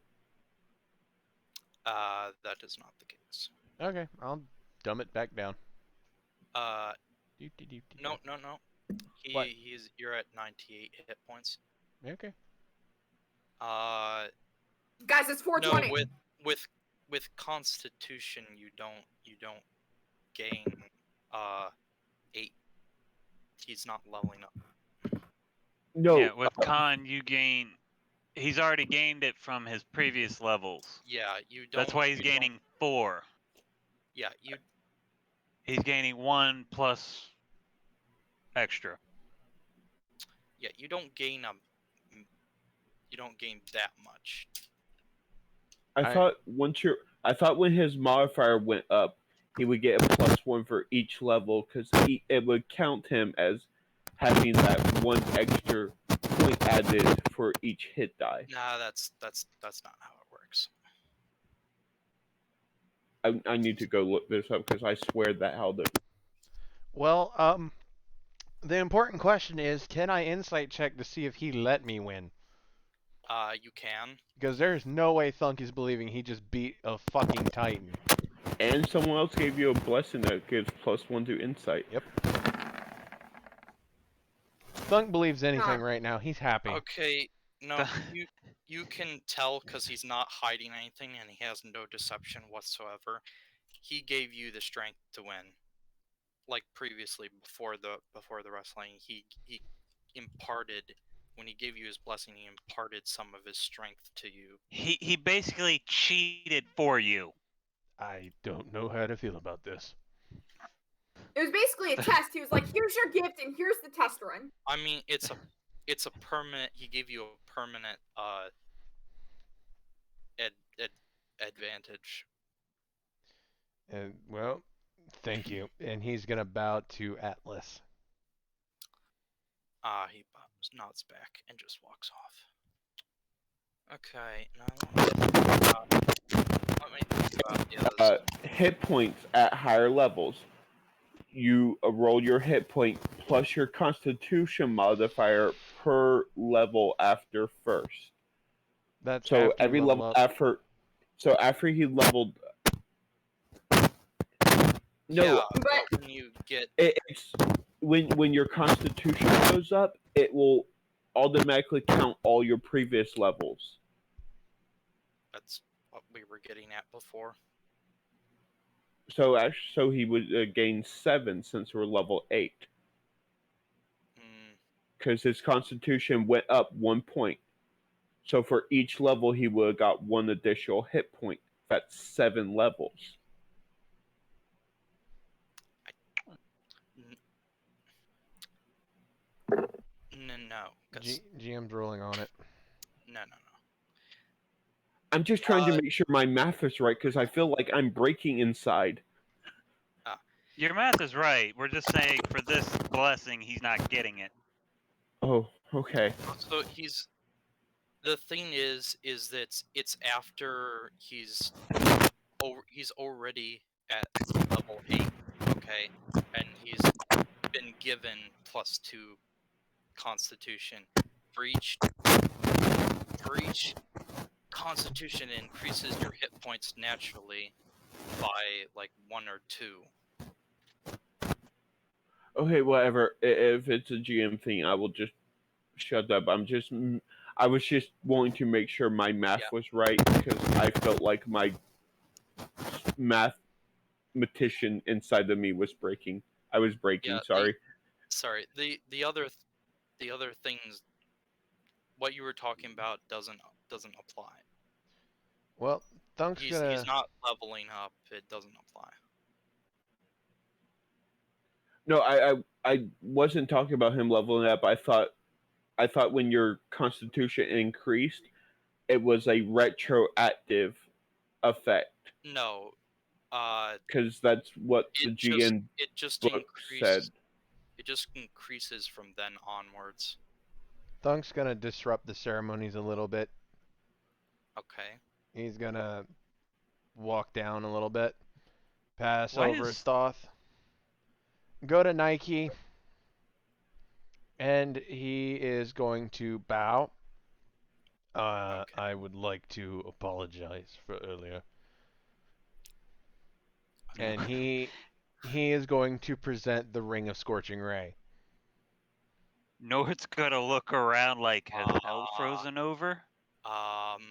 That is not the case. Okay, I'll dumb it back down. No. What? You're at 98 hit points. Okay. Guys, it's 420. No, with Constitution, you don't gain 8. He's not leveling up. No. Yeah, with Con, you gain. He's already gained it from his previous levels. Yeah, you don't. That's why he's you don't- gaining 4. Yeah, you. He's gaining 1 plus extra. Yeah, you don't gain You don't gain that much. I thought when his modifier went up, he would get a +1 for each level because it would count him as having that one extra point added for each hit die. Nah, that's not how it works. I need to go look this up because I swear that held it. Well, the important question is, can I insight check to see if he let me win? You can. Because there's no way Thunk is believing he just beat a fucking Titan. And someone else gave you a blessing that gives +1 to insight. Yep. Thunk believes anything right now. He's happy. Okay, no, you can tell because he's not hiding anything and he has no deception whatsoever. He gave you the strength to win. Like previously, before the wrestling, he imparted, when he gave you his blessing, he imparted some of his strength to you. He basically cheated for you. I don't know how to feel about this. It was basically a test. He was like, "Here's your gift, and here's the test run." I mean, it's a permanent. He gave you a permanent advantage. And well, thank you. And he's gonna bow to Atlas. He nods back and just walks off. Okay, now let me think about the others. Hit points at higher levels. You roll your hit point plus your Constitution modifier per level after first. That's So after every you level up. after he leveled. No, Yeah, but when you get it's when your Constitution goes up, it will automatically count all your previous levels. that's what we were getting at before. So he would gain 7 since we're level 8. Because his Constitution went up 1 point. So for each level, he would have got 1 additional hit point. That's 7 levels. No. GM's rolling on it. No. I'm just trying to make sure my math is right because I feel like I'm breaking inside. Your math is right. We're just saying for this blessing, he's not getting it. Oh, okay. So the thing is that it's after he's already at level 8, okay, and he's been given +2 Constitution for each Constitution increases your hit points naturally by like 1 or 2. Okay, whatever. If it's a GM thing, I will just shut up. I was just wanting to make sure my math was right because I felt like my mathematician inside of me was breaking. I was breaking. Sorry. The other things, what you were talking about doesn't apply. Well, Thunk's He's not leveling up. It doesn't apply. No, I wasn't talking about him leveling up. I thought when your Constitution increased, it was a retroactive effect. No, because that's what the GN book said. It just increases from then onwards. Thunk's gonna disrupt the ceremonies a little bit. Okay. He's gonna walk down a little bit, pass Why over is- Thoth, go to Nike, and he is going to bow. Okay. I would like to apologize for earlier. And he is going to present the Ring of Scorching Ray. Nord's gonna look around like, has hell frozen over? Um.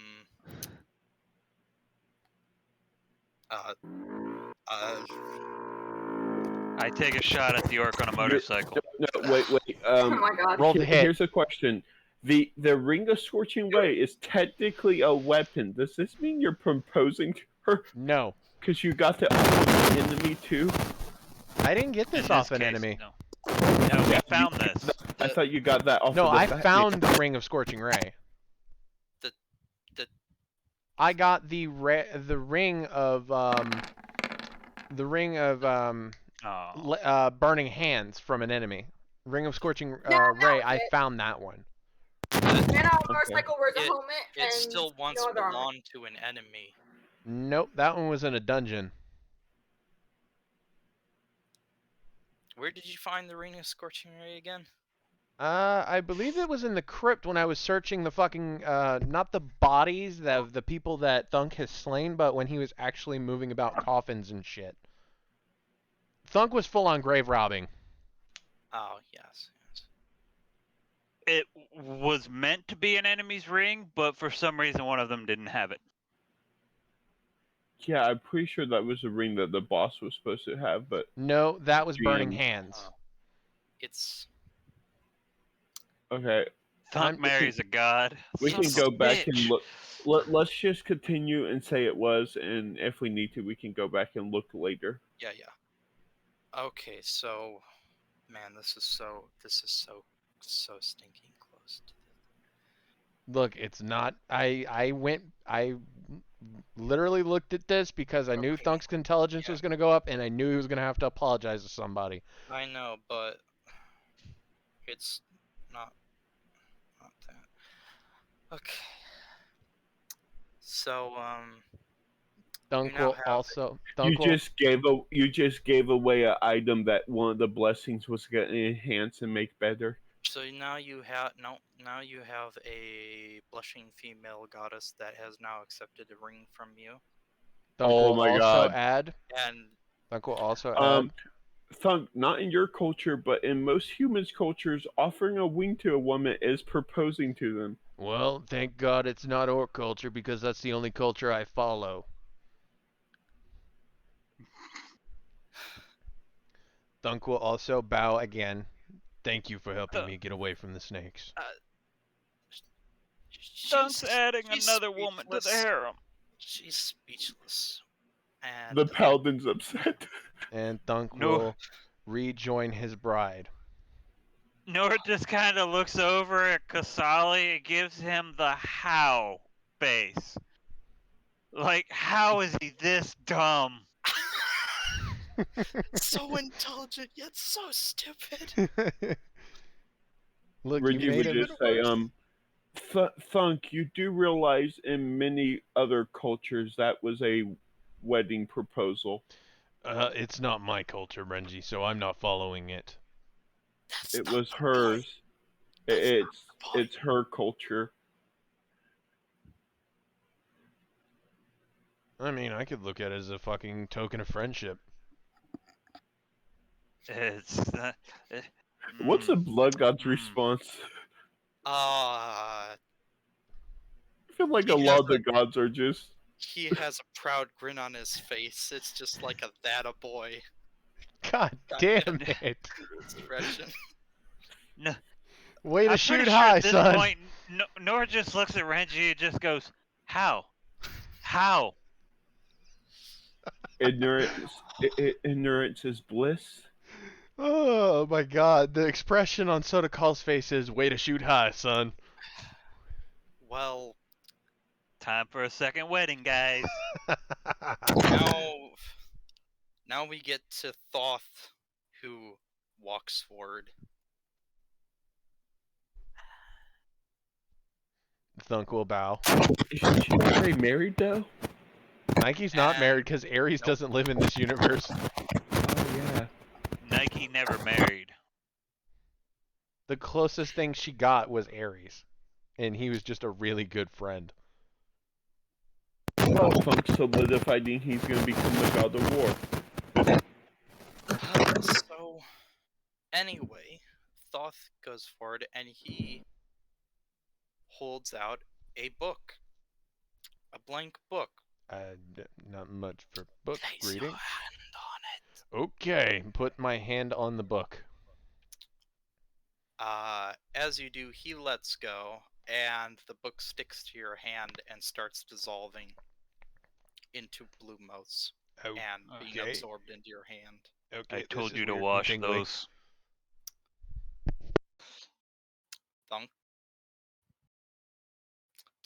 Uh. I take a shot at the orc on a motorcycle. No, wait. Oh my god. Roll the hit. Here's a question. The Ring of Scorching Ray is technically a weapon. Does this mean you're proposing to her? No. Because you got the enemy too? I didn't get this In off this an case, enemy. No, no we found this. I thought you got that off No, of the I Batman. found the Ring of Scorching Ray. The- I got the ring of Oh. burning hands from an enemy. Ring of Scorching No, Ray. no, I it- found that one. Man on a motorcycle wears a It- helmet and It still once no other armor. belonged to an enemy. Nope, that one was in a dungeon. Where did you find the Ring of Scorching Ray again? I believe it was in the crypt when I was searching the fucking not the bodies of the people that Thunk has slain, but when he was actually moving about coffins and shit. Thunk was full on grave robbing. Oh, yes. It was meant to be an enemy's ring, but for some reason one of them didn't have it. Yeah, I'm pretty sure that was the ring that the boss was supposed to have, but No, that was burning GM. hands. It's okay. Thunk marries a god. We Son can of go a back and bitch. look. Let's just continue and say it was, and if we need to, we can go back and look later. yeah. Okay, so man, this is so stinking close to Look, it's not. I literally looked at this because I knew Okay, Thunk's intelligence yeah. was gonna go up, and I knew he was gonna have to apologize to somebody. I know, but it's not that. Okay. So Thunk now will have- also. You Thunk will, just gave away an item that one of the blessings was going to enhance and make better. So now you have a blushing female goddess that has now accepted a ring from you, Thunk Oh will my also God. add. and Thunk will also add. Thunk, not in your culture, but in most humans' cultures, offering a wing to a woman is proposing to them. Well, thank God it's not orc culture because that's the only culture I follow. Thunk will also bow again. Thank you for helping me get away from the snakes. Thunk's adding she's another woman to the speechless. harem. She's speechless. And The paladin's upset. And Thunk No. will rejoin his bride. Nord just kind of looks over at Kasali and gives him the how face. Like, how is he this dumb? so intelligent yet so stupid. Look, Reggie you made would him. just say, Thunk, you do realize in many other cultures that was a wedding proposal. It's not my culture, Renji, so I'm not following it. That's It not was the hers. point. That's not the point. It's her culture. I mean, I could look at it as a fucking token of friendship. It's What's the blood god's response? Uh, I feel like a He lot has of the gods are just. he has a proud grin on his face. It's just like a that a boy God damn it! expression. no. Way to I'm shoot pretty sure high, at this son. point, Nord just looks at Renji and just goes, "How? How?" Ignorance is bliss. Oh my God! The expression on Soda Call's face is "Way to shoot high, son." Well, Time for a second wedding, guys. now we get to Thoth, who walks forward. Thunk will bow. Isn't she already married though? Nike's not married And because Ares nope. doesn't live in this universe. Oh yeah. Nike never married. The closest thing she got was Ares, and he was just a really good friend. Well, Thunk solidifying he's gonna become the god of war. So, anyway, Thoth goes forward and he holds out a book. A blank book. Not much for book Place your reading. hand on it. Okay, put my hand on the book. As you do, he lets go, and the book sticks to your hand and starts dissolving into blue motes and being Okay. absorbed into your hand. Okay, I this told is you to weird and wash tingly. those. Thunk,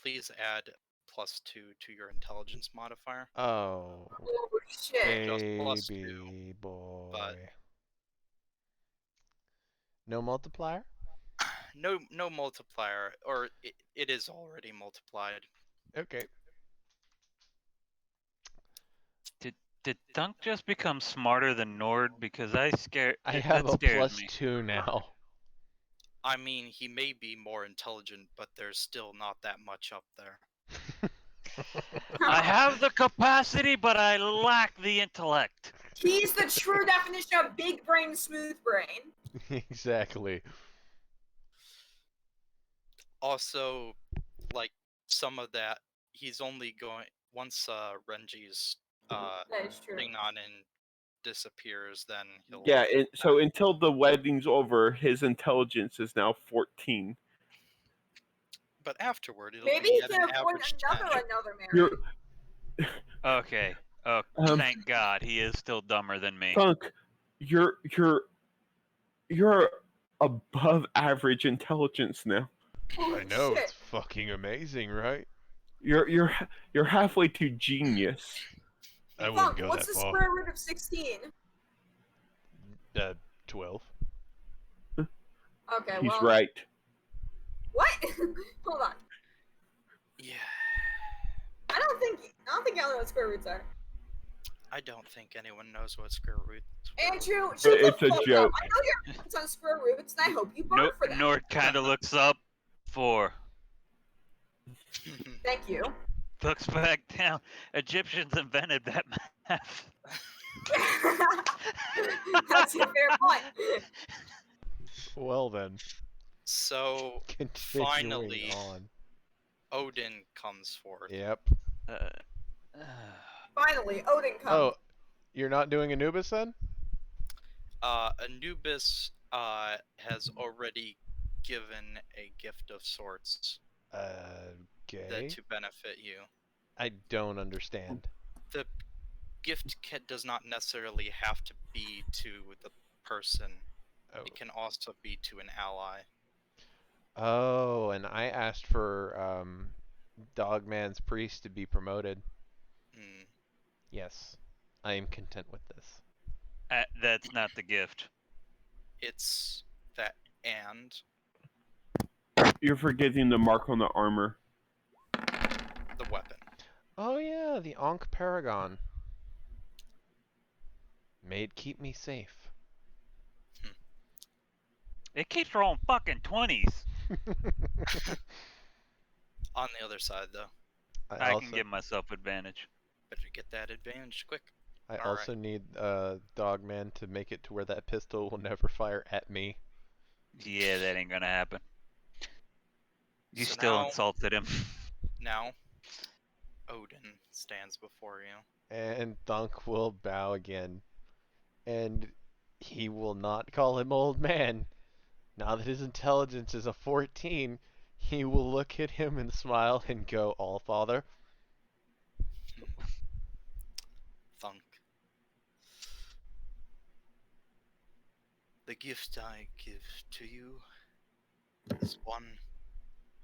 please add +2 to your intelligence modifier. Oh, Oh shit. Just baby +2, boy. but No multiplier? no multiplier, or it is already multiplied. Okay. Did Thunk just become smarter than Nord? Because I that have a scares me. +2 now. I mean, he may be more intelligent, but there's still not that much up there. I have the capacity, but I lack the intellect. He's the true definition of big brain, smooth brain. Exactly. Also, like, some of that, he's only going once Renji's That is true. thing on and disappears, then he'll Yeah, so until the wedding's over, his intelligence is now 14. but afterward it'll Maybe be he at can an afford average 10. another You're marriage. Okay. Oh, Um, thank God, he is still dumber than me. Thunk, you're above average intelligence now. Holy I know, shit. it's fucking amazing, right? You're halfway to genius. I wouldn't Thunk, go what's that the far. square root of 16? 12. Okay, He's well. right. What? Hold on. Yeah, I don't think y'all know what square roots are. I don't think anyone knows what square root. Andrew, shut It's the a fuck joke. up. I know your parents on square roots, and I hope you burn for them. Nord kind of looks up. 4. Thank you. Looks back down. Egyptians invented that math. That's a fair point. Well then, So continuing finally, on. Odin comes forth. Yep. Finally, Odin comes. Oh, you're not doing Anubis then? Anubis has already given a gift of sorts Okay. to benefit you. I don't understand. The gift does not necessarily have to be to the person. Oh. It can also be to an ally. Oh, and I asked for Dogman's priest to be promoted. Mm. Yes, I am content with this. That's not the gift. It's that and You're forgetting the mark on the armor. the weapon. Oh yeah, the Ankh Paragon. May it keep me safe. It keeps rolling fucking 20s. On the other side, though, I can give myself advantage. better get that advantage quick. I All also need Dogman to make it to where that pistol will never fire at me. Yeah, that ain't gonna happen. You So still now- insulted him. Now, Odin stands before you. And Thunk will bow again. And he will not call him old man. Now that his intelligence is a 14, he will look at him and smile and go, All Father. Thunk. The gift I give to you is one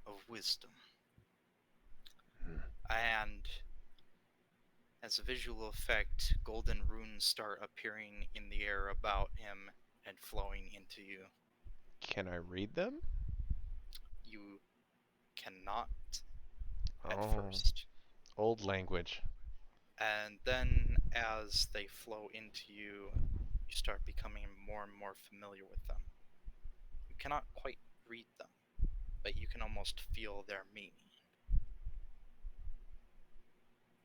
of wisdom. And as a visual effect, golden runes start appearing in the air about him and flowing into you. Can I read them? You cannot at Oh, first. old language. And then as they flow into you, you start becoming more and more familiar with them. You cannot quite read them, but you can almost feel their meaning.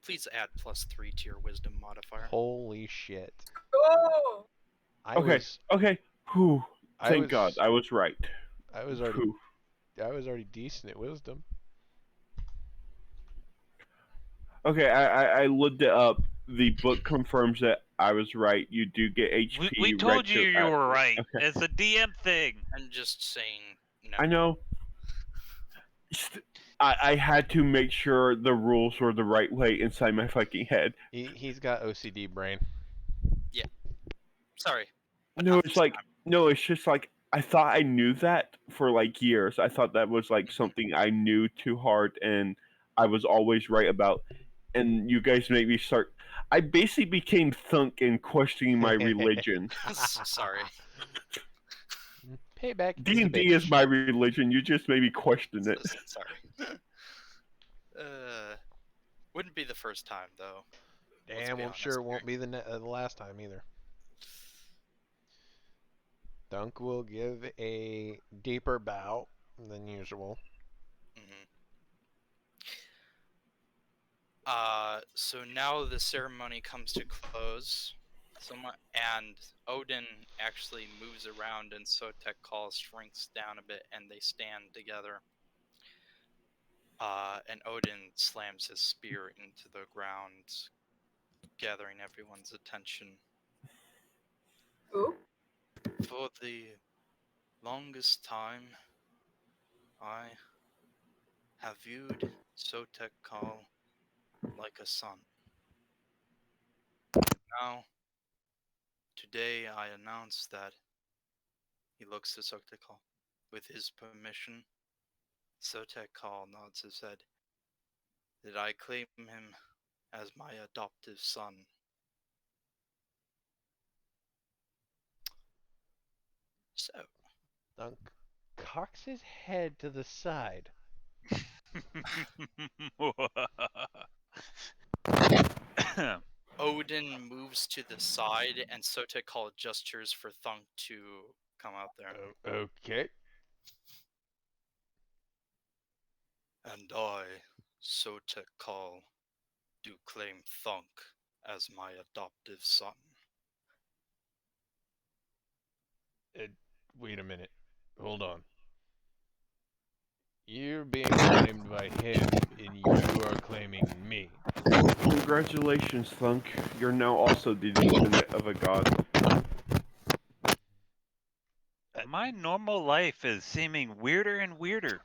Please add +3 to your wisdom modifier. Holy shit. Oh! I Okay, was okay. Whew. I Thank was God, I was right. I was already Whew. decent at wisdom. Okay, I looked it up. The book confirms that I was right. You do get HP. We told you you were right. Okay. It's a DM thing. And just saying no. I know. I had to make sure the rules were the right way inside my fucking head. He's got OCD brain. Sorry. But No, not it's this like time. no, it's just like I thought I knew that for like years. I thought that was like something I knew too hard and I was always right about. And you guys made me start. I basically became Thunk in questioning my religion. Sorry. Payback. D He's a and D bitch. is my religion. You just made me question it. Sorry. Wouldn't be the first time though. Let's Damn, be I'm honest sure it here. won't be the last time either. Thunk will give a deeper bow than usual. So now the ceremony comes to close. And Odin actually moves around, and Sotek Call shrinks down a bit, and they stand together. And Odin slams his spear into the ground, gathering everyone's attention. Ooh. For the longest time, I have viewed Sotek Call like a son. Now, today I announce that he looks to Sotek Call. With his permission, Sotek Call nods his head. That I claim him as my adoptive son. So, Thunk cocks his head to the side. Odin moves to the side, and Sotek Call gestures for Thunk to come out there. Okay. And I, Sotek Call, do claim Thunk as my adoptive son. Wait a minute. Hold on. You're being claimed by him, and you are claiming me. Congratulations, Thunk. You're now also the descendant of a god. My normal life is seeming weirder and weirder.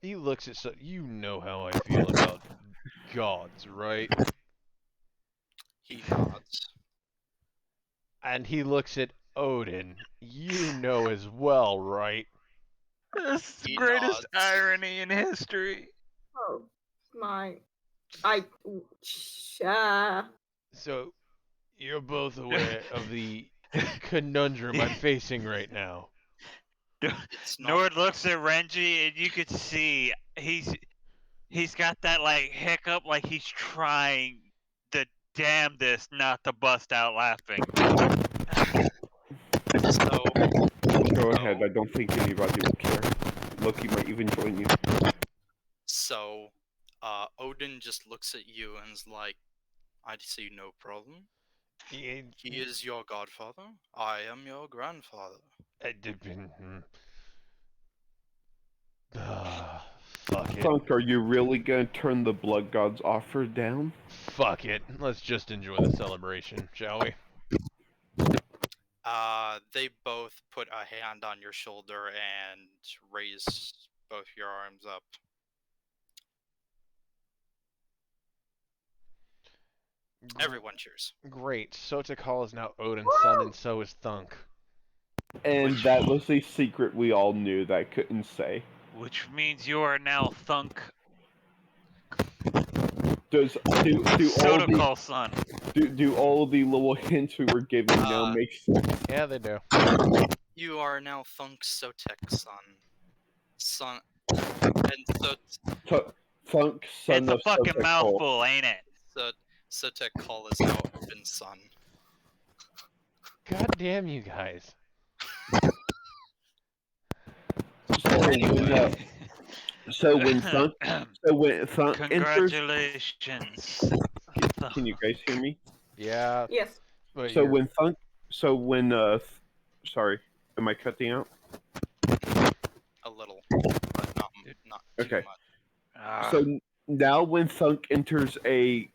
He looks at you know how I feel about gods, right? He nods. And he looks at Odin. You know as well, right? This is the He greatest nods. irony in history. Oh my. So, you're both aware of the conundrum I'm facing right now. It's not. Nord looks at Renji, and you could see he's got that like hiccup, like he's trying the damnedest not to bust out laughing. So, Go ahead. I don't think anybody will care. Loki might even join you. so, Odin just looks at you and is like, I see no problem. He is your godfather. I am your grandfather. Fuck it. Thunk, are you really gonna turn the blood god's offer down? Fuck it. Let's just enjoy the celebration, shall we? They both put a hand on your shoulder and raise both your arms up. Everyone cheers. Great. Sotakal is now Odin's son, and so is Thunk. And that was a secret we all knew that I couldn't say. Which means you are now Thunk. do all the Protocol, son. do all the little hints we were giving now make sense? Yeah, they do. You are now Thunk Sotek, son. And Thunk, son It's a of fucking Sotek mouthful, ain't it? Sotek Call is now open, son. God damn you guys. So when Thunk enters, Congratulations. can you guys hear me? Yeah. Yes. But So you're- when Thunk, so when sorry, am I cutting out? A little, but not too Okay. much. Ah, So now when Thunk enters the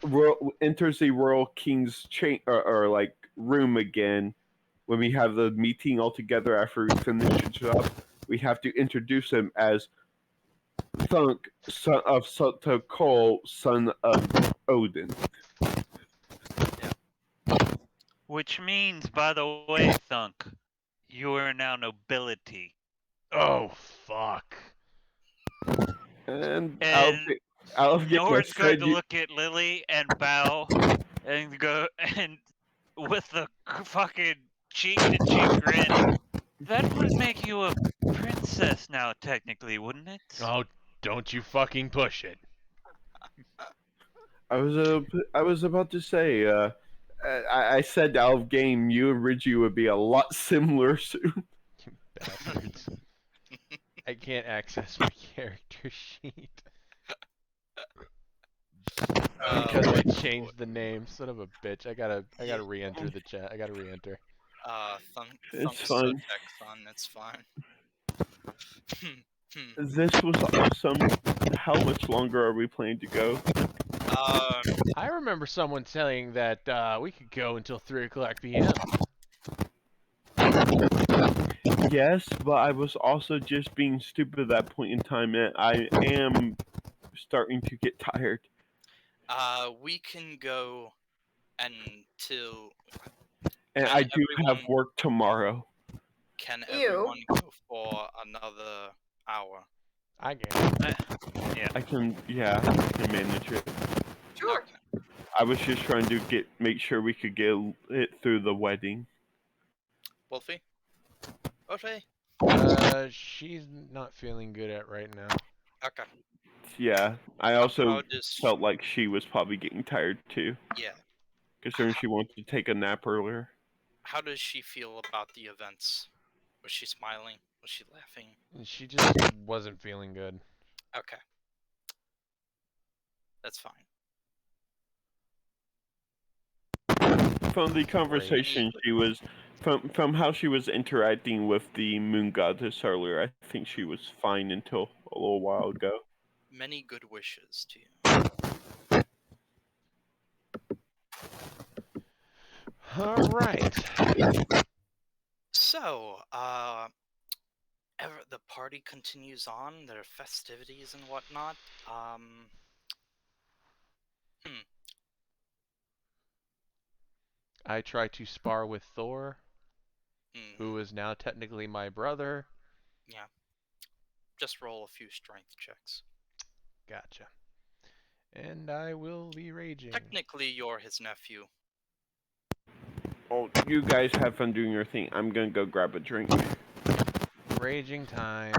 Royal King's or like room again, when we have the meeting all together after we finish the job, we have to introduce him as Thunk, son of Sotokol, son of Odin. which means, by the way, Thunk, you are now nobility. Oh, fuck. And And I'll get my Nord's going said to you. look at Lily and bow and go, and with a fucking cheek-to-cheek grin, that would make you a princess now, technically, wouldn't it? Oh, don't you fucking push it. I was about to say. I said out of game, you and Reggie would be a lot similar soon. Bastards. I can't access my character sheet. Because I changed the name. Son of a bitch. I gotta re-enter the chat. I gotta re-enter. Thunk It's Sotek, fine. son. It's fine. This was awesome. How much longer are we planning to go? I remember someone saying that we could go until 3 o'clock p.m. Yes, but I was also just being stupid at that point in time, and I am starting to get tired. We can go until. And Can I do have everyone- work tomorrow. Can Ew. everyone go for another hour? I can. Yeah. I can manage it. Sure. Okay. I was just trying to make sure we could get it through the wedding. Wolfie? Wolfie? She's not feeling good at right now. Okay. Yeah, I also How does felt like she was probably getting tired too, yeah? considering she wanted to take a nap earlier. How does she feel about the events? Was she smiling? Was she laughing? She just wasn't feeling good. Okay. That's fine. From the conversation she was, from how she was interacting with the moon goddess earlier, I think she was fine until a little while ago. Many good wishes to you. All right. So, the party continues on, their festivities and whatnot. I try to spar with Thor, mhm, who is now technically my brother. Yeah. Just roll a few strength checks. Gotcha. And I will be raging. Technically, you're his nephew. Oh, you guys have fun doing your thing. I'm gonna go grab a drink. Raging time.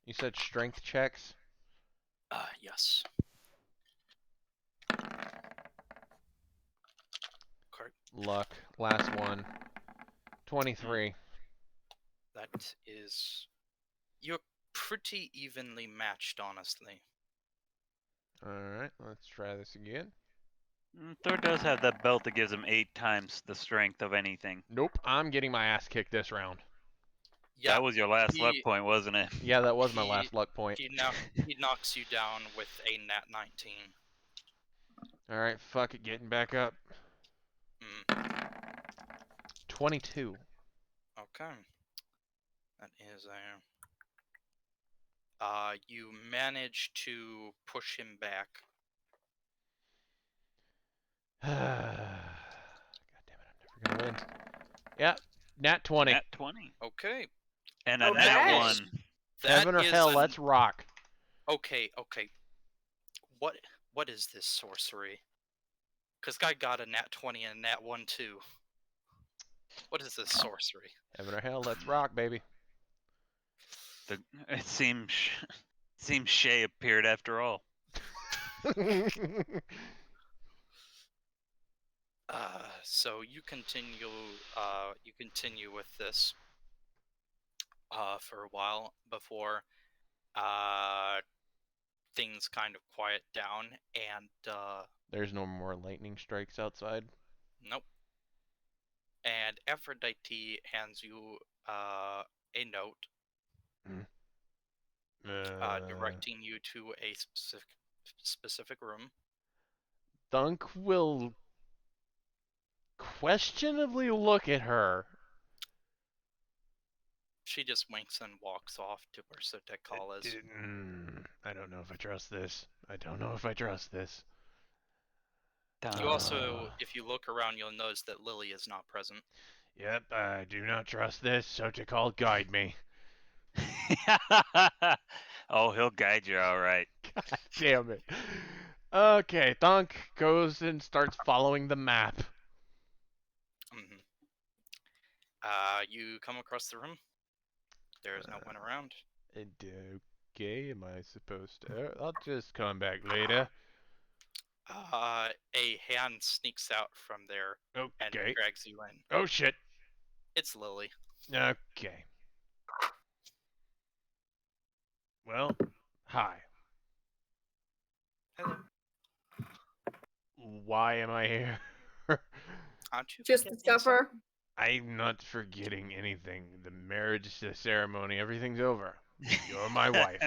You said strength checks? Yes. Correct. Luck. Last one. 23. That is. You're pretty evenly matched, honestly. Alright, let's try this again. Thor does have that belt that gives him 8 times the strength of anything. Nope, I'm getting my ass kicked this round. Yeah. That was your last luck point, wasn't it? Yeah, that was my He- last luck point. He knocks you down with a nat 19. Alright, fuck it, getting back up. 22. Okay. That is you manage to push him back. God damn it, I'm never gonna win. Yeah, nat 20. Nat 20. Okay. And a Okay. nat 1. That Heaven or is hell, a- let's rock. Okay. What is this sorcery? Because I got a nat 20 and a nat 1 too. What is this sorcery? Heaven or hell, let's rock, baby. It seems Shay appeared after all. So you continue with this for a while before things kind of quiet down, and There's no more lightning strikes outside. nope. And Aphrodite hands you a note directing you to a specific room. Thunk will questionably look at her. She just winks and walks off to where Sotek Hall is. I don't know if I trust this. I don't know if I trust this. You also, if you look around, you'll notice that Lily is not present. Yep, I do not trust this. So to call guide me. Oh, he'll guide you all right. God damn it. Okay, Thunk goes and starts following the map. Mm-hmm. You come across the room. There's no one around. Okay, am I supposed to? I'll just come back later. A hand sneaks out from there and Okay. drags you in. Oh shit. It's Lily. Okay. Well, hi. Hello. Why am I here? Aren't you Just the forgetting stuffer. I'm not forgetting anything. The marriage ceremony, everything's over. You're my wife.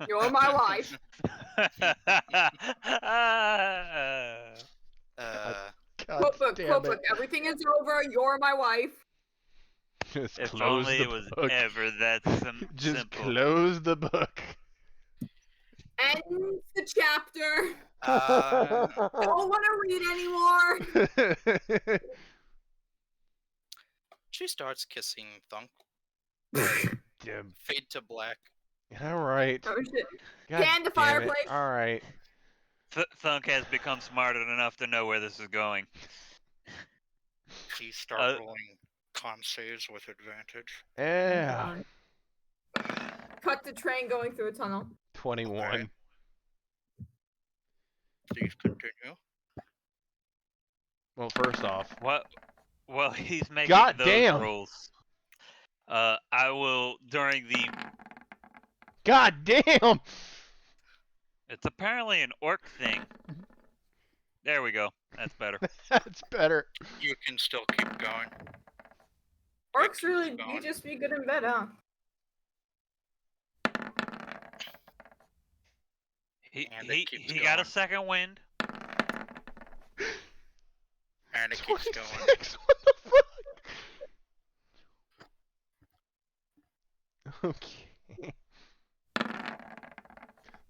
You're my wife. God Quote damn book. it. Everything is over. You're my wife. Just If close only the it was book. ever that Just simple. close the book. End the chapter. Don't want to read anymore. She starts kissing Thunk. Damn. Fade to black. All right. Oh shit. God Pan the damn it. fireplace. All right. Thunk has become smart enough to know where this is going. Please start rolling con saves with advantage. Yeah. Cut the train going through a tunnel. 21. Right. Please continue. Well, first off. What? Well, he's making God those damn. rolls. I will during the. God damn. It's apparently an orc thing. There we go. That's better. That's better. You can still keep going. Orcs really you just be good in bed, huh? He got a second wind. And it keeps going. 26? What the fuck? Okay.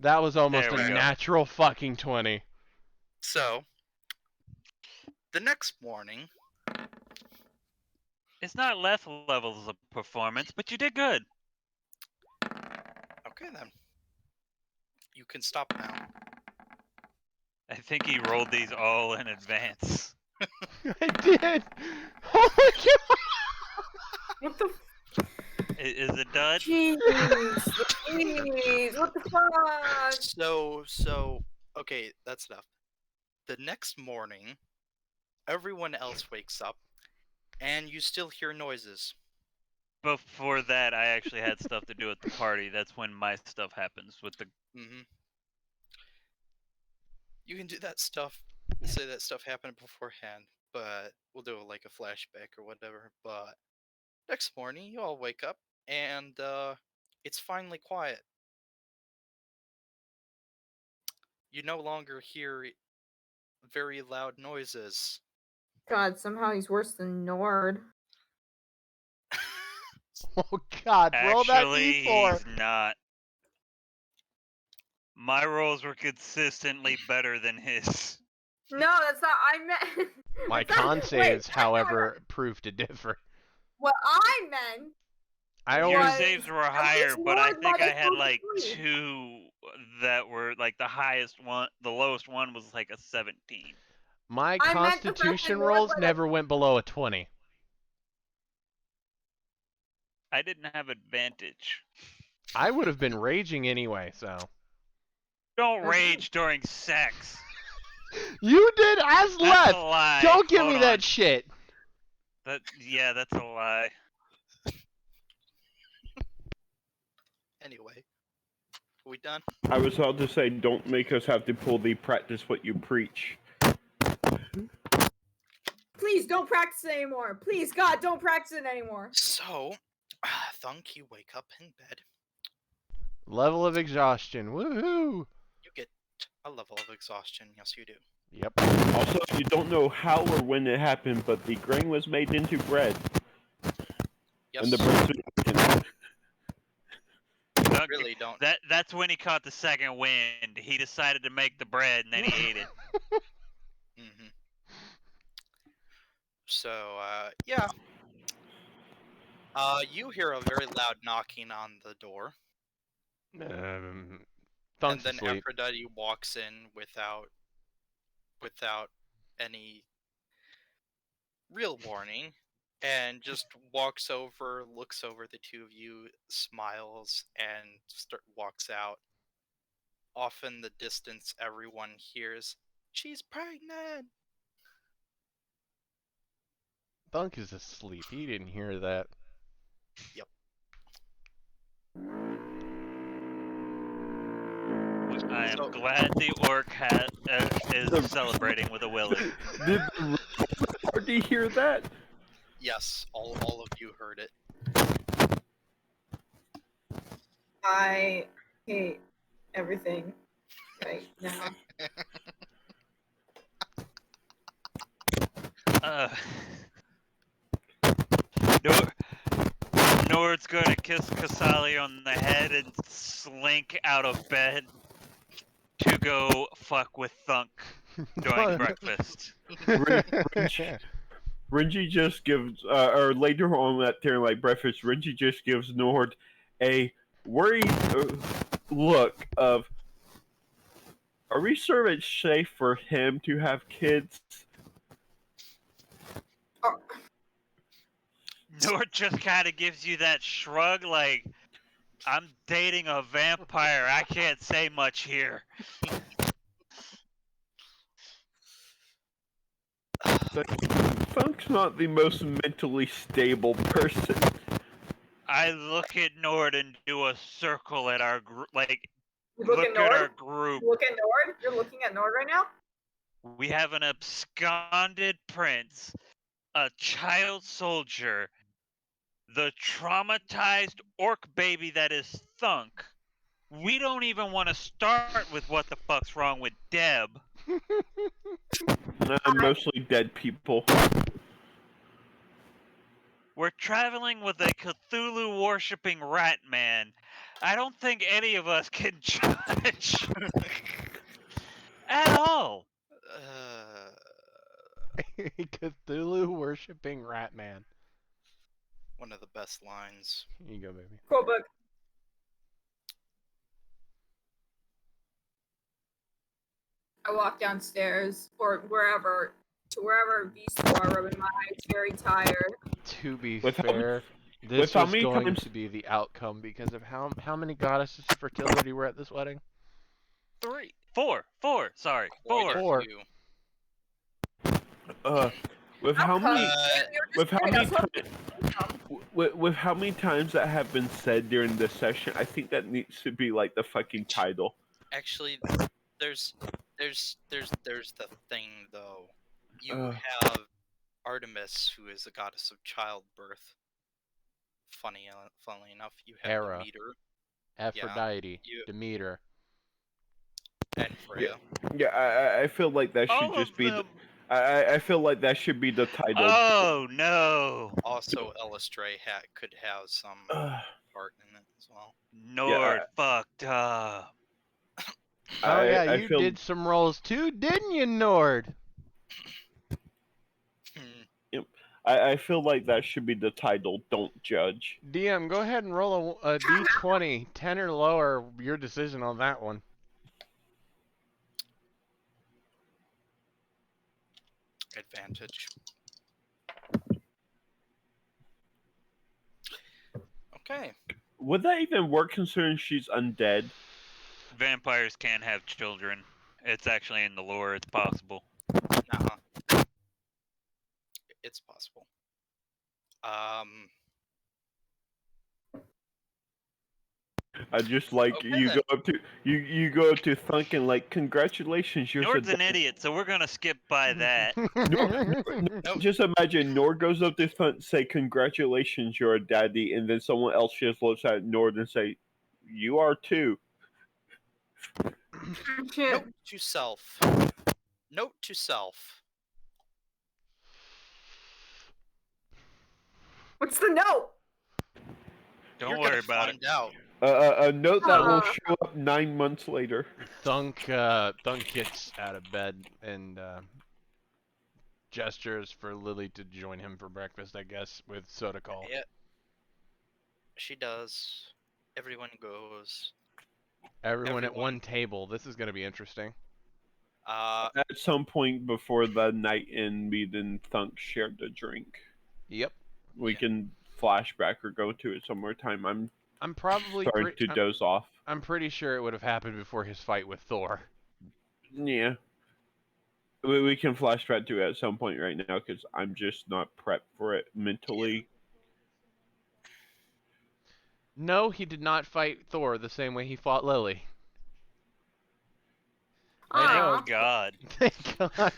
That was almost a There we go. natural fucking 20. So, the next morning, It's not less levels of performance, but you did good. okay then. You can stop now. I think he rolled these all in advance. I did. Oh my god. What the Is it done? jeez, what the fuck? So, okay, that's enough. The next morning, everyone else wakes up, and you still hear noises. Before that, I actually had stuff to do at the party. That's when my stuff happens with the. Mm-hmm. You can do that stuff, say that stuff happened beforehand, but we'll do like a flashback or whatever. But next morning, you all wake up, and it's finally quiet. You no longer hear very loud noises. God, somehow he's worse than Nord. Oh god, roll that Actually, d4. he's not. My rolls were consistently better than his. No, that's not. I meant. My that's not- con wait, saves, I know however, proved to differ. What I meant. I Your always saves were at higher, least but I Nord think I minus had like 43. 2 that were like the highest one. The lowest one was like a 17. my I meant the fact that Constitution Nord rolls let us- never went below a 20. I didn't have advantage. I would have been raging anyway, so. Don't Okay. rage during sex. You did as That's left. a lie. Don't give Hold me on. that shit. Yeah, that's a lie. Anyway, are we done? I was about to say, don't make us have to pull the practice what you preach. Please don't practice it anymore. Please, God, don't practice it anymore. So, Thunk, you wake up in bed. Level of exhaustion. Woohoo! You get a level of exhaustion. Yes, you do. Yep. Also, you don't know how or when it happened, but the grain was made into bread, Yes, and the bread was Doug, really don't. that's when he caught the second wind. He decided to make the bread and then he ate it. Hmm. So, yeah. You hear a very loud knocking on the door, Thunk's and then asleep. Aphrodite walks in without any real warning, and just walks over, looks over the two of you, smiles, and walks out. Off in the distance, everyone hears, "She's pregnant!" Thunk is asleep. He didn't hear that. I am So- glad the orc is celebrating with a willy. Did the party hear that? Yes, all of you heard it. I hate everything right now. Nord's gonna kiss Kasali on the head and slink out of bed to go fuck with Thunk during breakfast. Renji just gives, or later on that during like breakfast, Renji just gives Nord a worried look of, are we sure it's safe for him to have kids? Nord just kind of gives you that shrug like, I'm dating a vampire, I can't say much here. Funk's not the most mentally stable person. I look at Nord and do a circle at our group, like, You look look at at our Nord? group. Look at Nord? You're looking at Nord right now? We have an absconded prince, a child soldier, the traumatized orc baby that is Thunk. We don't even want to start with what the fuck's wrong with Deb. Mostly dead people. We're traveling with a Cthulhu worshipping rat man. I don't think any of us can judge at all. Cthulhu worshipping rat man. One of the best lines. Here you go, baby. Cool book. I walk downstairs or wherever to wherever these two are rubbing my eyes, very tired. To be With how fair, this with how was many going times- to be the outcome because of how many goddesses of fertility were at this wedding? 4. Sorry, Quite a 4. few. With how many With with how many times that have been said during this session, I think that needs to be like the fucking title. Actually, there's the thing though. You have Artemis, who is a goddess of childbirth. Funnily enough, you have Hera. Demeter Aphrodite, you- Demeter. and Freya. Yeah, I feel like that should all just of be. them. I feel like that should be the title. Oh no! Also, Elistray could have some part in it as well. Nord fucked up. Oh yeah, I you feel, did some rolls too, didn't you, Nord? I feel like that should be the title. Don't judge. DM, go ahead and roll a d20, 10 or lower. Your decision on that one. Advantage. Okay. Would that even work considering she's undead? Vampires can have children. It's actually in the lore. It's possible. It's possible. I just like Okay, you then. go up to you go up to Thunk and like, congratulations, you're Nord's so an idiot, so we're gonna skip by that. Nope. Just imagine Nord goes up to Thunk, say congratulations, you're a daddy, and then someone else just looks at Nord and say, you are too. Shit. Note to self. Note to self. What's the note? Don't You're worry gonna about it. find out. A note that will Uh. show up 9 months later. Thunk gets out of bed and gestures for Lily to join him for breakfast, I guess, with soda call. Yeah. She does. Everyone goes. Everyone at one table. This is gonna be interesting. At some point before the night in meeting, Thunk shared a drink. Yep. We can flashback or go to it some more time. I'm probably starting to doze off. I'm pretty sure it would have happened before his fight with Thor. Yeah. We can flashback to it at some point right now because I'm just not prepped for it mentally. No, he did not fight Thor the same way he fought Lily. Aw. Oh God. Thank God.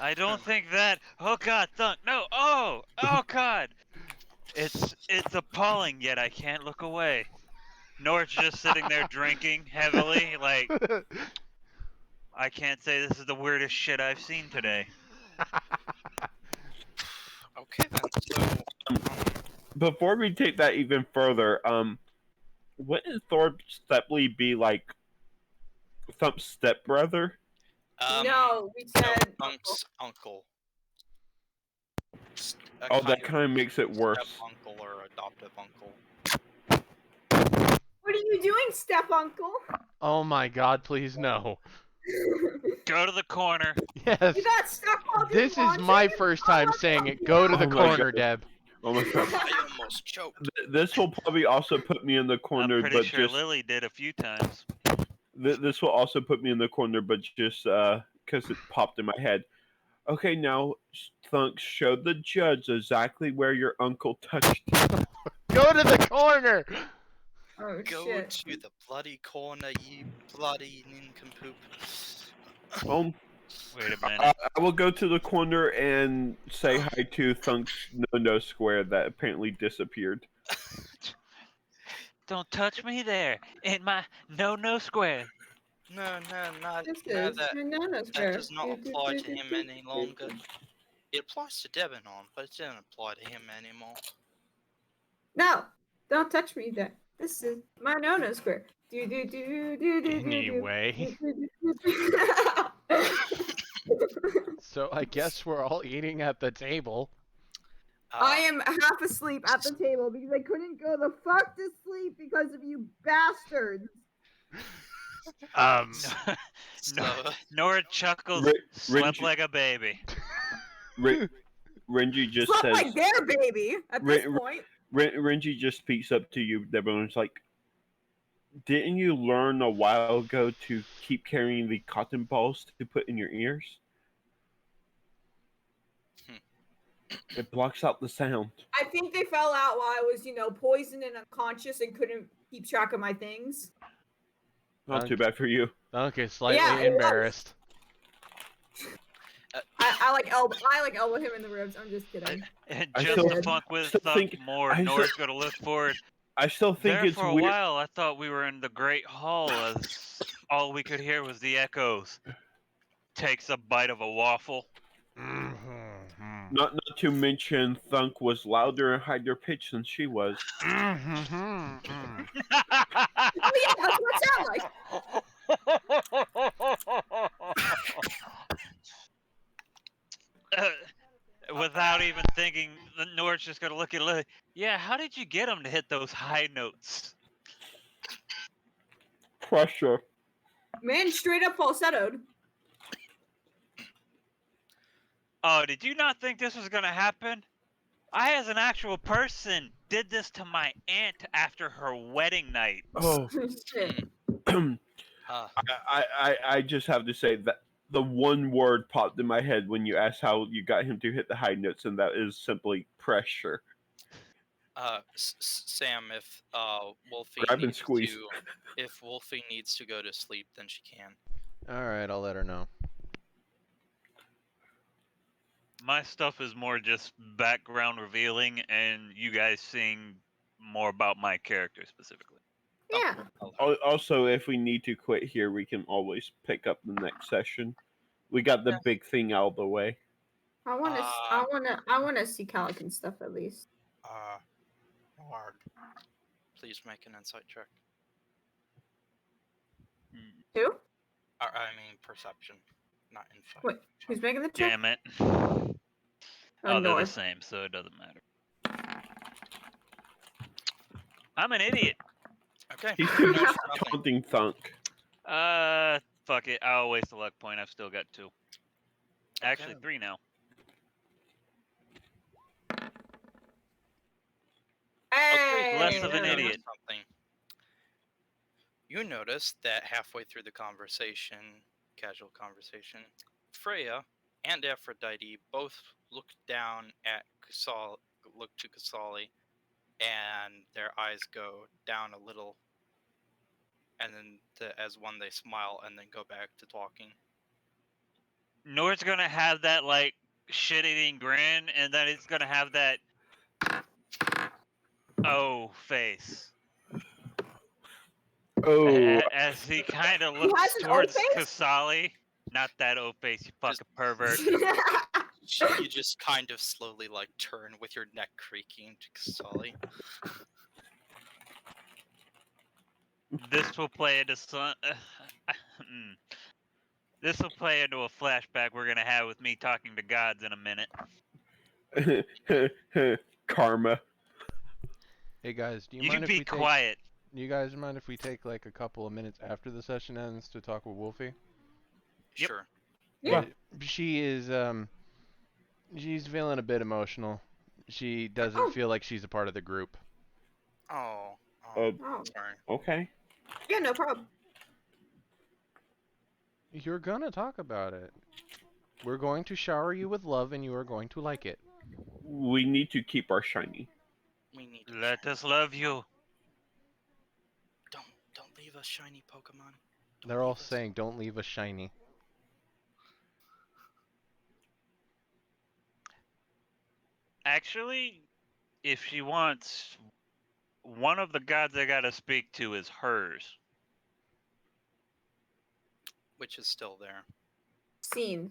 I don't think that. Oh God, Thunk. No. Oh God. It's appalling. Yet I can't look away. Nord's just sitting there drinking heavily. Like I can't say this is the weirdest shit I've seen today. Okay then. So. Before we take that even further, wouldn't Thor Stepley be like Thump's stepbrother? No, we said Thunk's uncle. Oh, that kind of makes it worse. Uncle or adoptive uncle. What are you doing, step uncle? Oh my God, please no. Go to the corner. Yes. You got stuck while doing This is laundry? my first time saying it. Go to the Oh my corner, God. Deb. Oh my God. I almost choked. This will probably also put me in the corner, I'm pretty but sure just Lily did a few times. this will also put me in the corner, but just because it popped in my head. Okay, now Thunk, show the judge exactly where your uncle touched you. Go to the corner. Oh Go shit. to the bloody corner, you bloody nincompoop. Well, Wait a minute. I will go to the corner and say hi to Thunk's no square that apparently disappeared. Don't touch me there. In my no square. No, not This now is that banana that square. does not apply to him any longer. It applies to Devanon, but it doesn't apply to him anymore. No, don't touch me there. This is my no square. Do do do do do Anyway. So I guess we're all eating at the table. I am half asleep at the table because I couldn't go the fuck to sleep because of you bastards. So, Nora chuckles, slept Renji- like a baby. Renji just Slept says. like their baby at this point. Renji just speaks up to you. Everyone's like, didn't you learn a while ago to keep carrying the cotton balls to put in your ears? It blocks out the sound. I think they fell out while I was, poisoned and unconscious and couldn't keep track of my things. Not too bad for you. Okay, slightly Yeah, it was. embarrassed. I like elbow him in the ribs. I'm just kidding. And I just still- to fuck with still Thunk think- more, I Nora's still- gonna look forward. I still think There it's for a weird. while, I thought we were in the Great Hall as all we could hear was the echoes. Takes a bite of a waffle. Not to mention, Thunk was louder and higher pitched than she was. Oh yeah, that's what it sounds like. without even thinking, the Nord's just gonna look at Lily. Yeah, how did you get him to hit those high notes? Pressure. Man, straight up falsettoed. Oh, did you not think this was gonna happen? I, as an actual person, did this to my aunt after her wedding night. Oh, Shit. Uh, I just have to say that the one word popped in my head when you asked how you got him to hit the high notes, and that is simply pressure. Sam, if Wolfie Grab and needs squeeze. to, if Wolfie needs to go to sleep, then she can. Alright, I'll let her know. My stuff is more just background revealing, and you guys seeing more about my character specifically. Yeah. Also, if we need to quit here, we can always pick up the next session. We got the big thing out of the way. I wanna see Calican stuff at least. Ward, please make an insight check. Who? I mean perception, not insight. Wait, who's making the check? Damn it. Oh, Oh, they're the North. same, so it doesn't matter. I'm an idiot. Okay. He's too Notice busy nothing. taunting Thunk. Fuck it. I'll waste a luck point. I've still got 2. Actually, Okay. 3 now. Hey, Less of an Notice idiot. Something. You notice that halfway through the conversation, casual conversation, Freya and Aphrodite both look down at look to Kasali, and their eyes go down a little, and then as one they smile and then go back to talking. Nord's gonna have that, like, shit-eating grin, and then it's gonna have that oh face. Oh, As he kind of He looks has an towards O-face? Kasali. Not that O-face, you fucking pervert. You just kind of slowly like turn with your neck creaking to Kasali. This will play into some... This will play into a flashback we're gonna have with me talking to gods in a minute. karma. Hey guys, do you, You mind can if be we quiet. take... You guys mind if we take like a couple of minutes after the session ends to talk with Wolfie? Yep. Sure. Yeah. She is she's feeling a bit emotional. She doesn't Oh. feel like she's a part of the group. Oh. Oh. Sorry. Okay. Yeah, no problem. You're gonna talk about it. We're going to shower you with love and you are going to like it. We need to keep our shiny. We need to Let us love you. Don't leave us, shiny Pokemon. Don't They're all leave us. saying, don't leave us shiny. Actually, if she wants, one of the gods I gotta speak to is hers. Which is still there. Scene.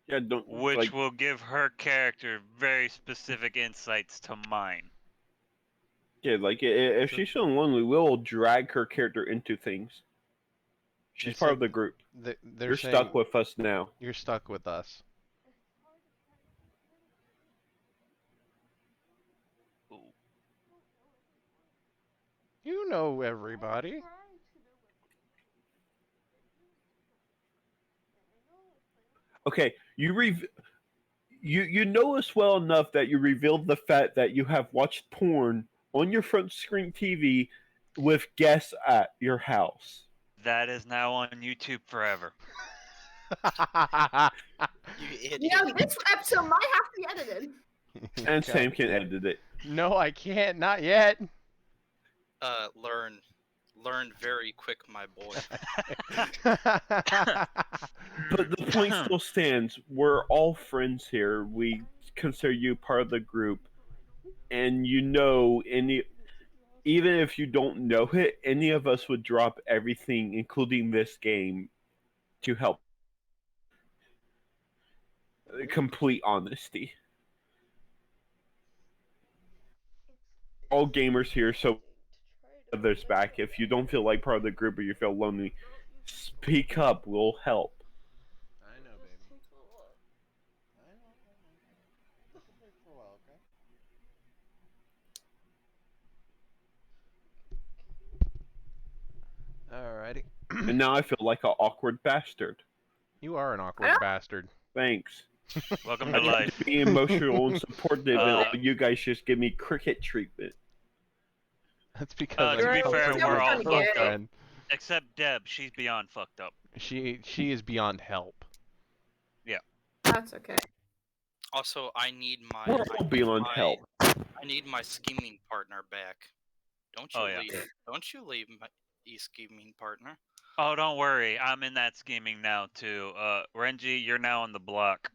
Yeah, don't Which like. will give her character very specific insights to mine. Yeah, like if she's feeling lonely, we'll drag her character into things. She's They part said of the group. They're You're saying, stuck with us now. you're stuck with us. Ooh. You know everybody. Okay, you know us well enough that you revealed the fact that you have watched porn on your front screen TV with guests at your house. That is now on YouTube forever. You idiot. You know, this episode might have to be edited. And God Sam can damn. edit it. No, I can't. Not yet. Learn very quick, my boy. But the point still stands. We're all friends here. We consider you part of the group. And you know, even if you don't know it, any of us would drop everything, including this game, to help. Complete honesty. All gamers here, so others back. If you don't feel like part of the group or you feel lonely, speak up. We'll help. I know, baby. Alrighty. And now I feel like an awkward bastard. You are an awkward don't- bastard. Thanks. Welcome I to tried life. to be emotional and supportive, Uh, and you guys just give me cricket treatment. That's because to I'm be fair, comfortable we're with all your fucked up. girlfriend. Except Deb, she's beyond fucked up. She is beyond help. That's okay. Also, I need my We're all beyond help. I need my scheming partner back. Don't you Oh, yeah. leave my scheming partner. Oh, don't worry. I'm in that scheming now, too. Renji, you're now on the block.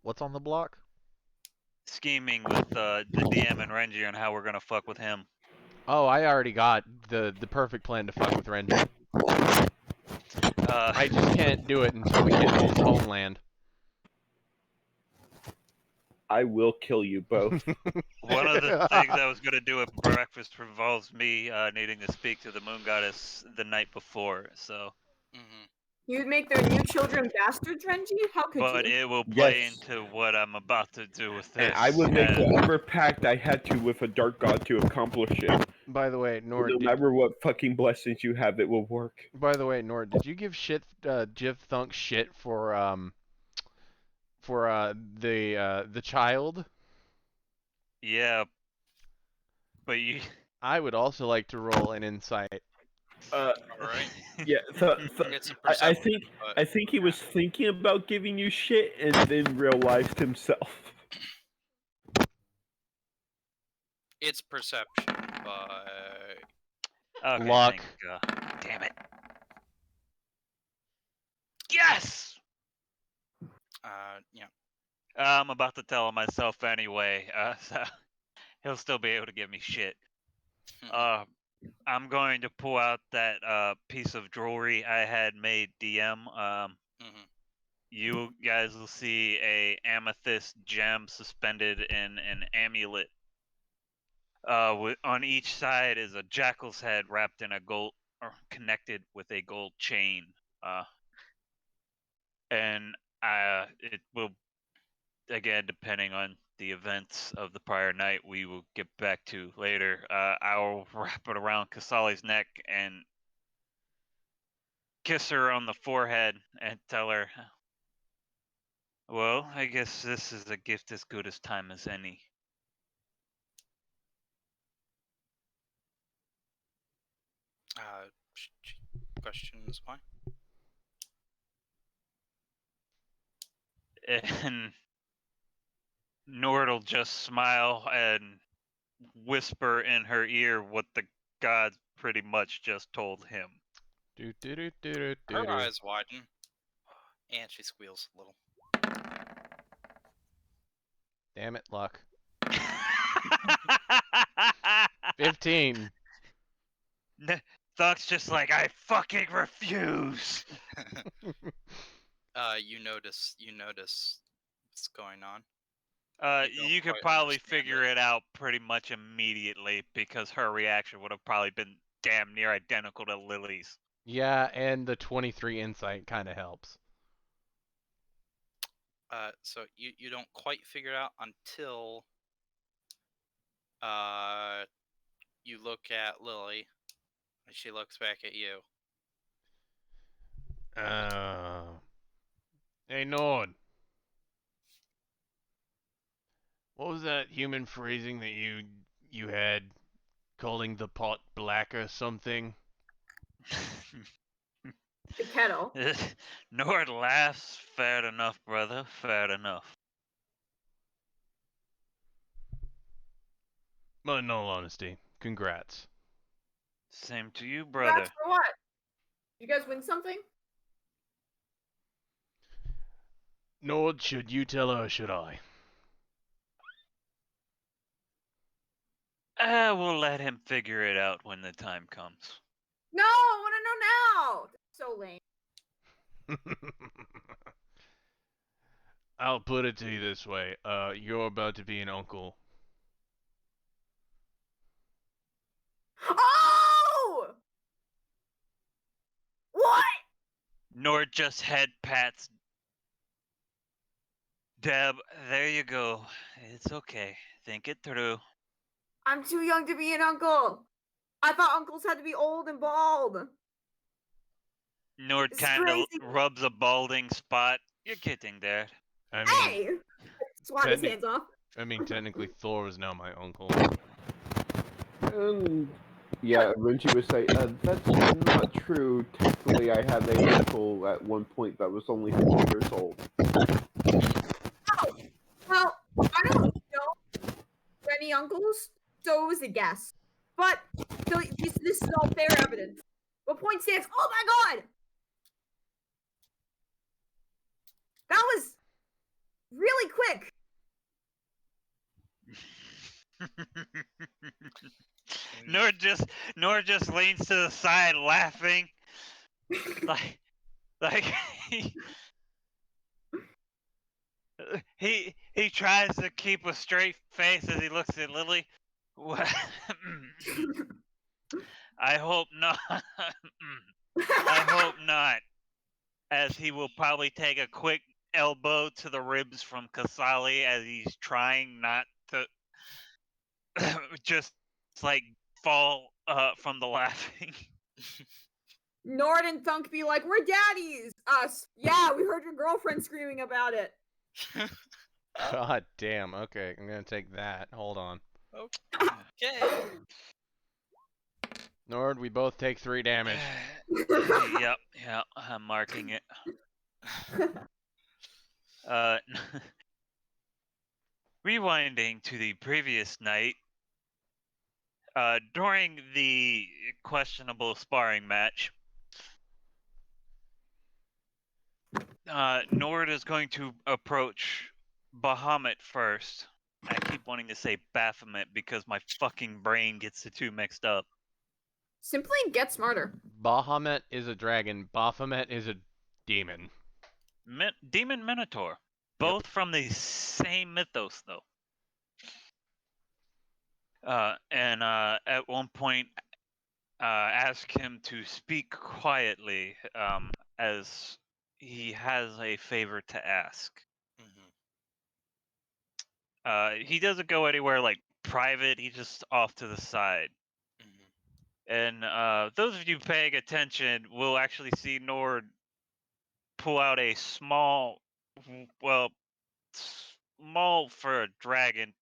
What's on the block? Scheming with the DM and Renji on how we're gonna fuck with him. Oh, I already got the perfect plan to fuck with Renji. I just can't do it until we get his homeland. I will kill you both. One of the things I was gonna do at breakfast involves me needing to speak to the moon goddess the night before, so. You'd make their new children bastards, Renji? How could But you? it will play Yes. into what I'm about to do with this. And I would make whatever pact I had to with a dark god to accomplish it. By the way, Nord, No matter what fucking blessings you have, it will work. did you give Thunk shit for the child? Yeah. But you. I would also like to roll an insight. Alright. Yeah, It's a I perception, think but I think he was thinking about giving you shit and then realized himself. it's perception, but Okay, Luck. Damn it. Yes! yeah. I'm about to tell him myself anyway, so he'll still be able to give me shit. I'm going to pull out that piece of jewelry I had made DM. You guys will see a amethyst gem suspended in an amulet. On each side is a jackal's head wrapped in a gold, or connected with a gold chain. And it will, again, depending on the events of the prior night, we will get back to later. I'll wrap it around Kasali's neck and kiss her on the forehead and tell her, well, I guess this is a gift as good as time as any. Questions why? And Nord'll just smile and whisper in her ear what the gods pretty much just told him. Her eyes widen, and she squeals a little. Damn it, Luck. 15. Thunk's just like, I fucking refuse. You notice what's going on. You could quite probably understand figure it. it out pretty much immediately because her reaction would have probably been damn near identical to Lily's. Yeah, and the 23 insight kind of helps. So you don't quite figure it out until you look at Lily, and she looks back at you. Hey, Nord. What was that human phrasing that you had, calling the pot black or something? The kettle. Nord laughs. Fair enough, brother. Fair enough. But in all honesty, congrats. Same to you, brother. That's for what? You guys win something? Nord, should you tell her or should I? We'll let him figure it out when the time comes. No, I want to know now. That's so lame. I'll put it to you this way. You're about to be an uncle. Oh! What? Nord just head pats. Deb, there you go. It's okay. Think it through. I'm too young to be an uncle. I thought uncles had to be old and bald. Nord It's kind of crazy. rubs a balding spot. You're getting there. I mean, Hey! Swat his technic- hands off. I mean, technically, Thor is now my uncle. Yeah, Renji would say, that's not true. Technically, I had a uncle at one point that was only 50 years old. Oh, well, I don't know any uncles, so it was a guess. But this is all fair evidence. But point stands. Oh my god! That was really quick. Nord just leans to the side laughing. like he tries to keep a straight face as he looks at Lily. I hope not. I hope not. As he will probably take a quick elbow to the ribs from Kasali as he's trying not to just like fall from the laughing. Nord and Thunk be like, "We're daddies." Us. Yeah, we heard your girlfriend screaming about it. God damn. Okay, I'm gonna take that. Hold on. Okay. Nord, we both take 3 damage. Yep, I'm marking it. Rewinding to the previous night, during the questionable sparring match, Nord is going to approach Bahamut first. I keep wanting to say Baphomet because my fucking brain gets the two mixed up. Simply get smarter. Bahamut is a dragon. Baphomet is a demon. Demon Minotaur. Both from the same mythos, though. And at one point, ask him to speak quietly, as he has a favor to ask. He doesn't go anywhere like private. He's just off to the side. And those of you paying attention will actually see Nord pull out a small for a dragon,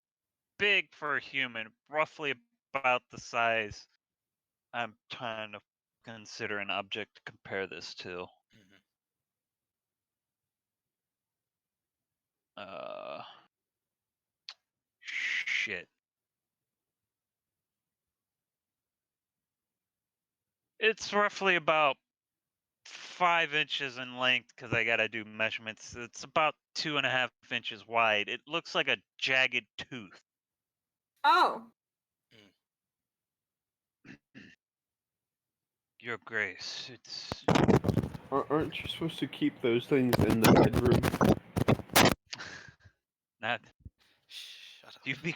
big for a human, roughly about the size. I'm trying to consider an object to compare this to. Shit. It's roughly about 5 inches in length because I gotta do measurements. It's about 2.5 inches wide. It looks like a jagged tooth. Oh. Your Grace, it's. Aren't you supposed to keep those things in the bedroom? Not. Shut up. You be.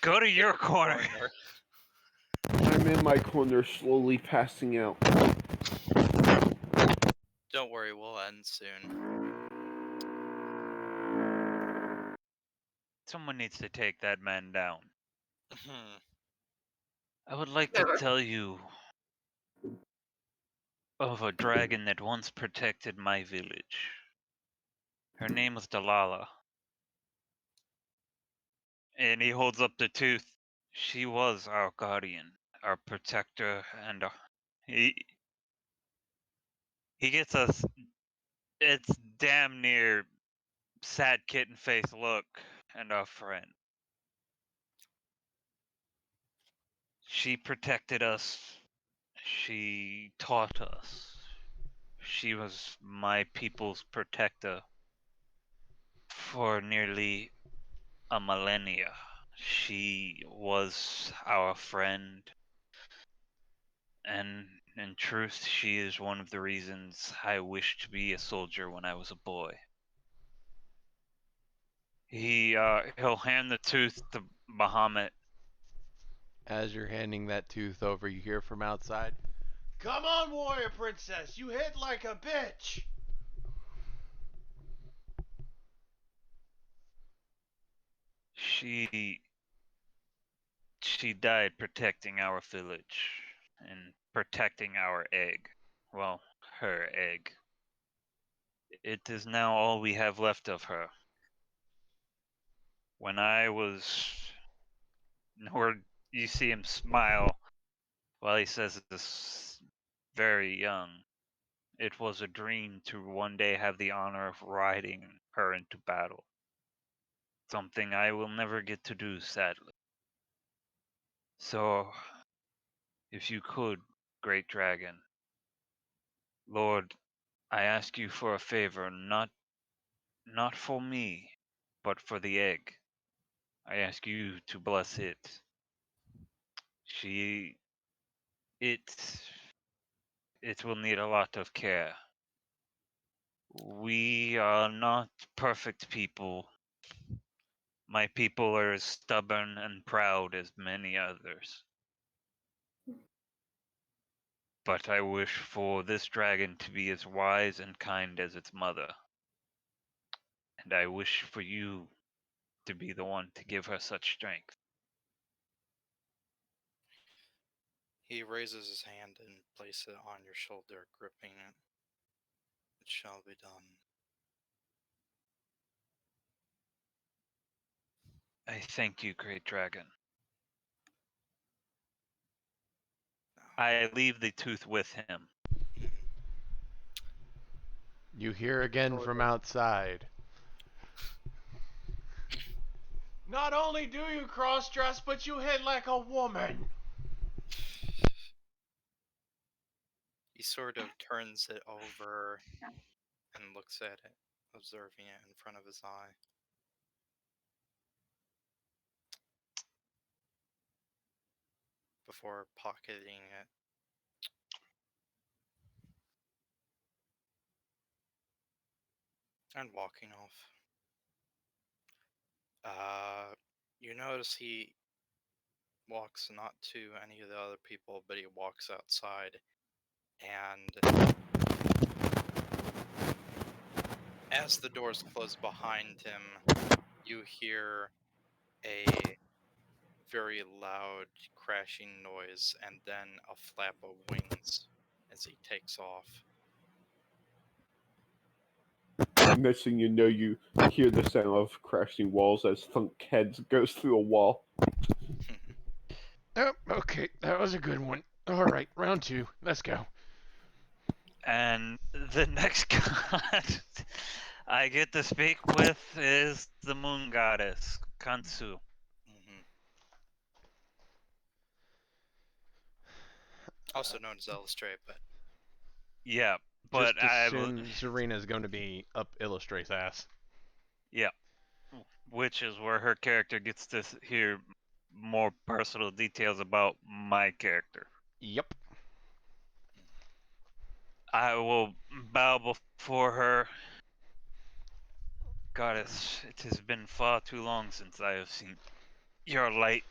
Go to your corner. I'm in my corner, slowly passing out. Don't worry, we'll end soon. Someone needs to take that man down. I would like to tell you of a dragon that once protected my village. Her name was Dalala. And he holds up the tooth. She was our guardian, our protector, and he gets us. It's damn near sad kitten face look, and our friend. She protected us. She taught us. She was my people's protector for nearly a millennia. She was our friend. And in truth, she is one of the reasons I wished to be a soldier when I was a boy. He'll hand the tooth to Bahamut. As you're handing that tooth over, you hear from outside, "Come on, warrior princess! You hit like a bitch!" She She died protecting our village and protecting our egg. Well, her egg. It is now all we have left of her. When I was, or you see him smile while he says this, very young. It was a dream to one day have the honor of riding her into battle. Something I will never get to do, sadly. So, if you could, Great Dragon, Lord, I ask you for a favor, not for me, but for the egg. I ask you to bless it. She it it will need a lot of care. We are not perfect people. My people are as stubborn and proud as many others. But I wish for this dragon to be as wise and kind as its mother. And I wish for you to be the one to give her such strength. He raises his hand and places it on your shoulder, gripping it. It shall be done. I thank you, Great Dragon. Now, I leave the tooth with him. You hear again from outside. Not only do you cross-dress, but you hit like a woman. he sort of turns it over and looks at it, observing it in front of his eye. Before pocketing it. And walking off. You notice he walks not to any of the other people, but he walks outside, and as the doors close behind him, you hear a very loud crashing noise and then a flap of wings as he takes off. Next thing you know, you hear the sound of crashing walls as Thunk heads goes through a wall. Oh, okay, that was a good one. All right, round 2. Let's go. And the next god I get to speak with is the moon goddess, Kansu. Mhm. Also known as Illustrate, but Yeah, but Just assume Serena's going to be up Illustrate's ass. Yeah, which is where her character gets to hear more personal details about my character. Yep. I will bow before her. Goddess, it has been far too long since I have seen your light.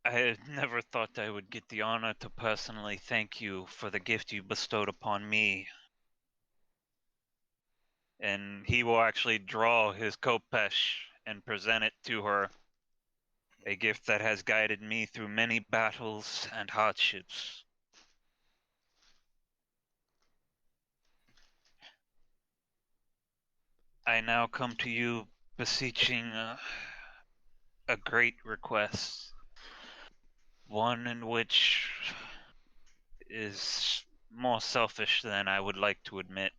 I had never thought I would get the honor to personally thank you for the gift you bestowed upon me. And he will actually draw his kopesh and present it to her. A gift that has guided me through many battles and hardships. I now come to you beseeching a great request. One in which is more selfish than I would like to admit.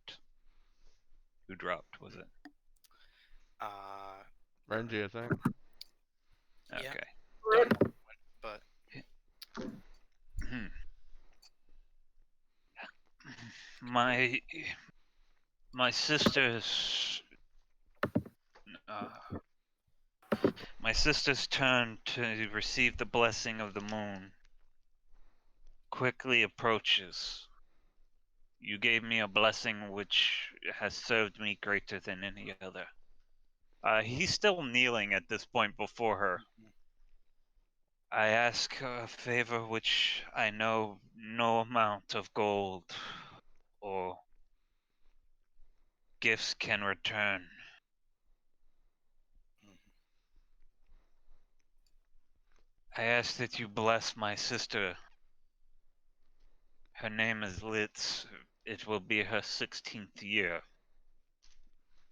Who dropped, was it? Renji, I think. yeah, Okay. Rip. but my my sister's my sister's turn to receive the blessing of the moon quickly approaches. You gave me a blessing which has served me greater than any other. He's still kneeling at this point before her. I ask a favor which I know no amount of gold or gifts can return. I ask that you bless my sister. Her name is Litz. It will be her 16th year.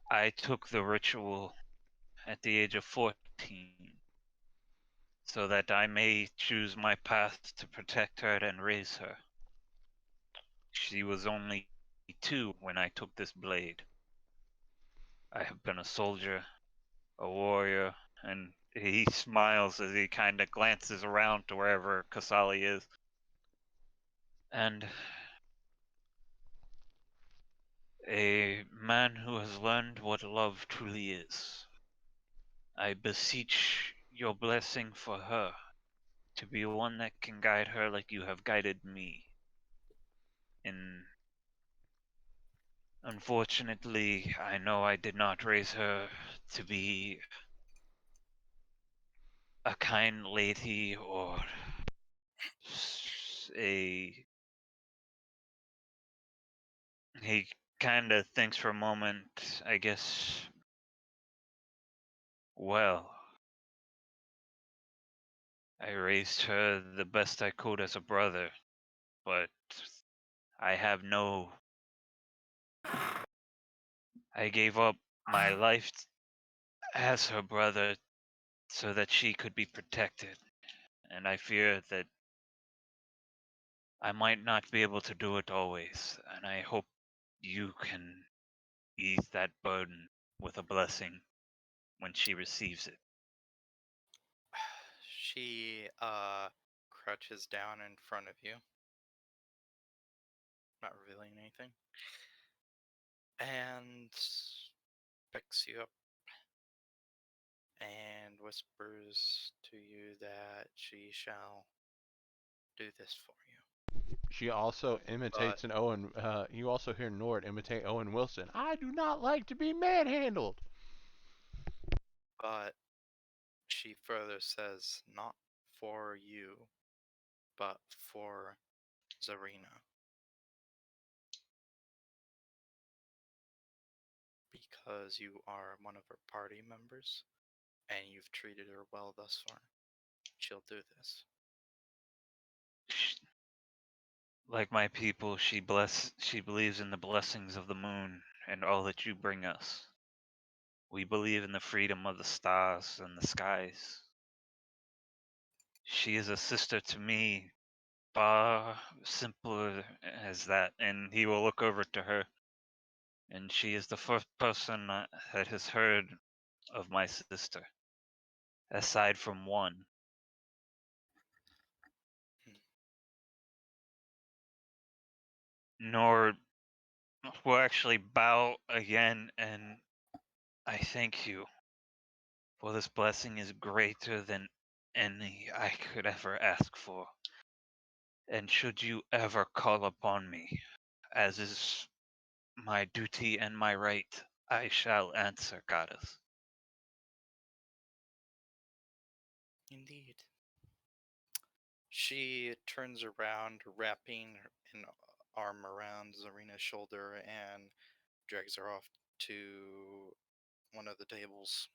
I took the ritual at the age of 14, so that I may choose my path to protect her and raise her. She was only 2 when I took this blade. I have been a soldier, a warrior, and he smiles as he kind of glances around to wherever Kasali is. And a man who has learned what love truly is. I beseech your blessing for her, to be one that can guide her like you have guided me. And unfortunately, I know I did not raise her to be a kind lady or a... He kind of thinks for a moment, I guess. Well, I raised her the best I could as a brother, but I have no... I gave up my life as her brother so that she could be protected, and I fear that I might not be able to do it always, and I hope you can ease that burden with a blessing when she receives it. She crouches down in front of you, not revealing anything, and picks you up and whispers to you that she shall do this for you. She also imitates an Owen. You also hear Nord imitate Owen Wilson. I do not like to be manhandled. But she further says, not for you, but for Zarina. Because you are one of her party members, and you've treated her well thus far. She'll do this. Like my people, she believes in the blessings of the moon and all that you bring us. We believe in the freedom of the stars and the skies. She is a sister to me, far simpler as that, and he will look over to her. And she is the first person that has heard of my sister, aside from one. Nor will actually bow again, and I thank you, for this blessing is greater than any I could ever ask for. And should you ever call upon me, as is my duty and my right, I shall answer, goddess. Indeed. She turns around, wrapping an arm around Zarina's shoulder, and drags her off to one of the tables.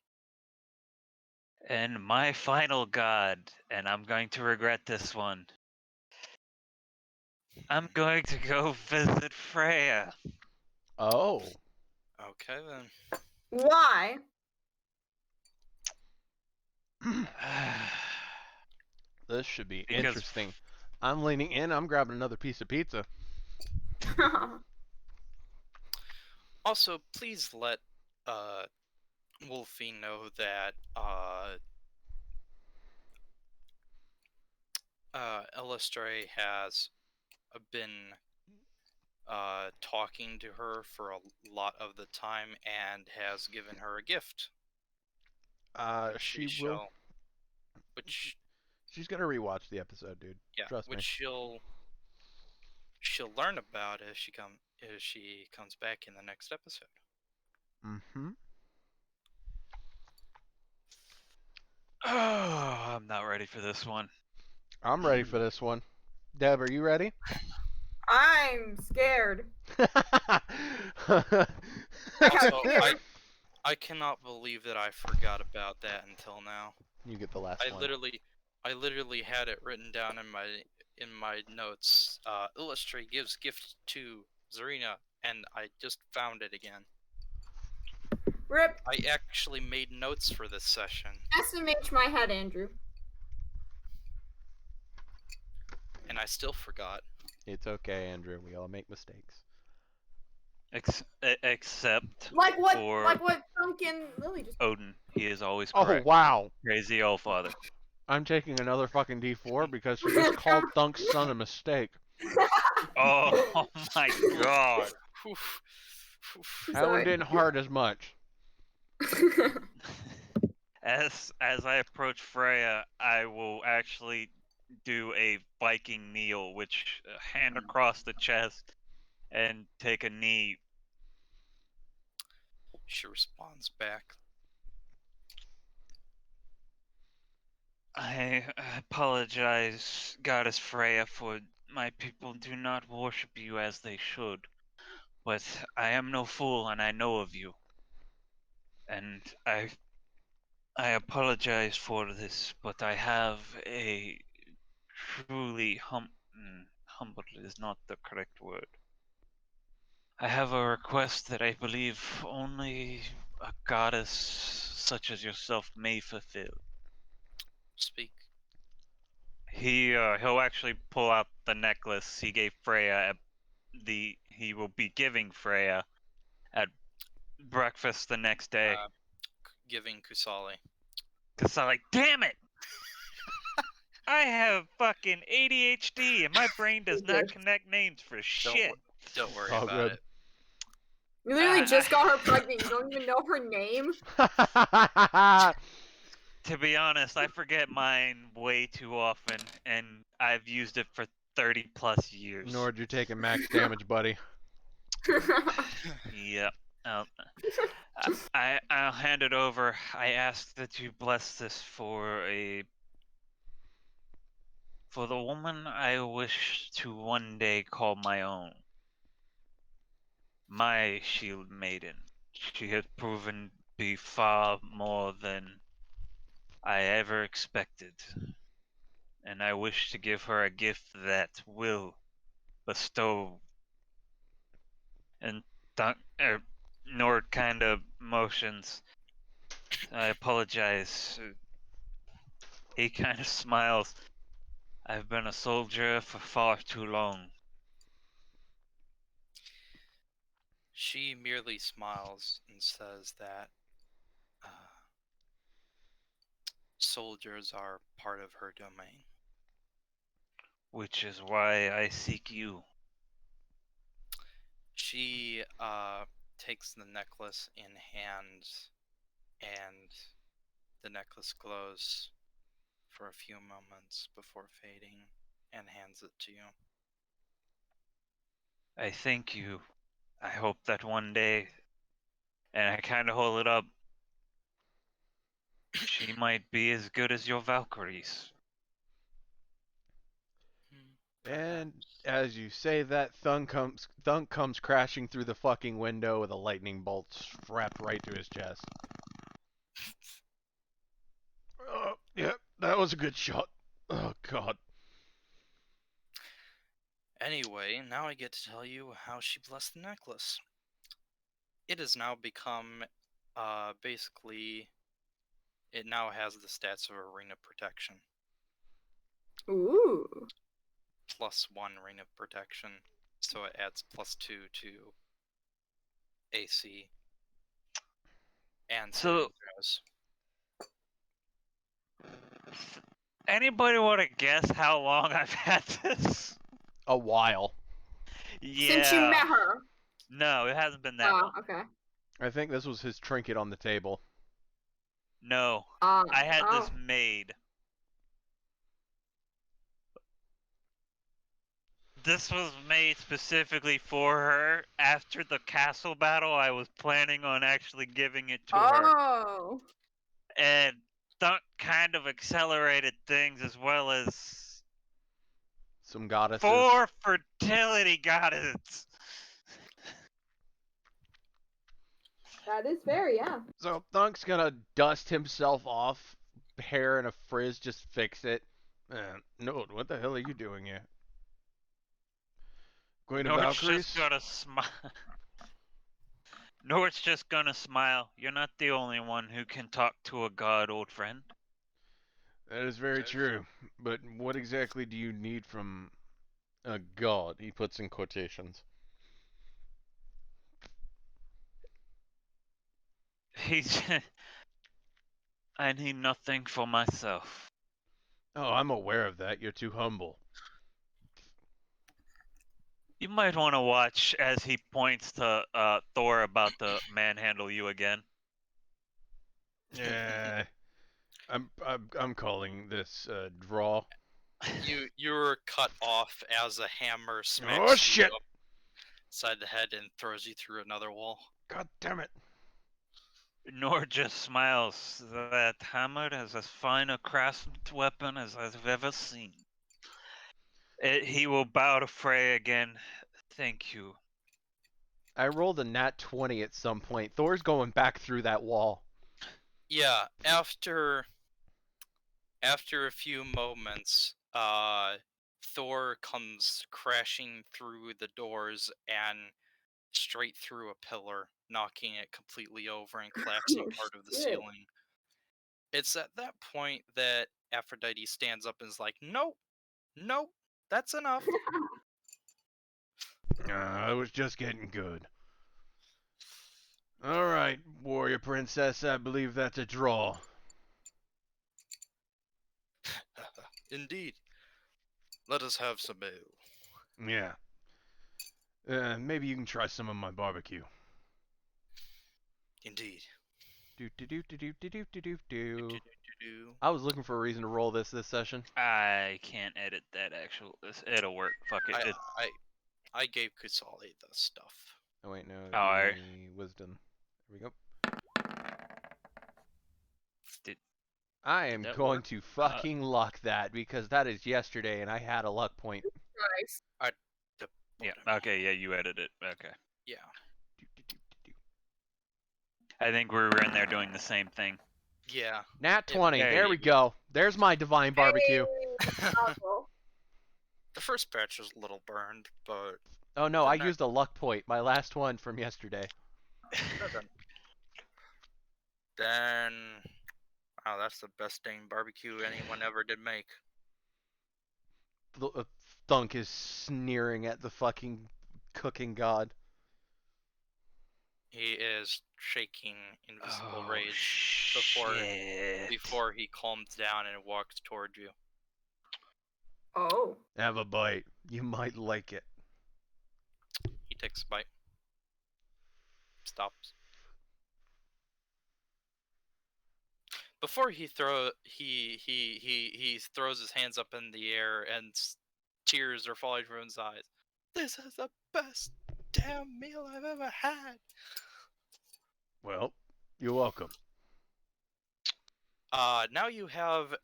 And my final god, and I'm going to regret this one, I'm going to go visit Freya. Oh. Okay then. Why? This should be Because interesting. I'm leaning in. I'm grabbing another piece of pizza. Also, please let Wolfie know that Elistray has been talking to her for a lot of the time and has given her a gift. Which She will. Which She's gonna rewatch the episode, dude. yeah, Trust which me. she'll learn about if she comes back in the next episode. Mm-hmm. Oh, I'm not ready for this one. I'm ready for this one. Deb, are you ready? I'm scared. Also, I cannot believe that I forgot about that until now. You get the last I one. literally I literally had it written down in my notes. Illustrate gives gift to Zarina, and I just found it again. Rip. I actually made notes for this session, SMH my head, Andrew. and I still forgot. It's okay, Andrew. We all make mistakes. Except Like what? for Like what? Thunk and Lily just. Odin. He is always Oh, correct. wow. Crazy old father. I'm taking another fucking D4 because she just called Thunk's son a mistake. Oh my god. Oof. Oof. That one Sorry. didn't hurt as much. As I approach Freya, I will actually do a Viking kneel, which hand across the chest and take a knee. She responds back. I apologize, Goddess Freya, for my people do not worship you as they should. But I am no fool, and I know of you. And I apologize for this, but I have a truly humble is not the correct word. I have a request that I believe only a goddess such as yourself may fulfill. Speak. He'll actually pull out the necklace he gave Freya he will be giving Freya at breakfast the next day. Giving Kusali. Cause I'm like, damn it! I have fucking ADHD and my brain does not connect names for shit. Don't worry all about good. it. You literally just got her pregnant. You don't even know her name. To be honest, I forget mine way too often, and I've used it for 30 plus years. Nor did you take a max damage, buddy. Yep. I'll hand it over. I ask that you bless this for the woman I wish to one day call my own. My shield maiden. She has proven to be far more than I ever expected. And I wish to give her a gift that will bestow and Nord kind of motions. I apologize. He kind of smiles. I've been a soldier for far too long. She merely smiles and says that soldiers are part of her domain. Which is why I seek you. She takes the necklace in hand, and the necklace glows for a few moments before fading, and hands it to you. I thank you. I hope that one day, and I kind of hold it up, she might be as good as your Valkyries. And as you say that, Thunk comes crashing through the fucking window with a lightning bolt strapped right to his chest. Yep, that was a good shot. Oh god. Anyway, now I get to tell you how she blessed the necklace. It has now become, basically, it now has the stats of Arena Protection. Ooh. +1 Ring of Protection, so it adds +2 to AC and saving throws. Anybody want to guess how long I've had this? A while. Yeah. Since you met her. No, it hasn't been that long. Okay. I think this was his trinket on the table. No, I I had this made. This was made specifically for her. After the castle battle, I was planning on actually giving it to her. Oh. And Thunk kind of accelerated things as well as Some goddesses. 4 fertility goddesses. That is fair, yeah. So Thunk's gonna dust himself off, hair in a frizz, just fix it. Nord, what the hell are you doing here? Going to Nord's Valkyries? just gonna smile. Nord's just gonna smile. You're not the only one who can talk to a god, old friend. That is very true. But what exactly do you need from a god? He puts in quotations. He's. I need nothing for myself. Oh, I'm aware of that. You're too humble. You might want to watch as he points to Thor about to manhandle you again. Yeah. I'm calling this draw. You're cut off as a hammer Oh smacks shit! you upside the head and throws you through another wall. God damn it! Nord just smiles. That hammer is as fine a craftsman's weapon as I've ever seen. He will bow to Frey again. Thank you. I rolled a nat 20 at some point. Thor's going back through that wall. Yeah, after a few moments, Thor comes crashing through the doors and straight through a pillar, knocking it completely over and collapsing Oh, part of the shit. ceiling. It's at that point that Aphrodite stands up and is like, "Nope, nope, that's enough." I was just getting good. Alright, warrior princess, I believe that's a draw. Indeed. Let us have some ale. Yeah. Maybe you can try some of my barbecue. Indeed. Do do do do do do do do do do. Do-do-do-do-do. I was looking for a reason to roll this session. I can't edit that actual. It'll work. Fuck it. I gave Kusali the stuff. Oh wait, no. Alright. Wisdom. There we go. Did I am that going work? to fucking luck that because that is yesterday and I had a luck point. Christ. Yeah. Okay. Yeah. You edit it. Okay. Yeah. Do, do, do, do, do. I think we were in there doing the same thing. Yeah. Nat 20. There There you we go. There's my divine barbecue. Hey, bravo. The first batch was a little burned, but Oh no, I Not- used a luck point. My last one from yesterday. then wow, that's the best dang barbecue anyone ever did make. Thunk is sneering at the fucking cooking god. He is shaking invisible Oh, rage shit. before he calms down and walks toward you. Oh. Have a bite. You might like it. He takes a bite. Stops. Before he throws his hands up in the air and tears are falling from his eyes. This is the best damn meal I've ever had. Well, you're welcome. Now you have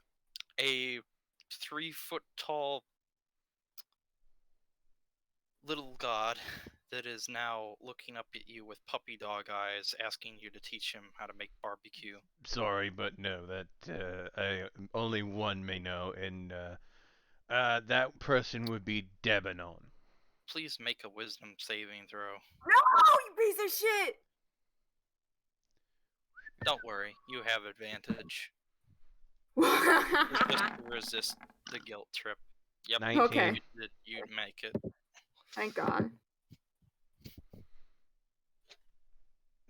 a 3-foot tall little god that is now looking up at you with puppy dog eyes, asking you to teach him how to make barbecue. Sorry, but no, that only one may know, and that person would be Devanon. Please make a wisdom saving throw. No, you piece of shit! Don't worry, you have advantage. It's just to resist the guilt trip. Yep. 19. Okay. You make it. Thank God.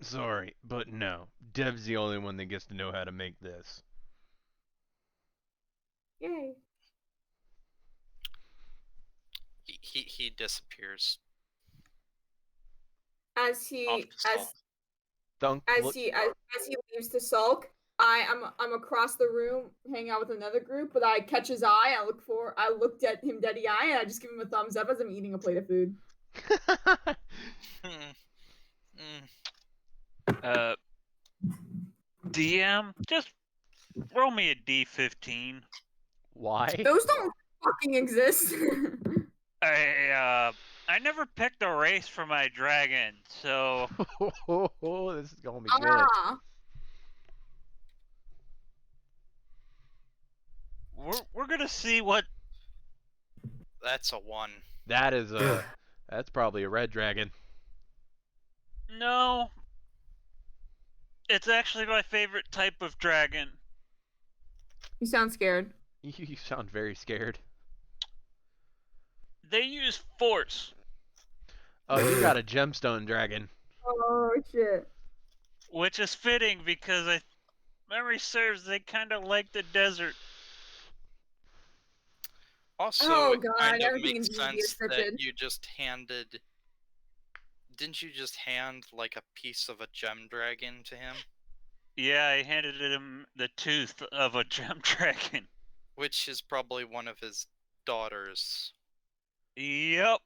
Sorry, but no. Dev's the only one that gets to know how to make this. Yay. He disappears. As he Off to as sulk. Thunk, as look, he leaves to sulk, I'm across the room hanging out with another group, but I catch his eye. I looked at him dead eye, and I just give him a thumbs up as I'm eating a plate of food. DM, just roll me a D15. Why? Those don't fucking exist. I never picked a race for my dragon, so This is gonna be good. Ah, We're gonna see what. That's a 1. That is a. That's probably a red dragon. No, it's actually my favorite type of dragon. You sound scared. You sound very scared. They use force, Oh, you got a gemstone dragon. Oh shit. which is fitting because memory serves they kind of like the desert. Also, Oh it god, kind of everything in makes D&D is sense that scripted. you just handed. Didn't you just hand like a piece of a gem dragon to him? Yeah, I handed him the tooth of a gem dragon. Which is probably one of his daughters. Yep.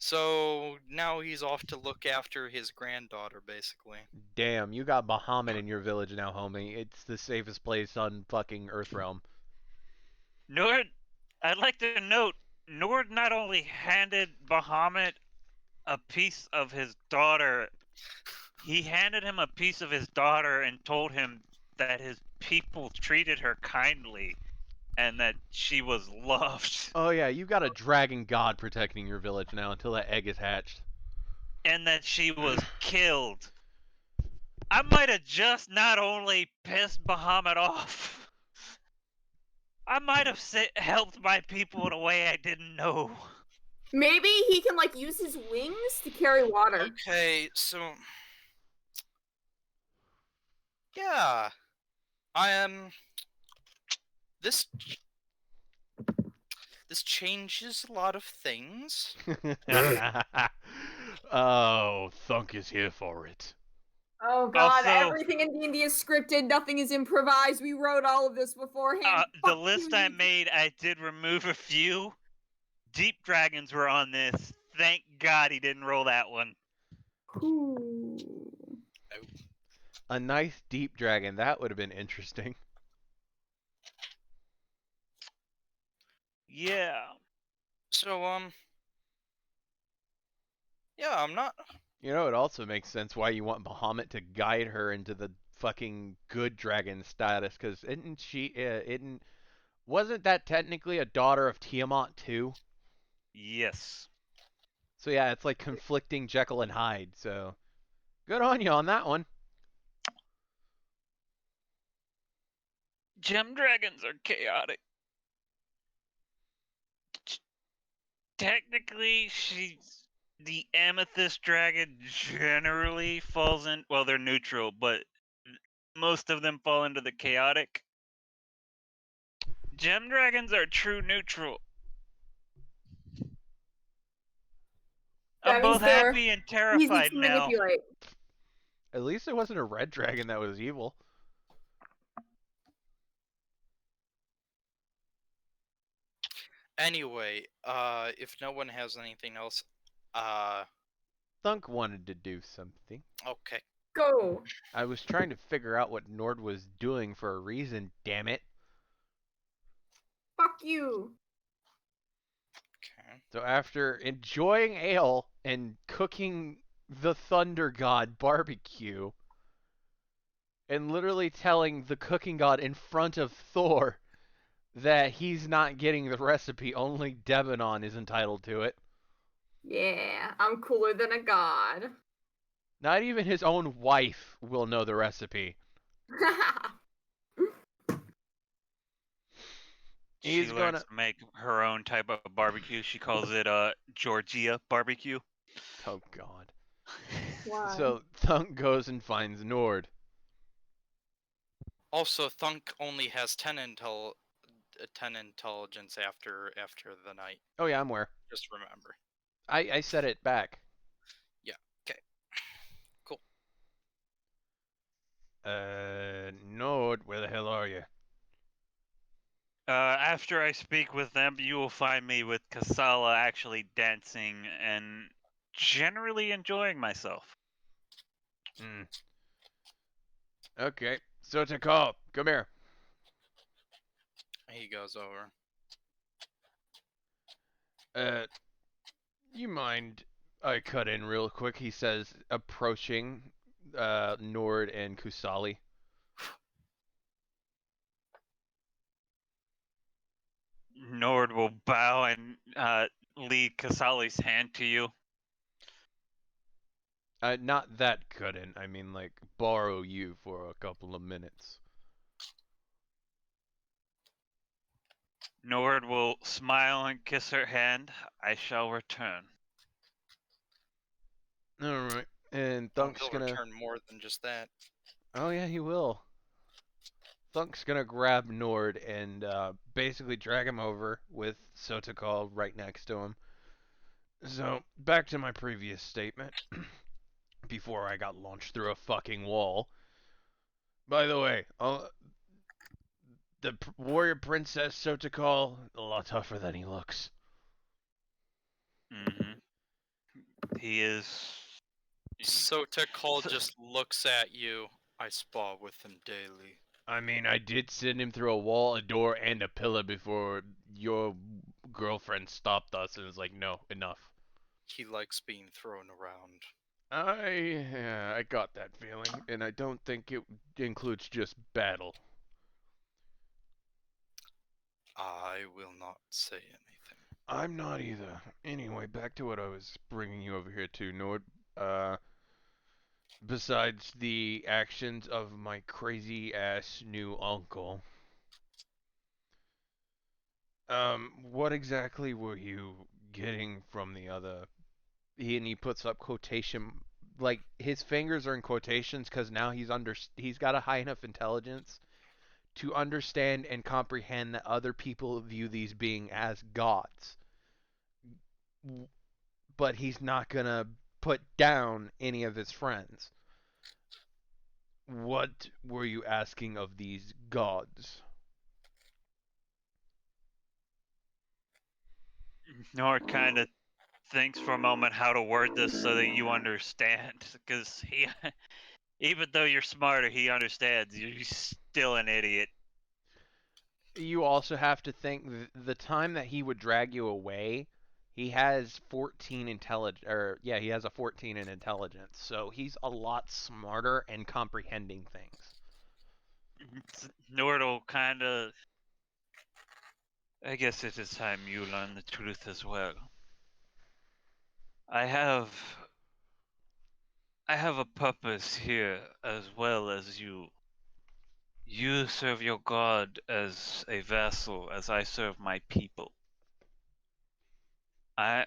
So now he's off to look after his granddaughter, basically. Damn, you got Bahamut in your village now, homie. It's the safest place on fucking Earthrealm. Nord, I'd like to note, Nord not only handed Bahamut a piece of his daughter, he handed him a piece of his daughter and told him that his people treated her kindly and that she was loved Oh yeah, you got a dragon god protecting your village now until that egg is hatched. and that she was killed. I might have just not only pissed Bahamut off, I might have helped my people in a way I didn't know. Maybe he can like use his wings to carry water. Okay, so yeah, I am. This changes a lot of things. Oh, Thunk is here for it. Oh god, Also- everything in D&D is scripted, nothing is improvised. We wrote all of this beforehand. The Fuck list you, I you- made, I did remove a few. Deep dragons were on this. Thank God he didn't roll that one. Ooh. A nice deep dragon, that would have been interesting. Yeah. So yeah, I'm not. You know, it also makes sense why you want Bahamut to guide her into the fucking good dragon status, because wasn't that technically a daughter of Tiamat too? Yes. So yeah, it's like conflicting Jekyll and Hyde, so good on you on that one. Gem dragons are chaotic. Technically, the amethyst dragon generally falls in. Well, they're neutral, but most of them fall into the chaotic. Gem dragons are true neutral. That I'm means both they're happy and Easy terrified to now. manipulate. At least it wasn't a red dragon that was evil. Anyway, if no one has anything else, Thunk wanted to do something. okay. Go. I was trying to figure out what Nord was doing for a reason, damn it. Fuck you. Okay. So after enjoying ale and cooking the Thunder God barbecue, and literally telling the cooking god in front of Thor that he's not getting the recipe, only Devanon is entitled to it. Yeah, I'm cooler than a god. Not even his own wife will know the recipe. She He's learns gonna. to make her own type of barbecue. She calls it Georgia barbecue. Oh god. Why? So Thunk goes and finds Nord. Also, Thunk only has 10 intelligence after the night. Oh yeah, I'm aware. Just remember. I said it back. Yeah. Okay. Cool. Nord, where the hell are you? After I speak with them, you will find me with Kasala actually dancing and generally enjoying myself. Hmm. Okay, so Takal, come here. He goes over. You mind I cut in real quick, he says, approaching Nord and Kusali. Nord will bow and lead Kasali's hand to you. Not that couldn't. I mean, like, borrow you for a couple of minutes. Nord will smile and kiss her hand. I shall return. Alright. And Oh, Thunk's he'll gonna... return more than just that. Oh, yeah, he will. Thunk's gonna grab Nord and basically drag him over with Sotokal right next to him. So, back to my previous statement. Before I got launched through a fucking wall. By the way, the warrior princess Sotokal, a lot tougher than he looks. Mm-hmm. He is. Sotekal just looks at you. I spar with him daily. I mean, I did send him through a wall, a door, and a pillar before your girlfriend stopped us and was like, no, enough. He likes being thrown around. I got that feeling, and I don't think it includes just battle. I will not say anything. I'm not either. Anyway, back to what I was bringing you over here to, Nord. Besides the actions of my crazy ass new uncle, what exactly were you getting from the other? He puts up quotation, like his fingers are in quotations because now he's got a high enough intelligence to understand and comprehend that other people view these being as gods. But he's not gonna put down any of his friends. What were you asking of these gods? Nord kind of thinks for a moment how to word this so that you understand. Because he, even though you're smarter, he understands. You're still an idiot. You also have to think the time that he would drag you away, he has 14 intelligence, or yeah, he has a 14 in intelligence, so he's a lot smarter and comprehending things. Nord will kind of. I guess it is time you learn the truth as well. I have a purpose here as well as you. You serve your god as a vassal, as I serve my people.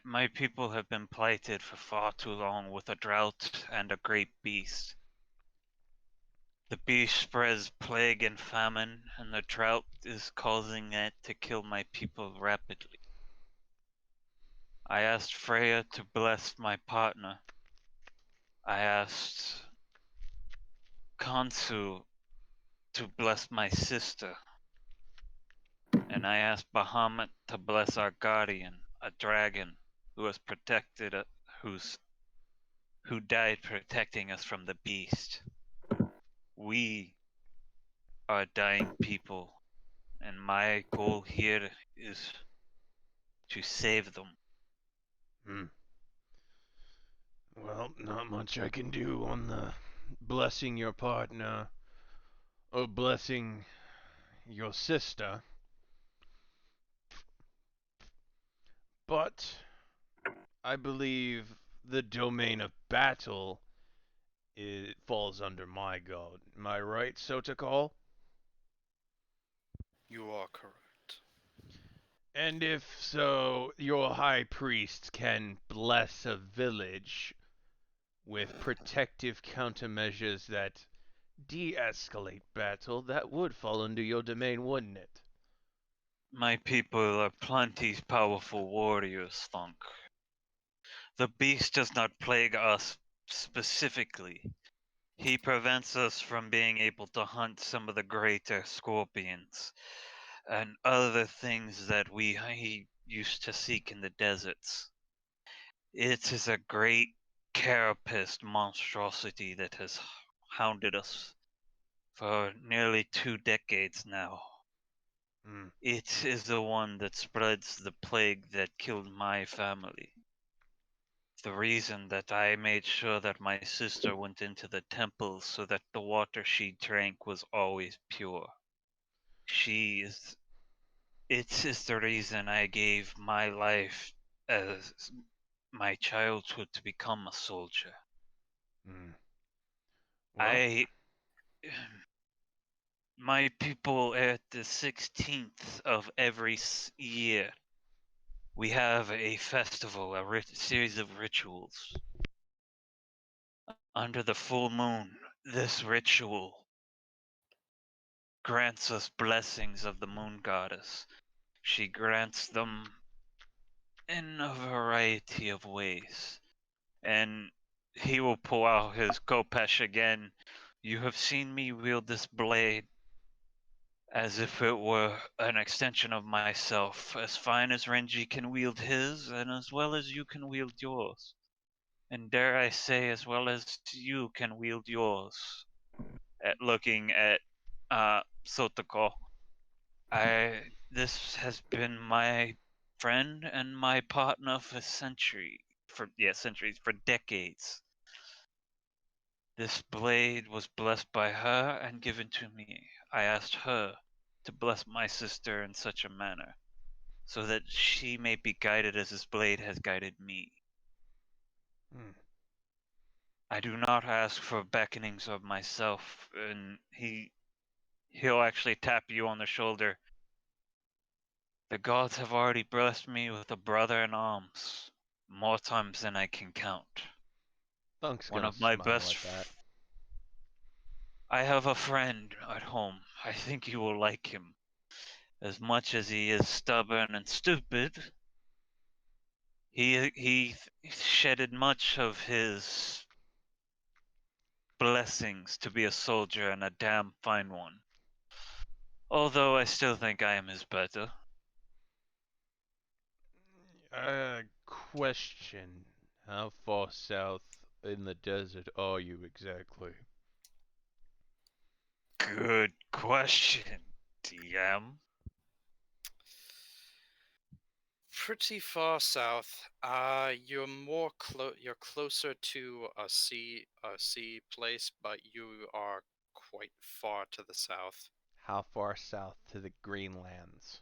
My people have been plighted for far too long with a drought and a great beast. The beast spreads plague and famine, and the drought is causing it to kill my people rapidly. I asked Freya to bless my partner. I asked Kansu to bless my sister. And I asked Bahamut to bless our guardian, a dragon who has protected who died protecting us from the beast. We are dying people, and my goal here is to save them. Well, not much I can do on the blessing your partner or blessing your sister. But I believe the domain of battle it falls under my god. Am I right, Sotokal? You are correct. And if so, your high priest can bless a village with protective countermeasures that de-escalate battle, that would fall under your domain, wouldn't it? My people are plenty powerful warriors, Thunk. The beast does not plague us specifically. He prevents us from being able to hunt some of the greater scorpions and other things that he used to seek in the deserts. It is a great carapace monstrosity that has hounded us for nearly 2 decades now. It is the one that spreads the plague that killed my family. The reason that I made sure that my sister went into the temple so that the water she drank was always pure. She is It is the reason I gave my life as my childhood to become a soldier. Hmm. I my people at the 16th of every year, we have a festival, a series of rituals. Under the full moon, this ritual grants us blessings of the moon goddess. She grants them in a variety of ways. And he will pull out his Kopesh again. You have seen me wield this blade as if it were an extension of myself, as fine as Renji can wield his, and as well as you can wield yours. And dare I say, as well as you can wield yours. Looking at Sotoko, this has been my friend and my partner for centuries, for decades. This blade was blessed by her and given to me. I asked her to bless my sister in such a manner, so that she may be guided as this blade has guided me. Hmm. I do not ask for beckonings of myself, and he'll actually tap you on the shoulder. The gods have already blessed me with a brother in arms, more times than I can count. Thunk's One gonna of my smile best. at that. I have a friend at home. I think you will like him. As much as he is stubborn and stupid, he shedded much of his blessings to be a soldier and a damn fine one. Although I still think I am his better. Question. How far south in the desert are you exactly? Good question, DM. Pretty far south. You're you're closer to a sea place, but you are quite far to the south. How far south to the Greenlands?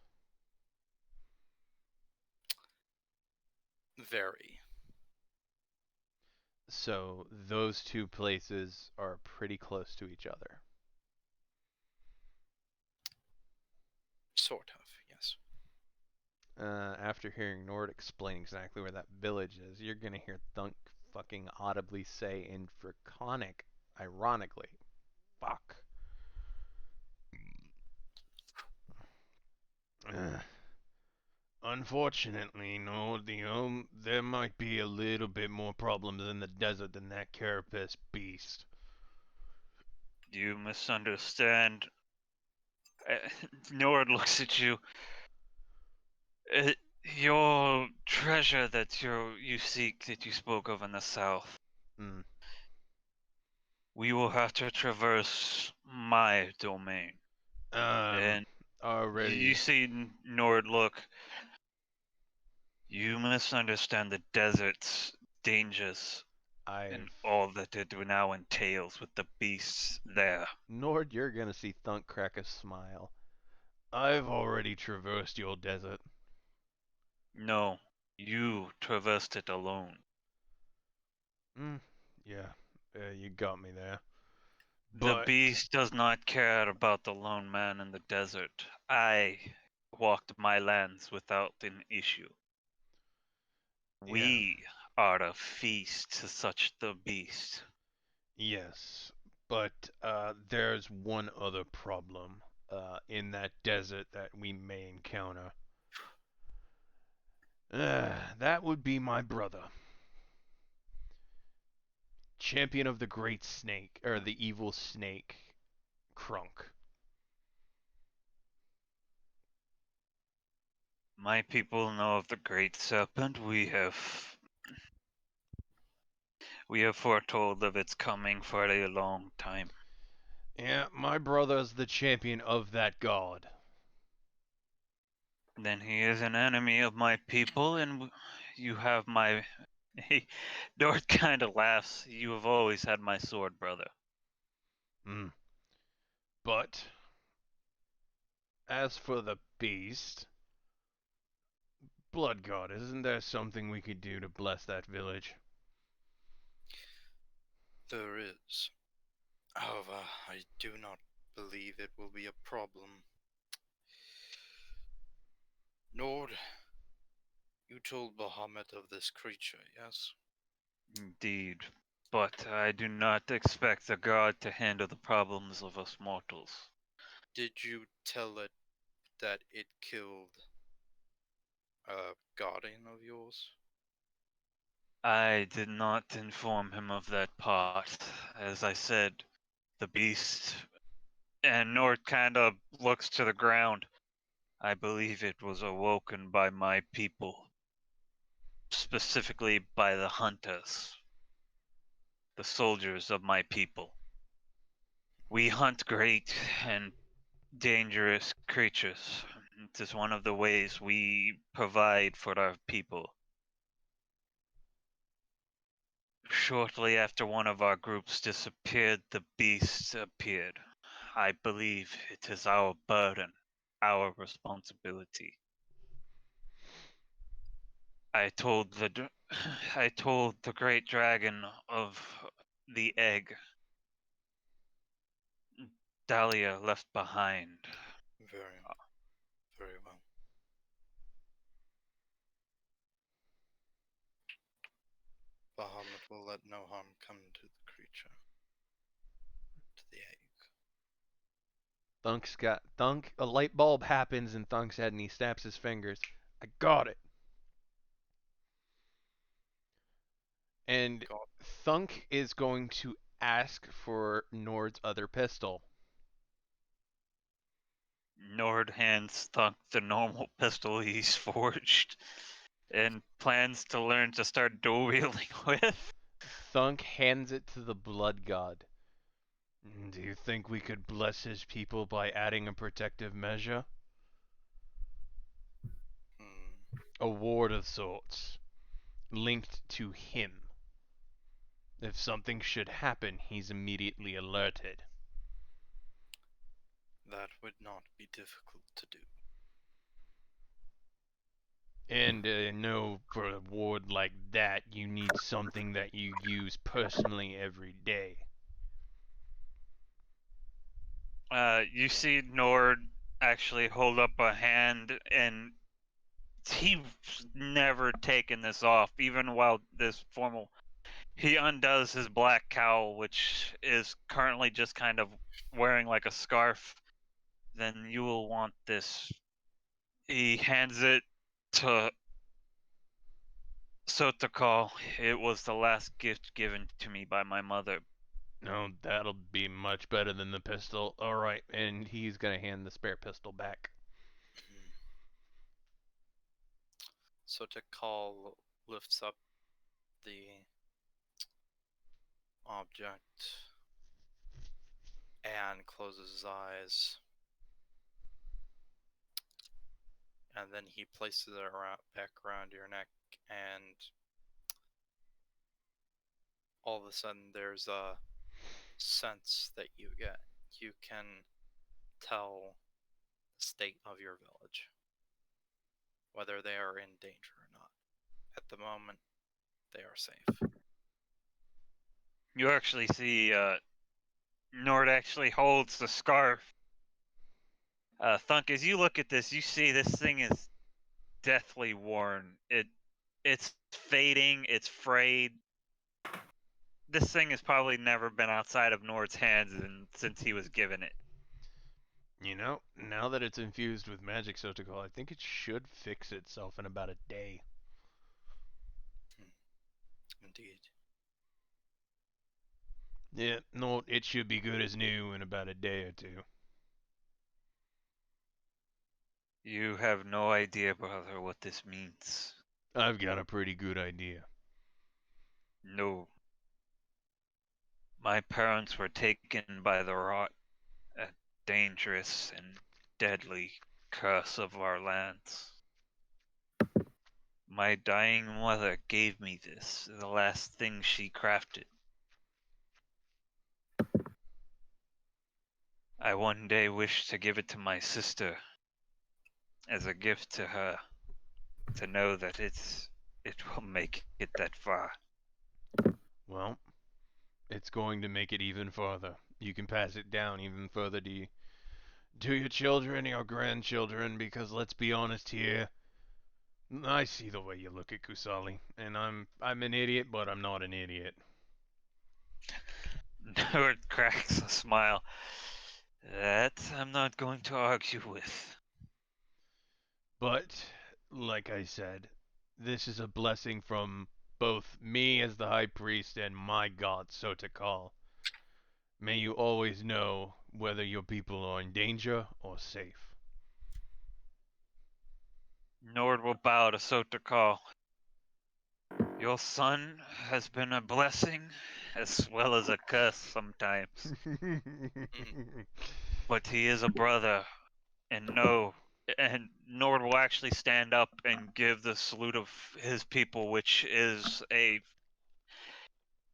Very. So those two places are pretty close to each other. Sort of, yes. After hearing Nord explain exactly where that village is, you're gonna hear Thunk fucking audibly say in Draconic, ironically, fuck. Unfortunately, Nord, there might be a little bit more problems in the desert than that carapace beast. You misunderstand. Nord looks at you. Your treasure that you seek, that you spoke of in the south. Hmm. We will have to traverse my domain. And you Already, see Nord look. You misunderstand the desert's dangers and I've all that it now entails with the beasts there. Nord, you're gonna see Thunk crack a smile. I've already traversed your desert. No, you traversed it alone. Yeah, you got me there. The But beast does not care about the lone man in the desert. I walked my lands without an issue. yeah, We are a feast to such the beast. yes, but there's one other problem in that desert that we may encounter. That would be my brother, champion of the great snake, or the evil snake, Crunk. My people know of the great serpent. We have foretold of its coming for a long time. Yeah, my brother's the champion of that god. Then he is an enemy of my people, and you have my. Dort kind of laughs. You have always had my sword, brother. But as for the beast, Blood God, isn't there something we could do to bless that village? There is. However, I do not believe it will be a problem. Nord, you told Bahamut of this creature, yes? Indeed. But I do not expect a god to handle the problems of us mortals. Did you tell it that it killed a guardian of yours? I did not inform him of that part. As I said, the beast. And Nord kind of looks to the ground. I believe it was awoken by my people. Specifically by the hunters. The soldiers of my people. We hunt great and dangerous creatures. It is one of the ways we provide for our people. Shortly after one of our groups disappeared, the beast appeared. I believe it is our burden, our responsibility. I told the I told the great dragon of the egg Dahlia left behind. Very, very well. Bahamut will let no harm come to the creature. To the egg. Thunk, a light bulb happens in Thunk's head and he snaps his fingers. I got it. And God. Thunk is going to ask for Nord's other pistol. Nord hands Thunk the normal pistol he's forged and plans to learn to start dual wielding with. Thunk hands it to the Blood God. Do you think we could bless his people by adding a protective measure? A ward of sorts, linked to him. If something should happen, he's immediately alerted. That would not be difficult to do. And no, for a ward like that, you need something that you use personally every day. You see Nord actually hold up a hand, and he's never taken this off, even while this formal. He undoes his black cowl, which is currently just kind of wearing like a scarf. Then you will want this. He hands it to Sotokal. It was the last gift given to me by my mother. No, that'll be much better than the pistol. Alright, and he's gonna hand the spare pistol back. So Tikal lifts up the object and closes his eyes. And then he places it back around your neck, and all of a sudden there's a sense that you get. You can tell the state of your village, whether they are in danger or not. At the moment, they are safe. You actually see Nord actually holds the scarf. Thunk, as you look at this, you see this thing is deathly worn. It's fading, it's frayed. This thing has probably never been outside of Nord's hands since he was given it. You know, now that it's infused with magic Sotokal, I think it should fix itself in about a day. Indeed. Yeah, no, it should be good as new in about a day or two. You have no idea, brother, what this means. I've got a pretty good idea. No. My parents were taken by the rot, a dangerous and deadly curse of our lands. My dying mother gave me this, the last thing she crafted. I one day wish to give it to my sister as a gift to her. to know that it will make it that far. Well, it's going to make it even farther. You can pass it down even further to your children, your grandchildren, because let's be honest here. I see the way you look at Kusali, and I'm an idiot, but I'm not an idiot. Nord cracks a smile. That I'm not going to argue with. But, like I said, this is a blessing from both me as the High Priest and my god, Sotakal. May you always know whether your people are in danger or safe. Nord will bow to Sotakal. Your son has been a blessing as well as a curse sometimes. But he is a brother, and Nord will actually stand up and give the salute of his people, which is a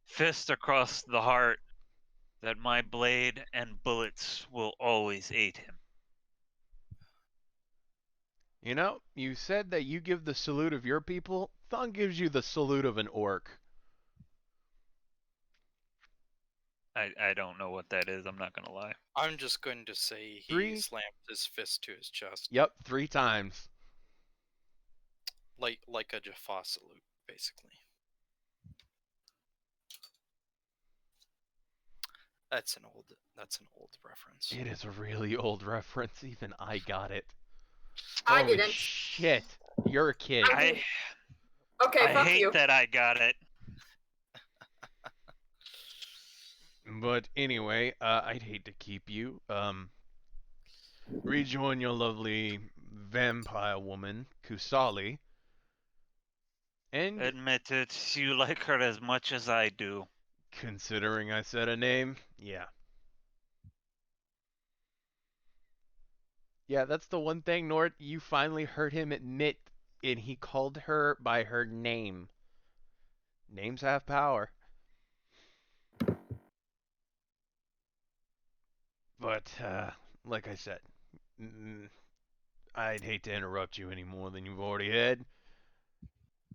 fist across the heart that my blade and bullets will always aid him. You know, you said that you give the salute of your people. Thunk gives you the salute of an orc. I don't know what that is, I'm not gonna lie. I'm just going to say he 3? slammed his fist to his chest. Yep, 3 times. Like a Jaffa salute, basically. That's an old reference. It is a really old reference. Even I got it. I Holy didn't. shit. You're a kid. I- Okay, I fuck hate you. that I got it. But anyway, I'd hate to keep you. Rejoin your lovely vampire woman, Kusali. And Admit it, you like her as much as I do. considering I said a name, yeah. Yeah, that's the one thing, Nort, you finally heard him admit, and he called her by her name. Names have power. But, like I said, I'd hate to interrupt you any more than you've already had.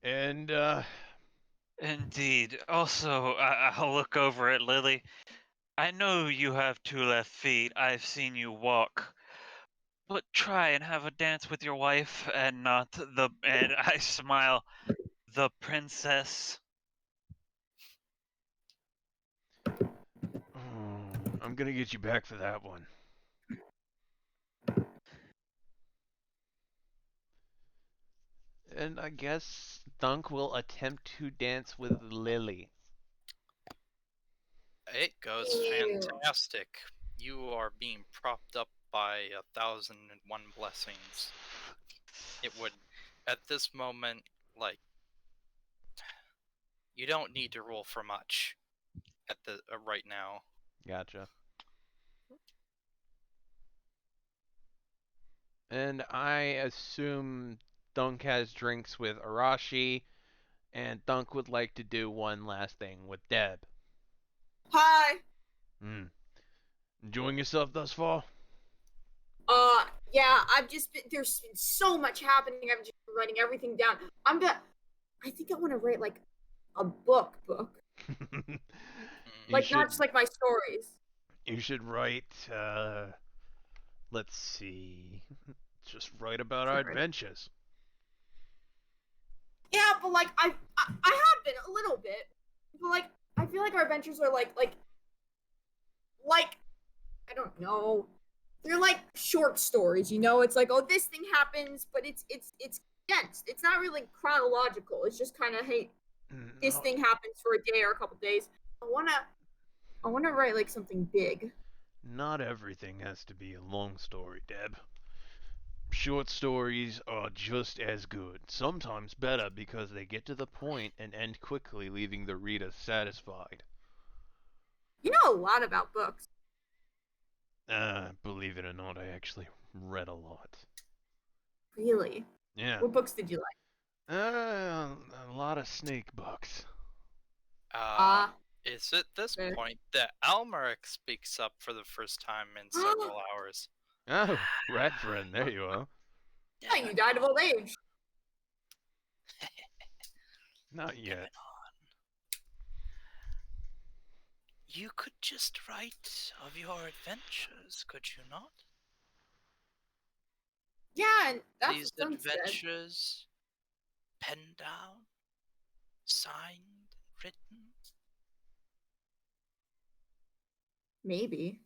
And, Indeed. Also, I'll look over at Lily. I know you have 2 left feet. I've seen you walk. But try and have a dance with your wife and not and I smile, the princess. I'm gonna get you back for that one. And I guess Thunk will attempt to dance with Lily. It goes Ew. fantastic. You are being propped up by 1,001 blessings. It would, at this moment, like, you don't need to roll for much at the right now. Gotcha. And I assume Thunk has drinks with Arashi, and Thunk would like to do one last thing with Deb. Hi. Enjoying yourself thus far? Yeah, there's been so much happening. I've just been writing everything down. I think I want to write like a book. Like not just like my stories. You should write, let's see. Just write about our adventures. Yeah, but like I have been a little bit, but like I feel like our adventures are like I don't know. They're like short stories, you know. It's like, oh, this thing happens, but it's dense. It's not really chronological. It's just kind of, hey, this thing happens for a day or a couple days. I wanna write like something big. Not everything has to be a long story, Deb. Short stories are just as good, sometimes better because they get to the point and end quickly, leaving the reader satisfied. You know a lot about books. Believe it or not, I actually read a lot. Really? Yeah. What books did you like? A lot of snake books. It's at this Fair. point that Almeric speaks up for the first time in several hours. Oh, rat friend, there you are. Yeah, you died of old age. Not yet. You could just write of your adventures, could you not? Yeah, and that's These what Thunk said. adventures penned down, signed, written. Maybe.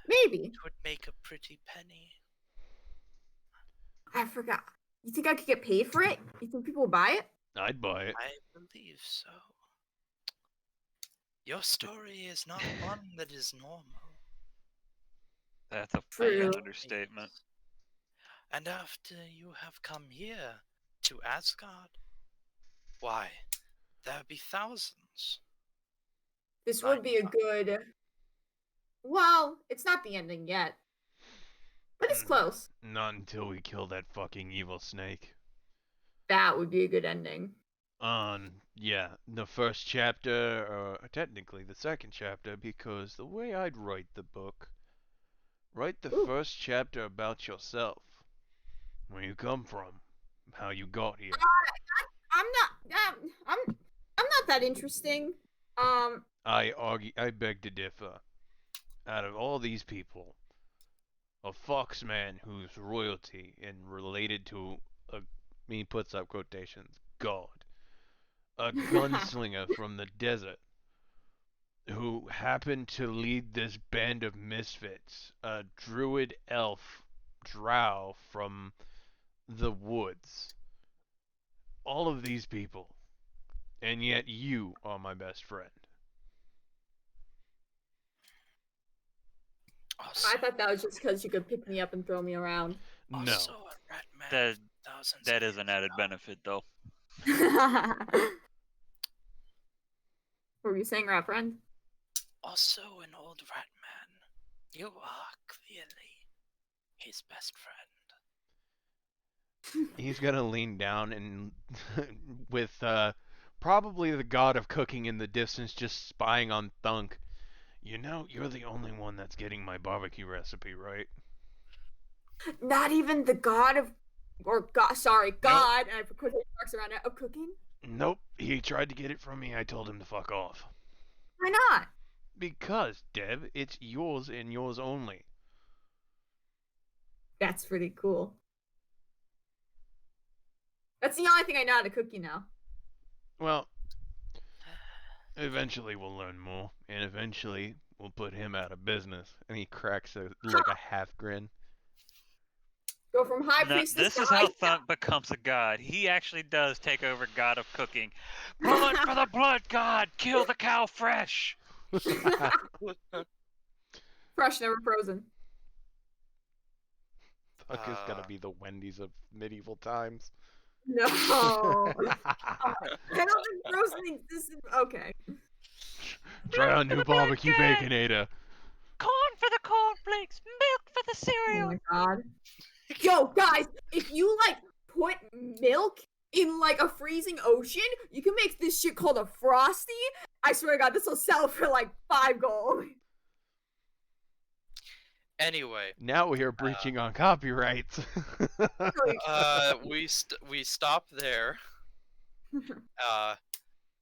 Maybe. It would make a pretty penny. I forgot. You think I could get paid for it? You think people will buy it? I'd buy it. I believe so. Your story is not one that is normal. That's a True. fucking understatement. And after you have come here to Asgard, why, there be thousands. This would be a good. Well, it's not the ending yet. But it's close. Not until we kill that fucking evil snake. That would be a good ending. Yeah, the first chapter, or technically the second chapter, because the way I'd write the book, write the Ooh. first chapter about yourself. Where you come from, how you got here. I'm not that interesting. I beg to differ. Out of all these people, a foxman who's royalty and related to he puts up quotations, God. A gunslinger from the desert who happened to lead this band of misfits, a druid elf drow from the woods. All of these people, and yet you are my best friend. I thought that was just because you could pick me up and throw me around. No. Also a rat man thousands That of is an years added ago. benefit, though. What were you saying, rat friend? Also an old rat man. You are clearly his best friend. He's gonna lean down and with probably the god of cooking in the distance just spying on Thunk. You know, you're the only one that's getting my barbecue recipe, right? Not even the god of, or god, sorry, god, and I put quotation marks around it, of cooking? Nope, he tried to get it from me. I told him to fuck off. Why not? Because, Deb, it's yours and yours only. That's pretty cool. That's the only thing I know how to cook, you know. Well, eventually we'll learn more, and eventually we'll put him out of business. And he cracks a half grin. Go from high No, priestess this to is high how Thunk becomes a god. He actually does take over god of cooking. Blood for the blood god! Kill the cow fresh! fresh, never frozen. Thunk is gonna be the Wendy's of medieval times. No. I don't think frozen existed. Okay. Try our new barbecue baconator. Corn for the cornflakes! Milk for the Oh cereal! my god. Yo, guys, if you like put milk in like a freezing ocean, you can make this shit called a frosty. I swear to god, this will sell for like 5 gold. Anyway, Now we are breaching on copyrights. we stop there.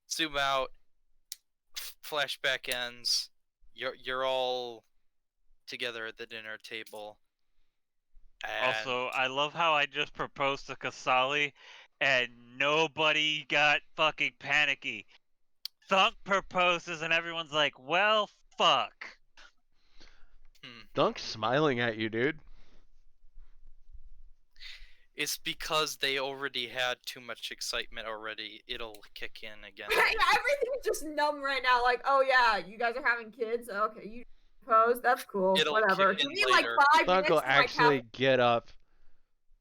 Zoom out. Flashback ends. You're all together at the dinner table. And Also, I love how I just proposed to Kasali and nobody got fucking panicky. Thunk proposes and everyone's like, well, fuck. Thunk's smiling at you, dude. it's because they already had too much excitement already. It'll kick in again. Yeah, everything's just numb right now. Like, oh yeah, you guys are having kids. Okay, you propose. That's cool. It'll Whatever. kick Give in me like later. 5 Thunk minutes will to my actually get up.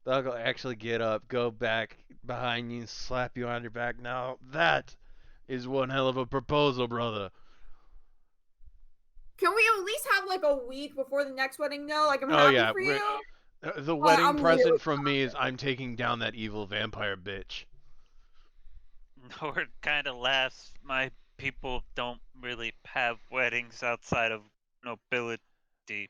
Thunk will actually get up, go back behind you, slap you on your back. Now that is one hell of a proposal, brother. Can we at least have like a week before the next wedding? No, like I'm Oh, happy yeah, for you. The wedding I'm present really from me is I'm taking down that evil vampire bitch. No, it kind of laughs. My people don't really have weddings outside of nobility.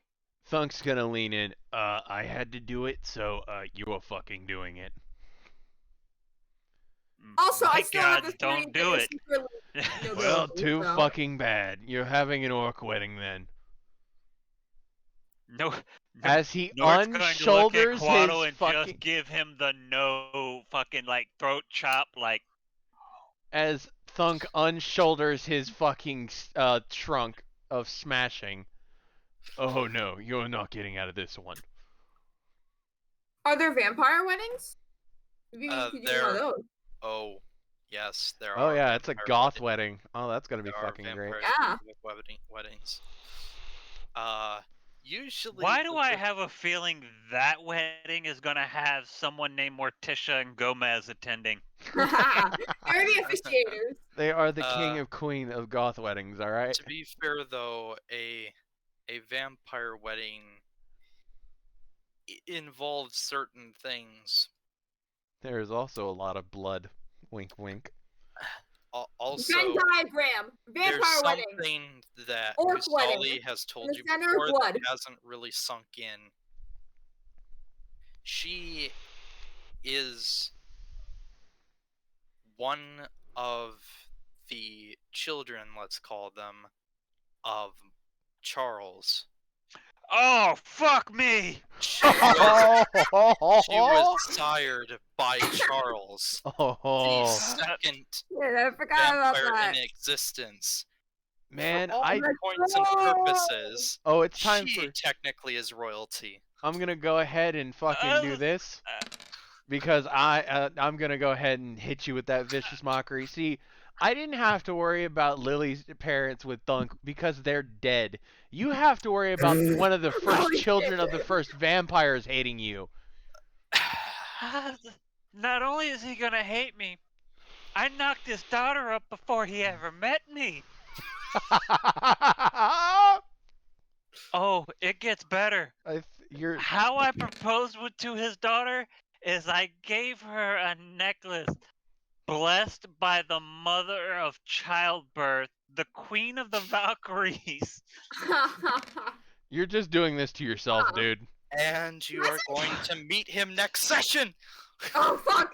Thunk's gonna lean in. I had to do it, so you are fucking doing it. Also, I My still have gods, the don't feeling do that it. you're secretly Well, nobility, too so. fucking bad. You're having an orc wedding then. No, As he Nord's going to look at unshoulders his Quaddle and fucking... just give him the no fucking like throat chop, like As Thunk unshoulders his fucking trunk of smashing. Oh no, you're not getting out of this one. Are there vampire weddings? Maybe we could do one of there. those. Oh, yes, there Oh are. yeah, it's a vampire goth weddings. wedding. Oh, that's gonna be There are fucking great. vampire Yeah. specific weddings. Usually. why do I have a feeling that wedding is gonna have someone named Morticia and Gomez attending? They're the officiators. They are the king of queen of goth weddings, alright? To be fair, though, a vampire wedding involves certain things. There is also a lot of blood. Wink wink. Also, Venn diagram. there's Vampire wedding. something that Orc Kusali wedding. has told the you center of before that blood. hasn't really sunk in. She is one of the children, let's call them, of Charles. Oh fuck me! She was sired by Charles, the Oh, second Yeah, I forgot about vampire that. in existence. man, For all I... points and purposes, Oh, it's time she for... technically is royalty. I'm gonna go ahead and fucking do this. Because I'm gonna go ahead and hit you with that vicious mockery. See, I didn't have to worry about Lily's parents with Thunk because they're dead. You have to worry about one of the first Holy children shit. of the first vampires hating you. Not only is he gonna hate me, I knocked his daughter up before he ever met me. Oh, it gets better. You're... How I proposed to his daughter is I gave her a necklace blessed by the mother of childbirth, the queen of the Valkyries. You're just doing this to yourself, Wow. dude. And you are going to meet him next session! Oh fuck!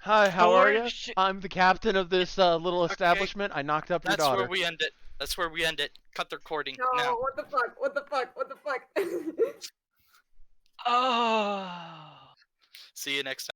Hi, how are you? George- I'm the captain of this little establishment. I knocked up your That's daughter. where we end it. That's where we end it. Cut the recording No, now. what the fuck? What the fuck? What the fuck? Oh. See you next time.